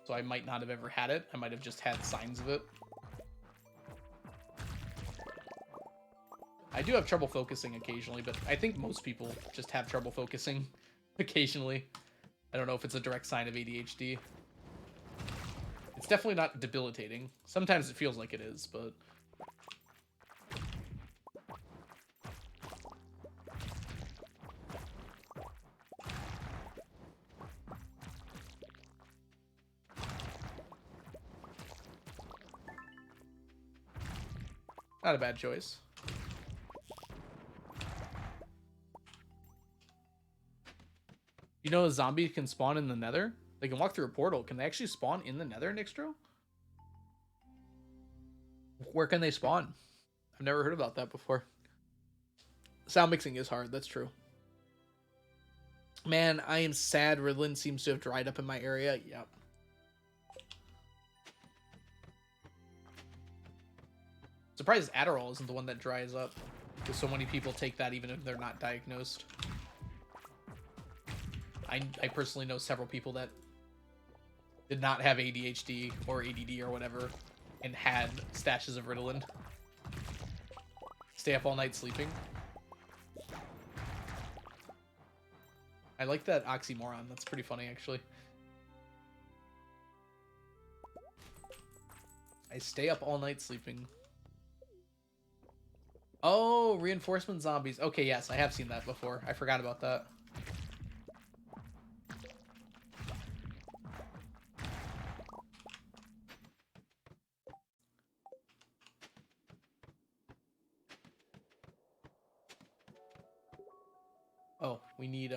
So I might not have ever had it. I might have just had signs of it. I do have trouble focusing occasionally, but I think most people just have trouble focusing occasionally. I don't know if it's a direct sign of ADHD. It's definitely not debilitating. Sometimes it feels like it is, but... not a bad choice. You know a zombie can spawn in the nether? They can walk through a portal. Can they actually spawn in the nether, Nixtro? Where can they spawn? I've never heard about that before. Sound mixing is hard, that's true. Man, I am sad Riddlin seems to have dried up in my area. Yep. Surprised Adderall isn't the one that dries up. Because so many people take that even if they're not diagnosed. I personally know several people that did not have ADHD or ADD or whatever and had stashes of Ritalin. Stay up all night sleeping. I like that oxymoron. That's pretty funny, actually. I stay up all night sleeping. Oh, reinforcement zombies. Okay, yes, I have seen that before. I forgot about that. Oh, we need,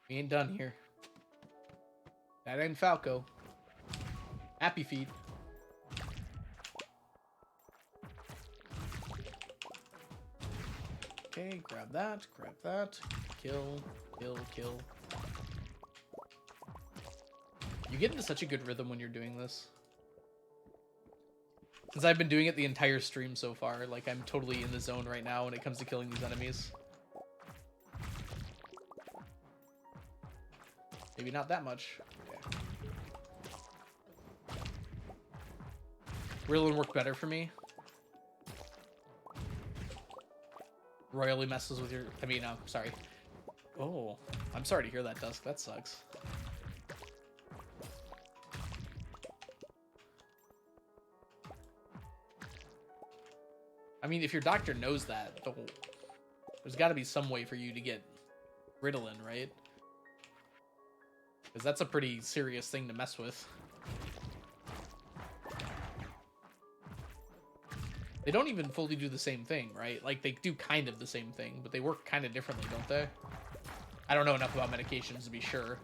we ain't done here. That ain't Falco. Happy Feet. Okay, grab that, kill, kill, kill. You get into such a good rhythm when you're doing this. Since I've been doing it the entire stream so far, like, I'm totally in the zone right now when it comes to killing these enemies. Maybe not that much. Okay. Ritalin worked better for me. Royally messes with your... I mean, sorry. Oh, I'm sorry to hear that, Dusk. That sucks. I mean, if your doctor knows that, there's got to be some way for you to get Ritalin, right? Because that's a pretty serious thing to mess with. They don't even fully do the same thing, right? Like, they do kind of the same thing, but they work kind of differently, don't they? I don't know enough about medications to be sure.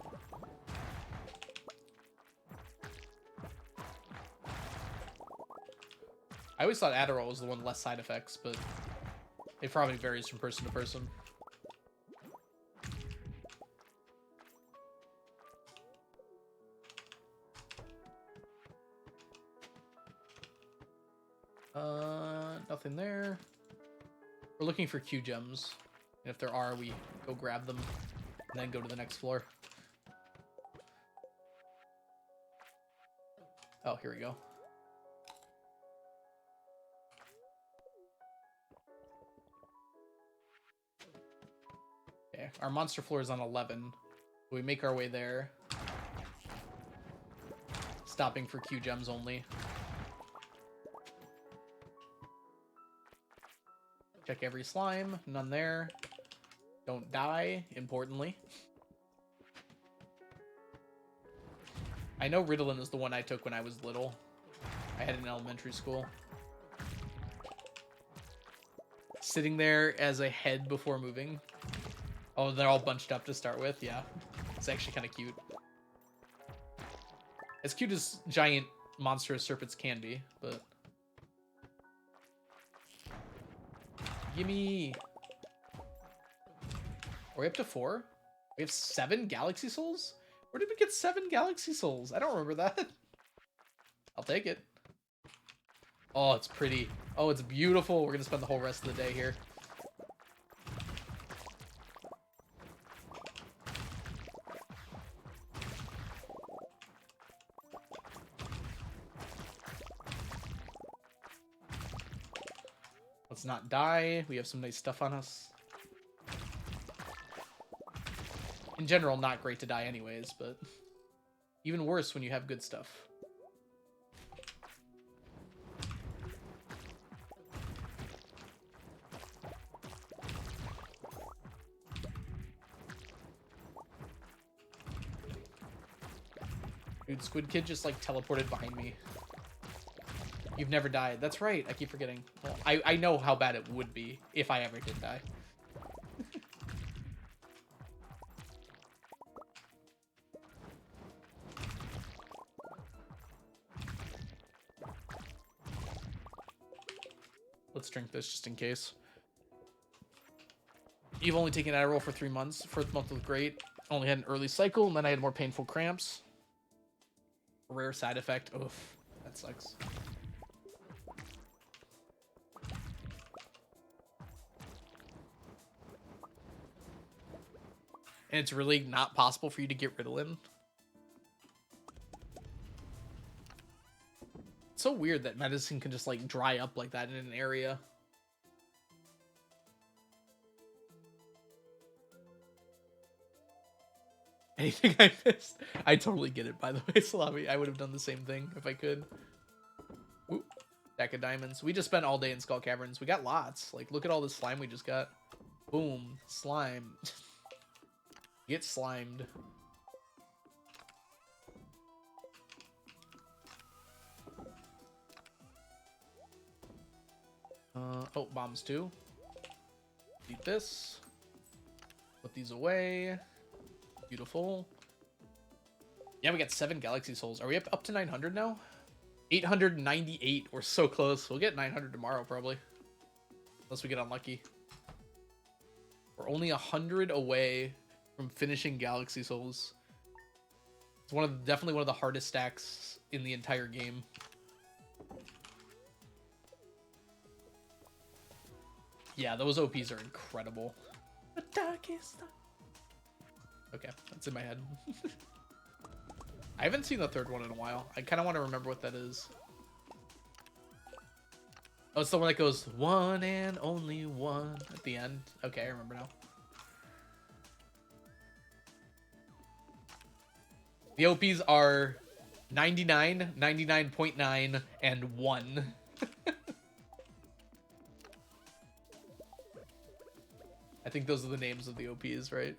I always thought Adderall was the one with less side effects, but it probably varies from person to person. Nothing there. We're looking for Q gems. And if there are, we go grab them and then go to the next floor. Oh, here we go. Okay, our monster floor is on 11. We make our way there. Stopping for Q gems only. Check every slime. None there. Don't die, importantly. I know Ritalin is the one I took when I was little. I had it in elementary school. Sitting there as a head before moving. Oh, they're all bunched up to start with? Yeah. It's actually kind of cute. As cute as giant monstrous serpents can be, but... Gimme! Are we up to 4? We have 7 galaxy souls? Where did we get 7 galaxy souls? I don't remember that. I'll take it. Oh, it's pretty. Oh, it's beautiful. We're gonna spend the whole rest of the day here. Let's not die. We have some nice stuff on us. In general, not great to die anyways, but even worse when you have good stuff. Dude, Squid Kid just, like, teleported behind me. You've never died. That's right. I keep forgetting. Well, I know how bad it would be if I ever did die. Let's drink this just in case. You've only taken Adderall for 3 months. First month was great. Only had an early cycle, and then I had more painful cramps. Rare side effect. Oof. That sucks. And it's really not possible for you to get Ritalin. It's so weird that medicine can just, like, dry up like that in an area. Anything I missed? I totally get it, by the way, Salami. I would have done the same thing if I could. Ooh. pack of diamonds. We just spent all day in Skull Caverns. We got lots. Like, look at all this slime we just got. Boom. Slime. Get slimed. Oh, bombs too. Eat this. Put these away. Beautiful. Yeah, we got 7 galaxy souls. Are we up to 900 now? 898. We're so close. We'll get 900 tomorrow, probably. Unless we get unlucky. We're only 100 away from finishing galaxy souls. It's definitely one of the hardest stacks in the entire game. Yeah, those OPs are incredible. The darkest. Okay, that's in my head. I haven't seen the third one in a while. I kind of want to remember what that is. Oh, it's the one that goes, one and only one at the end. Okay, I remember now. The OPs are 99, 99.9, and 1. I think those are the names of the OPs, right?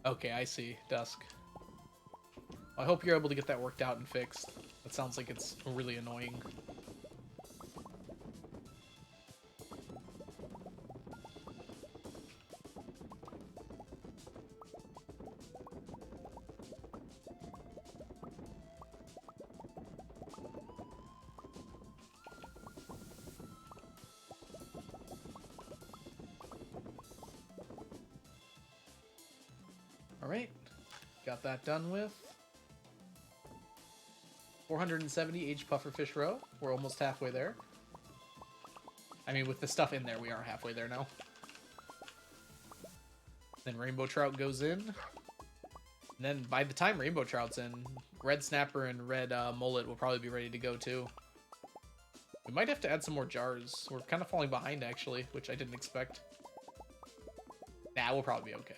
Okay, I see. Dusk. I hope you're able to get that worked out and fixed. That sounds like it's really annoying. Alright, got that done with. 470 H pufferfish roe. We're almost halfway there. I mean, with the stuff in there, we are halfway there now. Then rainbow trout goes in. And then by the time rainbow trout's in, red snapper and red mullet will probably be ready to go too. We might have to add some more jars. We're kind of falling behind actually, which I didn't expect. Nah, we'll probably be okay.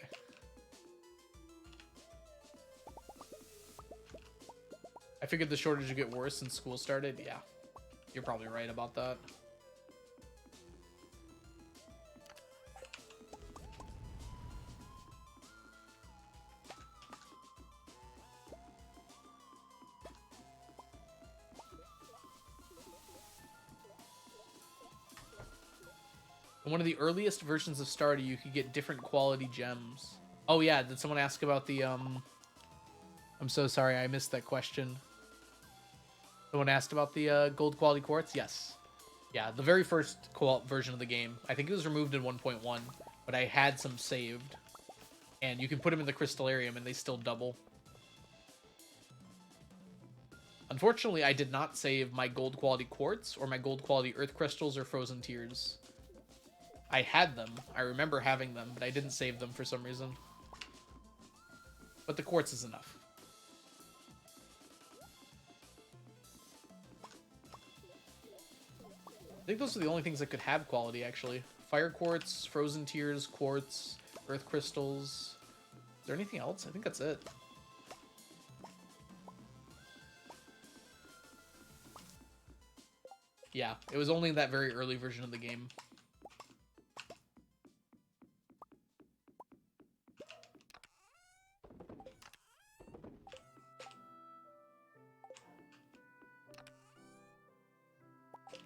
I figured the shortage would get worse since school started. Yeah, you're probably right about that. In one of the earliest versions of Stardew, you could get different quality gems. Oh yeah, did someone ask about the I'm so sorry, I missed that question. Someone asked about the gold quality quartz? Yes. Yeah, the very first version of the game. I think it was removed in 1.1, but I had some saved. And you can put them in the crystallarium and they still double. Unfortunately, I did not save my gold quality quartz or my gold quality earth crystals or frozen tears. I had them. I remember having them, but I didn't save them for some reason. But the quartz is enough. I think those are the only things that could have quality, actually. Fire quartz, frozen tears, quartz, earth crystals. Is there anything else? I think that's it. Yeah, it was only in that very early version of the game.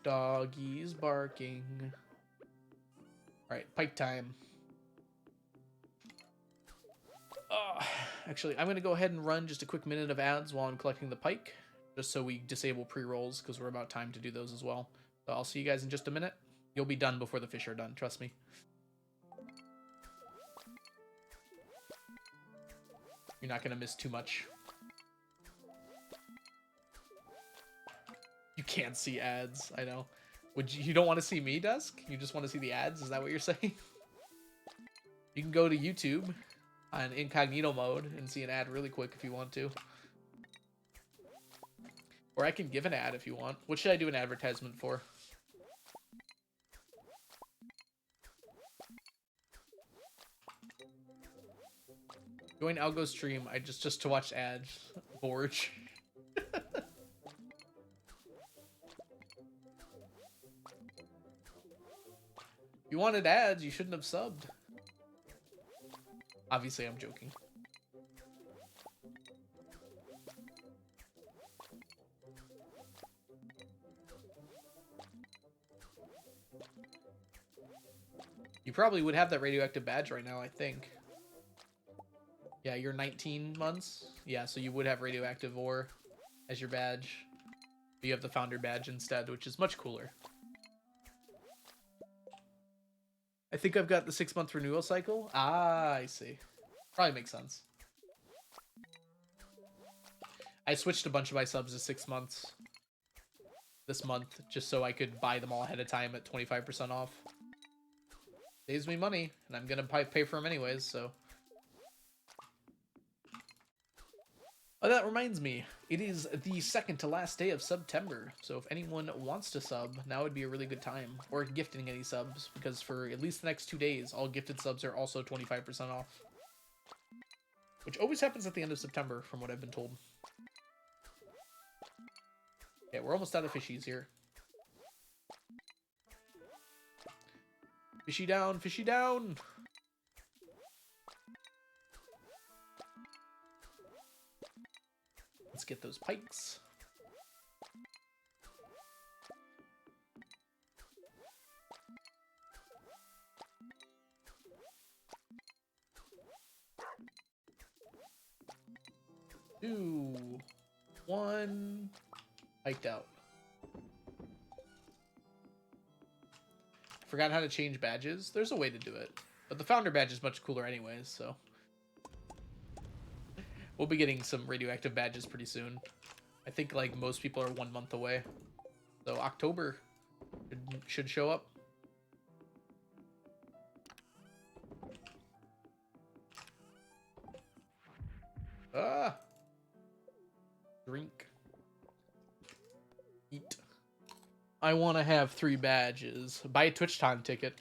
Doggies barking. Alright, pike time. Actually, I'm going to go ahead and run just a quick minute of ads while I'm collecting the pike. Just so we disable pre-rolls, because we're about time to do those as well. So I'll see you guys in just a minute. You'll be done before the fish are done, trust me. You're not going to miss too much. You can't see ads, I know. You don't want to see me, Dusk? You just want to see the ads? Is that what you're saying? You can go to YouTube on incognito mode and see an ad really quick if you want to. Or I can give an ad if you want. What should I do an advertisement for? Join Algo's stream. I just to watch ads. Bored. If you wanted ads, you shouldn't have subbed. Obviously, I'm joking. You probably would have that radioactive badge right now, I think. Yeah, you're 19 months. Yeah, so you would have radioactive ore as your badge. But you have the founder badge instead, which is much cooler. I think I've got the 6-month renewal cycle. Ah, I see. Probably makes sense. I switched a bunch of my subs to 6 months this month just so I could buy them all ahead of time at 25% off. Saves me money, and I'm gonna pay for them anyways, so. Oh, that reminds me. It is the second to last day of September, so if anyone wants to sub, now would be a really good time. Or gifting any subs, because for at least the next 2 days, all gifted subs are also 25% off. Which always happens at the end of September, from what I've been told. Yeah, we're almost out of fishies here. Fishy down, fishy down! Let's get those pikes. Two, one, piked out. Forgot how to change badges. There's a way to do it, but the founder badge is much cooler anyways, so. We'll be getting some radioactive badges pretty soon. I think like most people are 1 month away. So October should show up. Ah! Drink. Eat. I want to have 3 badges. Buy a TwitchTime ticket.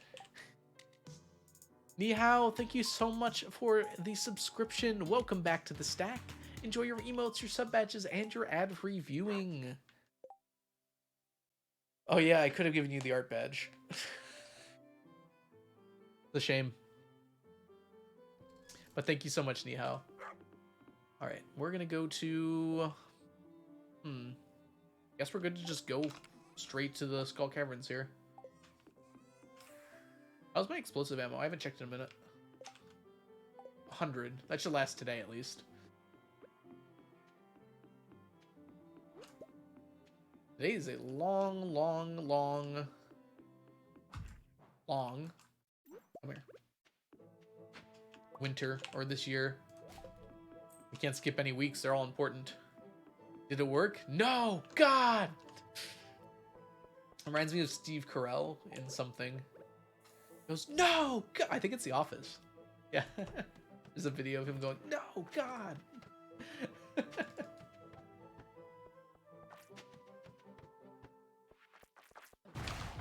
Ni hao, thank you so much for the subscription. Welcome back to the stack. Enjoy your emotes, your sub badges, and your ad-free viewing. Oh yeah, I could have given you the art badge. It's a shame. But thank you so much, Ni hao. Alright, we're gonna go to... Guess we're good to just go straight to the Skull Caverns here. How's my explosive ammo? I haven't checked in a minute. 100. That should last today at least. Today is a long... Come here. Winter, or this year. We can't skip any weeks. They're all important. Did it work? No! God! Reminds me of Steve Carell in something. He goes, no! God! I think it's The Office. Yeah. There's a video of him going, no! God!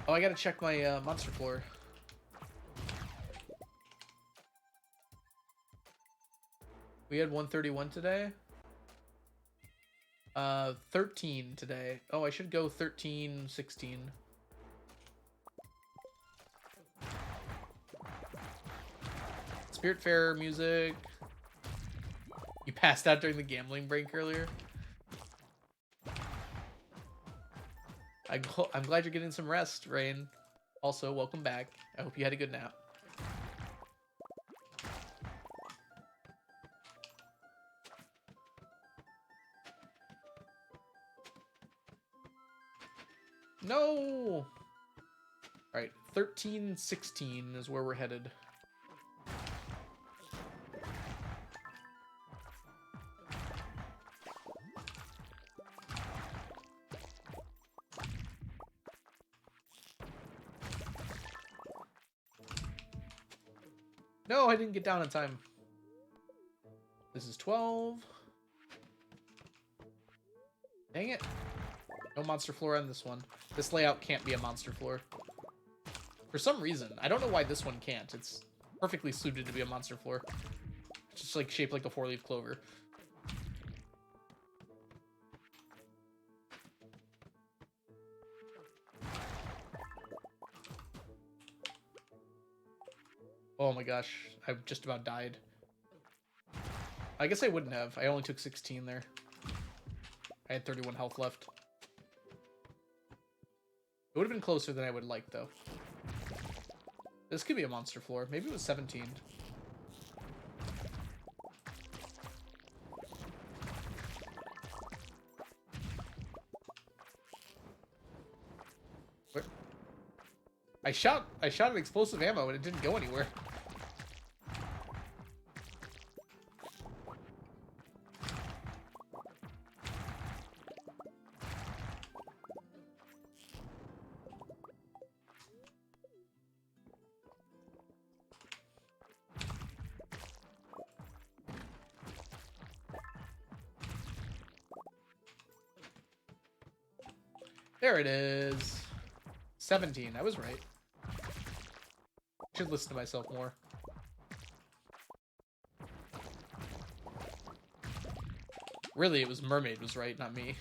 Oh, I gotta check my monster floor. We had 131 today. 13 today. Oh, I should go 13, 16. Spirit Fair music. You passed out during the gambling break earlier. I'm glad you're getting some rest, Rain. Also, welcome back. I hope you had a good nap. No! Alright, 13, 16 is where we're headed. No, I didn't get down in time. This is 12. Dang it. No monster floor on this one. This layout can't be a monster floor. For some reason. I don't know why this one can't. It's perfectly suited to be a monster floor. It's just like shaped like a 4-leaf clover. Oh my gosh. I just about died. I guess I wouldn't have. I only took 16 there. I had 31 health left. It would have been closer than I would like, though. This could be a monster floor. Maybe it was 17. Where? I shot an explosive ammo and it didn't go anywhere. There it is. 17. I was right. Should listen to myself more. Really, it was Mermaid was right, not me.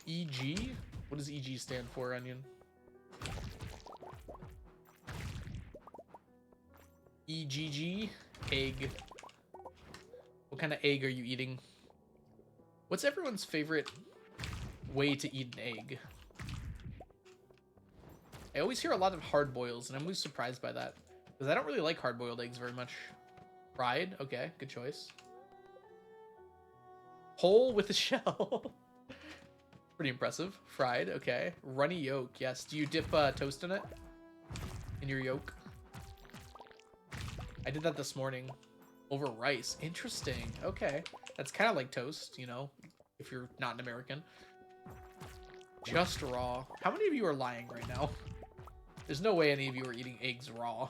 EG? What does EG stand for, Onion? EGG? Egg. What kind of egg are you eating? What's everyone's favorite way to eat an egg? I always hear a lot of hard boils, and I'm always surprised by that. Because I don't really like hard-boiled eggs very much. Fried? Okay, good choice. Whole with a shell. Pretty impressive. Fried, okay. Runny yolk, yes. Do you dip toast in it? In your yolk? I did that this morning. Over rice. Interesting. Okay. That's kind of like toast, you know, if you're not an American. Just raw. How many of you are lying right now? There's no way any of you are eating eggs raw.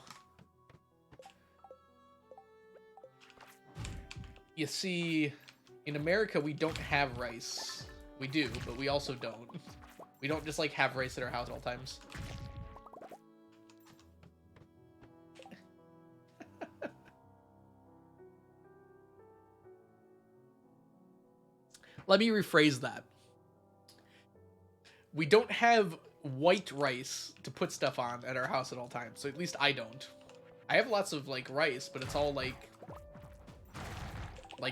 You see, in America, we don't have rice. We do, but we also don't. We don't just, like, have rice at our house at all times. Let me rephrase that. We don't have white rice to put stuff on at our house at all times. So at least I don't. I have lots of, like, rice, but it's all, like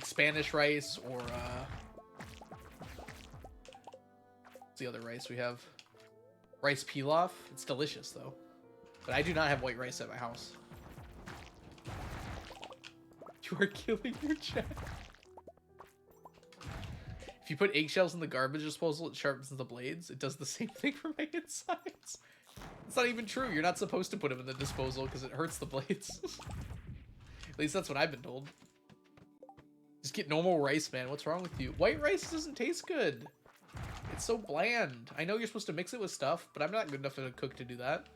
Spanish rice or, what's the other rice we have? Rice pilaf. It's delicious, though. But I do not have white rice at my house. You are killing your chat. If you put eggshells in the garbage disposal, it sharpens the blades. It does the same thing for my insides. It's not even true. You're not supposed to put them in the disposal because it hurts the blades. At least that's what I've been told. Just get normal rice, man. What's wrong with you? White rice doesn't taste good. It's so bland. I know you're supposed to mix it with stuff, but I'm not good enough of a cook to do that.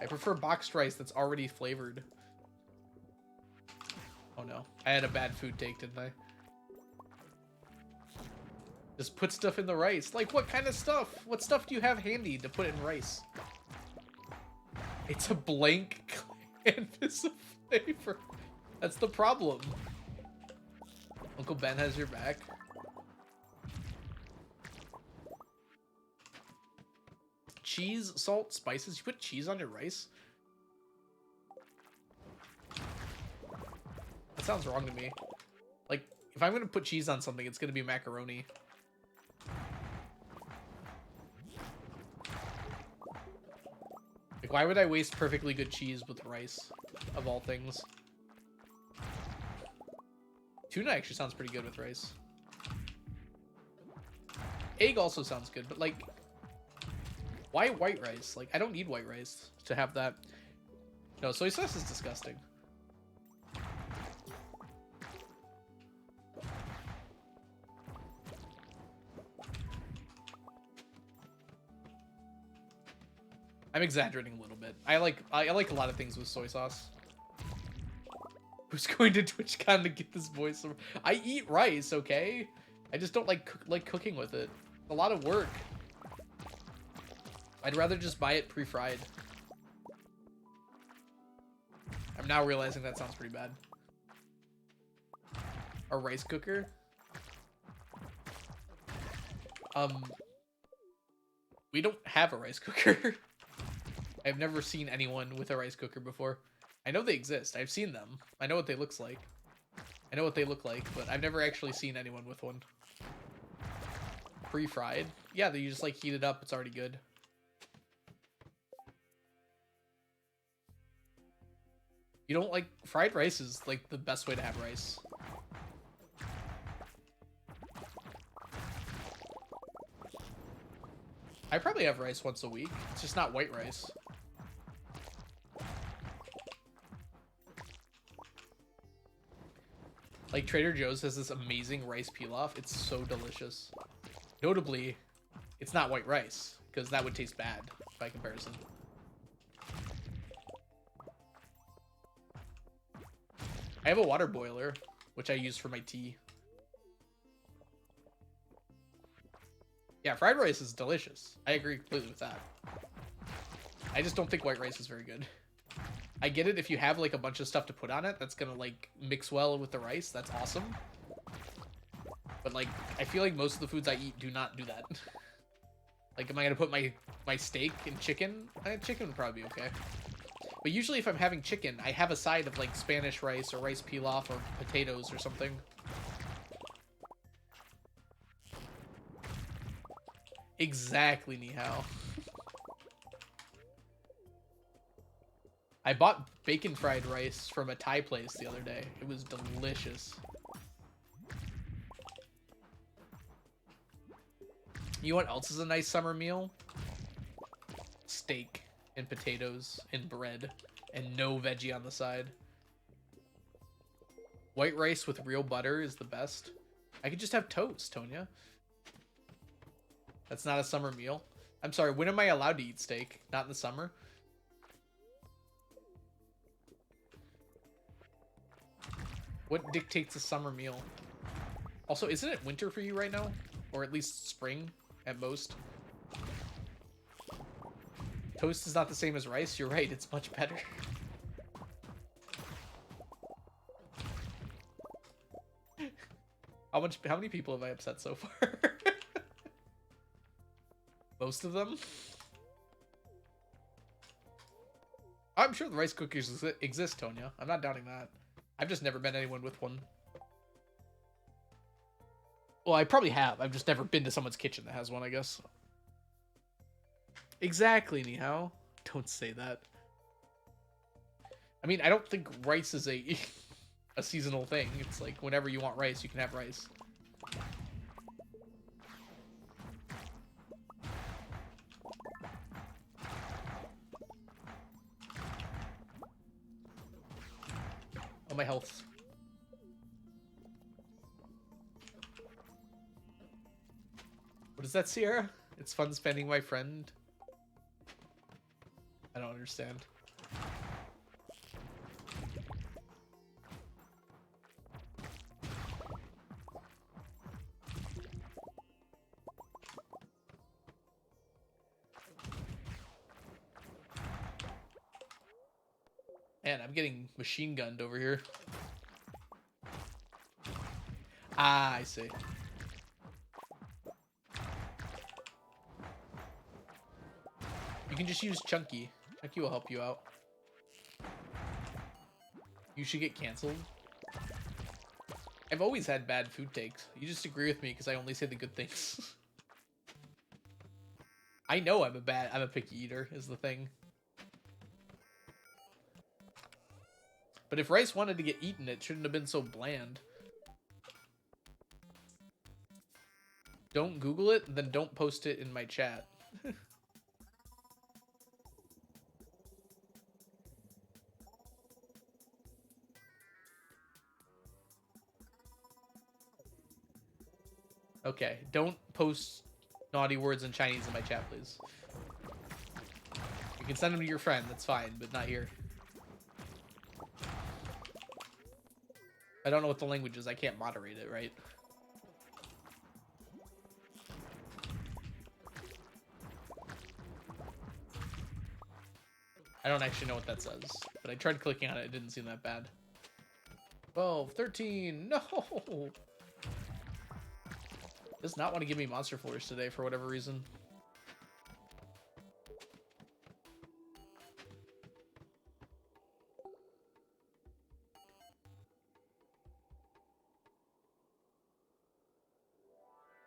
I prefer boxed rice that's already flavored. Oh no. I had a bad food take, didn't I? Just put stuff in the rice. Like, what kind of stuff? What stuff do you have handy to put in rice? It's a blank canvas of flavor. That's the problem. Uncle Ben has your back. Cheese, salt, spices. You put cheese on your rice? That sounds wrong to me. Like, if I'm gonna put cheese on something, it's gonna be macaroni. Like, why would I waste perfectly good cheese with rice, of all things? Tuna actually sounds pretty good with rice. Egg also sounds good, but, like, why white rice? Like, I don't need white rice to have that. No, soy sauce is disgusting. I'm exaggerating a little bit. I like a lot of things with soy sauce. Who's going to TwitchCon to get this voice? I eat rice, okay? I just don't like cooking with it. It's a lot of work. I'd rather just buy it pre-fried. I'm now realizing that sounds pretty bad. A rice cooker? We don't have a rice cooker. I've never seen anyone with a rice cooker before. I know they exist. I've seen them. I know what they look like. I know what they look like, but I've never actually seen anyone with one. Pre-fried? Yeah, you just like heat it up. It's already good. You don't like fried rice is like the best way to have rice. I probably have rice once a week. It's just not white rice. Like Trader Joe's has this amazing rice pilaf. It's so delicious. Notably, it's not white rice because that would taste bad by comparison. I have a water boiler, which I use for my tea. Yeah, fried rice is delicious. I agree completely with that. I just don't think white rice is very good. I get it if you have like a bunch of stuff to put on it that's gonna like mix well with the rice. That's awesome. But like, I feel like most of the foods I eat do not do that. Like, am I gonna put my steak in chicken? Chicken would probably be okay. But usually if I'm having chicken, I have a side of like Spanish rice or rice pilaf or potatoes or something. Exactly, Nihao. I bought bacon fried rice from a Thai place the other day. It was delicious. You know what else is a nice summer meal? Steak and potatoes and bread and no veggie on the side. White rice with real butter is the best. I could just have toast, Tonya. That's not a summer meal. I'm sorry, when am I allowed to eat steak? Not in the summer? What dictates a summer meal? Also, isn't it winter for you right now? Or at least spring, at most? Toast is not the same as rice. You're right, it's much better. How many people have I upset so far? Most of them? I'm sure the rice cookers exist, Tonya. I'm not doubting that. I've just never met anyone with one. Well, I probably have. I've just never been to someone's kitchen that has one, I guess. Exactly, Nihao. Don't say that. I mean, I don't think rice is a seasonal thing. It's like whenever you want rice, you can have rice. Oh, my health. What is that, Sierra? It's fun spending my friend. I don't understand. Man, I'm getting machine gunned over here. Ah, I see. You can just use Chunky. Chunky will help you out. You should get canceled. I've always had bad food takes. You just agree with me because I only say the good things. I know I'm a picky eater is the thing. But if rice wanted to get eaten, it shouldn't have been so bland. Don't Google it, then don't post it in my chat. Okay, don't post naughty words in Chinese in my chat, please. You can send them to your friend, that's fine, but not here. I don't know what the language is, I can't moderate it, right? I don't actually know what that says, but I tried clicking on it, it didn't seem that bad. 12, 13, no! Does not want to give me monster floors today for whatever reason.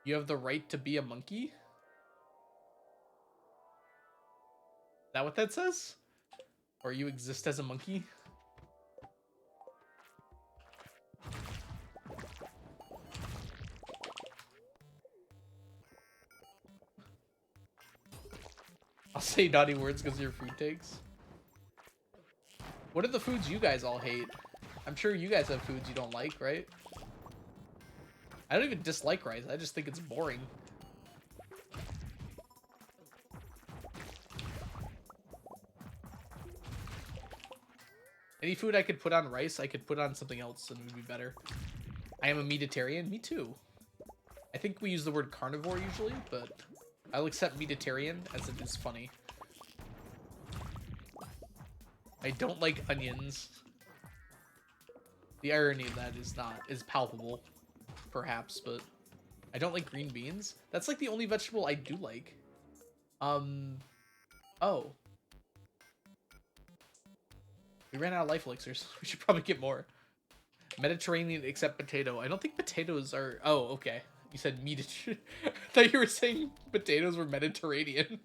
You have the right to be a monkey? Is that what that says? Or you exist as a monkey? I'll say naughty words because of your food takes. What are the foods you guys all hate? I'm sure you guys have foods you don't like, right? I don't even dislike rice. I just think it's boring. Any food I could put on rice, I could put on something else and it would be better. I am a meatitarian. Me too. I think we use the word carnivore usually, but I'll accept meatitarian as it is funny. I don't like onions. The irony of that is palpable, perhaps, but I don't like green beans. That's like the only vegetable I do like. Oh. We ran out of life elixirs. We should probably get more. Mediterranean except potato. I don't think potatoes are... Oh, okay. You said meat. I thought you were saying potatoes were Mediterranean.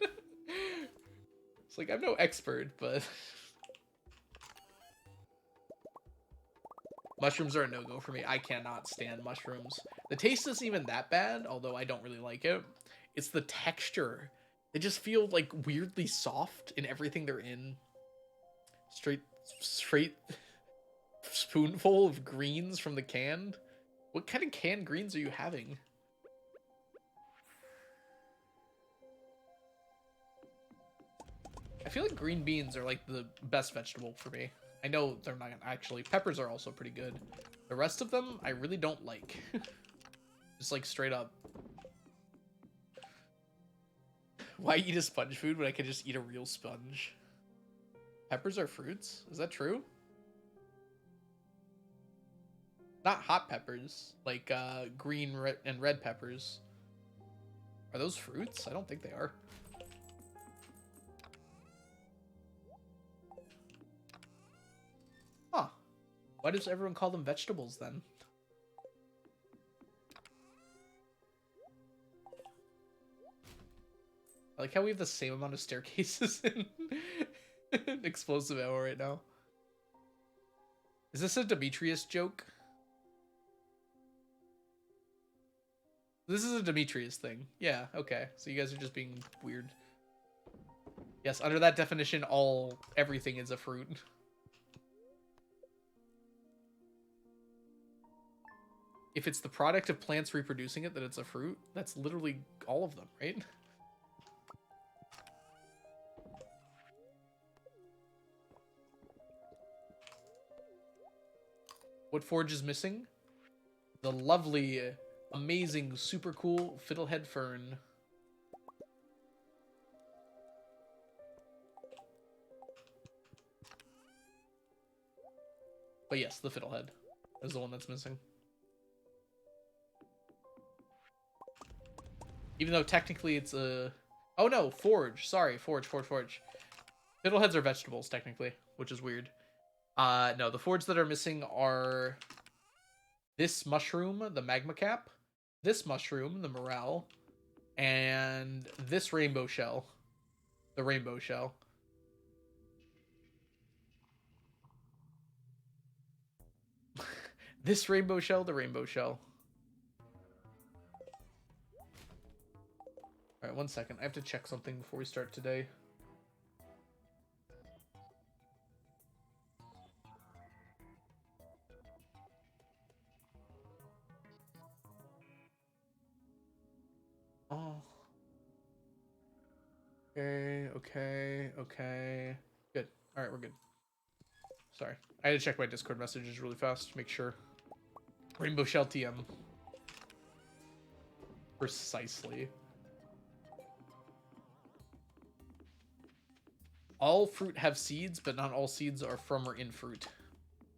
It's like, I'm no expert, but... Mushrooms are a no-go for me. I cannot stand mushrooms. The taste isn't even that bad, although I don't really like it. It's the texture. They just feel, like, weirdly soft in everything they're in. Straight spoonful of greens from the can. What kind of canned greens are you having? I feel like green beans are like the best vegetable for me. I know they're not actually. Peppers are also pretty good. The rest of them, I really don't like. Just like straight up. Why eat a sponge food when I could just eat a real sponge? Peppers are fruits? Is that true? Not hot peppers, like green and red peppers. Are those fruits? I don't think they are. Huh. Why does everyone call them vegetables then? I like how we have the same amount of staircases in explosive ammo right now. Is this a Demetrius joke? This is a Demetrius thing. Yeah, okay. So you guys are just being weird. Yes, under that definition, everything is a fruit. If it's the product of plants reproducing it, that it's a fruit, that's literally all of them, right? What forge is missing? The lovely, amazing, super cool fiddlehead fern. But yes, the fiddlehead is the one that's missing. Even though technically it's a... Oh no, forge. Sorry, forge. Fiddleheads are vegetables, technically, which is weird. No, the forge that are missing are this mushroom, the magma cap, this mushroom, the morel, and this rainbow shell, the rainbow shell. This rainbow shell, the rainbow shell. All right, 1 second. I have to check something before we start today. Oh. Okay. Good. All right, we're good. Sorry. I had to check my Discord messages really fast to make sure. Rainbow Shell TM. Precisely. All fruit have seeds, but not all seeds are from or in fruit.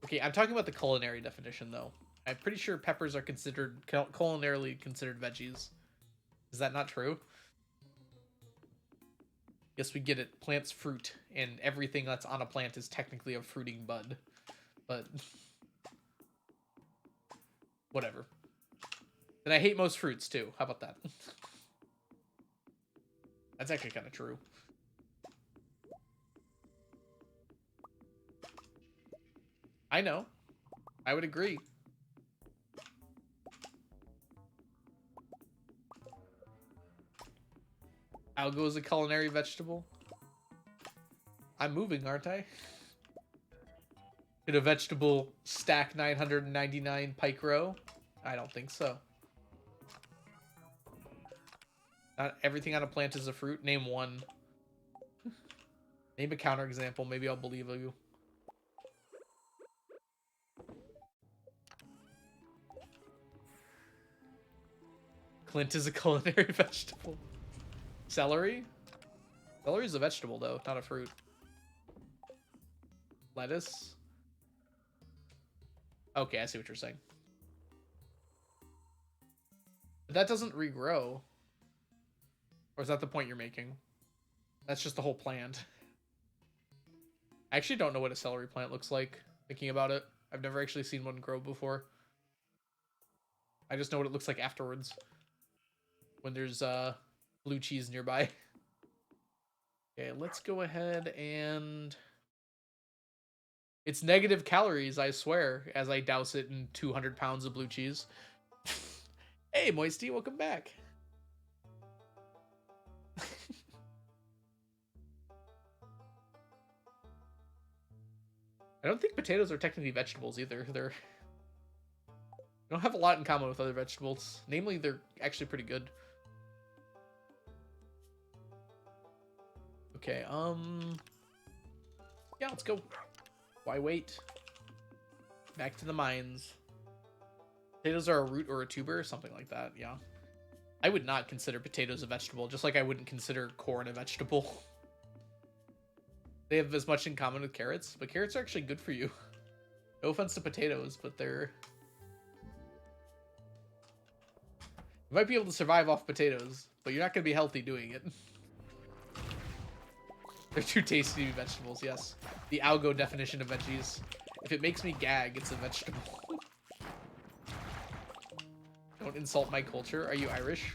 Okay, I'm talking about the culinary definition, though. I'm pretty sure peppers are considered culinarily considered veggies. Is that not true? Yes, we get it. Plants fruit, and everything that's on a plant is technically a fruiting bud. But whatever. And I hate most fruits, too. How about that? That's actually kind of true. I know. I would agree. Algo is a culinary vegetable. I'm moving, aren't I? Did a vegetable stack 999 pike row? I don't think so. Not everything on a plant is a fruit. Name one. Name a counterexample. Maybe I'll believe you. Clint is a culinary vegetable. Celery? Celery is a vegetable, though, not a fruit. Lettuce? Okay, I see what you're saying. But that doesn't regrow. Or is that the point you're making? That's just the whole plant. I actually don't know what a celery plant looks like, thinking about it. I've never actually seen one grow before. I just know what it looks like afterwards. When there's blue cheese nearby. Okay, let's go ahead and... It's negative calories, I swear, as I douse it in 200 pounds of blue cheese. Hey, Moisty, welcome back. I don't think potatoes are technically vegetables either. They don't have a lot in common with other vegetables. Namely, they're actually pretty good. Okay, yeah, let's go. Why wait? Back to the mines. Potatoes are a root or a tuber, something like that, yeah. I would not consider potatoes a vegetable, just like I wouldn't consider corn a vegetable. They have as much in common with carrots, but carrots are actually good for you. No offense to potatoes, but they're... You might be able to survive off potatoes, but you're not going to be healthy doing it. They're too tasty to be vegetables, yes. The algo definition of veggies. If it makes me gag, it's a vegetable. Don't insult my culture. Are you Irish?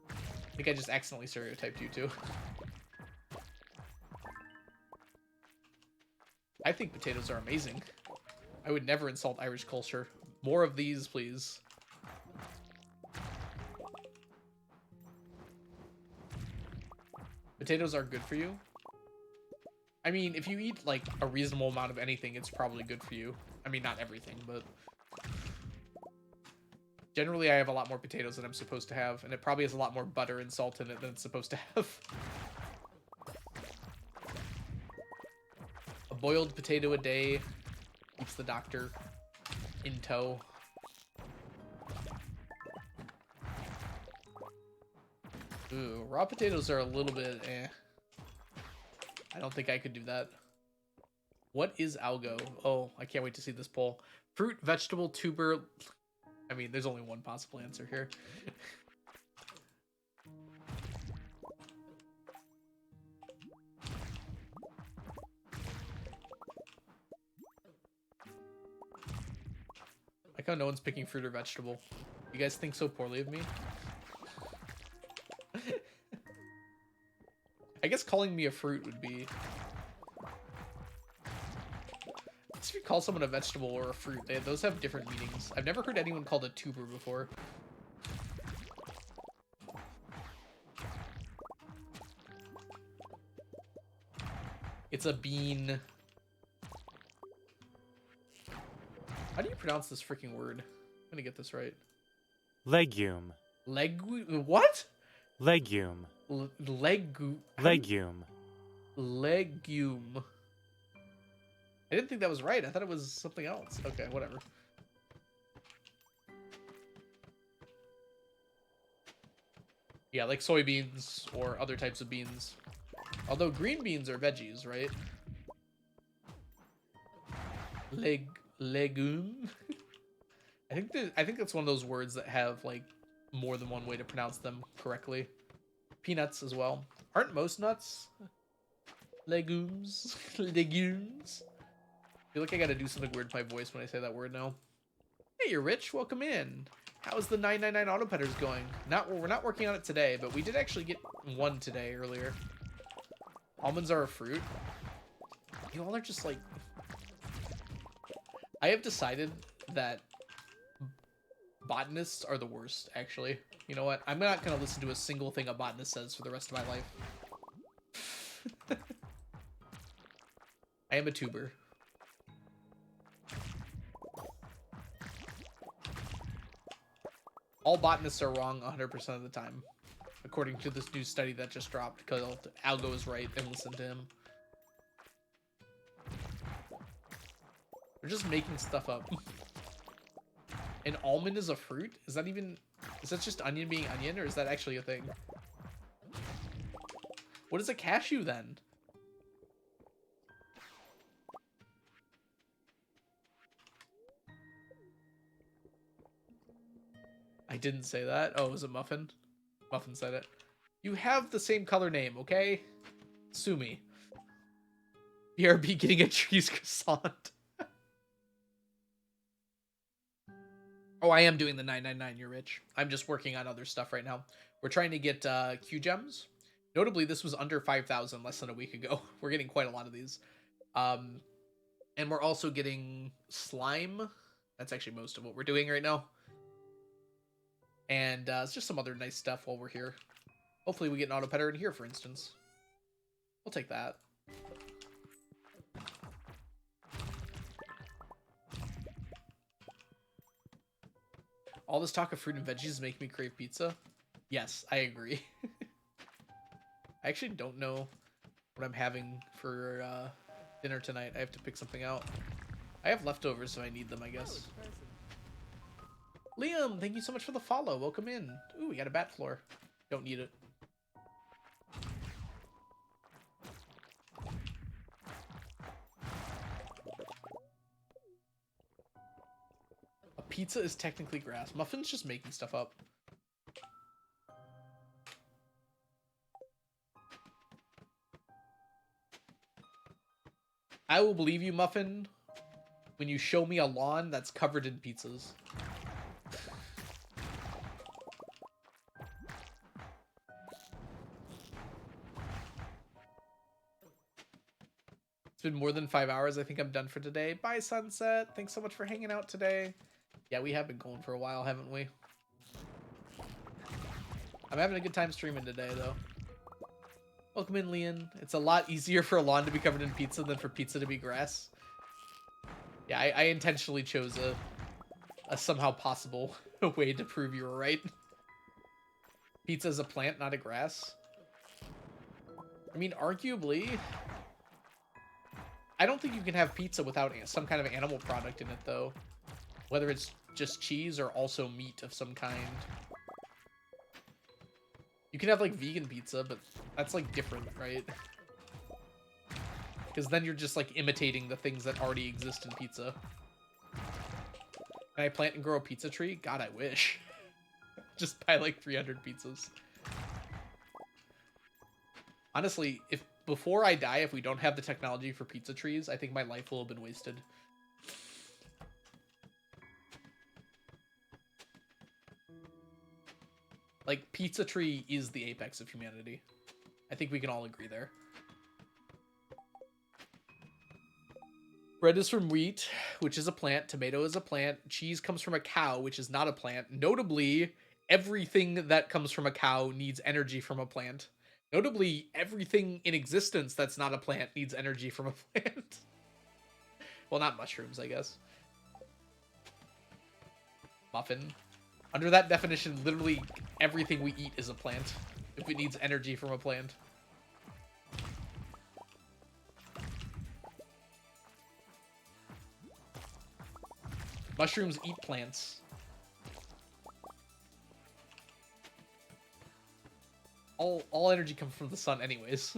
I think I just accidentally stereotyped you too. I think potatoes are amazing. I would never insult Irish culture. More of these, please. Potatoes are good for you. I mean, if you eat, like, a reasonable amount of anything, it's probably good for you. I mean, not everything, but... Generally, I have a lot more potatoes than I'm supposed to have, and it probably has a lot more butter and salt in it than it's supposed to have. A boiled potato a day keeps the doctor in tow. Ooh, raw potatoes are a little bit eh. I don't think I could do that. What is algo? Oh, I can't wait to see this poll. Fruit, vegetable, tuber... I mean, there's only one possible answer here. Like how no one's picking fruit or vegetable. You guys think so poorly of me? I guess calling me a fruit would be... If you call someone a vegetable or a fruit, those have different meanings. I've never heard anyone called a tuber before. It's a bean. How do you pronounce this freaking word? I'm gonna get this right. Legume. What? Legume. Legume. Legume. Legume. I didn't think that was right. I thought it was something else. Okay, whatever. Yeah, like soybeans or other types of beans. Although green beans are veggies, right? Legume. I think that's one of those words that have like more than one way to pronounce them correctly. Peanuts as well. Aren't most nuts legumes? Legumes. I feel like I gotta do something weird with my voice when I say that word now. Hey, you're rich. Welcome in. How's the 999 auto petters going? We're not working on it today, but we did actually get one today earlier. Almonds are a fruit. You all are just like... I have decided that botanists are the worst, actually. You know what? I'm not going to listen to a single thing a botanist says for the rest of my life. I am a tuber. All botanists are wrong 100% of the time, according to this new study that just dropped, because Algo is right and listen to him. They're just making stuff up. An almond is a fruit? Is that just onion being onion, or is that actually a thing? What is a cashew then? I didn't say that. Oh, it was a Muffin? Muffin said it. You have the same color name, okay? Sue me. BRB getting a cheese croissant. Oh, I am doing the 999, you're rich. I'm just working on other stuff right now. We're trying to get Q gems. Notably, this was under 5,000 less than a week ago. We're getting quite a lot of these. And we're also getting slime. That's actually most of what we're doing right now. And it's just some other nice stuff while we're here. Hopefully we get an auto petter in here, for instance. We'll take that. All this talk of fruit and veggies make me crave pizza. Yes, I agree. I actually don't know what I'm having for dinner tonight. I have to pick something out. I have leftovers, so I need them, I guess. Liam, thank you so much for the follow. Welcome in. Ooh, we got a bat floor. Don't need it. A pizza is technically grass. Muffin's just making stuff up. I will believe you, Muffin, when you show me a lawn that's covered in pizzas. It's been more than 5 hours. I think I'm done for today. Bye, Sunset. Thanks so much for hanging out today. Yeah, we have been going for a while, haven't we? I'm having a good time streaming today, though. Welcome in, Leon. It's a lot easier for a lawn to be covered in pizza than for pizza to be grass. Yeah, I intentionally chose a somehow possible way to prove you were right. Pizza is a plant, not a grass. I mean, arguably... I don't think you can have pizza without some kind of animal product in it, though. Whether it's just cheese or also meat of some kind. You can have, like, vegan pizza, but that's, like, different, right? Because then you're just, like, imitating the things that already exist in pizza. Can I plant and grow a pizza tree? God, I wish. Just buy, like, 300 pizzas. Honestly, if before I die, if we don't have the technology for pizza trees, I think my life will have been wasted. Like, pizza tree is the apex of humanity. I think we can all agree there. Bread is from wheat, which is a plant. Tomato is a plant. Cheese comes from a cow, which is not a plant. Notably, everything that comes from a cow needs energy from a plant. Notably, everything in existence that's not a plant needs energy from a plant. Well, not mushrooms, I guess. Muffin. Under that definition, literally everything we eat is a plant. If it needs energy from a plant. Mushrooms eat plants. All energy comes from the sun anyways.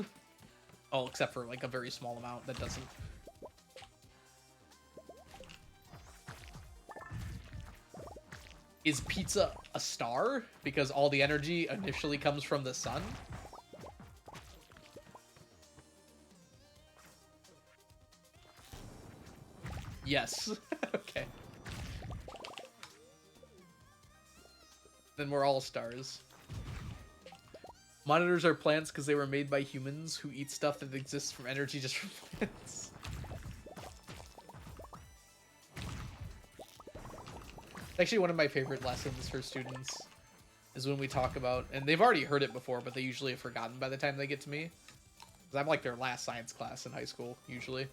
Oh, except for like a very small amount that doesn't. Is pizza a star? Because all the energy initially comes from the sun? Yes. Okay. Then we're all stars. Monitors are plants because they were made by humans who eat stuff that exists from energy just from plants. Actually, one of my favorite lessons for students is when we talk about, and they've already heard it before, but they usually have forgotten by the time they get to me. Because I'm like their last science class in high school, usually.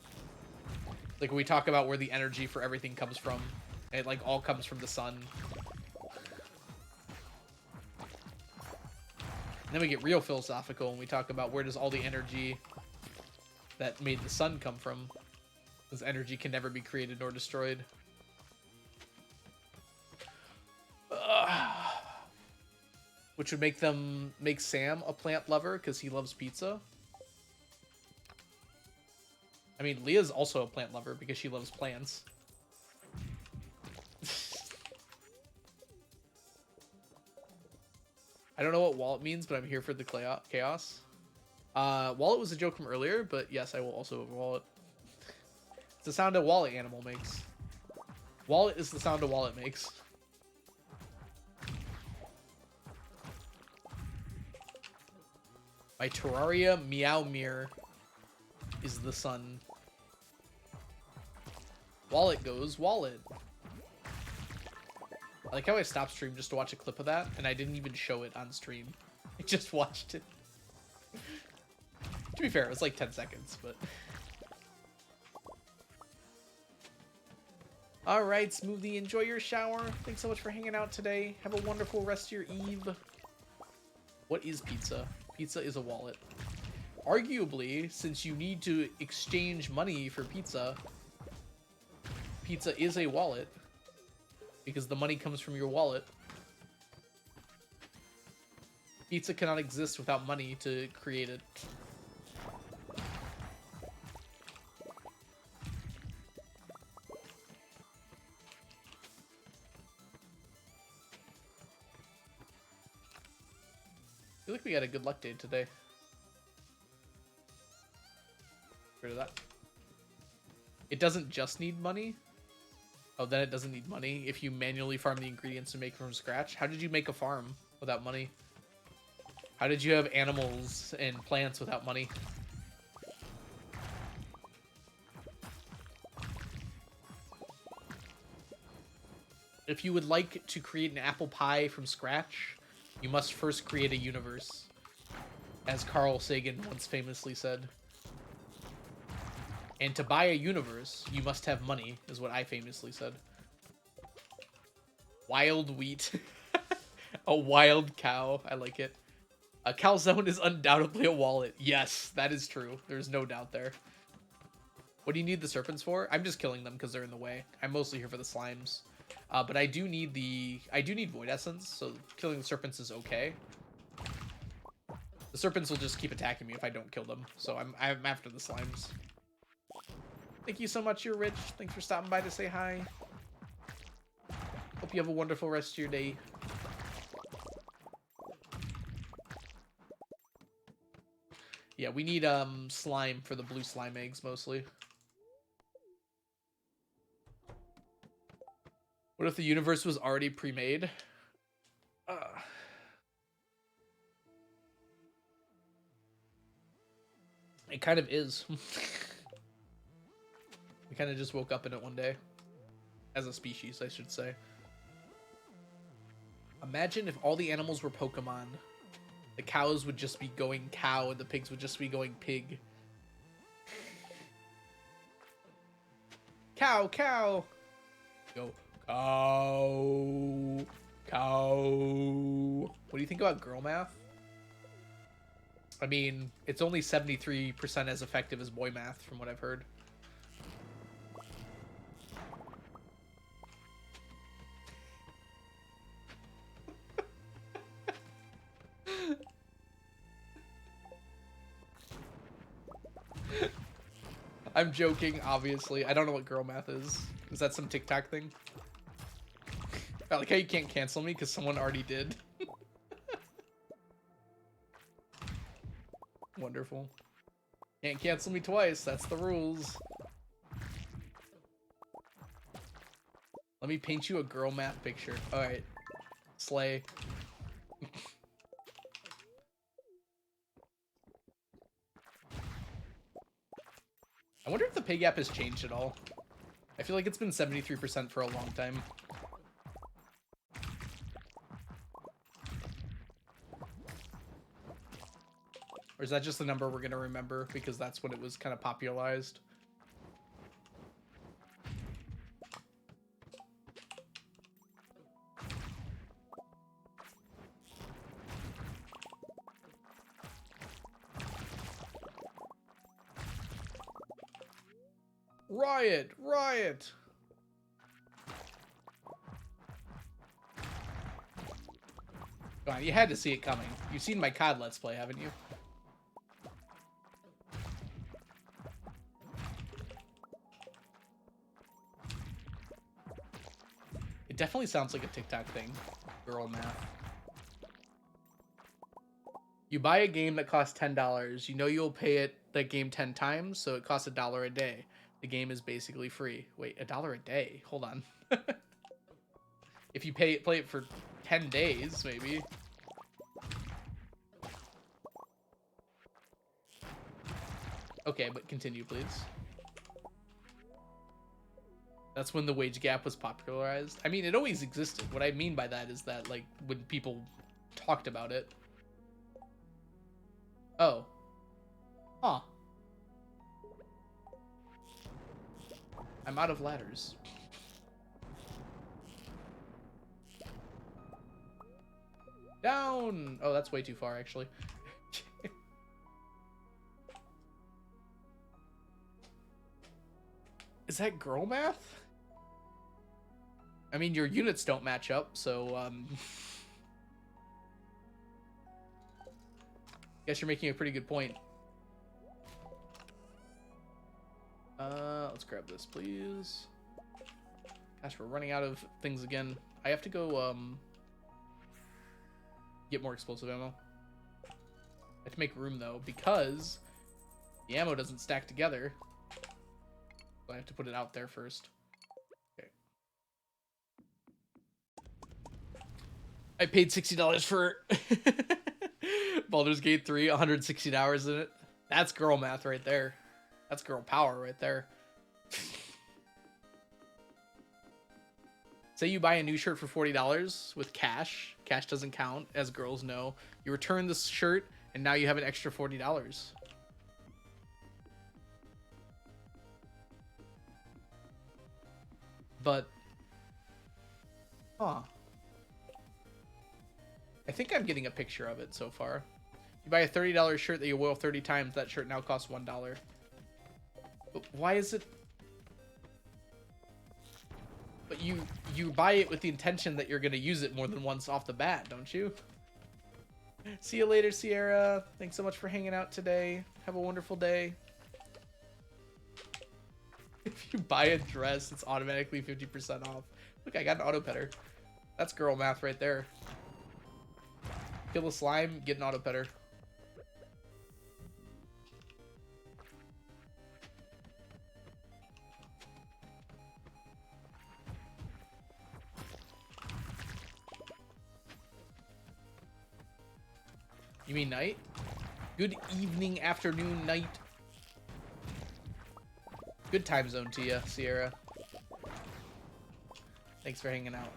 Like, when we talk about where the energy for everything comes from, it, like, all comes from the sun. And then we get real philosophical when we talk about where does all the energy that made the sun come from. Because energy can never be created nor destroyed. Which would make Sam a plant lover because he loves pizza. I mean, Leah's also a plant lover because she loves plants. I don't know what wallet means, but I'm here for the chaos. Wallet was a joke from earlier, but yes, I will also wallet. It's the sound a wallet animal makes. Wallet is the sound a wallet makes. My Terraria Meow Mirror is the sun. Wallet goes wallet. I like how I stopped stream just to watch a clip of that, and I didn't even show it on stream. I just watched it. To be fair, it was like 10 seconds, but... Alright, Smoothie, enjoy your shower. Thanks so much for hanging out today. Have a wonderful rest of your eve. What is pizza? Pizza is a wallet. Arguably, since you need to exchange money for pizza, pizza is a wallet. Because the money comes from your wallet. Pizza cannot exist without money to create it. I feel like we got a good luck day today. Get rid of that. It doesn't just need money. Oh, then it doesn't need money if you manually farm the ingredients and make from scratch. How did you make a farm without money? How did you have animals and plants without money? If you would like to create an apple pie from scratch, you must first create a universe, as Carl Sagan once famously said. And to buy a universe, you must have money, is what I famously said. Wild wheat. A wild cow. I like it. A calzone is undoubtedly a wallet. Yes, that is true. There's no doubt there. What do you need the serpents for? I'm just killing them because they're in the way. I'm mostly here for the slimes. But I do need void essence, so killing the serpents is okay. The serpents will just keep attacking me if I don't kill them, so I'm after the slimes. Thank you so much, you're rich. Thanks for stopping by to say hi. Hope you have a wonderful rest of your day. Yeah, we need slime for the blue slime eggs mostly. What if the universe was already pre-made? It kind of is. We kind of just woke up in it one day. As a species, I should say. Imagine if all the animals were Pokemon. The cows would just be going cow and the pigs would just be going pig. Cow, cow! Go, cow! Cow. What do you think about girl math? I mean, it's only 73% as effective as boy math, from what I've heard. I'm joking, obviously. I don't know what girl math is. Is that some TikTok thing? I like how you can't cancel me because someone already did. Wonderful. Can't cancel me twice. That's the rules. Let me paint you a girl math picture. Alright. Slay. I wonder if the pay gap has changed at all. I feel like it's been 73% for a long time. Or is that just the number we're going to remember because that's when it was kind of popularized? Riot! Riot! Come on, you had to see it coming. You've seen my COD Let's Play, haven't you? It definitely sounds like a TikTok thing. Girl math. You buy a game that costs $10. You know you'll pay that game 10 times, so it costs $1 a day. The game is basically free. Wait, $1 a day? Hold on. If you play it for 10 days, maybe. Okay, but continue, please. That's when the wage gap was popularized. I mean, it always existed. What I mean by that is that, like, when people talked about it. Oh. Huh. I'm out of ladders. Down! Oh, that's way too far, actually. Is that girl math? I mean, your units don't match up, so, guess you're making a pretty good point. Let's grab this, please. Gosh, we're running out of things again. I have to go, get more explosive ammo. I have to make room, though, because the ammo doesn't stack together. So I have to put it out there first. Okay. I paid $60 for Baldur's Gate 3, 160 hours in it. That's girl math right there. That's girl power right there. Say you buy a new shirt for $40 with cash. Cash doesn't count, as girls know. You return this shirt, and now you have an extra $40. But, huh. I think I'm getting a picture of it so far. You buy a $30 shirt that you wear 30 times, that shirt now costs $1. But why is it... But you buy it with the intention that you're going to use it more than once off the bat, don't you? See you later, Sierra. Thanks so much for hanging out today. Have a wonderful day. If you buy a dress, it's automatically 50% off. Look, I got an auto petter. That's girl math right there. Kill a slime, get an auto petter. You mean night? Good evening, afternoon, night. Good time zone to you, Sierra. Thanks for hanging out.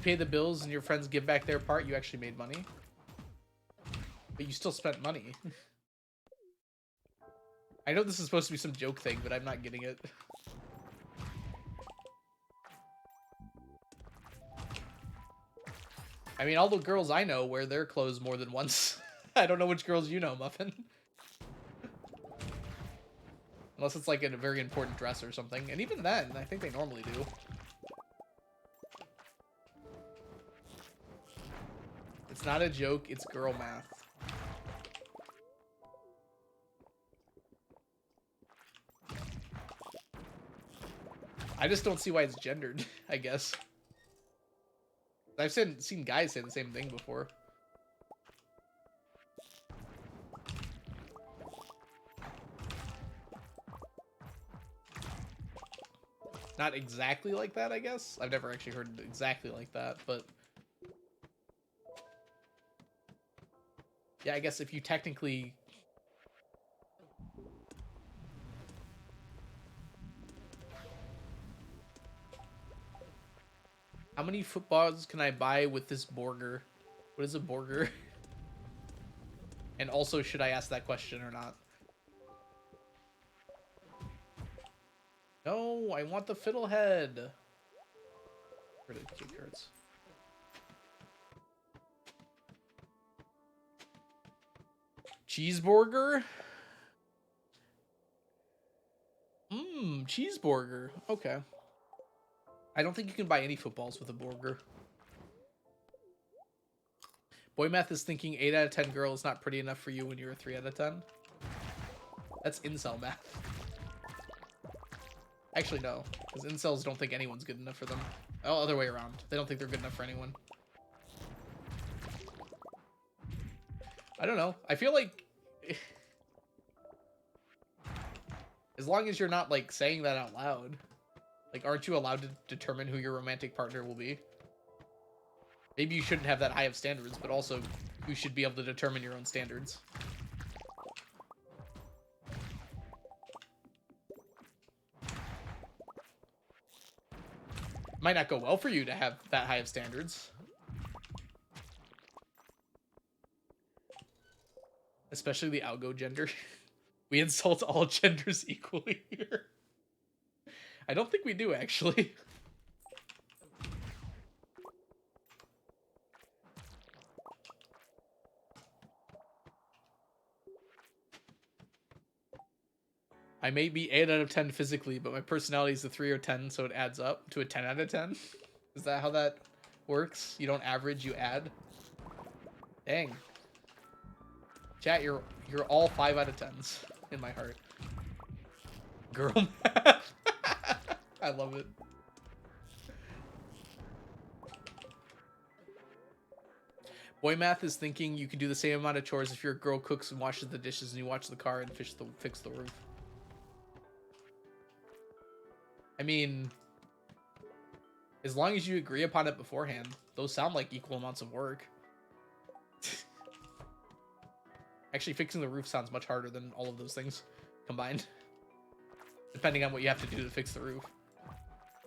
pay the bills and your friends give back their part, you actually made money. But you still spent money. I know this is supposed to be some joke thing, but I'm not getting it. I mean, all the girls I know wear their clothes more than once. I don't know which girls you know, Muffin. Unless it's like a very important dress or something. And even then, I think they normally do. It's not a joke, it's girl math. I just don't see why it's gendered, I guess. I've seen guys say the same thing before. Not exactly like that, I guess. I've never actually heard it exactly like that, but... yeah, I guess if you technically... How many footballs can I buy with this burger? What is a burger? And also, should I ask that question or not? No, I want the fiddlehead. Where did key cards? Cheeseburger? Mmm, cheeseburger. Okay. I don't think you can buy any footballs with a burger. Boy Math is thinking 8 out of 10 girls not pretty enough for you when you're a 3 out of 10. That's incel math. Actually, no. Because incels don't think anyone's good enough for them. Oh, other way around. They don't think they're good enough for anyone. I don't know. I feel like... as long as you're not, like, saying that out loud. Like, aren't you allowed to determine who your romantic partner will be? Maybe you shouldn't have that high of standards, but also you should be able to determine your own standards. Might not go well for you to have that high of standards. Especially the algo gender. We insult all genders equally here. I don't think we do, actually. I may be 8 out of 10 physically, but my personality is a 3 or 10, so it adds up to a 10 out of 10. Is that how that works? You don't average, you add? Dang. Chat, you're all 5 out of 10s in my heart. Girl math. I love it. Boy Math is thinking you can do the same amount of chores if your girl cooks and washes the dishes and you watch the car and fix the roof. I mean, as long as you agree upon it beforehand, those sound like equal amounts of work. Actually, fixing the roof sounds much harder than all of those things combined. Depending on what you have to do to fix the roof.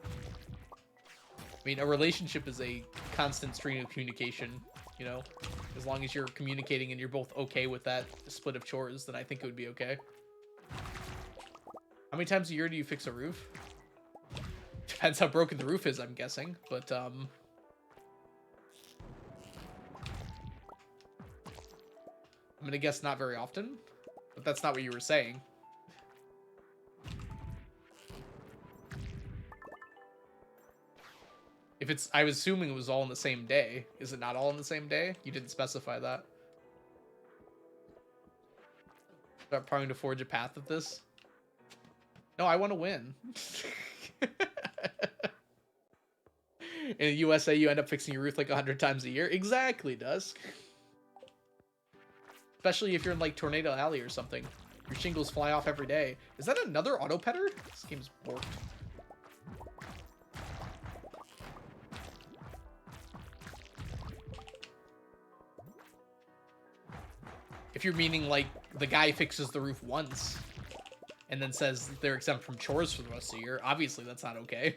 I mean, a relationship is a constant stream of communication, you know? As long as you're communicating and you're both okay with that split of chores, then I think it would be okay. How many times a year do you fix a roof? Depends how broken the roof is, I'm guessing, but, I'm gonna guess not very often, but that's not what you were saying. If it's, I was assuming it was all in the same day. Is it not all in the same day? You didn't specify that. Start trying to forge a path of this. No, I want to win. In the USA, you end up fixing your roof like 100 times a year. Exactly, Dusk. Especially if you're in like Tornado Alley or something. Your shingles fly off every day. Is that another auto petter? This game's borked. If you're meaning like the guy fixes the roof once and then says they're exempt from chores for the rest of the year, obviously that's not okay.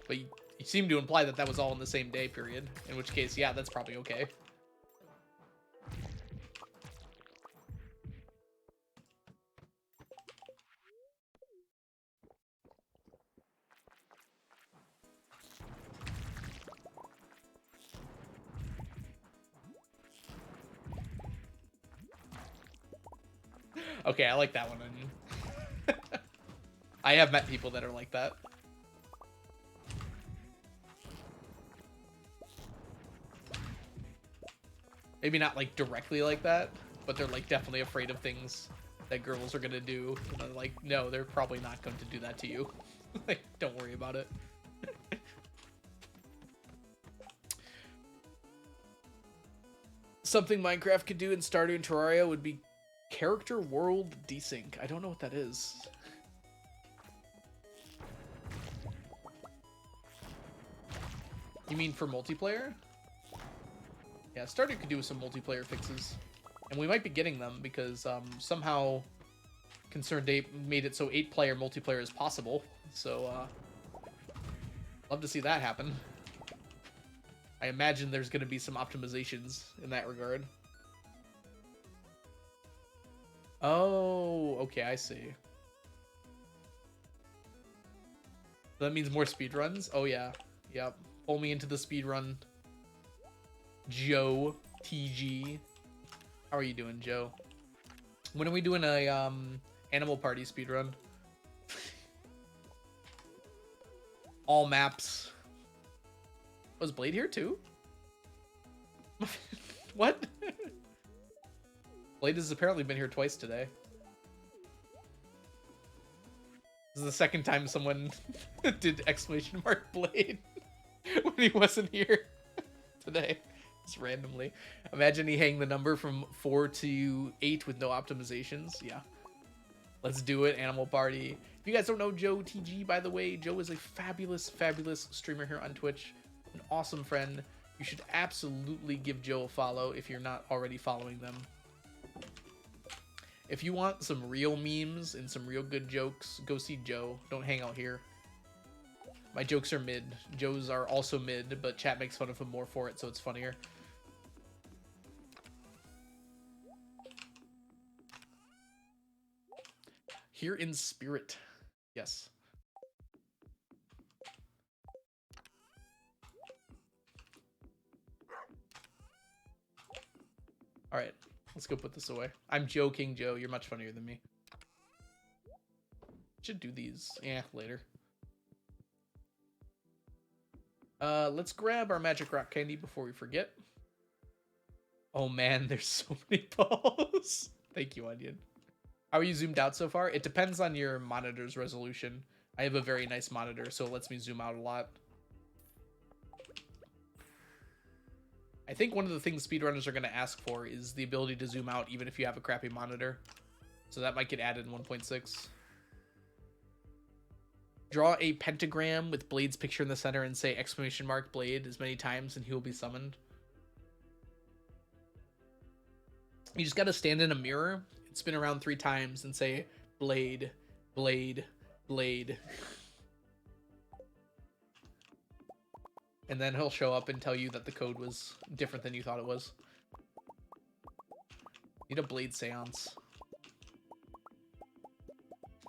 But You seem to imply that that was all in the same day period, in which case, yeah, that's probably okay. Okay, I like that one, Onion. I have met people that are like that. Maybe not like directly like that, but they're like definitely afraid of things that girls are gonna do. And they're like, no, they're probably not going to do that to you. Like, don't worry about it. Something Minecraft could do in Stardew and Terraria would be character world desync. I don't know what that is. You mean for multiplayer? Yeah, Stardew could do some multiplayer fixes. And we might be getting them because somehow Concerned Ape made it so 8-player multiplayer is possible. So, love to see that happen. I imagine there's going to be some optimizations in that regard. Oh, okay, I see. That means more speedruns? Oh, yeah. Yep. Pull me into the speedrun. Joe TG. How are you doing, Joe? When are we doing a Animal Party speedrun? All maps. Was Blade here too? What? Blade has apparently been here twice today. This is the second time someone did exclamation mark Blade when he wasn't here today. Just randomly. Imagine he hang the number from 4 to 8 with no optimizations. Yeah. Let's do it, Animal Party. If you guys don't know Joe TG, by the way, Joe is a fabulous, fabulous streamer here on Twitch. An awesome friend. You should absolutely give Joe a follow if you're not already following them. If you want some real memes and some real good jokes, go see Joe. Don't hang out here. My jokes are mid. Joe's are also mid, but chat makes fun of him more for it, so it's funnier. Here in spirit. Yes. All right, let's go put this away. I'm joking, Joe. You're much funnier than me. Should do these. Yeah, later. Let's grab our magic rock candy before we forget. Oh man, there's so many balls. Thank you, Onion. How are you zoomed out so far? It depends on your monitor's resolution. I have a very nice monitor, so it lets me zoom out a lot. I think one of the things speedrunners are going to ask for is the ability to zoom out even if you have a crappy monitor. So that might get added in 1.6. Draw a pentagram with Blade's picture in the center and say exclamation mark Blade as many times and he will be summoned. You just got to stand in a mirror, spin around 3 times and say Blade, Blade, Blade. And then he'll show up and tell you that the code was different than you thought it was. Need a Blade seance.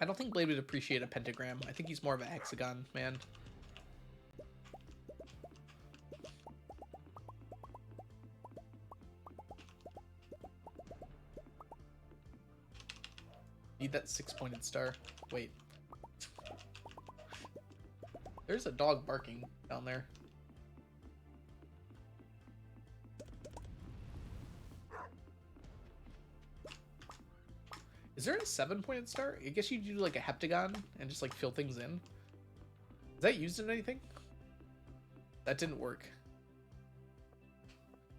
I don't think Blade would appreciate a pentagram. I think he's more of a hexagon man. Need that 6-pointed star. Wait. There's a dog barking down there. Is there a 7-pointed star? I guess you do like a heptagon and just like fill things in. Is that used in anything? That didn't work.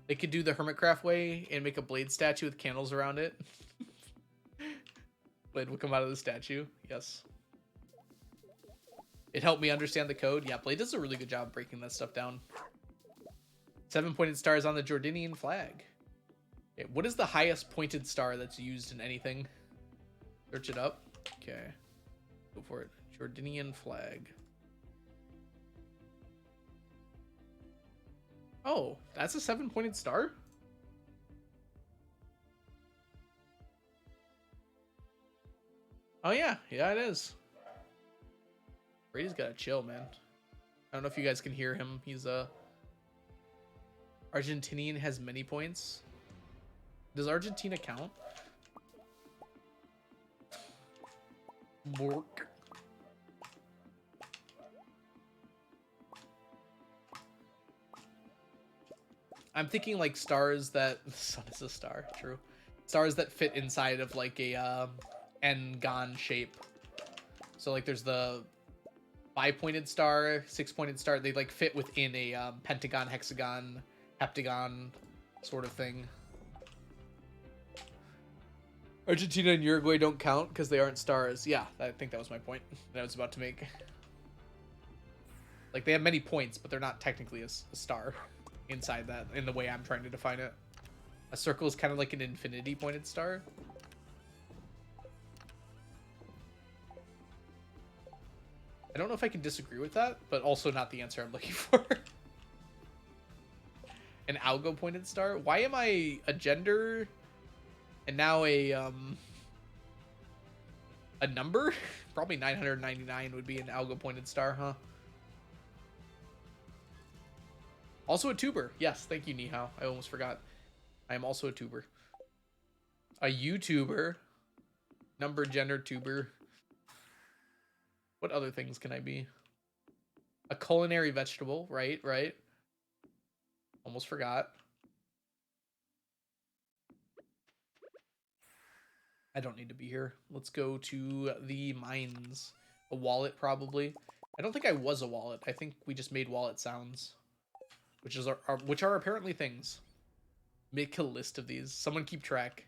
They could do the Hermitcraft way and make a Blade statue with candles around it. Blade will come out of the statue. Yes. It helped me understand the code. Yeah, Blade does a really good job breaking that stuff down. 7-pointed star is on the Jordanian flag. Okay, what is the highest pointed star that's used in anything? Search it up. Okay. Go for it. Jordanian flag. Oh, that's a 7-pointed star? Oh yeah, yeah it is. Brady's gotta chill, man. I don't know if you guys can hear him. He's Argentinian, has many points. Does Argentina count? Mork. I'm thinking like stars that the sun is a star, true. Stars that fit inside of like a N-gon shape. So like there's the 5-pointed star, 6-pointed star. They like fit within a pentagon, hexagon, heptagon sort of thing. Argentina and Uruguay don't count because they aren't stars. Yeah, I think that was my point that I was about to make. Like they have many points, but they're not technically a star inside that in the way I'm trying to define it. A circle is kind of like an infinity pointed star. I don't know if I can disagree with that, but also not the answer I'm looking for. An algo pointed star? Why am I a gender and now a number? Probably 999 would be an algo pointed star, huh? Also a tuber. Yes, thank you, Nihao. I almost forgot. I am also a tuber. A YouTuber. Number, gender, tuber. What other things can I be? A culinary vegetable. Right, right. Almost forgot. I don't need to be here. Let's go to the mines. A wallet, probably. I don't think I was a wallet. I think we just made wallet sounds. Which are apparently things. Make a list of these. Someone keep track.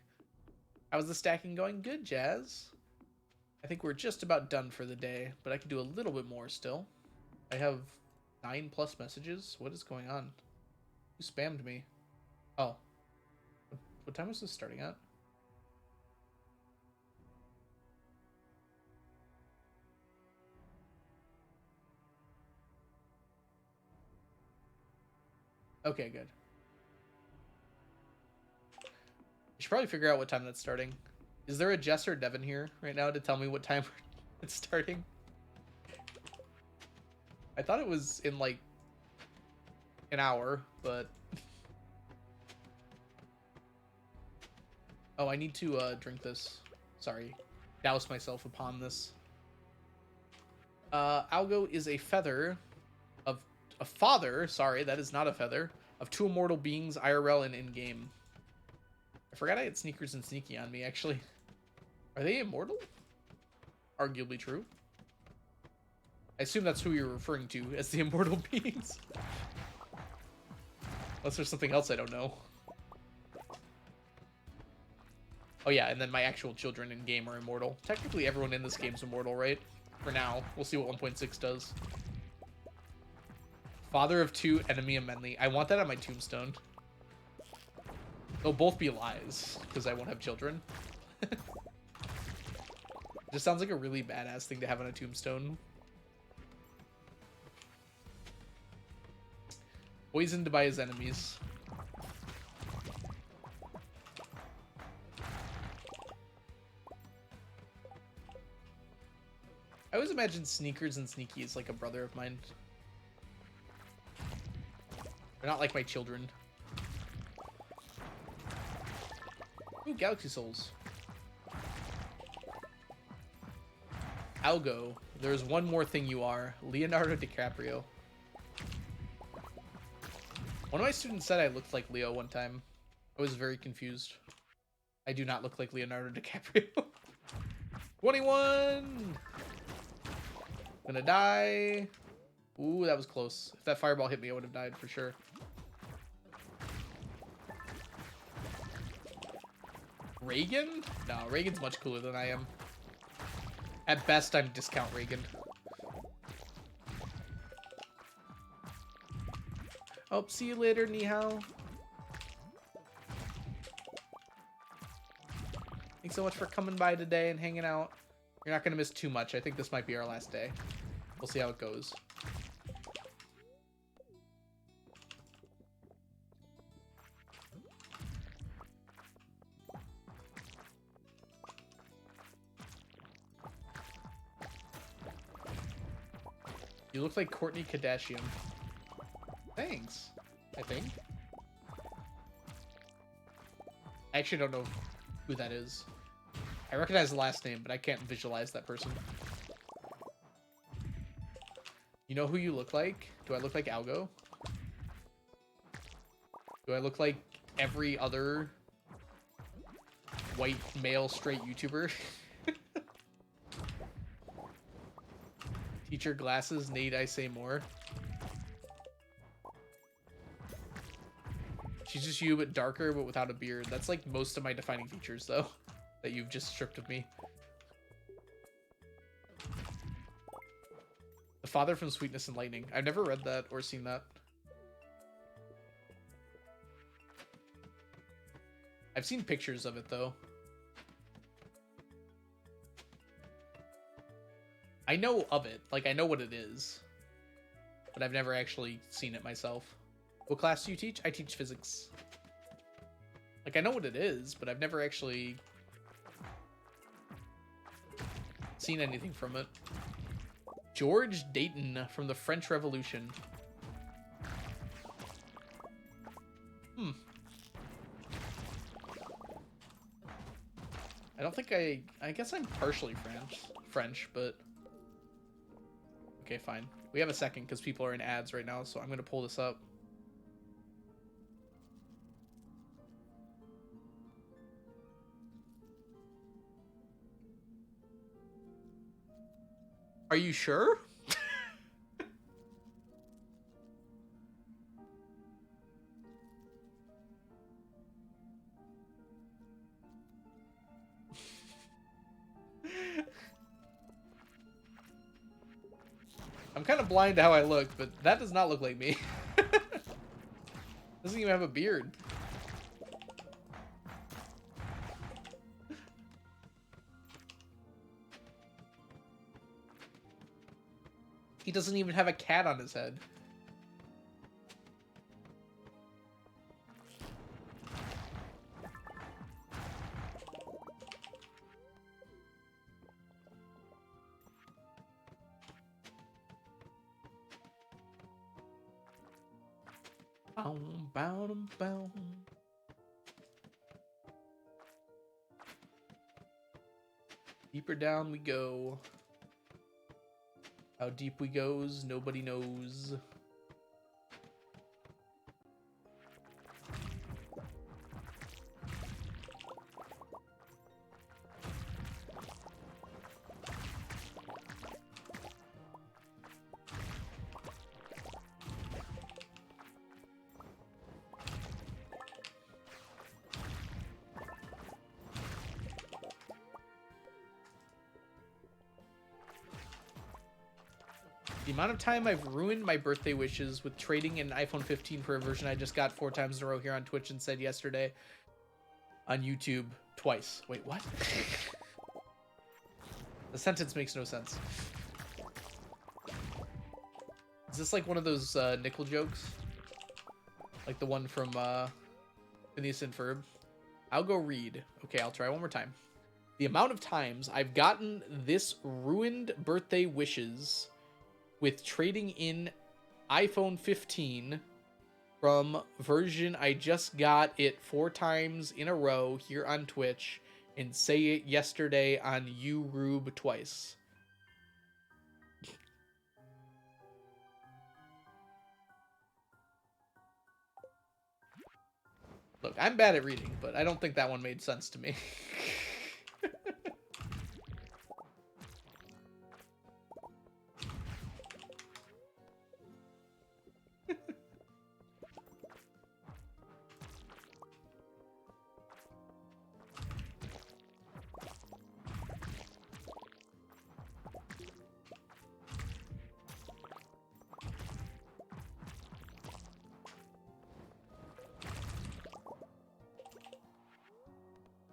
How's the stacking going? Good, Jazz. I think we're just about done for the day, but I can do a little bit more still. I have 9+ messages. What is going on? Who spammed me? Oh. What time is this starting at? Okay, good. I should probably figure out what time that's starting. Is there a Jess or Devin here right now to tell me what time it's starting? I thought it was in like an hour, but... Oh, I need to drink this. Sorry. Douse myself upon this. Algo is a feather of... A father, sorry, that is not a feather, of 2 immortal beings, IRL and in-game. I forgot I had sneakers and sneaky on me, actually. Are they immortal? Arguably true. I assume that's who you're referring to as the immortal beings. Unless there's something else I don't know. Oh yeah, and then my actual children in game are immortal. Technically everyone in this game's immortal, right? For now. We'll see what 1.6 does. Father of 2, enemy of many. I want that on my tombstone. They'll both be lies, because I won't have children. It just sounds like a really badass thing to have on a tombstone. Poisoned by his enemies. I always imagine Sneakers and Sneaky as like a brother of mine. They're not like my children. Ooh, Galaxy Souls. Algo. There's one more thing you are. Leonardo DiCaprio. One of my students said I looked like Leo one time. I was very confused. I do not look like Leonardo DiCaprio. 21! Gonna die. Ooh, that was close. If that fireball hit me, I would have died for sure. Reagan? No, Reagan's much cooler than I am. At best, I'm discount Reagan. Oh, see you later, Nihao. Thanks so much for coming by today and hanging out. You're not going to miss too much. I think this might be our last day. We'll see how it goes. You look like Courtney Kardashian. Thanks. I think. I actually don't know who that is. I recognize the last name, but I can't visualize that person. You know who you look like? Do I look like Algo? Do I look like every other white male straight YouTuber? Teacher glasses, need I say more? She's just you, but darker, but without a beard. That's like most of my defining features, though, that you've just stripped of me. The Father from Sweetness and Lightning. I've never read that or seen that. I've seen pictures of it, though. I know of it. Like, I know what it is. But I've never actually seen it myself. What class do you teach? I teach physics. Like, I know what it is, but I've never actually seen anything from it. George Dayton from the French Revolution. I don't think I guess I'm partially French, but okay, fine. We have a second because people are in ads right now, so I'm gonna pull this up. Are you sure? I'm kind of blind to how I look, but that does not look like me. Doesn't even have a beard. He doesn't even have a cat on his head. Bow. Deeper down we go. How deep we goes, nobody knows. The amount of time I've ruined my birthday wishes with trading an iPhone 15 for a version I just got 4 times in a row here on Twitch and said yesterday on YouTube twice. Wait, what? The sentence makes no sense. Is this like one of those nickel jokes? Like the one from Phineas and Ferb? I'll go read. Okay, I'll try one more time. The amount of times I've gotten this ruined birthday wishes with trading in iPhone 15 from version I just got it 4 times in a row here on Twitch and say it yesterday on YouRube twice. Look, I'm bad at reading, but I don't think that one made sense to me.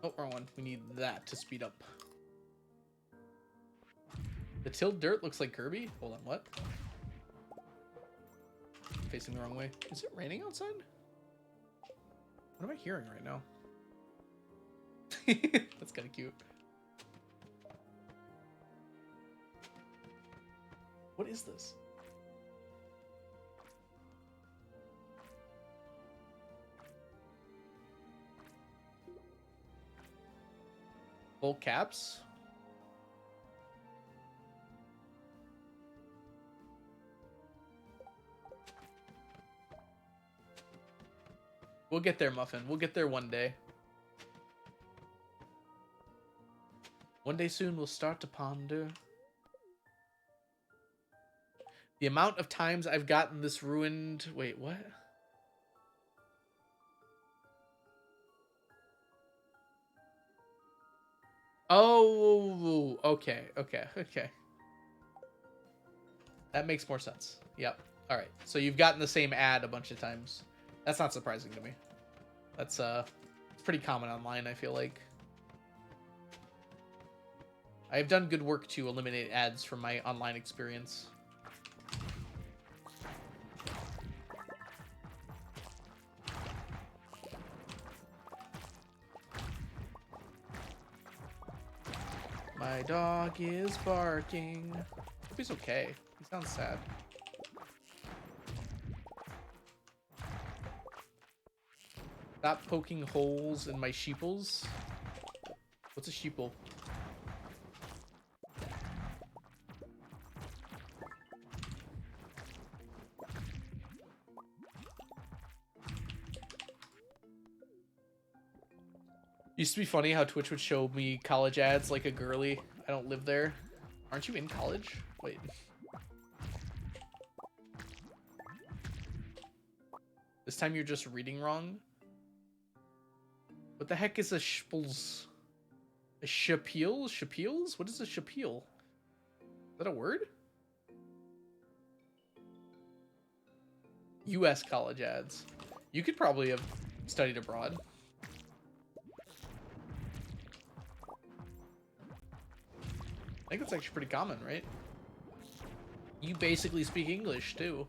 Oh, wrong one. We need that to speed up. The tilled dirt looks like Kirby? Hold on, what? I'm facing the wrong way. Is it raining outside? What am I hearing right now? That's kind of cute. What is this? Full caps? We'll get there, Muffin. We'll get there one day. One day soon we'll start to ponder. The amount of times I've gotten this ruined... Wait, what? Oh, okay. That makes more sense. Yep. All right. So you've gotten the same ad a bunch of times. That's not surprising to me. That's it's pretty common online, I feel like. I have done good work to eliminate ads from my online experience. My dog is barking. Hope he's okay. He sounds sad. Stop poking holes in my sheeples. What's a sheeple? Used to be funny how Twitch would show me college ads like a girly. I don't live there. Aren't you in college? Wait. This time you're just reading wrong? What the heck is a shpls? A shapeel? Shapeels? What is a shapeel? Is that a word? US college ads. You could probably have studied abroad. I think it's actually pretty common, right? You basically speak English, too.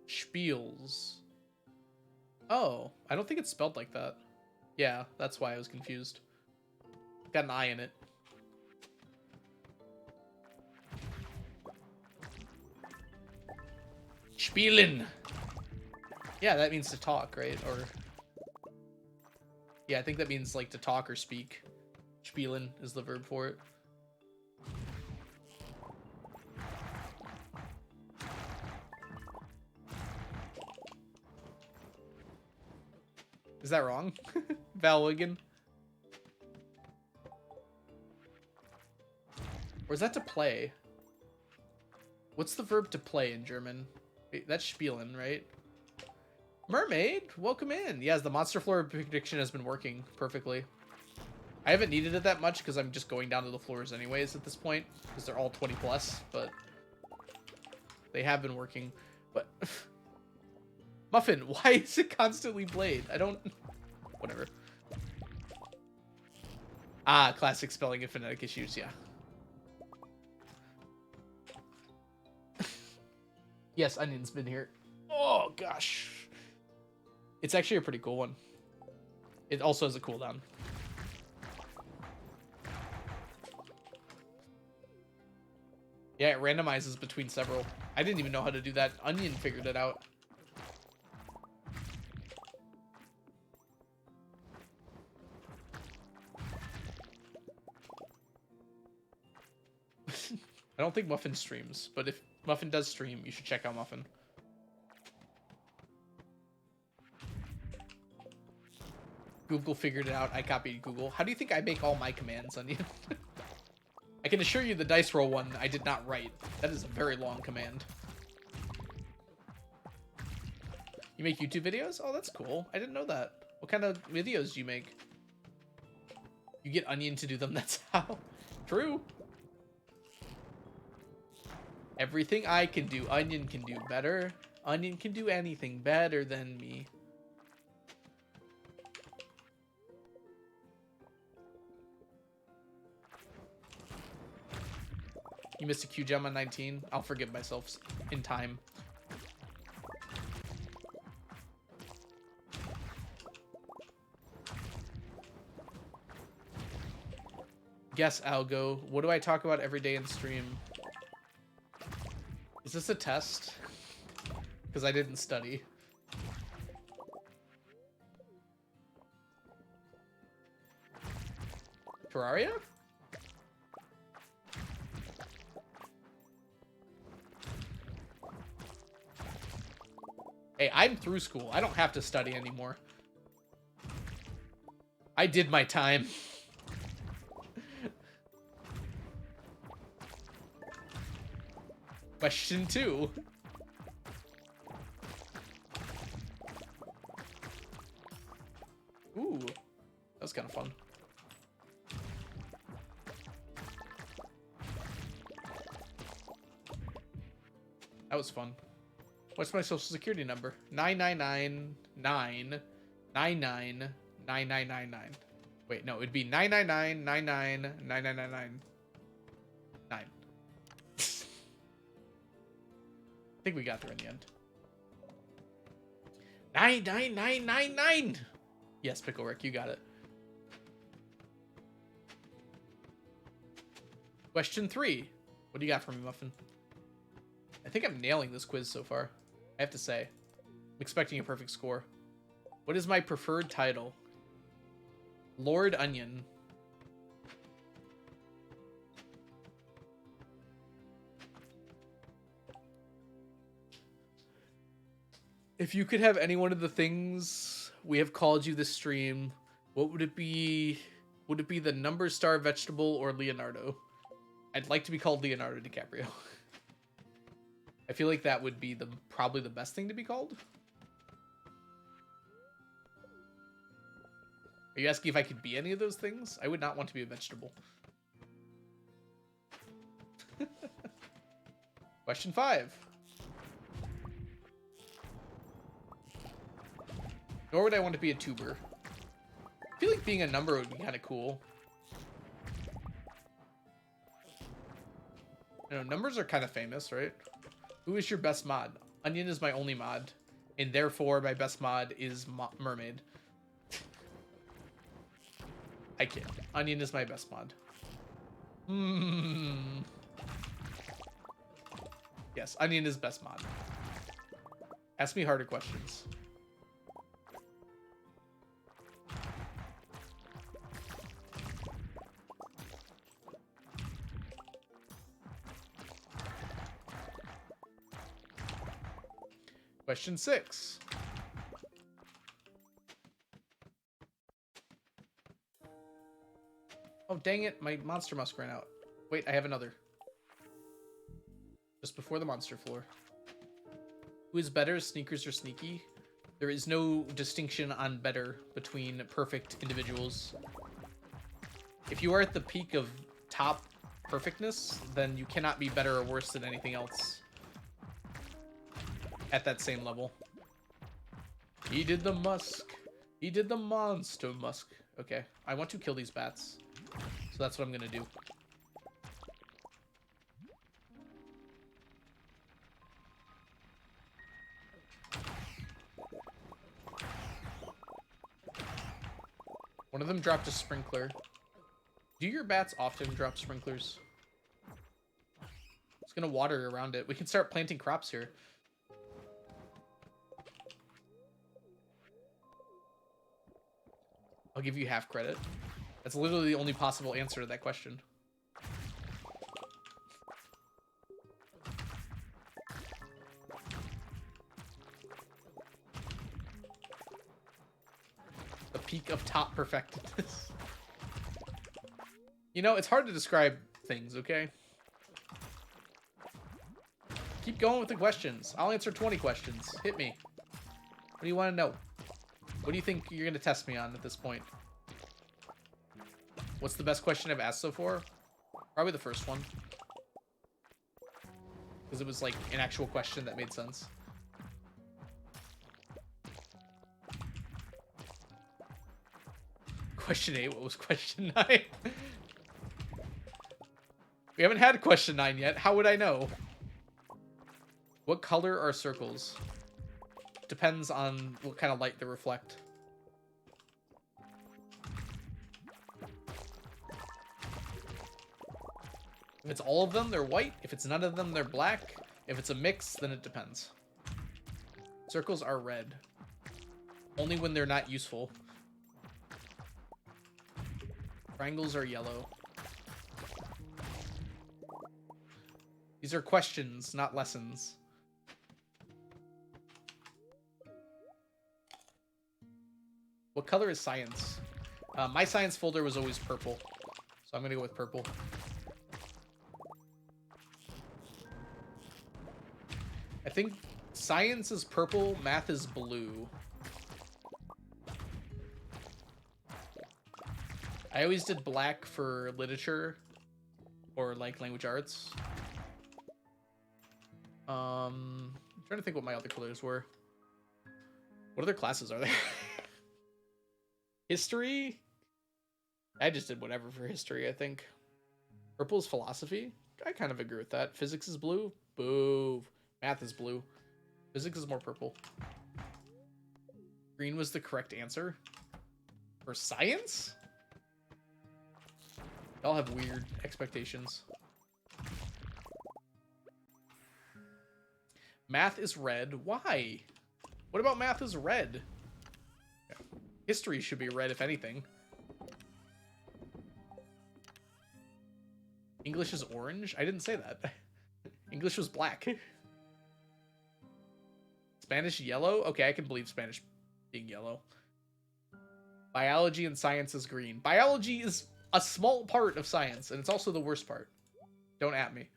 Spiels. Oh, I don't think it's spelled like that. Yeah, that's why I was confused. Got an I in it. Spielen. Yeah, that means to talk, right? Or yeah, I think that means like to talk or speak. Spielen is the verb for it. Is that wrong? Valwigan? Or is that to play? What's the verb to play in German? Wait, that's spielen, right? Mermaid, welcome in. Yes, the monster floor prediction has been working perfectly. I haven't needed it that much because I'm just going down to the floors anyways at this point because they're all 20 plus, but they have been working. But Muffin, why is it constantly Blade? I don't... Whatever. Ah, classic spelling and phonetic issues, yeah. Yes, Onion's been here. Oh, gosh. It's actually a pretty cool one. It also has a cooldown. Yeah, it randomizes between several. I didn't even know how to do that. Onion figured it out. I don't think Muffin streams, but if Muffin does stream, you should check out Muffin. Google figured it out. I copied Google. How do you think I make all my commands, Onion? I can assure you the dice roll one I did not write. That is a very long command. You make YouTube videos? Oh, that's cool. I didn't know that. What kind of videos do you make? You get Onion to do them, that's how. True. Everything I can do, Onion can do better. Onion can do anything better than me. You missed a Q gem on 19. I'll forgive myself in time. Guess Algo. What do I talk about every day in stream? Is this a test? because I didn't study. Terraria? Hey, I'm through school. I don't have to study anymore. I did my time. Question 2. Ooh, that was kind of fun. That was fun. What's my social security number? 99999999999. Wait, no, it'd be 999999999. I think we got there in the end. 99999. Yes, Pickle Rick, you got it. Question 3. What do you got for me, Muffin? I think I'm nailing this quiz so far. I have to say. I'm expecting a perfect score. What is my preferred title? Lord Onion. If you could have any one of the things we have called you this stream, what would it be? Would it be the number star vegetable or Leonardo? I'd like to be called Leonardo DiCaprio. I feel like that would be probably the best thing to be called. Are you asking if I could be any of those things? I would not want to be a vegetable. Question 5. Nor would I want to be a tuber. I feel like being a number would be kind of cool. You know, numbers are kind of famous, right? Who is your best mod? Onion is my only mod, and therefore my best mod is Mermaid. I kid. Onion is my best mod. Yes, Onion is best mod. Ask me harder questions. Question 6. Oh, dang it. My monster musk ran out. Wait, I have another. Just before the monster floor. Who is better, Sneakers or Sneaky? There is no distinction on better between perfect individuals. If you are at the peak of top perfectness, then you cannot be better or worse than anything else at that same level. He did the musk. He did the monster musk. Okay, I want to kill these bats. So that's what I'm gonna do. One of them dropped a sprinkler. Do your bats often drop sprinklers? It's gonna water around it. We can start planting crops here. I'll give you half credit. That's literally the only possible answer to that question. The peak of top perfectedness. You know, it's hard to describe things, okay? Keep going with the questions. I'll answer 20 questions. Hit me. What do you want to know? What do you think you're going to test me on at this point? What's the best question I've asked so far? Probably the first one. Because it was like an actual question that made sense. Question 8, what was question 9? We haven't had question 9 yet. How would I know? What color are circles? Depends on what kind of light they reflect. If it's all of them, they're white. If it's none of them, they're black. If it's a mix, then it depends. Circles are red. Only when they're not useful. Triangles are yellow. These are questions, not lessons. What color is science? My science folder was always purple, so I'm gonna go with purple. I think science is purple, math is blue. I always did black for literature or like language arts. I'm trying to think what my other colors were. What other classes are there? History? I just did whatever for history, I think. Purple is philosophy? I kind of agree with that. Physics is blue? Boo. Math is blue. Physics is more purple. Green was the correct answer. For science? Y'all have weird expectations. Math is red. Why? What about math is red? History should be red, if anything. English is orange? I didn't say that. English was black. Spanish yellow? Okay, I can believe Spanish being yellow. Biology and science is green. Biology is a small part of science, and it's also the worst part. Don't at me.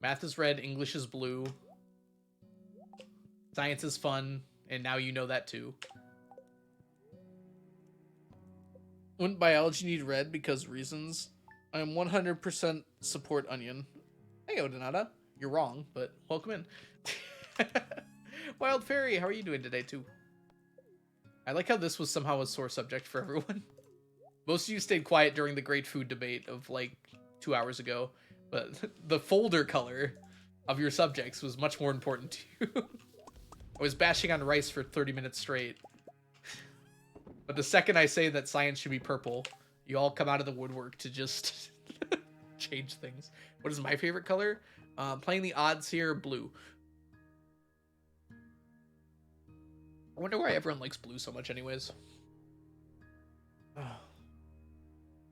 Math is red, English is blue. Science is fun, and now you know that too. Wouldn't biology need red because reasons? I am 100% support onion. Hey, Odinata. You're wrong, but welcome in. Wild Fairy, how are you doing today too? I like how this was somehow a sore subject for everyone. Most of you stayed quiet during the great food debate of like 2 hours ago, but the folder color of your subjects was much more important to you. I was bashing on rice for 30 minutes straight. But the second I say that science should be purple, you all come out of the woodwork to just change things. What is my favorite color? Playing the odds here, blue. I wonder why everyone likes blue so much anyways.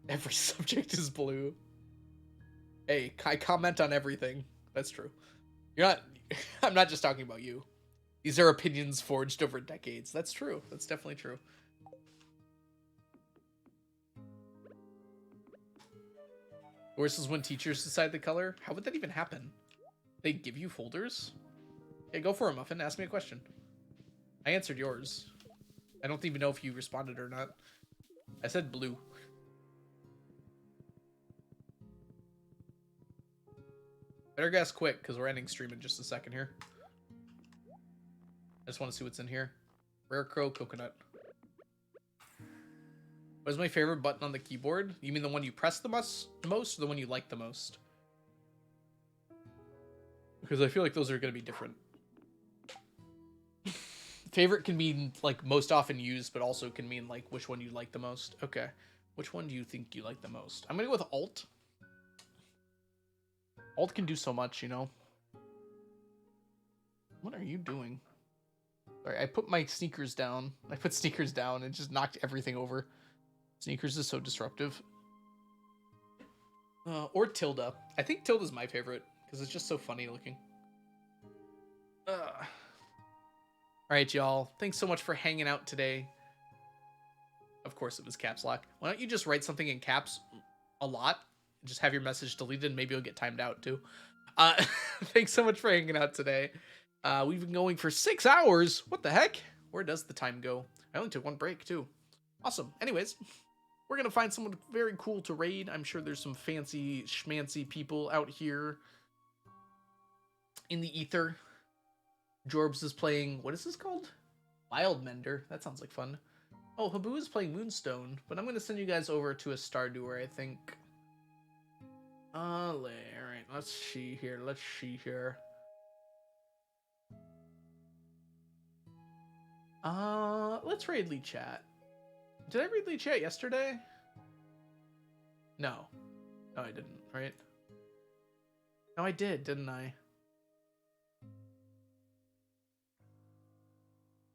Every subject is blue. Hey, I comment on everything. That's true. You're not... I'm not just talking about you. These are opinions forged over decades. That's true. That's definitely true. Worse is when teachers decide the color. How would that even happen? They give you folders? Yeah, go for it, Muffin. Ask me a question. I answered yours. I don't even know if you responded or not. I said blue. Better guess quick, because we're ending stream in just a second here. I just want to see what's in here. Rare Crow Coconut. What is my favorite button on the keyboard? You mean the one you press the most or the one you like the most? Because I feel like those are going to be different. Favorite can mean like most often used, but also can mean like which one you like the most. Okay. Which one do you think you like the most? I'm going to go with Alt. Alt can do so much, you know? What are you doing? Sorry, I put my sneakers down. I put sneakers down and just knocked everything over. Sneakers is so disruptive. Or Tilda. I think Tilda's my favorite because it's just so funny looking. Alright, y'all. Thanks so much for hanging out today. Of course it was caps lock. Why don't you just write something in caps a lot? Just have your message deleted and maybe you'll get timed out too. Thanks so much for hanging out today. We've been going for 6 hours. What the heck? Where does the time go? I only took one break too. Awesome. Anyways, we're going to find someone very cool to raid. I'm sure there's some fancy schmancy people out here in the ether. Jorbs is playing, what is this called? Wild Mender. That sounds like fun. Oh, Habu is playing Moonstone, but I'm going to send you guys over to a Stardew, I think. Alright, let's see here. Let's raid Lee Chat. Did I raid Lee Chat yesterday? No. No, I didn't, right? No, I did, didn't I?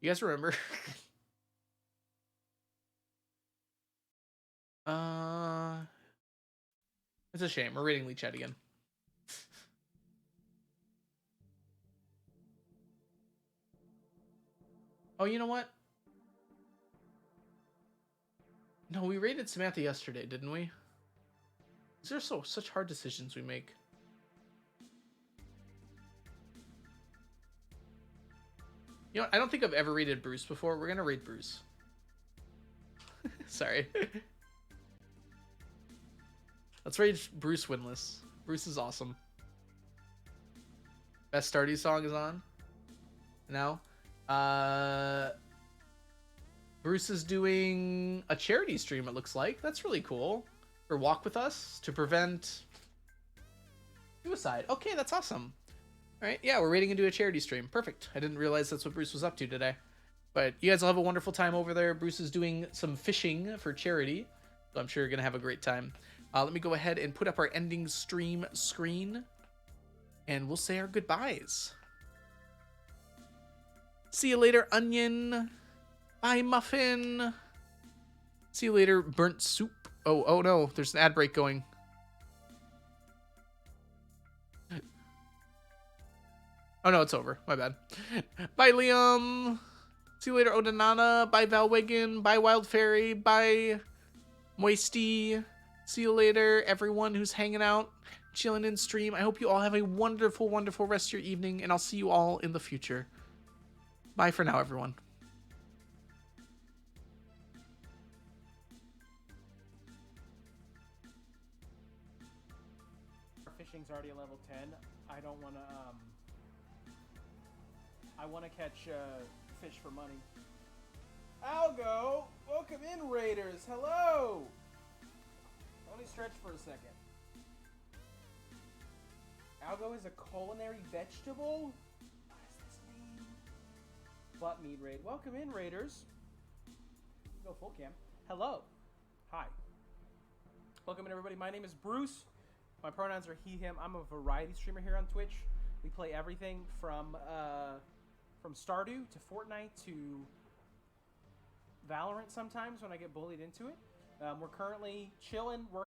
You guys remember? It's a shame. We're rating Lee Chat again. Oh, you know what? No, we rated Samantha yesterday, didn't we? These are such hard decisions we make. You know, I don't think I've ever rated Bruce before. We're gonna rate Bruce. Sorry. Let's rate Bruce winless. Bruce is awesome. Best Stardew song is on. Now, Bruce is doing a charity stream, it looks like. That's really cool. For Walk With Us to prevent suicide. Okay, that's awesome. All right, yeah, we're rating into a charity stream. Perfect. I didn't realize that's what Bruce was up to today. But you guys will have a wonderful time over there. Bruce is doing some fishing for charity, so I'm sure you're going to have a great time. Let me go ahead and put up our ending stream screen, and we'll say our goodbyes. See you later, Onion. Bye, Muffin. See you later, Burnt Soup. Oh no, there's an ad break going. Oh no, it's over. My bad. Bye, Liam. See you later, Odanana. Bye, Valwigan. Bye, Wild Fairy. Bye, Moisty. See you later, everyone who's hanging out, chilling in stream. I hope you all have a wonderful, wonderful rest of your evening, and I'll see you all in the future. Bye for now, everyone. Our fishing's already a level 10. I don't want to, I want to catch fish for money. Algo! Welcome in, Raiders! Hello! Let me stretch for a second. Algo is a culinary vegetable? What does this mean? Butt meat raid. Welcome in, Raiders. Go full cam. Hello. Hi. Welcome in, everybody. My name is Bruce. My pronouns are he, him. I'm a variety streamer here on Twitch. We play everything from Stardew to Fortnite to Valorant sometimes when I get bullied into it. We're currently chilling, working